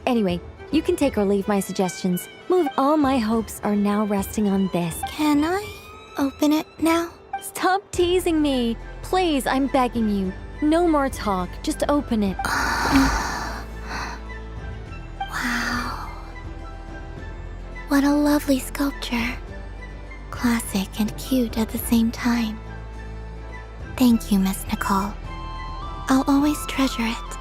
Anyway, you can take or leave my suggestions. Move. All my hopes are now resting on this. Can I open it now? Stop teasing me. Please, I'm begging you. No more talk. Just open it. Wow. What a lovely sculpture. Classic and cute at the same time. Thank you, Miss Nicole. I'll always treasure it.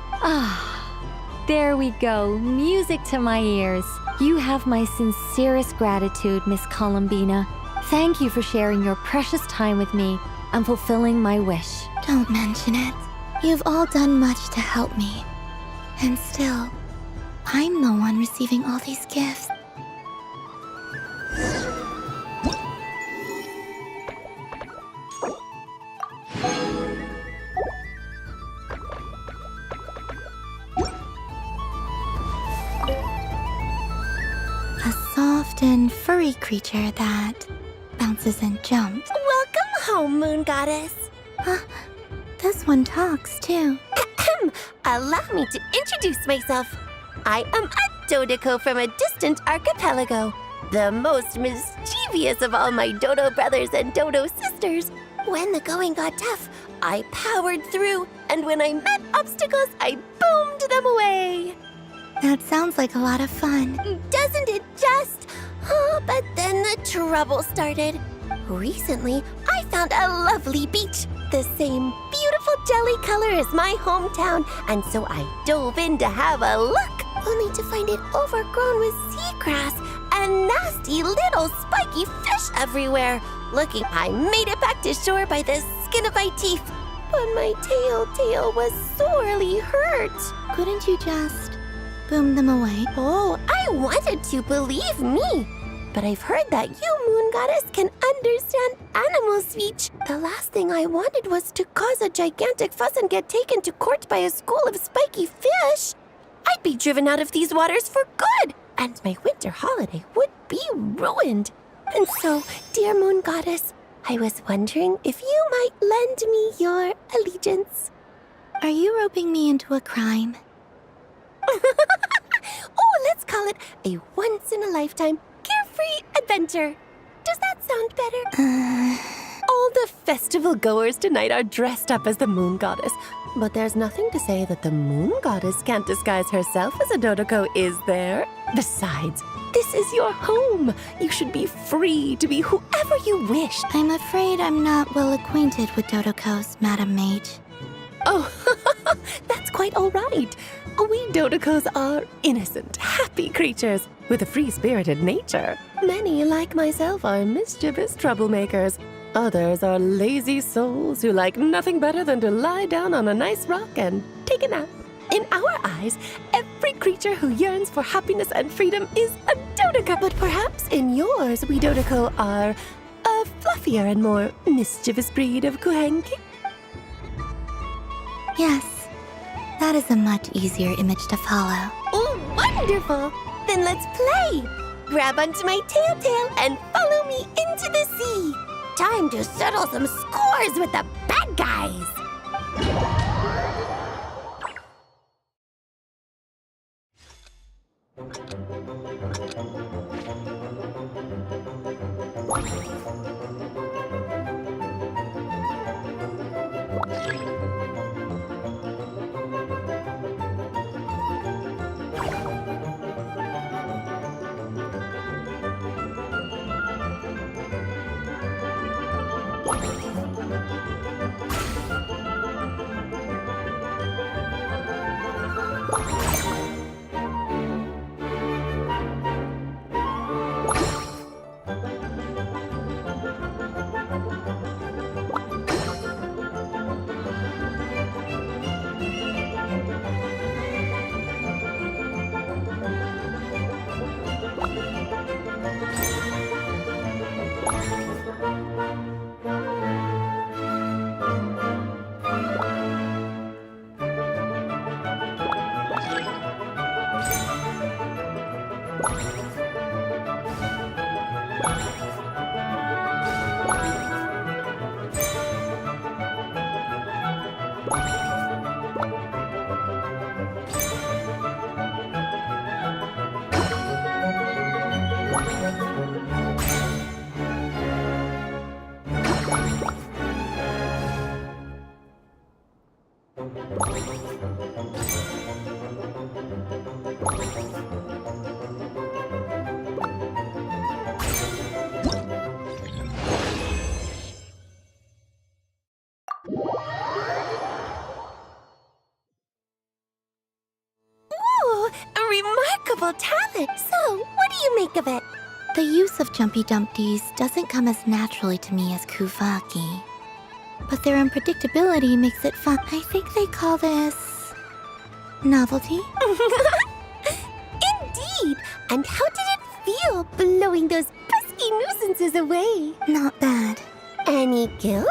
There we go. Music to my ears. You have my sincerest gratitude, Miss Columbina. Thank you for sharing your precious time with me and fulfilling my wish. Don't mention it. You've all done much to help me. And still, I'm the one receiving all these gifts. A soft and furry creature that bounces and jumps. Welcome home, Moon Goddess. This one talks, too. Allow me to introduce myself. I am a Dodeko from a distant archipelago, the most mischievous of all my Dodo brothers and Dodo sisters. When the going got tough, I powered through, and when I met obstacles, I boomed them away. That sounds like a lot of fun. Doesn't it just? Oh, but then the trouble started. Recently, I found a lovely beach, the same beautiful jelly color as my hometown, and so I dove in to have a look, only to find it overgrown with seagrass and nasty little spiky fish everywhere. Looking, I made it back to shore by the skin of my teeth, but my tail was sorely hurt. Couldn't you just boom them away? Oh, I wanted to, believe me. But I've heard that you, Moon Goddess, can understand animal speech. The last thing I wanted was to cause a gigantic fuss and get taken to court by a school of spiky fish. I'd be driven out of these waters for good, and my winter holiday would be ruined. And so, dear Moon Goddess, I was wondering if you might lend me your allegiance. Are you roping me into a crime? Oh, let's call it a once-in-a-lifetime carefree adventure. Does that sound better? All the festival goers tonight are dressed up as the Moon Goddess, but there's nothing to say that the Moon Goddess can't disguise herself as a Dodeko, is there? Besides, this is your home. You should be free to be whoever you wish. I'm afraid I'm not well acquainted with Dodekos, Madam Mage. Oh, that's quite all right. We Dodekos are innocent, happy creatures with a free-spirited nature. Many, like myself, are mischievous troublemakers. Others are lazy souls who like nothing better than to lie down on a nice rock and take a nap. In our eyes, every creature who yearns for happiness and freedom is a Dodeko. But perhaps in yours, we Dodeko are a fluffier and more mischievous breed of Kuhenki. Yes, that is a much easier image to follow. Oh, wonderful! Then let's play! Grab onto my tail and follow me into the sea! Time to settle some scores with the bad guys! Remarkable talent! So, what do you make of it? The use of Jumpy Dumpties doesn't come as naturally to me as Kuvaki. but their unpredictability makes it fun. I think they call this... novelty? Indeed! And how did it feel blowing those pesky nuisances away? Not bad. Any guilt?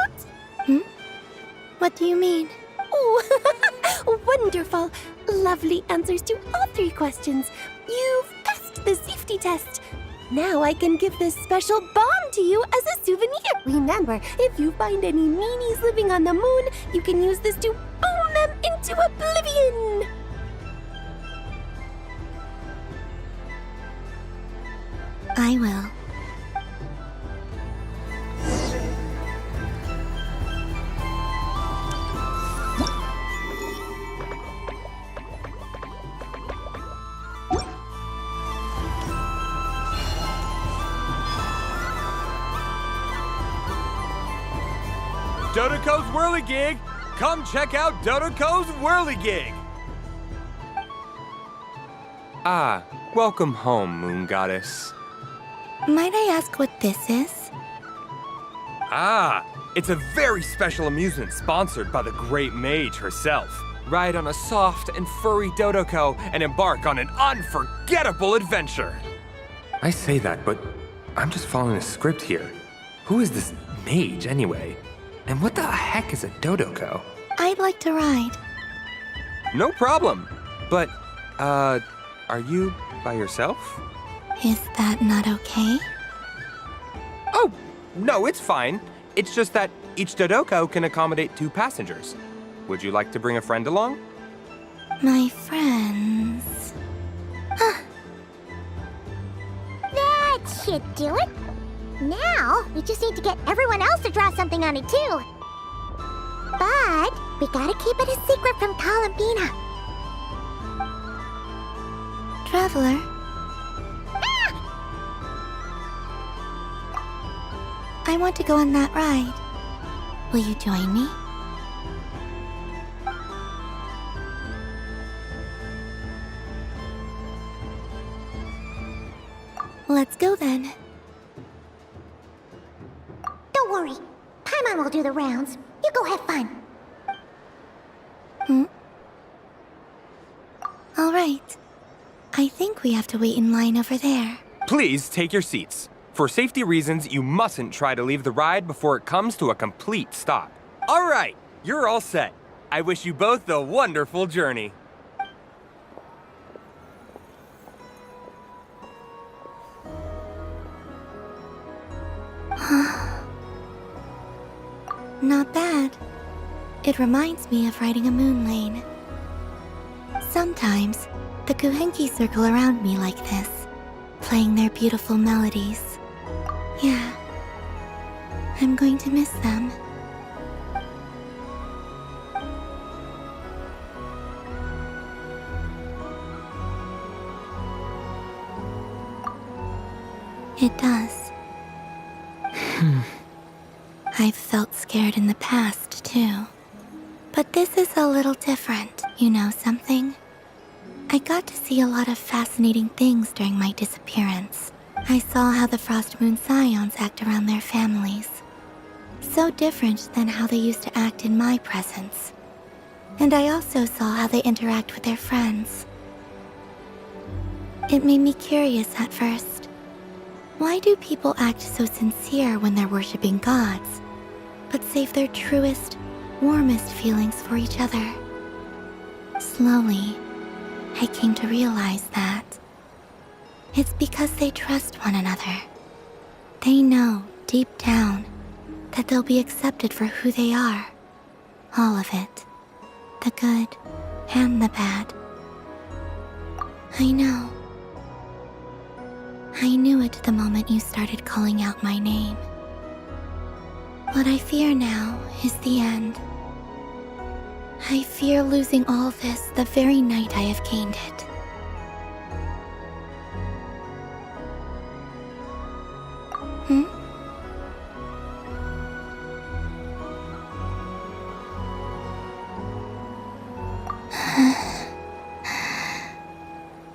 What do you mean? Oh, wonderful! Lovely answers to all 3 questions. You've passed the safety test. Now I can give this special bomb to you as a souvenir. Remember, if you find any meanies living on the moon, you can use this to boom them into oblivion. I will. Dodoko's Whirligig! Come check out Dodoko's Whirligig! Ah, welcome home, Moon Goddess. Might I ask what this is? Ah, it's a very special amusement sponsored by the Great Mage herself. Ride on a soft and furry Dodoko and embark on an unforgettable adventure. I say that, but I'm just following a script here. Who is this mage, anyway? And what the heck is a Dodoko? I'd like to ride. No problem. But, are you by yourself? Is that not okay? Oh, no, it's fine. It's just that each Dodoko can accommodate 2 passengers. Would you like to bring a friend along? My friends... That should do it. Now, we just need to get everyone else to draw something on it, too. But we gotta keep it a secret from Tal and Bina. Traveler? I want to go on that ride. Will you join me? Let's go then. Don't worry. Paimon will do the rounds. You go have fun. All right. I think we have to wait in line over there. Please take your seats. For safety reasons, you mustn't try to leave the ride before it comes to a complete stop. All right, you're all set. I wish you both a wonderful journey. Not bad. It reminds me of riding a moon lane. Sometimes, the Kuhenki circle around me like this, playing their beautiful melodies. Yeah, I'm going to miss them. It does. I've felt scared in the past, too. But this is a little different, you know something? I got to see a lot of fascinating things during my disappearance. I saw how the Frost Moon Scions act around their families. So different than how they used to act in my presence. And I also saw how they interact with their friends. It made me curious at first. Why do people act so sincere when they're worshipping gods, but save their truest, warmest feelings for each other? Slowly, I came to realize that it's because they trust one another. They know, deep down, that they'll be accepted for who they are. All of it. The good and the bad. I know. I knew it the moment you started calling out my name. What I fear now is the end. I fear losing all this the very night I have gained it.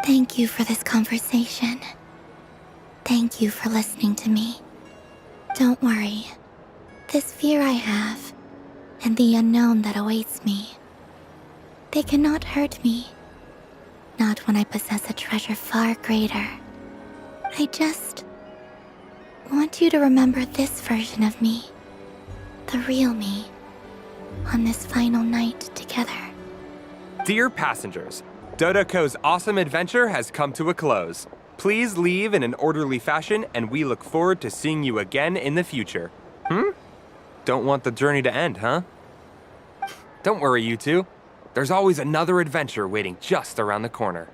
Thank you for this conversation. Thank you for listening to me. Don't worry. This fear I have and the unknown that awaits me. They cannot hurt me. Not when I possess a treasure far greater. I just want you to remember this version of me. The real me. On this final night together. Dear passengers, Dodoko's awesome adventure has come to a close. Please leave in an orderly fashion, and we look forward to seeing you again in the future. Don't want the journey to end, huh? Don't worry, you two. There's always another adventure waiting just around the corner.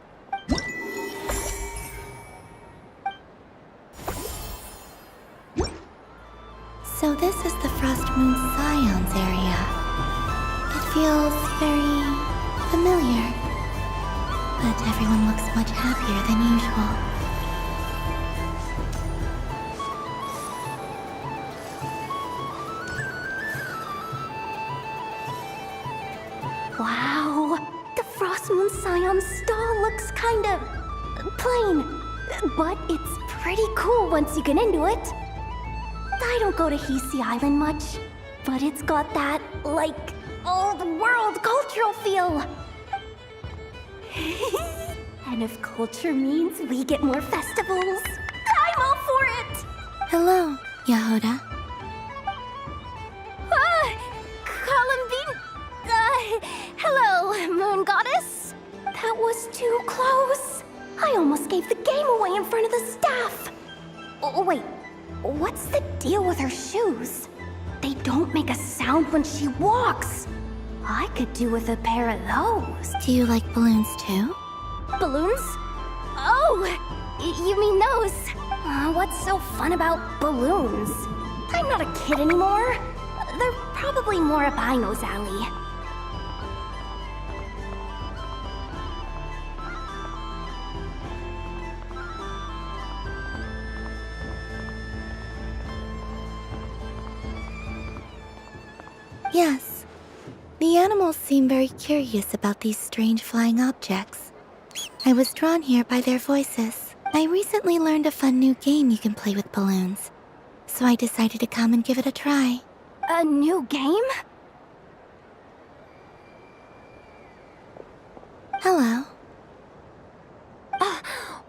So this is the Frost Moon Scions area. It feels very familiar. But everyone looks much happier than usual. Wow, the Frost Moon Scion stall looks kind of plain, but it's pretty cool once you get into it. I don't go to Hisi Island much, but it's got that, like, old world cultural feel. And if culture means we get more festivals, I'm all for it! Hello, Yahoda. Columbine? Hello, Moon Goddess. That was too close. I almost gave the game away in front of the staff. Oh, wait. What's the deal with her shoes? They don't make a sound when she walks. I could do with a pair of those. Do you like balloons too? Balloons? Oh, you mean those? What's so fun about balloons? I'm not a kid anymore. They're probably more up Aino's alley. Yes. The animals seem very curious about these strange flying objects. I was drawn here by their voices. I recently learned a fun new game you can play with balloons, so I decided to come and give it a try. A new game? Hello.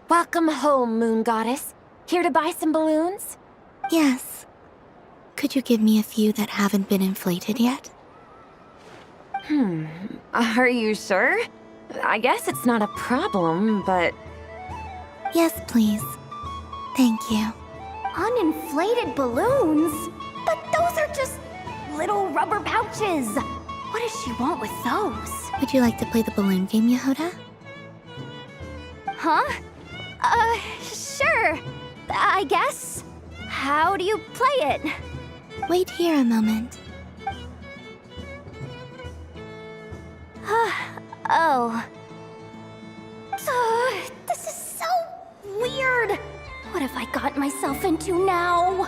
Welcome home, Moon Goddess. Here to buy some balloons? Yes. Could you give me a few that haven't been inflated yet? Are you sure? I guess it's not a problem, but... Yes, please. Thank you. Uninflated balloons? But those are just little rubber pouches. What does she want with those? Would you like to play the balloon game, Yahoda? Huh? Sure. I guess. How do you play it? Wait here a moment. Oh. This is so weird. What have I got myself into now?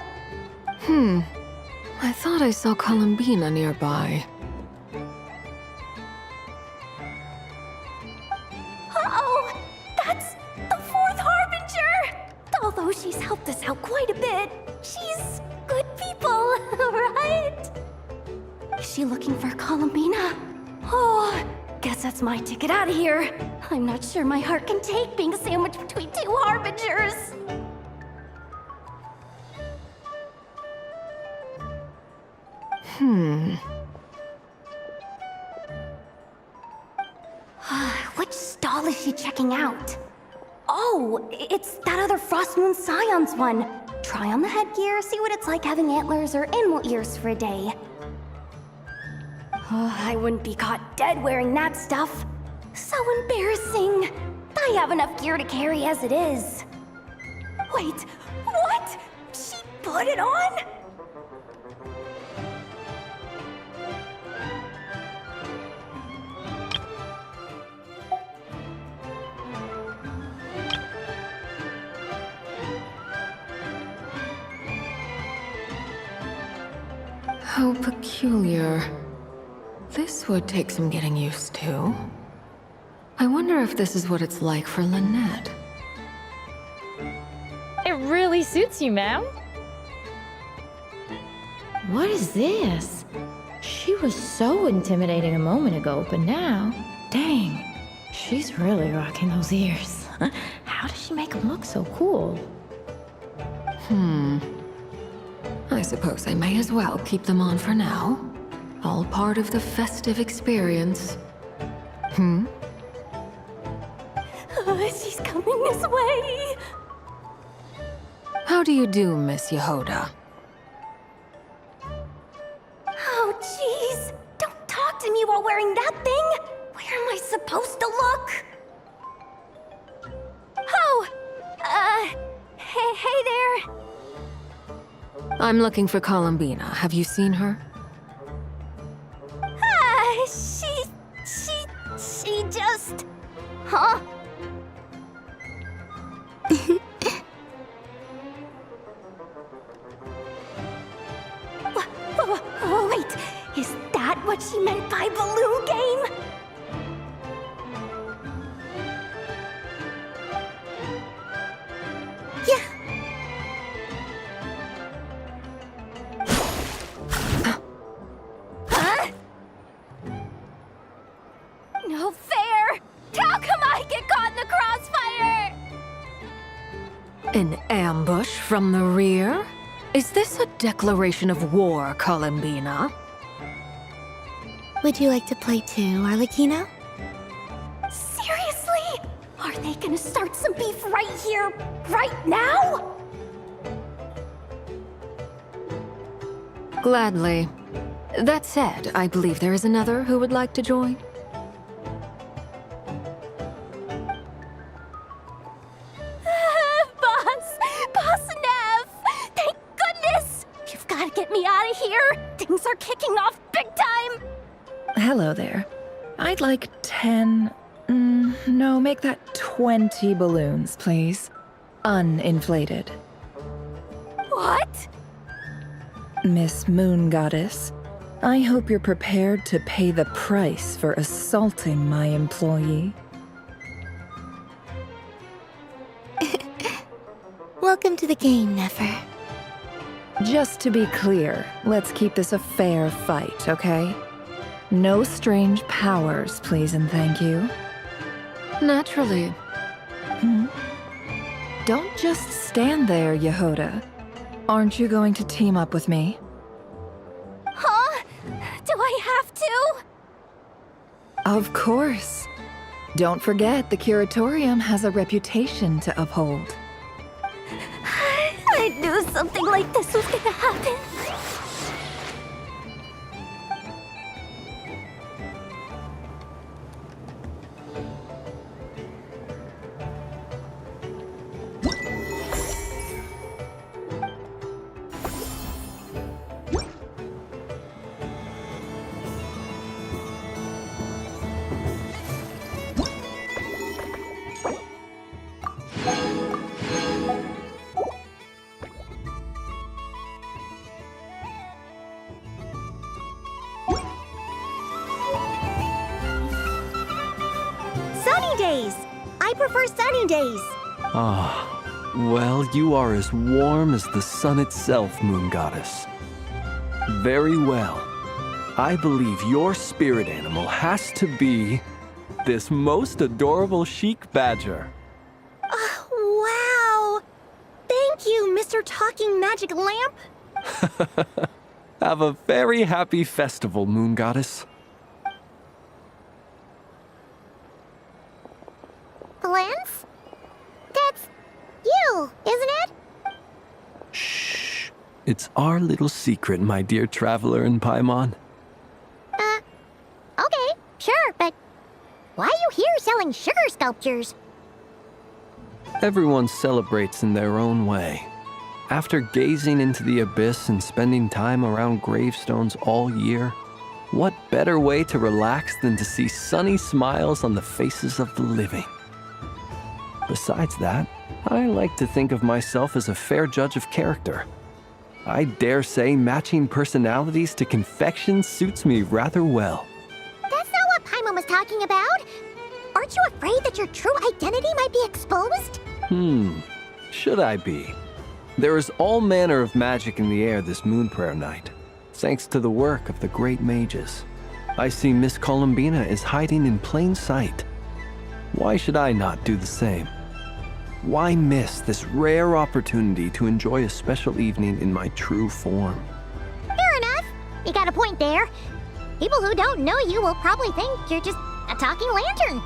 I thought I saw Columbina nearby. Uh-oh! That's the fourth Harbinger! Although she's helped us out quite a bit, she's good people, right? Is she looking for Columbina? Oh, guess that's my ticket out of here. I'm not sure my heart can take being sandwiched between two Harbingers. Which stall is she checking out? Oh, it's that other Frost Moon Scions one. Try on the headgear, see what it's like having antlers or animal ears for a day. I wouldn't be caught dead wearing that stuff. So embarrassing. I have enough gear to carry as it is. Wait, what? She put it on? How peculiar. This would take some getting used to. I wonder if this is what it's like for Lynette. It really suits you, ma'am. What is this? She was so intimidating a moment ago, but now, dang, she's really rocking those ears. How does she make them look so cool? I suppose I may as well keep them on for now. All part of the festive experience. She's coming this way. How do you do, Miss Yehoda? Oh, jeez. Don't talk to me while wearing that thing. Where am I supposed to look? Oh, hey there. I'm looking for Columbina. Have you seen her? She just... Huh? Wait, is that what she meant by balloon game? Huh? No fair! How come I get caught in the crossfire? An ambush from the rear? Is this a declaration of war, Columbina? Would you like to play too, Arlecchino? Seriously? Are they gonna start some beef right here, right now? Gladly. That said, I believe there is another who would like to join. Boss Nev! Thank goodness! You've gotta get me out of here! Things are kicking off big time! Hello there. I'd like 10... no, make that 20 balloons, please. Uninflated. What? Miss Moon Goddess, I hope you're prepared to pay the price for assaulting my employee. Welcome to the game, Nefer. Just to be clear, let's keep this a fair fight, okay? No strange powers, please and thank you. Naturally. Don't just stand there, Yehoda. Aren't you going to team up with me? Huh? Do I have to? Of course. Don't forget, the Curatorium has a reputation to uphold. I knew something like this was gonna happen. Sunny days! I prefer sunny days. Ah, well, you are as warm as the sun itself, Moon Goddess. Very well. I believe your spirit animal has to be this most adorable chic badger. Wow! Thank you, Mr. Talking Magic Lamp. Have a very happy festival, Moon Goddess. Flint? That's you, isn't it? Shh. It's our little secret, my dear traveler in Paimon. Okay, sure, but why are you here selling sugar sculptures? Everyone celebrates in their own way. After gazing into the abyss and spending time around gravestones all year, what better way to relax than to see sunny smiles on the faces of the living? Besides that, I like to think of myself as a fair judge of character. I dare say matching personalities to confection suits me rather well. That's not what Paimon was talking about. Aren't you afraid that your true identity might be exposed? Should I be? There is all manner of magic in the air this moon prayer night. thanks to the work of the great mages. I see Miss Columbina is hiding in plain sight. Why should I not do the same? Why miss this rare opportunity to enjoy a special evening in my true form? Fair enough. You got a point there. People who don't know you will probably think you're just a talking lantern.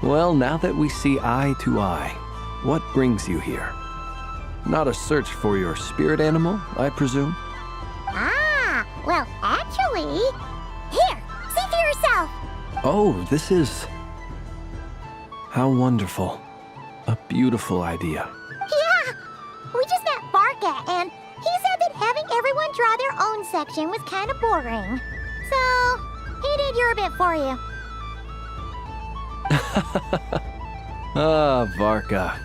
Well, now that we see eye to eye, what brings you here? Not a search for your spirit animal, I presume? Ah, well, actually... Here, see for yourself. Oh, this is... How wonderful. A beautiful idea. Yeah, we just met Barka, and he said that having everyone draw their own section was kind of boring. So, he did your bit for you. Ah, Varka.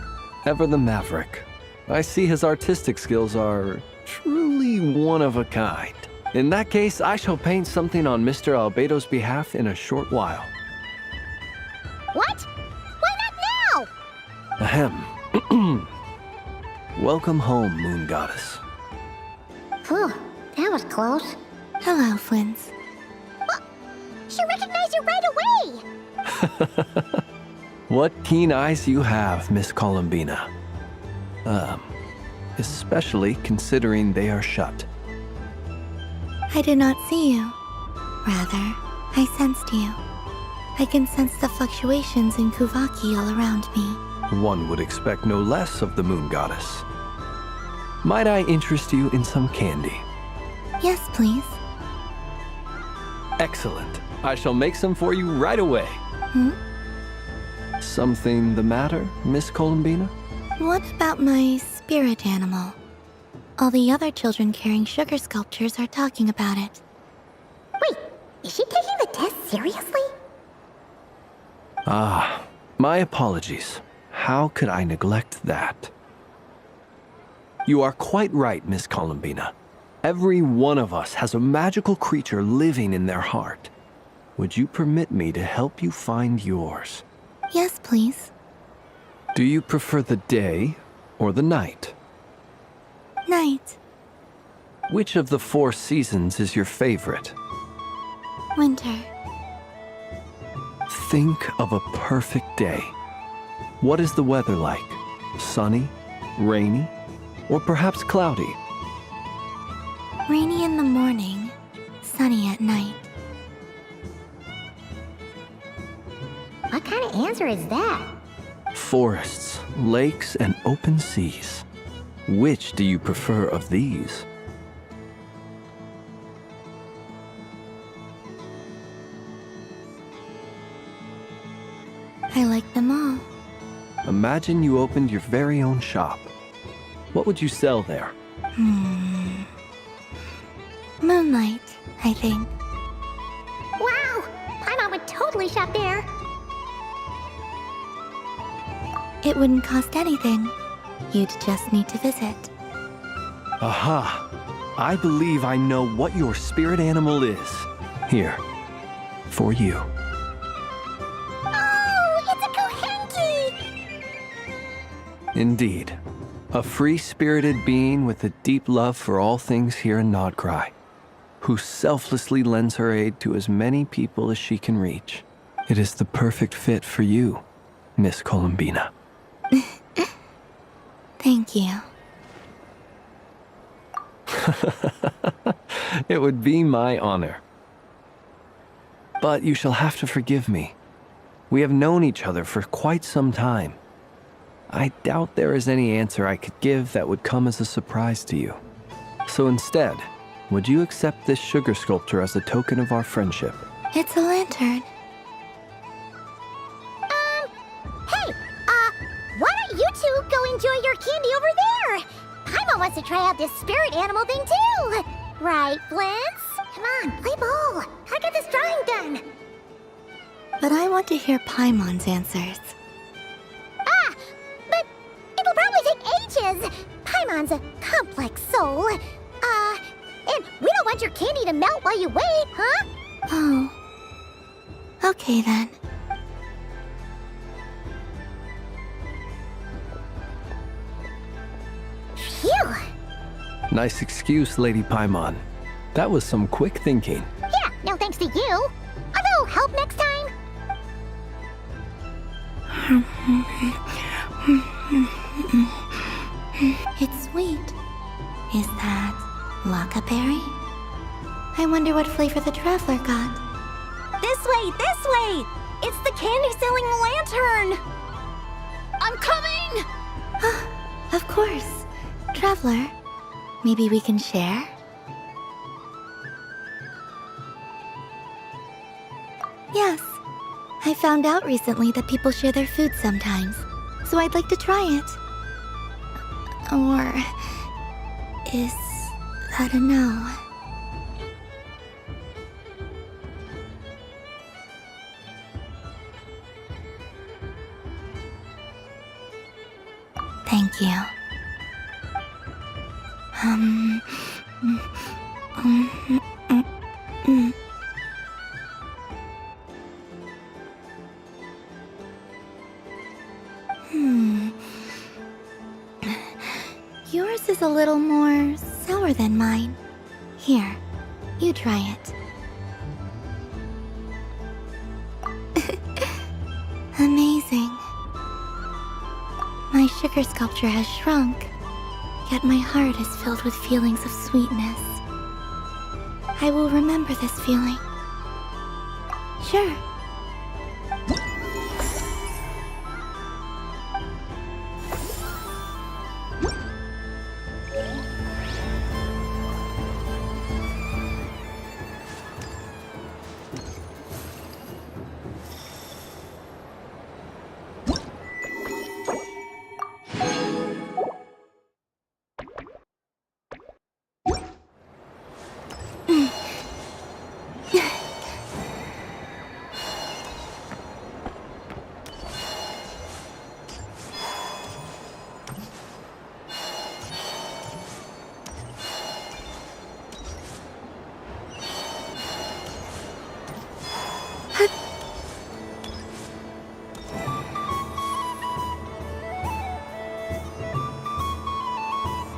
Ever the maverick. I see his artistic skills are truly one of a kind. In that case, I shall paint something on Mr. Albedo's behalf in a short while. What? Why not now? Ahem. Welcome home, Moon Goddess. Phew, that was close. Hello, Flins. Well, she recognized you right away. What keen eyes you have, Miss Columbina. Especially considering they are shut. I did not see you. Rather, I sensed you. I can sense the fluctuations in Kuvaki all around me. One would expect no less of the Moon Goddess. Might I interest you in some candy? Yes, please. Excellent. I shall make some for you right away. Hmm? Something the matter, Miss Columbina? What about my spirit animal? All the other children carrying sugar sculptures are talking about it. Wait, is she taking the test seriously? Ah, my apologies. How could I neglect that? You are quite right, Miss Columbina. Every one of us has a magical creature living in their heart. Would you permit me to help you find yours? Yes, please. Do you prefer the day or the night? Night. Which of the 4 seasons is your favorite? Winter. Think of a perfect day. What is the weather like? Sunny, rainy, or perhaps cloudy? Rainy in the morning, sunny at night. What kind of answer is that? Forests, lakes, and open seas. Which do you prefer of these? I like them all. Imagine you opened your very own shop. What would you sell there? Moonlight, I think. Wow, my mom would totally shop there. It wouldn't cost anything. You'd just need to visit. Aha! I believe I know what your spirit animal is. Here, for you. Oh, it's a Kohenki! Indeed. A free-spirited being with a deep love for all things here in NODKRAI, who selflessly lends her aid to as many people as she can reach. It is the perfect fit for you, Miss Columbina. Thank you. It would be my honor. But you shall have to forgive me. We have known each other for quite some time. I doubt there is any answer I could give that would come as a surprise to you. So instead, would you accept this sugar sculpture as a token of our friendship? It's a lantern. Hey, why don't you two go enjoy your candy over there? Paimon wants to try out this spirit animal thing too. Right, Flint's? Come on, play ball. I got this drawing done. But I want to hear Paimon's answers. Ah, but it'll probably take ages. Paimon's a complex soul. And we don't want your candy to melt while you wait, huh? Oh. Okay then. Phew. Nice excuse, Lady Paimon. That was some quick thinking. Yeah, no thanks to you. Although, help next time. It's sweet. Is that Lockaberry? I wonder what flavor the traveler got. This way, this way! It's the candy-selling lantern! I'm coming! Of course. Traveler, maybe we can share? Yes. I found out recently that people share their food sometimes, so I'd like to try it. Or is that a no? Thank you. Yours is a little more sour than mine. Here, you try it. Amazing. My sugar sculpture has shrunk, yet my heart is filled with feelings of sweetness. I will remember this feeling. Sure.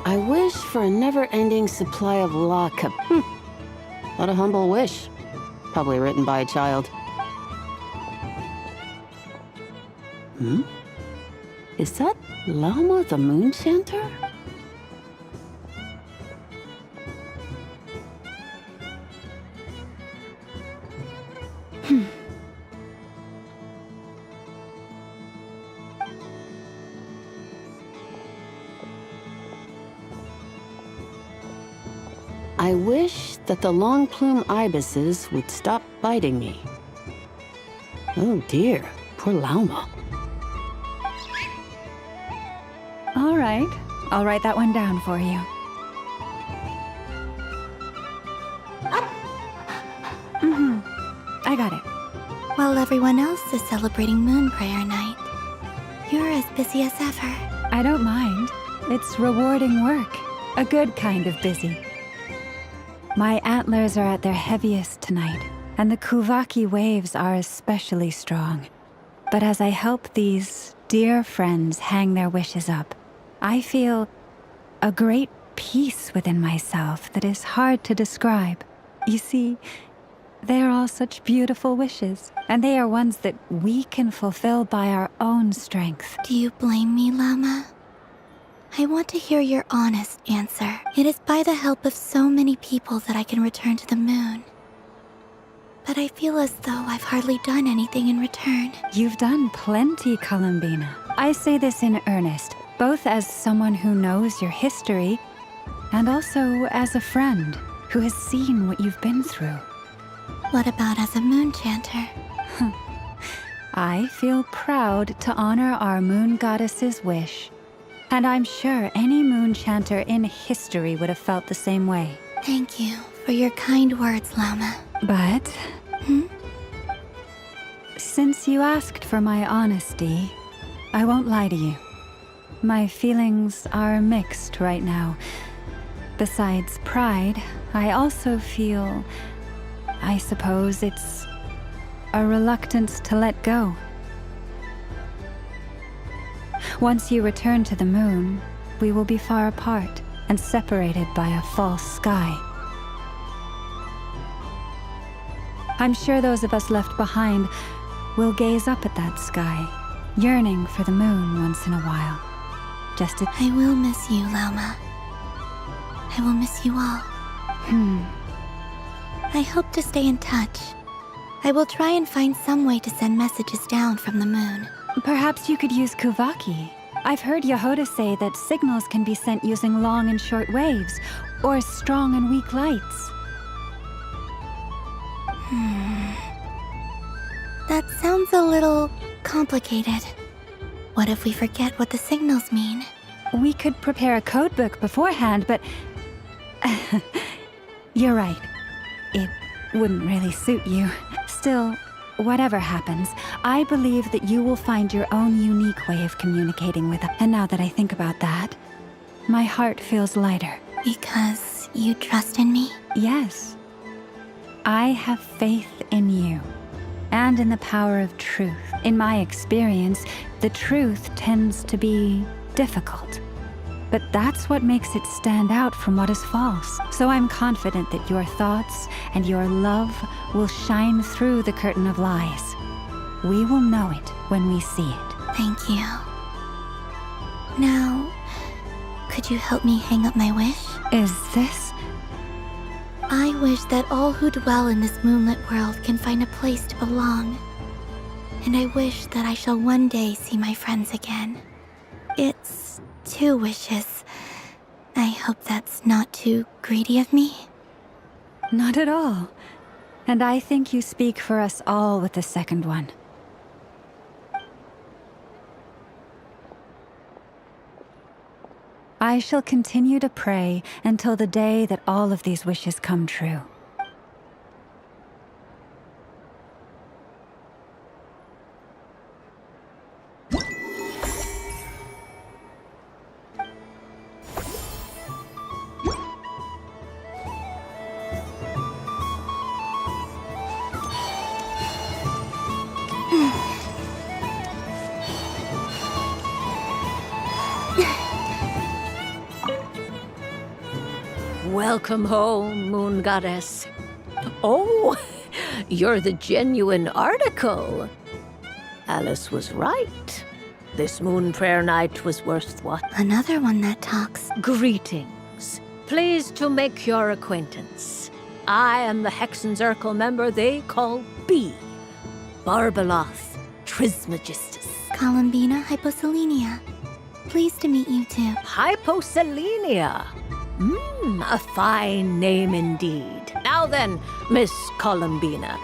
I wish for a never-ending supply of lockup. What a humble wish. Probably written by a child. Is that Llama the Moon Chanter? I wish that the long plume ibises would stop biting me. Oh dear, poor Llama. All right, I'll write that one down for you. I got it. While everyone else is celebrating Moon Prayer Night, you're as busy as ever. I don't mind. It's rewarding work. A good kind of busy. My antlers are at their heaviest tonight, and the Kuvaki waves are especially strong. But as I help these dear friends hang their wishes up, I feel a great peace within myself that is hard to describe. You see, they are all such beautiful wishes, and they are ones that we can fulfill by our own strength. Do you blame me, Llama? I want to hear your honest answer. It is by the help of so many people that I can return to the moon. But I feel as though I've hardly done anything in return. You've done plenty, Columbina. I say this in earnest, both as someone who knows your history, and also as a friend who has seen what you've been through. What about as a moon chanter? I feel proud to honor our moon goddess's wish. And I'm sure any moon chanter in history would have felt the same way. Thank you for your kind words, Llama. But... since you asked for my honesty, I won't lie to you. My feelings are mixed right now. Besides pride, I also feel... I suppose it's a reluctance to let go. Once you return to the moon, we will be far apart. and separated by a false sky. I'm sure those of us left behind will gaze up at that sky, yearning for the moon once in a while. Just to... I will miss you, Lauma. I will miss you all. I hope to stay in touch. I will try and find some way to send messages down from the moon. Perhaps you could use Kuvaki. I've heard Yehoda say that signals can be sent using long and short waves, or strong and weak lights. That sounds a little complicated. What if we forget what the signals mean? We could prepare a codebook beforehand, but... You're right. It wouldn't really suit you. Still, whatever happens, I believe that you will find your own unique way of communicating with us. And now that I think about that, my heart feels lighter. Because you trust in me? Yes. I have faith in you, and in the power of truth. In my experience, the truth tends to be difficult. But that's what makes it stand out from what is false. So I'm confident that your thoughts and your love will shine through the curtain of lies. We will know it when we see it. Thank you. Now, could you help me hang up my wish? Is this? I wish that all who dwell in this moonlit world can find a place to belong. And I wish that I shall one day see my friends again. It's 2 wishes. I hope that's not too greedy of me. Not at all. And I think you speak for us all with the second one. I shall continue to pray until the day that all of these wishes come true. Welcome home, Moon Goddess. Oh, you're the genuine article. Alice was right. This moon prayer night was worth what? Another one that talks. Greetings. Pleased to make your acquaintance. I am the Hexenzirkel member they call B. Barbeloth Trismegistus. Columbina Hyposelenia. Pleased to meet you too. Hyposelenia. A fine name indeed. Now then, Miss Columbina,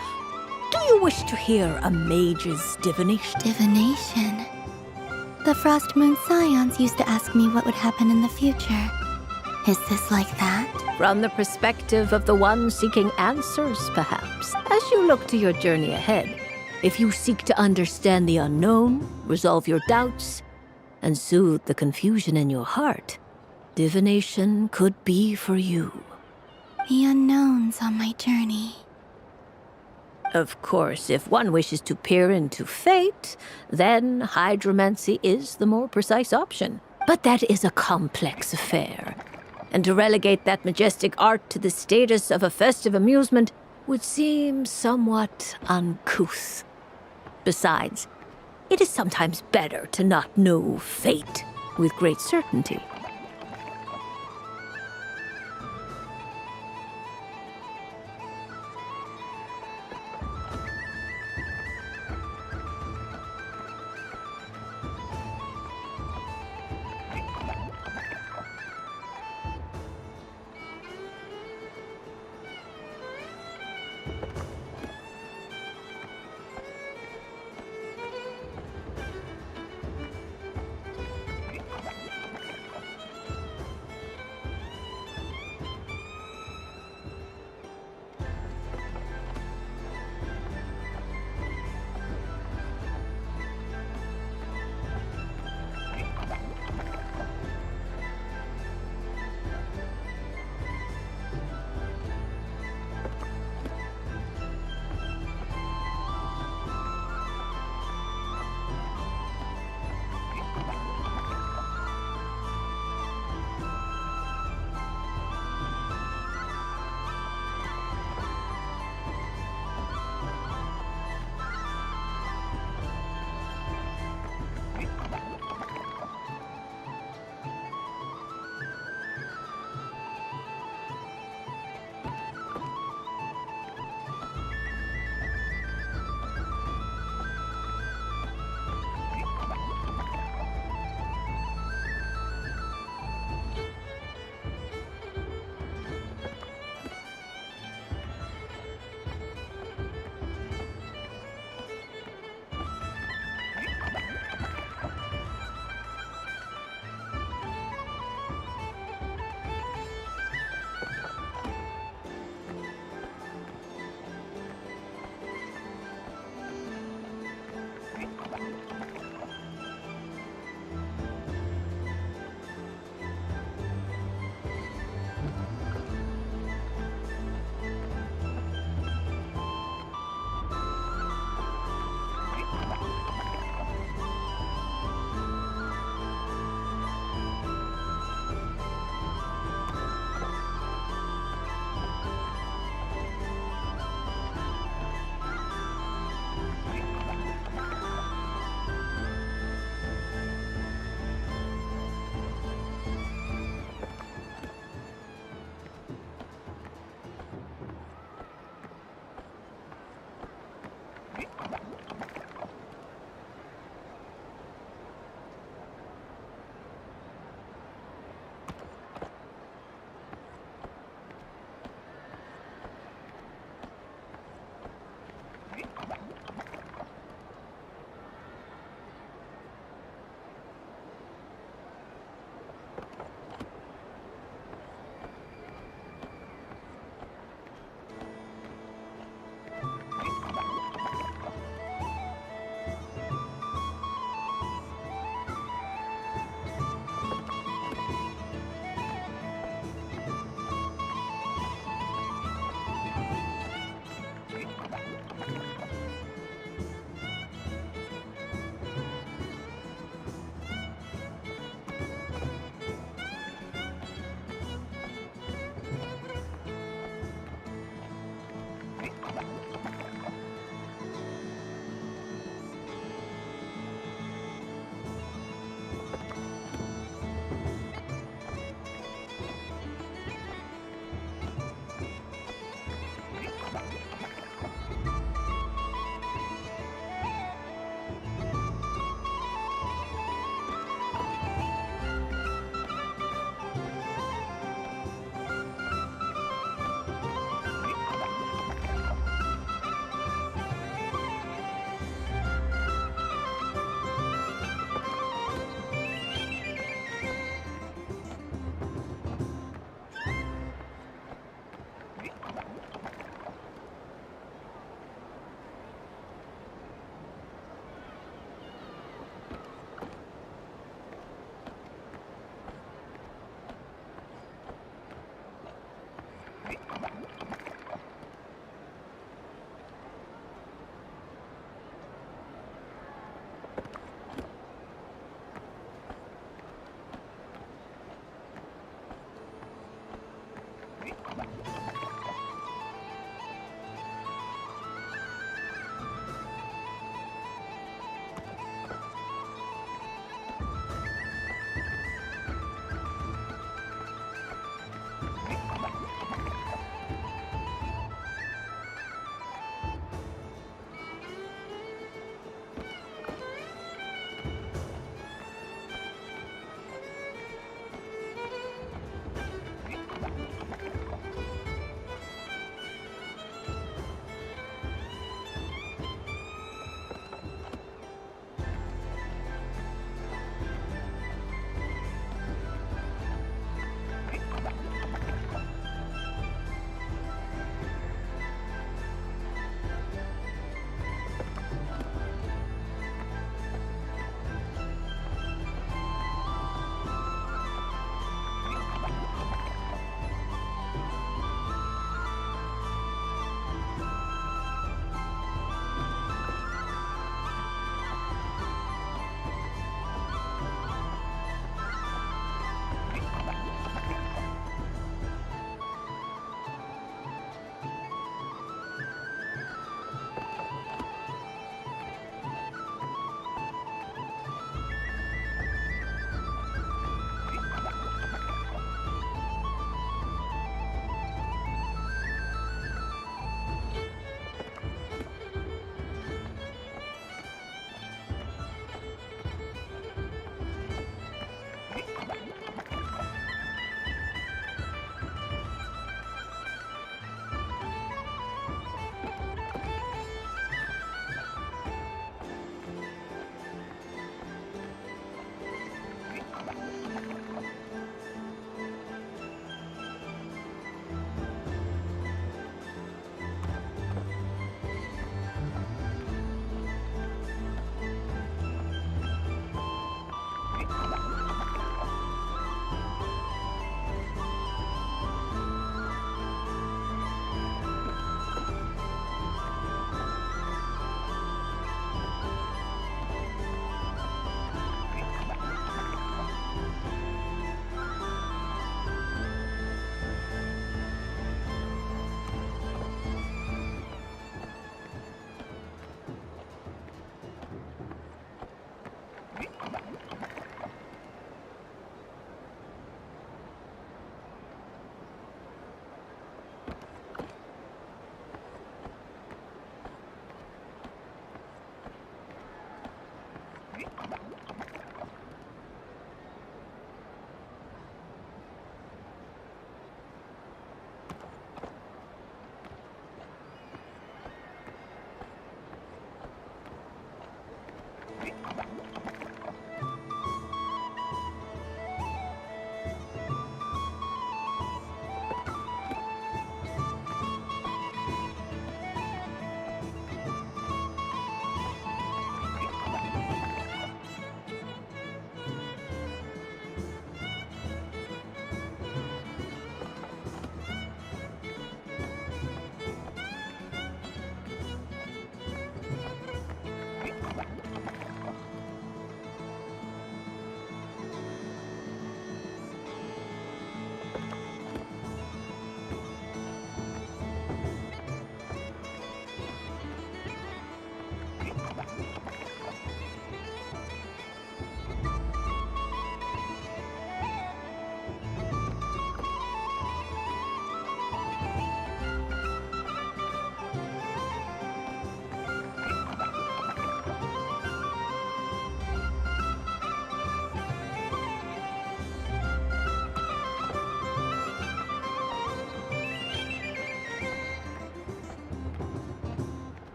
do you wish to hear a mage's divination? Divination? The Frost Moon Scions used to ask me what would happen in the future. Is this like that? From the perspective of the one seeking answers, perhaps. As you look to your journey ahead, if you seek to understand the unknown, resolve your doubts, and soothe the confusion in your heart, divination could be for you. The unknowns on my journey. Of course, if one wishes to peer into fate, then hydromancy is the more precise option. But that is a complex affair, and to relegate that majestic art to the status of a festive amusement would seem somewhat uncouth. Besides, it is sometimes better to not know fate with great certainty.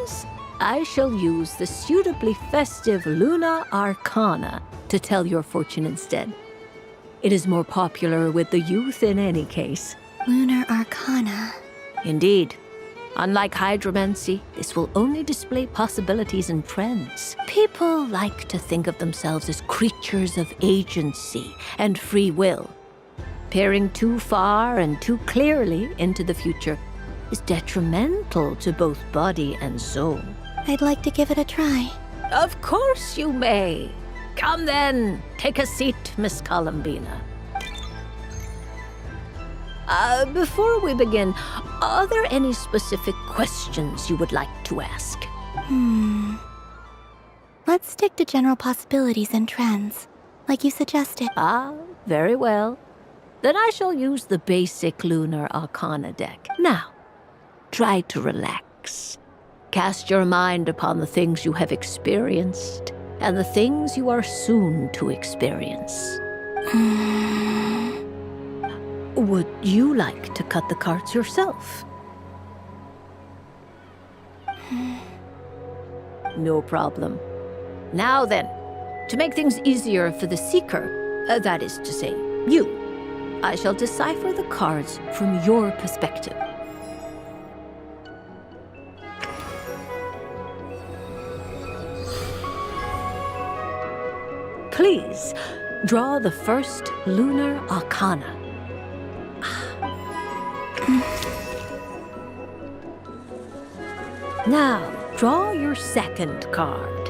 Otherwise, I shall use the suitably festive Luna Arcana to tell your fortune instead. It is more popular with the youth in any case. Lunar Arcana. Indeed. Unlike hydromancy, this will only display possibilities and trends. People like to think of themselves as creatures of agency and free will. Peering too far and too clearly into the future is detrimental to both body and soul. I'd like to give it a try. Of course you may. Come then, take a seat, Miss Columbina. Before we begin, are there any specific questions you would like to ask? Let's stick to general possibilities and trends, like you suggested. Ah, very well. Then I shall use the basic Lunar Arcana deck. Now, try to relax. Cast your mind upon the things you have experienced and the things you are soon to experience. Would you like to cut the cards yourself? No problem. Now then, to make things easier for the seeker, that is to say, you, I shall decipher the cards from your perspective. Please, draw the first Lunar Arcana. Now, draw your second card.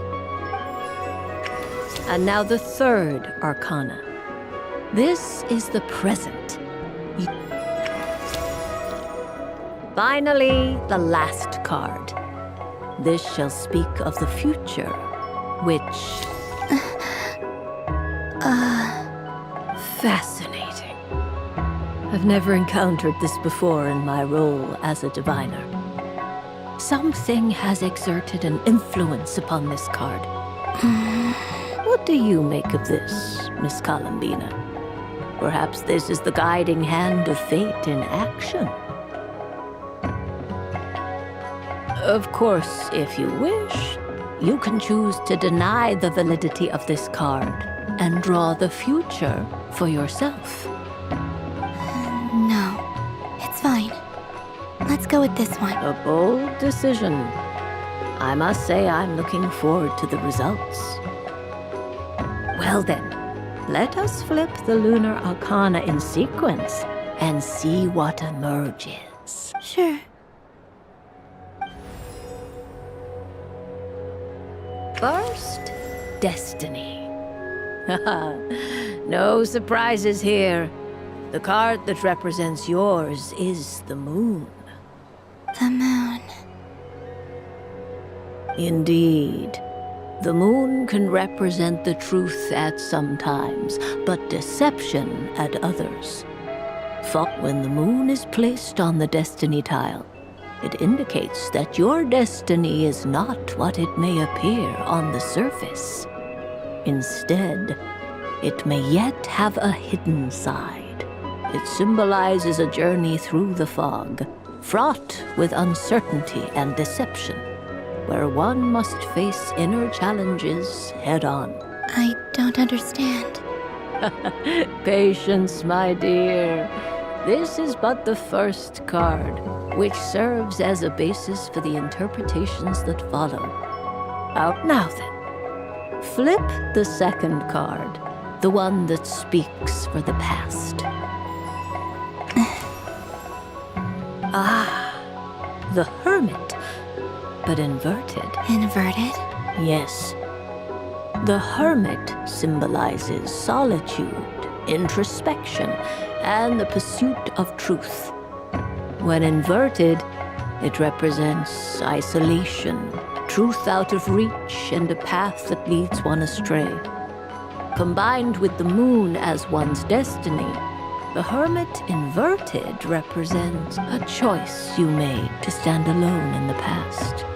And now the third Arcana. This is the present. Finally, the last card. This shall speak of the future, which... fascinating. I've never encountered this before in my role as a diviner. Something has exerted an influence upon this card. What do you make of this, Miss Columbina? Perhaps this is the guiding hand of fate in action. Of course, if you wish, you can choose to deny the validity of this card and draw the future for yourself. No, it's fine. Let's go with this one. A bold decision. I must say I'm looking forward to the results. Well then, let us flip the Lunar Arcana in sequence and see what emerges. Sure. First, Destiny. No surprises here. The card that represents yours is the moon. The moon. Indeed. The moon can represent the truth at some times, but deception at others. When the moon is placed on the destiny tile, it indicates that your destiny is not what it may appear on the surface. Instead, it may yet have a hidden side. It symbolizes a journey through the fog, fraught with uncertainty and deception, where one must face inner challenges head-on. I don't understand. Patience, my dear. This is but the first card, which serves as a basis for the interpretations that follow. Out now then. Flip the second card, the one that speaks for the past. The Hermit, but inverted. Inverted? Yes. The Hermit symbolizes solitude, introspection, and the pursuit of truth. When inverted, it represents isolation, truth out of reach, and a path that leads one astray. Combined with the moon as one's destiny, the Hermit inverted represents a choice you made to stand alone in the past.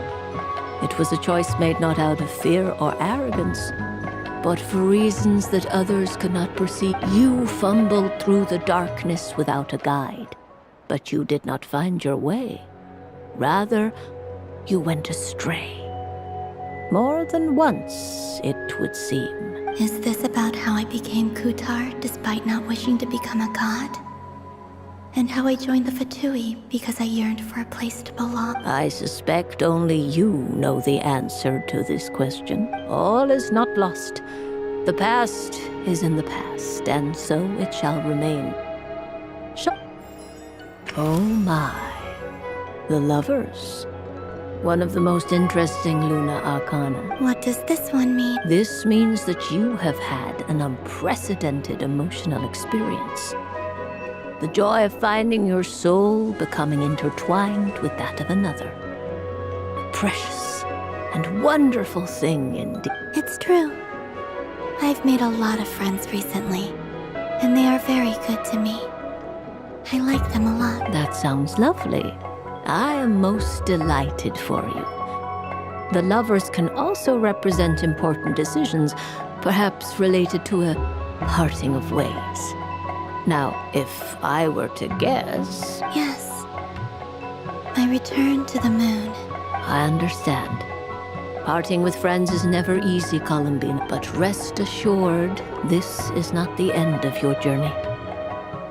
It was a choice made not out of fear or arrogance, but for reasons that others could not perceive. You fumbled through the darkness without a guide, but you did not find your way. Rather, you went astray. More than once, it would seem. Is this about how I became Kutar despite not wishing to become a god? And how I joined the Fatui because I yearned for a place to belong? I suspect only you know the answer to this question. All is not lost. The past is in the past, and so it shall remain. Oh my. The lovers. One of the most interesting Luna Arcana. What does this one mean? This means that you have had an unprecedented emotional experience. The joy of finding your soul becoming intertwined with that of another. A precious and wonderful thing indeed. It's true. I've made a lot of friends recently, and they are very good to me. I like them a lot. That sounds lovely. I am most delighted for you. The lovers can also represent important decisions, perhaps related to a parting of ways. Now, if I were to guess... Yes. I returned to the moon. I understand. Parting with friends is never easy, Columbine, but rest assured, this is not the end of your journey.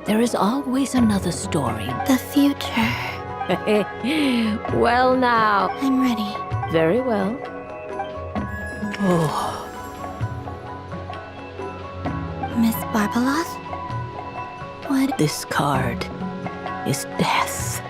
There is always another story. The future. Well now. I'm ready. Very well. Oh. Miss Barbeloth? What? This card is death.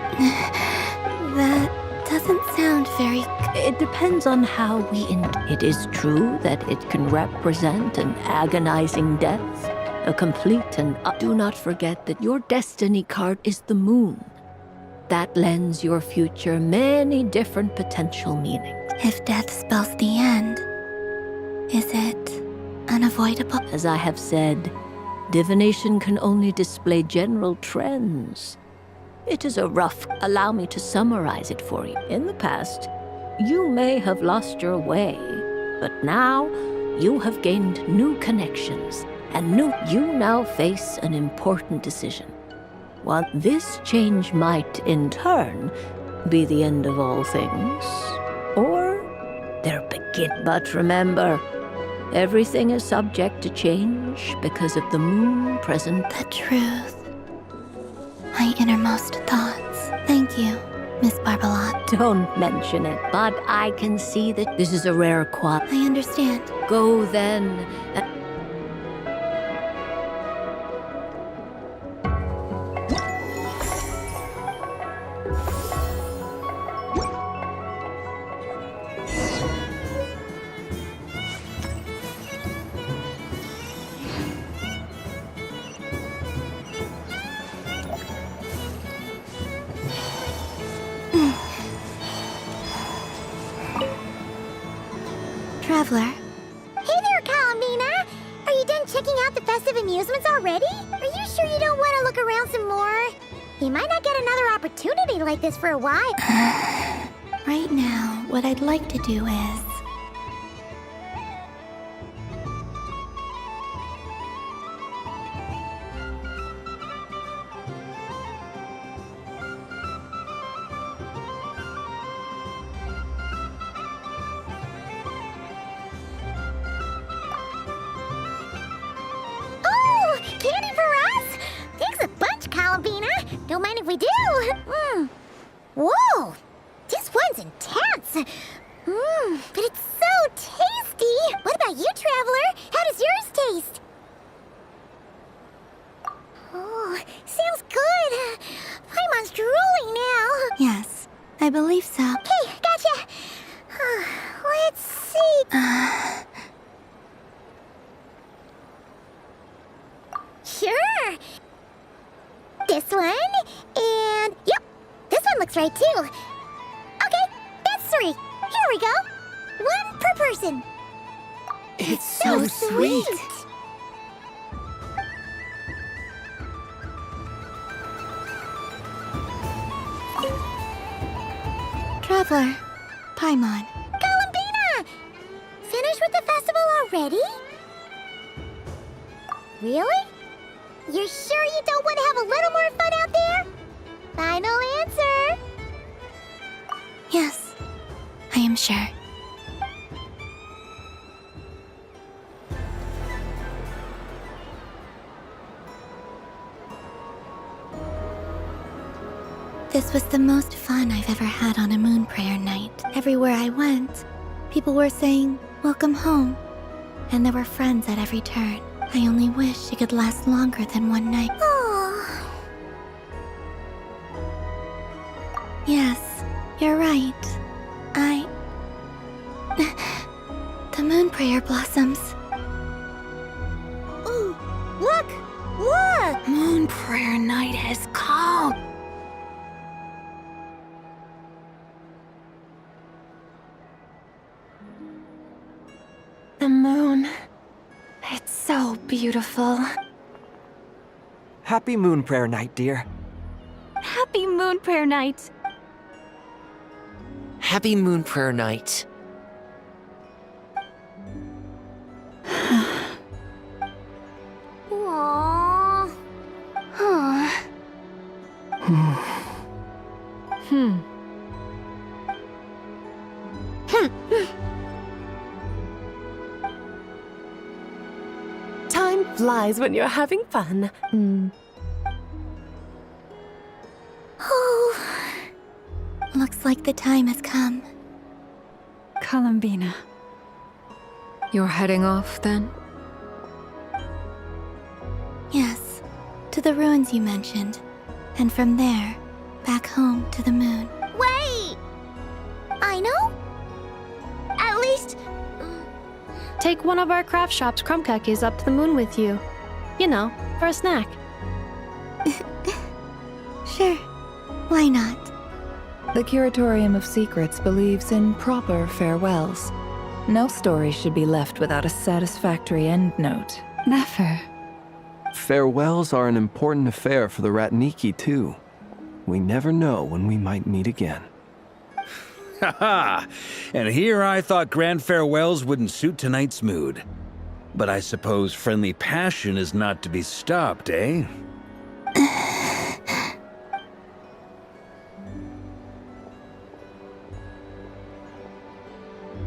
That doesn't sound very... It depends on how we It is true that it can represent an agonizing death, a complete and... Do not forget that your destiny card is the moon. That lends your future many different potential meanings. If death spells the end, is it unavoidable? As I have said, divination can only display general trends. It is a rough... Allow me to summarize it for you. In the past, you may have lost your way, but now you have gained new connections, and you now face an important decision. While this change might, in turn, be the end of all things, or their begin. But remember, everything is subject to change because of the moon present. The truth. My innermost thoughts. Thank you, Miss Barbeloth. Don't mention it, but I can see that this is a rare quality. I understand. Go then. Traveler. Hey there, Columbina! Are you done checking out the festive amusements already? Are you sure you don't want to look around some more? You might not get another opportunity like this for a while. Right now, what I'd like to do is... Candy for us? Thanks a bunch, Columbina. Don't mind if we do. Whoa, this one's intense. But it's so tasty. What about you, Traveler? How does yours taste? Oh, sounds good. Paimon's drooling now. Yes, I believe so. Okay, gotcha. Let's see. Sure. This one, and yep, this one looks right too. Okay, that's 3. Here we go. 1 per person. It's so sweet. Traveler, Paimon. Columbina! Finished with the festival already? Really? You're sure you don't want to have a little more fun out there? Final answer. Yes, sure. This was the most fun I've ever had on a moon prayer night. Everywhere I went, people were saying, "Welcome home." And there were friends at every turn. I only wish it could last longer than one night. Yes, you're right. The moon prayer blossoms. Ooh, look! Look! Moon prayer night has come. The moon. It's so beautiful. Happy Moon Prayer Night, dear. Happy Moon Prayer Night. Happy Moon Prayer Night. Aww. Huh. Time flies when you're having fun. Oh. Looks like the time has come. Columbina. You're heading off then? Yes, to the ruins you mentioned. And from there, back home to the moon. Wait! I know? At least... Take one of our craft shop's crumb cookies up to the moon with you. You know, for a snack. Sure, why not? The Curatorium of Secrets believes in proper farewells. No story should be left without a satisfactory endnote. Never. Farewells are an important affair for the Ratniki, too. We never know when we might meet again. Ha-ha! And here I thought grand farewells wouldn't suit tonight's mood. But I suppose friendly passion is not to be stopped, eh?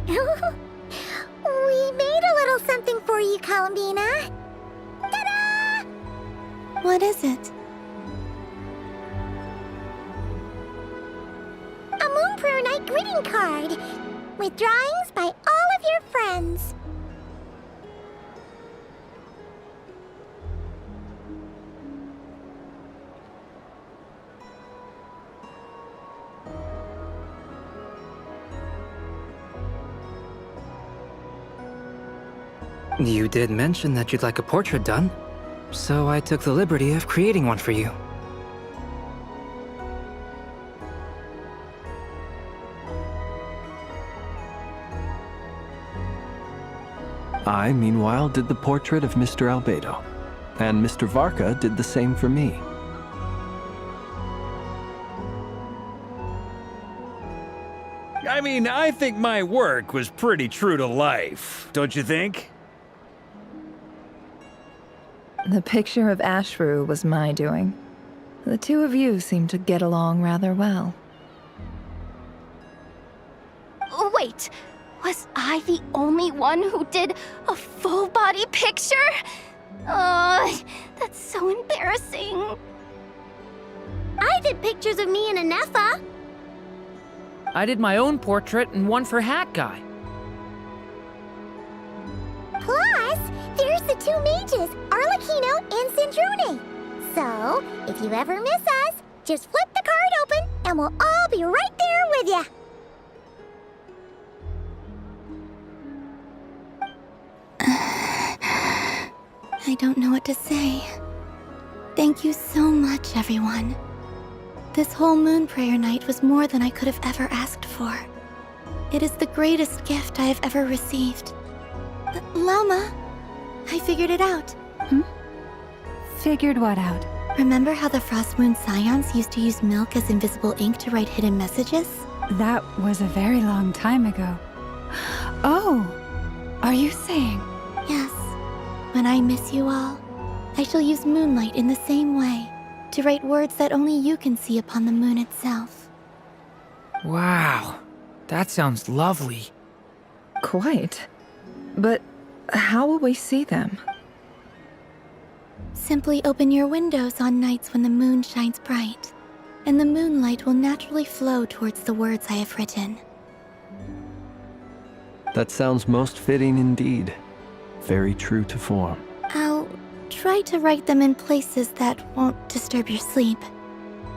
We made a little something for you, Columbina. Ta-da! What is it? A Moon Prayer Night greeting card with drawings by all of your friends. You did mention that you'd like a portrait done, so I took the liberty of creating one for you. I, meanwhile, did the portrait of Mr. Albedo, and Mr. Varka did the same for me. I mean, I think my work was pretty true to life, don't you think? The picture of Ashru was my doing. The two of you seem to get along rather well. Wait, was I the only one who did a full-body picture? That's so embarrassing. I did pictures of me and Anefa. I did my own portrait and one for Hat Guy. Plus, there's the two mages, Arlecchino and Sandrone. So, if you ever miss us, just flip the card open and we'll all be right there with you. I don't know what to say. Thank you so much, everyone. This whole moon prayer night was more than I could have ever asked for. It is the greatest gift I have ever received. Lama, I figured it out. Figured what out? Remember how the Frost Moon Scions used to use milk as invisible ink to write hidden messages? That was a very long time ago. Oh, are you saying? Yes. When I miss you all, I shall use moonlight in the same way, to write words that only you can see upon the moon itself. Wow. That sounds lovely. Quite. But how will we see them? Simply open your windows on nights when the moon shines bright, and the moonlight will naturally flow towards the words I have written. That sounds most fitting indeed. Very true to form. I'll try to write them in places that won't disturb your sleep.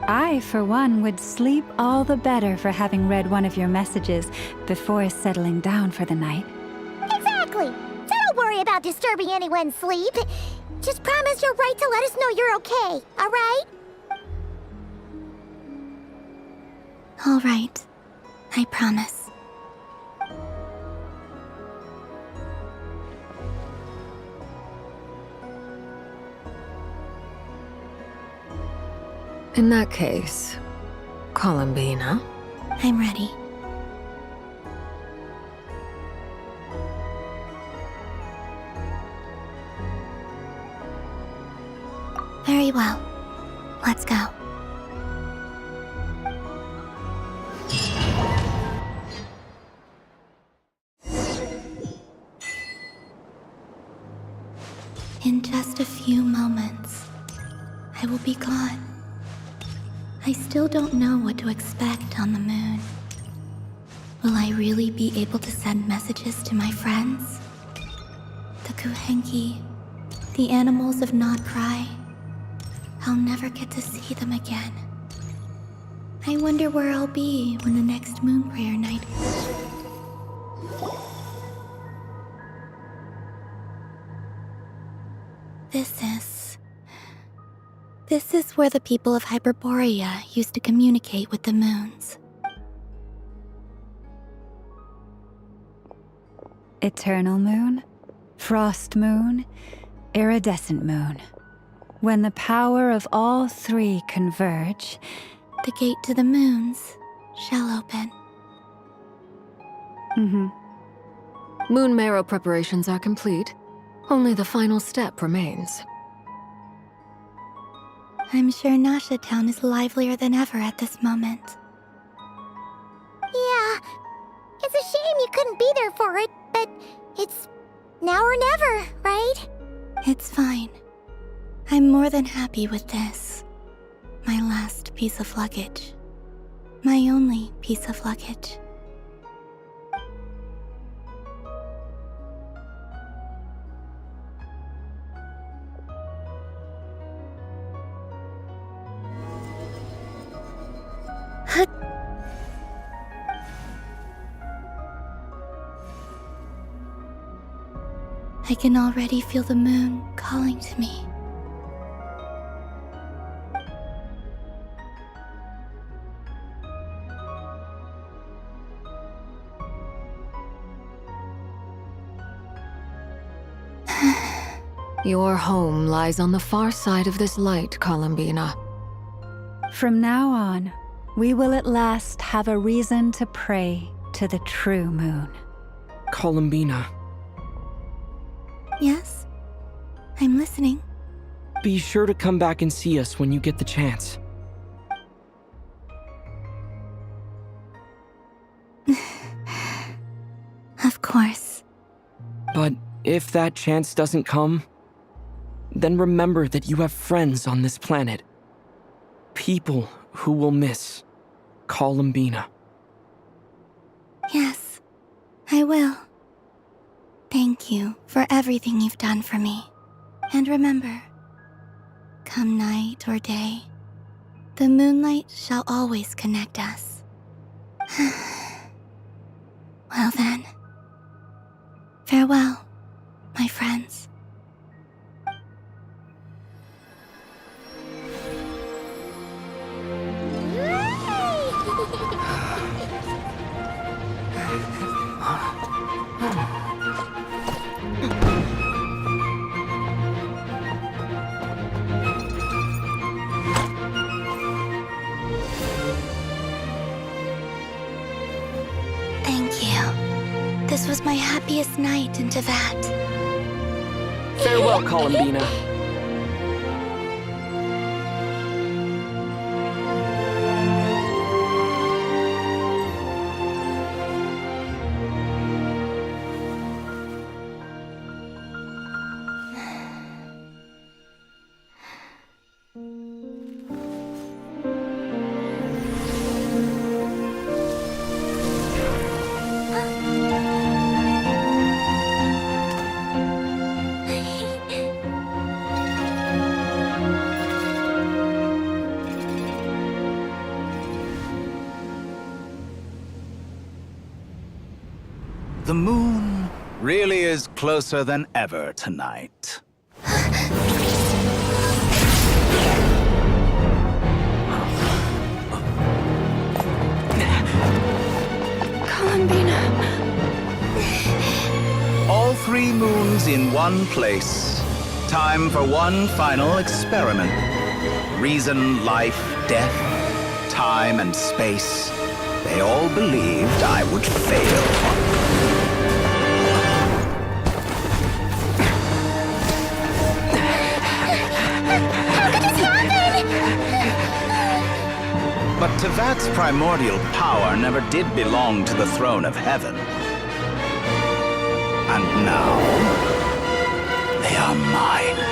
I, for one, would sleep all the better for having read one of your messages before settling down for the night. Exactly! So don't worry about disturbing anyone's sleep. Just promise you'll write to let us know you're okay, alright? All right. I promise. In that case, Columbina. I'm ready. Very well. Let's go. In just a few moments, I will be gone. I still don't know what to expect on the moon. Will I really be able to send messages to my friends? The Kuhenki, the animals of NODKRAI. I'll never get to see them again. I wonder where I'll be when the next moon prayer night comes. This is where the people of Hyperborea used to communicate with the moons. Eternal moon, frost moon, iridescent moon. When the power of all three converge, the gate to the moons shall open. Moon marrow preparations are complete. Only the final step remains. I'm sure Nasha Town is livelier than ever at this moment. Yeah, it's a shame you couldn't be there for it, but it's now or never, right? It's fine. I'm more than happy with this. My last piece of luggage. My only piece of luggage. I can already feel the moon calling to me. Your home lies on the far side of this light, Columbina. From now on, we will at last have a reason to pray to the true moon. Columbina. Yes? I'm listening. Be sure to come back and see us when you get the chance. Of course. But if that chance doesn't come, then remember that you have friends on this planet. People who will miss Columbina. Yes, I will. Thank you for everything you've done for me. And remember, come night or day, the moonlight shall always connect us. Well then, farewell, my friends. Thank you. This was my happiest night in Teyvat. Farewell, Columbina. The moon really is closer than ever tonight. Columbina. All 3 moons in one place. Time for one final experiment. Reason, life, death, time, and space. They all believed I would fail. How could this happen? But Tevat's primordial power never did belong to the throne of heaven. And now, they are mine.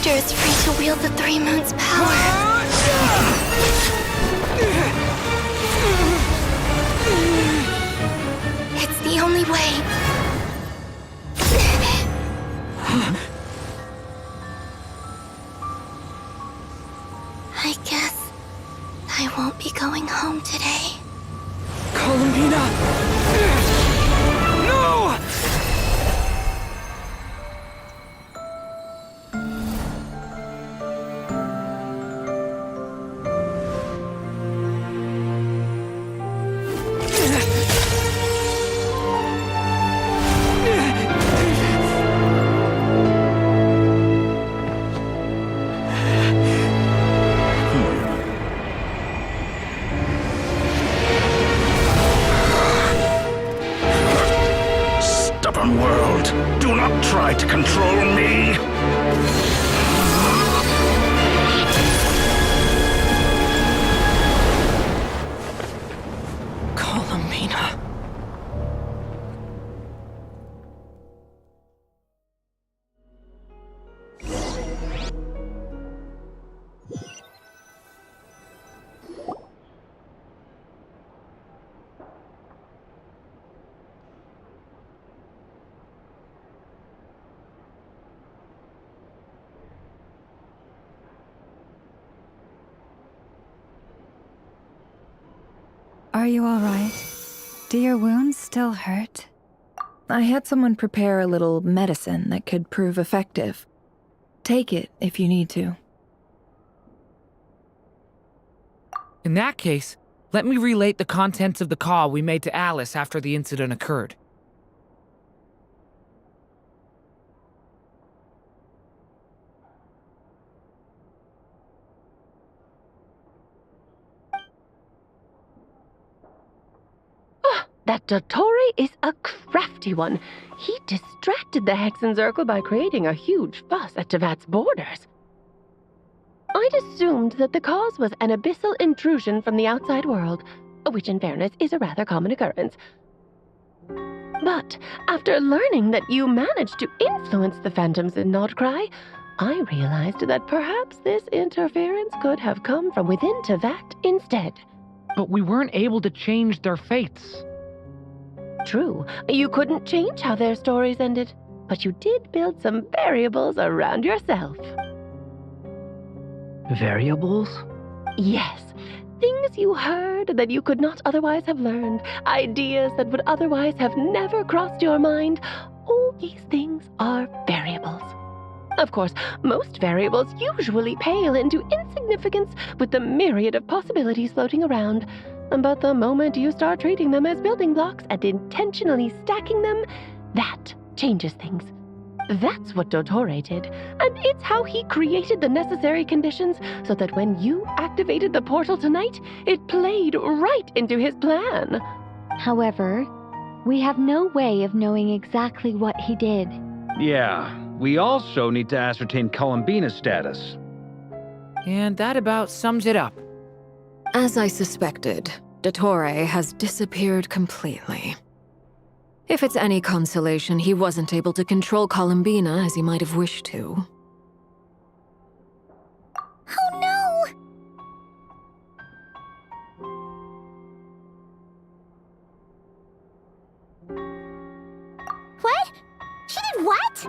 Is free to wield the 3 moons' power. It's the only way. I guess I won't be going home today. Columbina! No! World, do not try to control me! Columbina. Are you all right? Do your wounds still hurt? I had someone prepare a little medicine that could prove effective. Take it if you need to. In that case, let me relate the contents of the call we made to Alice after the incident occurred. That Dottore is a crafty one. He distracted the Hexenzirkel by creating a huge fuss at Tevat's borders. I'd assumed that the cause was an abyssal intrusion from the outside world, which in fairness is a rather common occurrence. But after learning that you managed to influence the phantoms in NODKRAI, I realized that perhaps this interference could have come from within Tevat instead. But we weren't able to change their fates. True, you couldn't change how their stories ended, but you did build some variables around yourself. Variables? Yes, things you heard that you could not otherwise have learned, ideas that would otherwise have never crossed your mind. All these things are variables. Of course, most variables usually pale into insignificance with the myriad of possibilities floating around. But the moment you start treating them as building blocks and intentionally stacking them, that changes things. That's what Dottore did, and it's how he created the necessary conditions so that when you activated the portal tonight, it played right into his plan. However, we have no way of knowing exactly what he did. Yeah, we also need to ascertain Columbina's status. And that about sums it up. As I suspected, Dottore has disappeared completely. If it's any consolation, he wasn't able to control Columbina as he might have wished to. Oh no! What? She did what?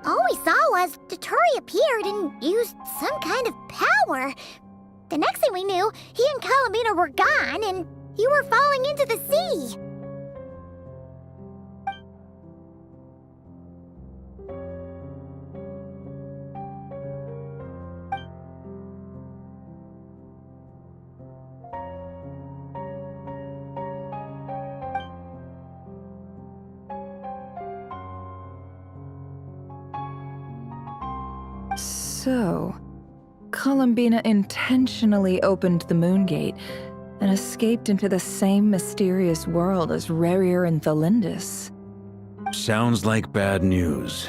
All we saw was Dottore appeared and used some kind of power. The next thing we knew, he and Columbina were gone and you were falling into the sea. So, Columbina intentionally opened the moon gate and escaped into the same mysterious world as Rerir and Thalindis. Sounds like bad news.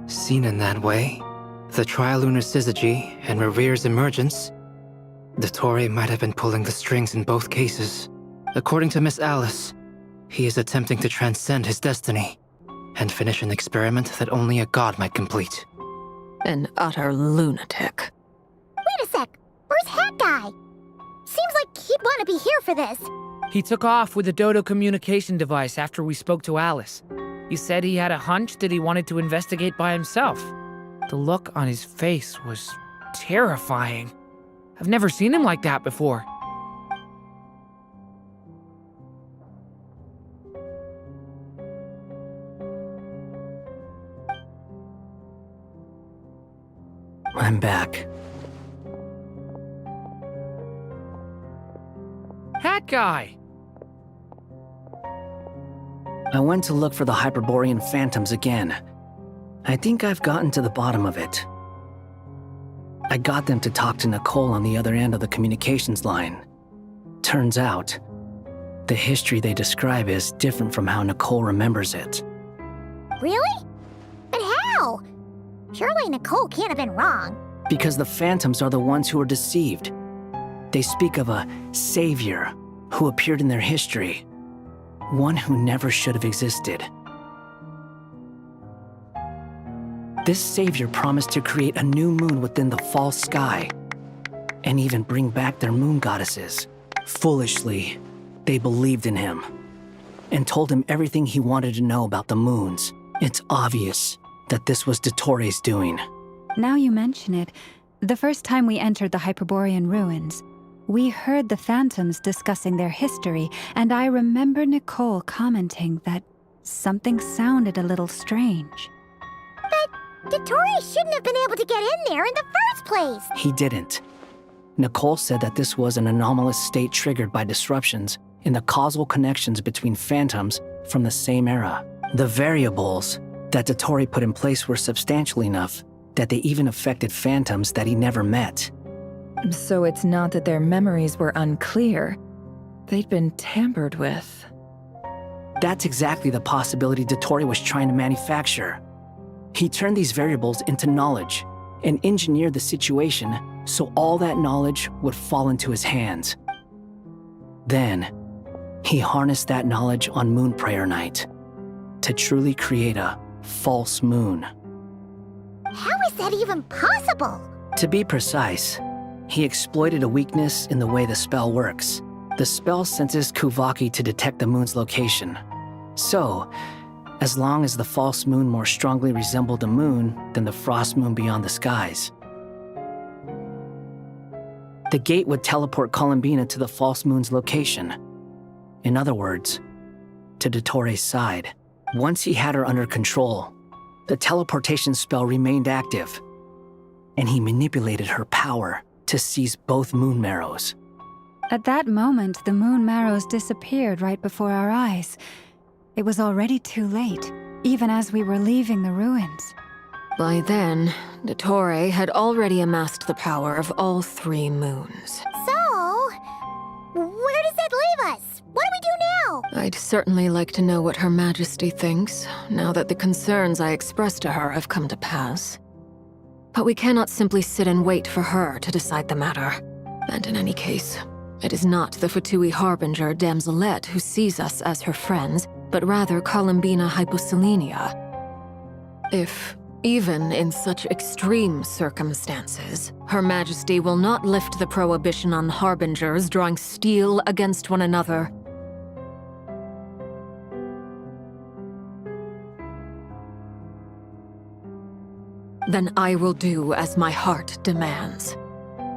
Seen in that way, the trilunar syzygy and Rerir's emergence, Dottore might have been pulling the strings in both cases. According to Miss Alice, he is attempting to transcend his destiny and finish an experiment that only a god might complete. An utter lunatic. Wait a sec, where's Hat Guy? Seems like he'd want to be here for this. He took off with the Dodo communication device after we spoke to Alice. He said he had a hunch that he wanted to investigate by himself. The look on his face was terrifying. I've never seen him like that before. I'm back. Hat Guy! I went to look for the Hyperborean phantoms again. I think I've gotten to the bottom of it. I got them to talk to Nicole on the other end of the communications line. Turns out, the history they describe is different from how Nicole remembers it. Really? But how? Surely Nicole can't have been wrong. Because the phantoms are the ones who are deceived. They speak of a savior who appeared in their history. One who never should have existed. This savior promised to create a new moon within the false sky, and even bring back their moon goddesses. Foolishly, they believed in him, and told him everything he wanted to know about the moons. It's obvious that this was Dottore's doing. Now you mention it, the first time we entered the Hyperborean ruins, we heard the phantoms discussing their history, and I remember Nicole commenting that something sounded a little strange. But Dottore shouldn't have been able to get in there in the first place. He didn't. Nicole said that this was an anomalous state triggered by disruptions in the causal connections between phantoms from the same era. The variables that Dottore put in place were substantial enough that they even affected phantoms that he never met. So it's not that their memories were unclear. They'd been tampered with. That's exactly the possibility Dottore was trying to manufacture. He turned these variables into knowledge and engineered the situation so all that knowledge would fall into his hands. Then, he harnessed that knowledge on Moon Prayer Night to truly create a false moon. How is that even possible? To be precise, he exploited a weakness in the way the spell works. The spell senses Kuvaki to detect the moon's location. So, as long as the false moon more strongly resembled a moon than the frost moon beyond the skies, the gate would teleport Columbina to the false moon's location. In other words, to Dottore's side. Once he had her under control, the teleportation spell remained active, and he manipulated her power to seize both moon marrows. At that moment, the moon marrows disappeared right before our eyes. It was already too late, even as we were leaving the ruins. By then, Dottore had already amassed the power of all 3 moons. So, where does that leave us? What do we I'd certainly like to know what Her Majesty thinks, now that the concerns I expressed to her have come to pass. But we cannot simply sit and wait for her to decide the matter. And in any case, it is not the Fatui Harbinger Damselette who sees us as her friends, but rather Columbina Hyposelenia. If, even in such extreme circumstances, Her Majesty will not lift the prohibition on Harbingers drawing steel against one another, then I will do as my heart demands.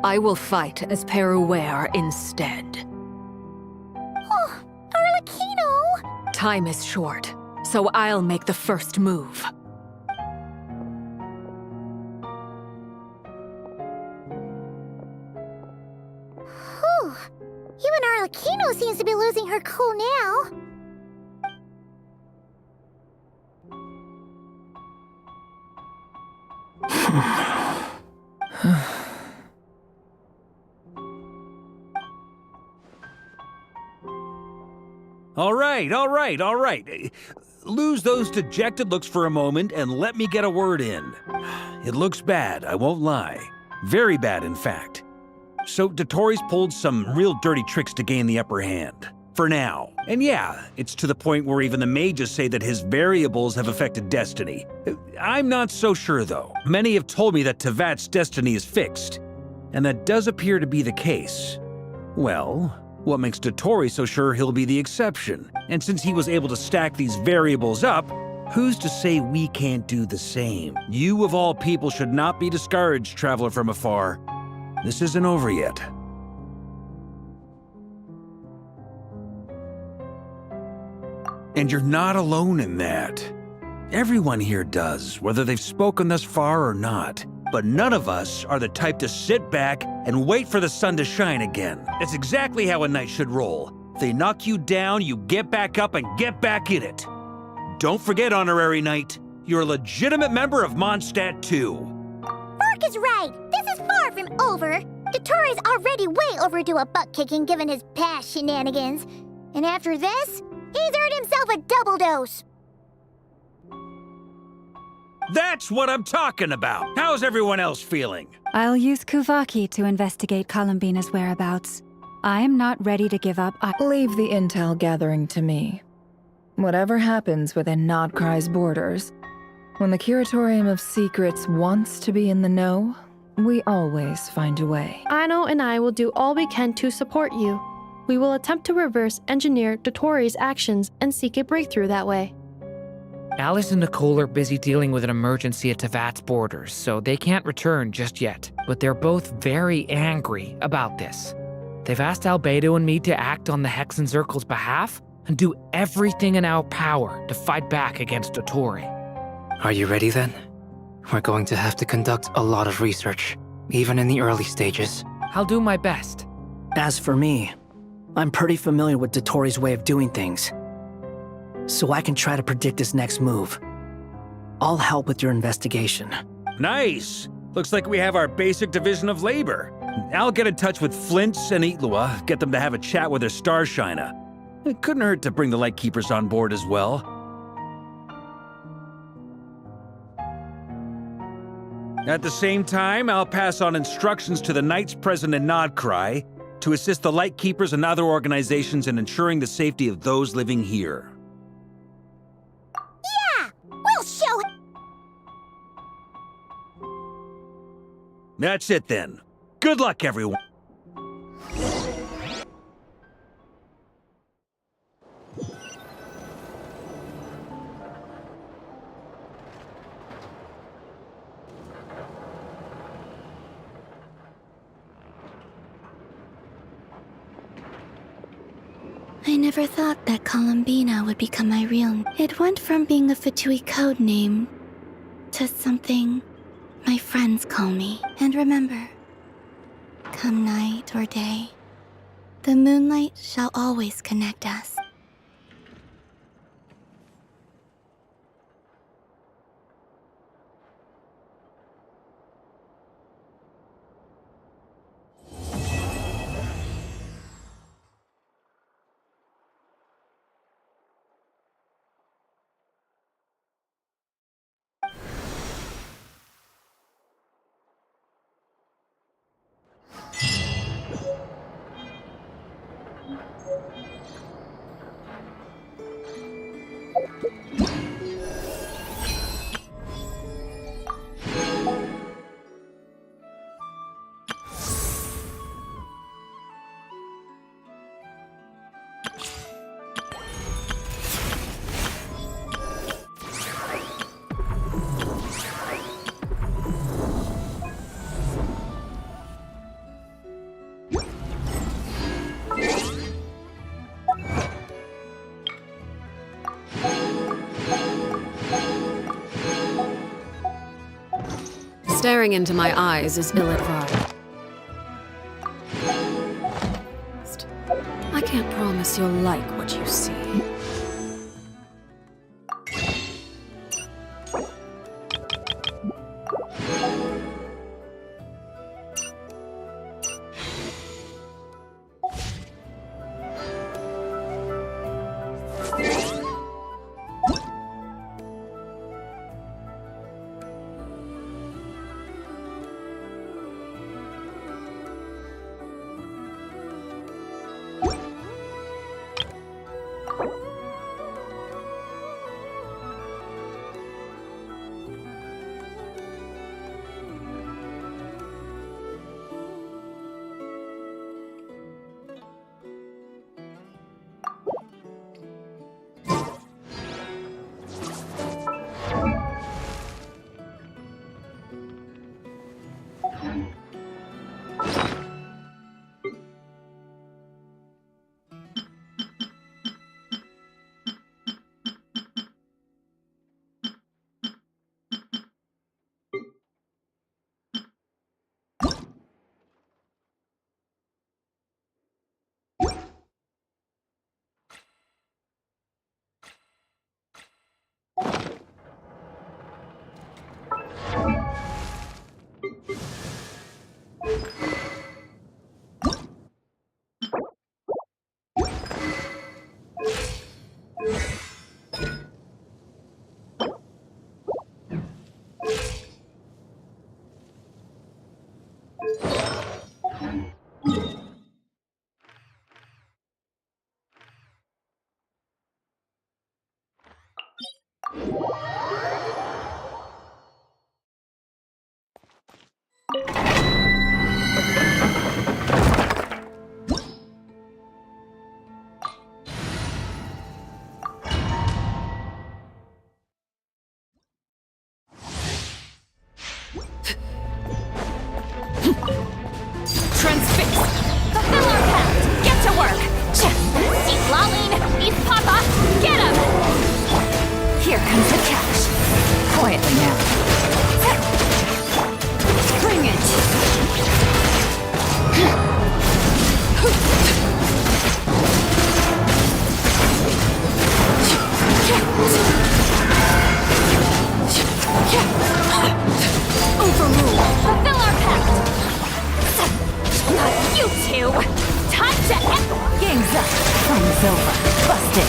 I will fight as Peruware instead. Oh, Arlecchino! Time is short, so I'll make the first move. Whew. Even Arlecchino seems to be losing her cool now. All right. Lose those dejected looks for a moment and let me get a word in. It looks bad, I won't lie. Very bad, in fact. So Dotori's pulled some real dirty tricks to gain the upper hand. For now. And yeah, it's to the point where even the mages say that his variables have affected destiny. I'm not so sure, though. Many have told me that Tevat's destiny is fixed. And that does appear to be the case. Well, what makes Dotori so sure he'll be the exception? And since he was able to stack these variables up, who's to say we can't do the same? You of all people should not be discouraged, traveler from afar. This isn't over yet. And you're not alone in that. Everyone here does, whether they've spoken thus far or not. But none of us are the type to sit back and wait for the sun to shine again. That's exactly how a knight should roll. If they knock you down, you get back up and get back in it. Don't forget, Honorary Knight, you're a legitimate member of Mondstadt too. Mark is right. This is far from over. Dotori's already way overdue a butt-kicking given his past shenanigans. And after this, he's earned himself a double dose. That's what I'm talking about. How's everyone else feeling? I'll use Kuvaki to investigate Columbina's whereabouts. I am not ready to give up. Leave the intel gathering to me. Whatever happens within NODKRAI's borders, when the Curatorium of Secrets wants to be in the know, we always find a way. Ano and I will do all we can to support you. We will attempt to reverse engineer Dotori's actions and seek a breakthrough that way. Alice and Nicole are busy dealing with an emergency at Tevat's borders, so they can't return just yet. But they're both very angry about this. They've asked Albedo and me to act on the Hexen Circle's behalf and do everything in our power to fight back against Dotori. Are you ready then? We're going to have to conduct a lot of research, even in the early stages. I'll do my best. As for me, I'm pretty familiar with Dotori's way of doing things, so I can try to predict his next move. I'll help with your investigation. Nice! Looks like we have our basic division of labor. I'll get in touch with Flints and Itlua, get them to have a chat with their Starshiner. It couldn't hurt to bring the Lightkeepers on board as well. At the same time, I'll pass on instructions to the Knights present in NODKRAI to assist the Lightkeepers and other organizations in ensuring the safety of those living here. Yeah! We'll show it! That's it then. Good luck, everyone. I never thought that Columbina would become my real. It went from being a Fatui code name to something my friends call me. And remember, come night or day, the moonlight shall always connect us. Staring into my eyes is ill-advised. I can't promise you'll like what you see. Transfix! Fulfill our pact! Get to work! Eat Laline! Eat Papa! Get him! Here comes the catch. Quietly now. Bring it! Overrule! Fulfill our pact! Not you two! Time to end! Game's up. Fun's over. Busted.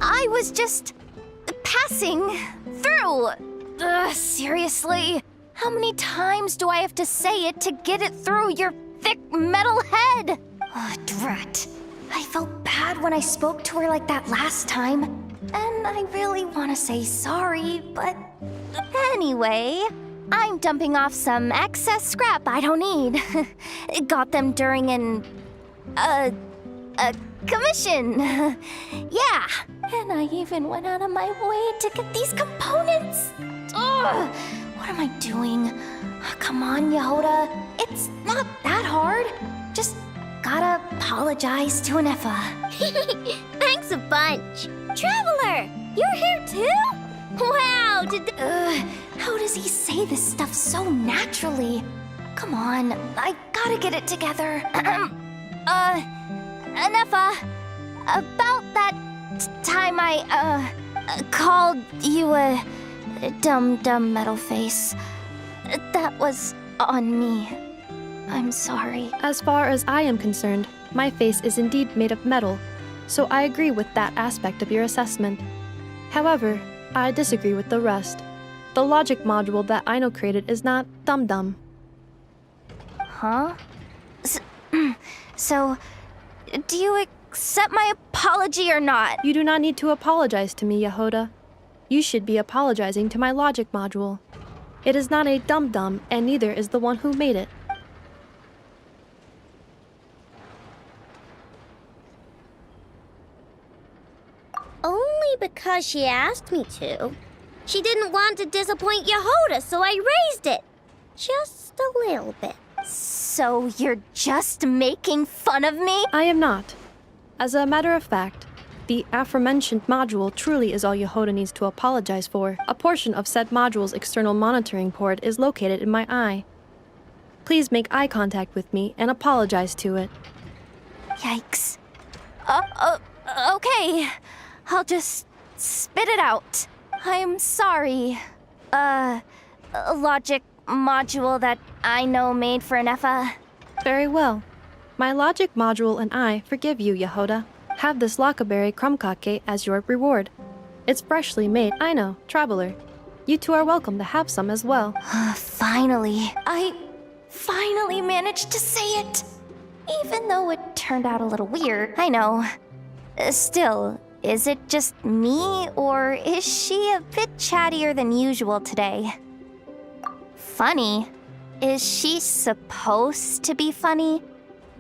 I was just passing through. Seriously? How many times do I have to say it to get it through your thick metal head? Drat. I felt bad when I spoke to her like that last time, and I really want to say sorry, but anyway, I'm dumping off some excess scrap I don't need. Got them during a commission. Yeah, and I even went out of my way to get these components. Ugh, what am I doing? Come on, Yehoda. It's not that hard. Just gotta apologize to Anefa. Thanks a bunch. Traveler, you're here too? Wow, how does he say this stuff so naturally? Come on, I gotta get it together. Anefa, about that time I, called you a dumb metal face. That was on me. I'm sorry. As far as I am concerned, my face is indeed made of metal, so I agree with that aspect of your assessment. However, I disagree with the rest. The logic module that Aino created is not dumb. Huh? So, do you accept my apology or not? You do not need to apologize to me, Yehoda. You should be apologizing to my logic module. It is not a dum-dum, and neither is the one who made it. only because she asked me to. She didn't want to disappoint Yehoda, so I raised it. Just a little bit. So you're just making fun of me? I am not. As a matter of fact, the aforementioned module truly is all Yehoda needs to apologize for. A portion of said module's external monitoring port is located in my eye. Please make eye contact with me and apologize to it. Yikes. Okay. I'll just spit it out. I'm sorry. Logic module that I know made for Nefa. Very well. My logic module and I forgive you, Yehoda. Have this Lockaberry Crumcake as your reward. It's freshly made. I know, traveler. You two are welcome to have some as well. Finally. I finally managed to say it. Even though it turned out a little weird. I know. Still, is it just me, or is she a bit chattier than usual today? Funny? Is she supposed to be funny?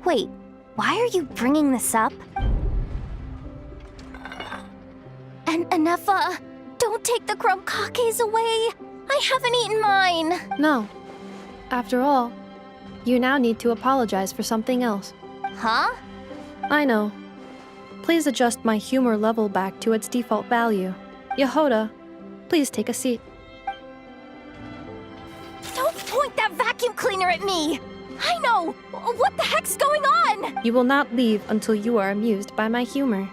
Wait, why are you bringing this up? And Anefa, don't take the Crumcakes away. I haven't eaten mine. No. After all, you now need to apologize for something else. Huh? I know. Please adjust my humor level back to its default value. Yehoda, please take a seat. Don't point that vacuum cleaner at me! I know! What the heck's going on? You will not leave until you are amused by my humor.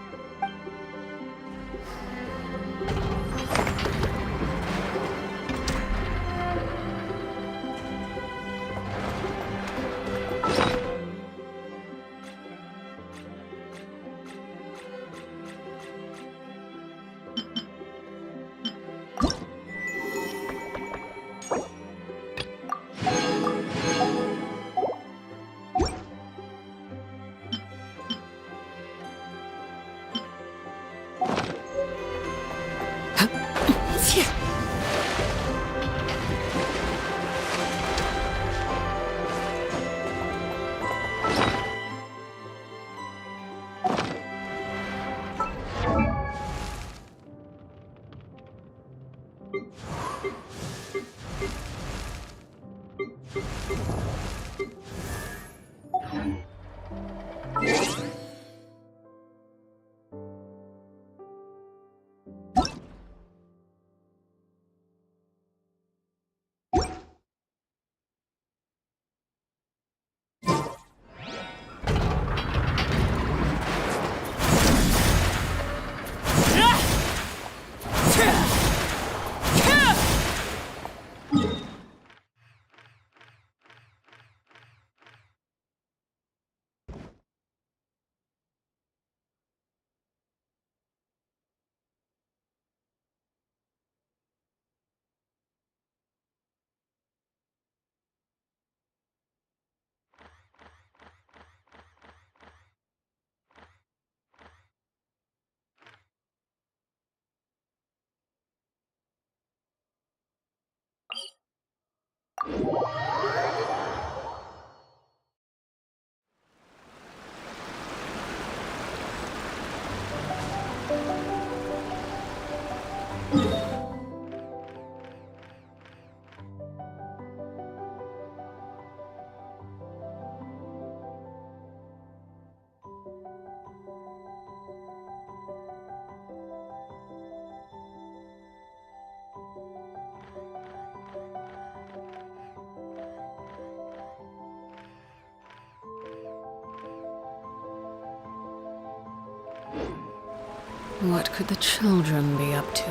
What could the children be up to?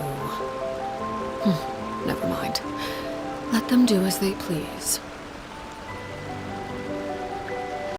Never mind. Let them do as they please.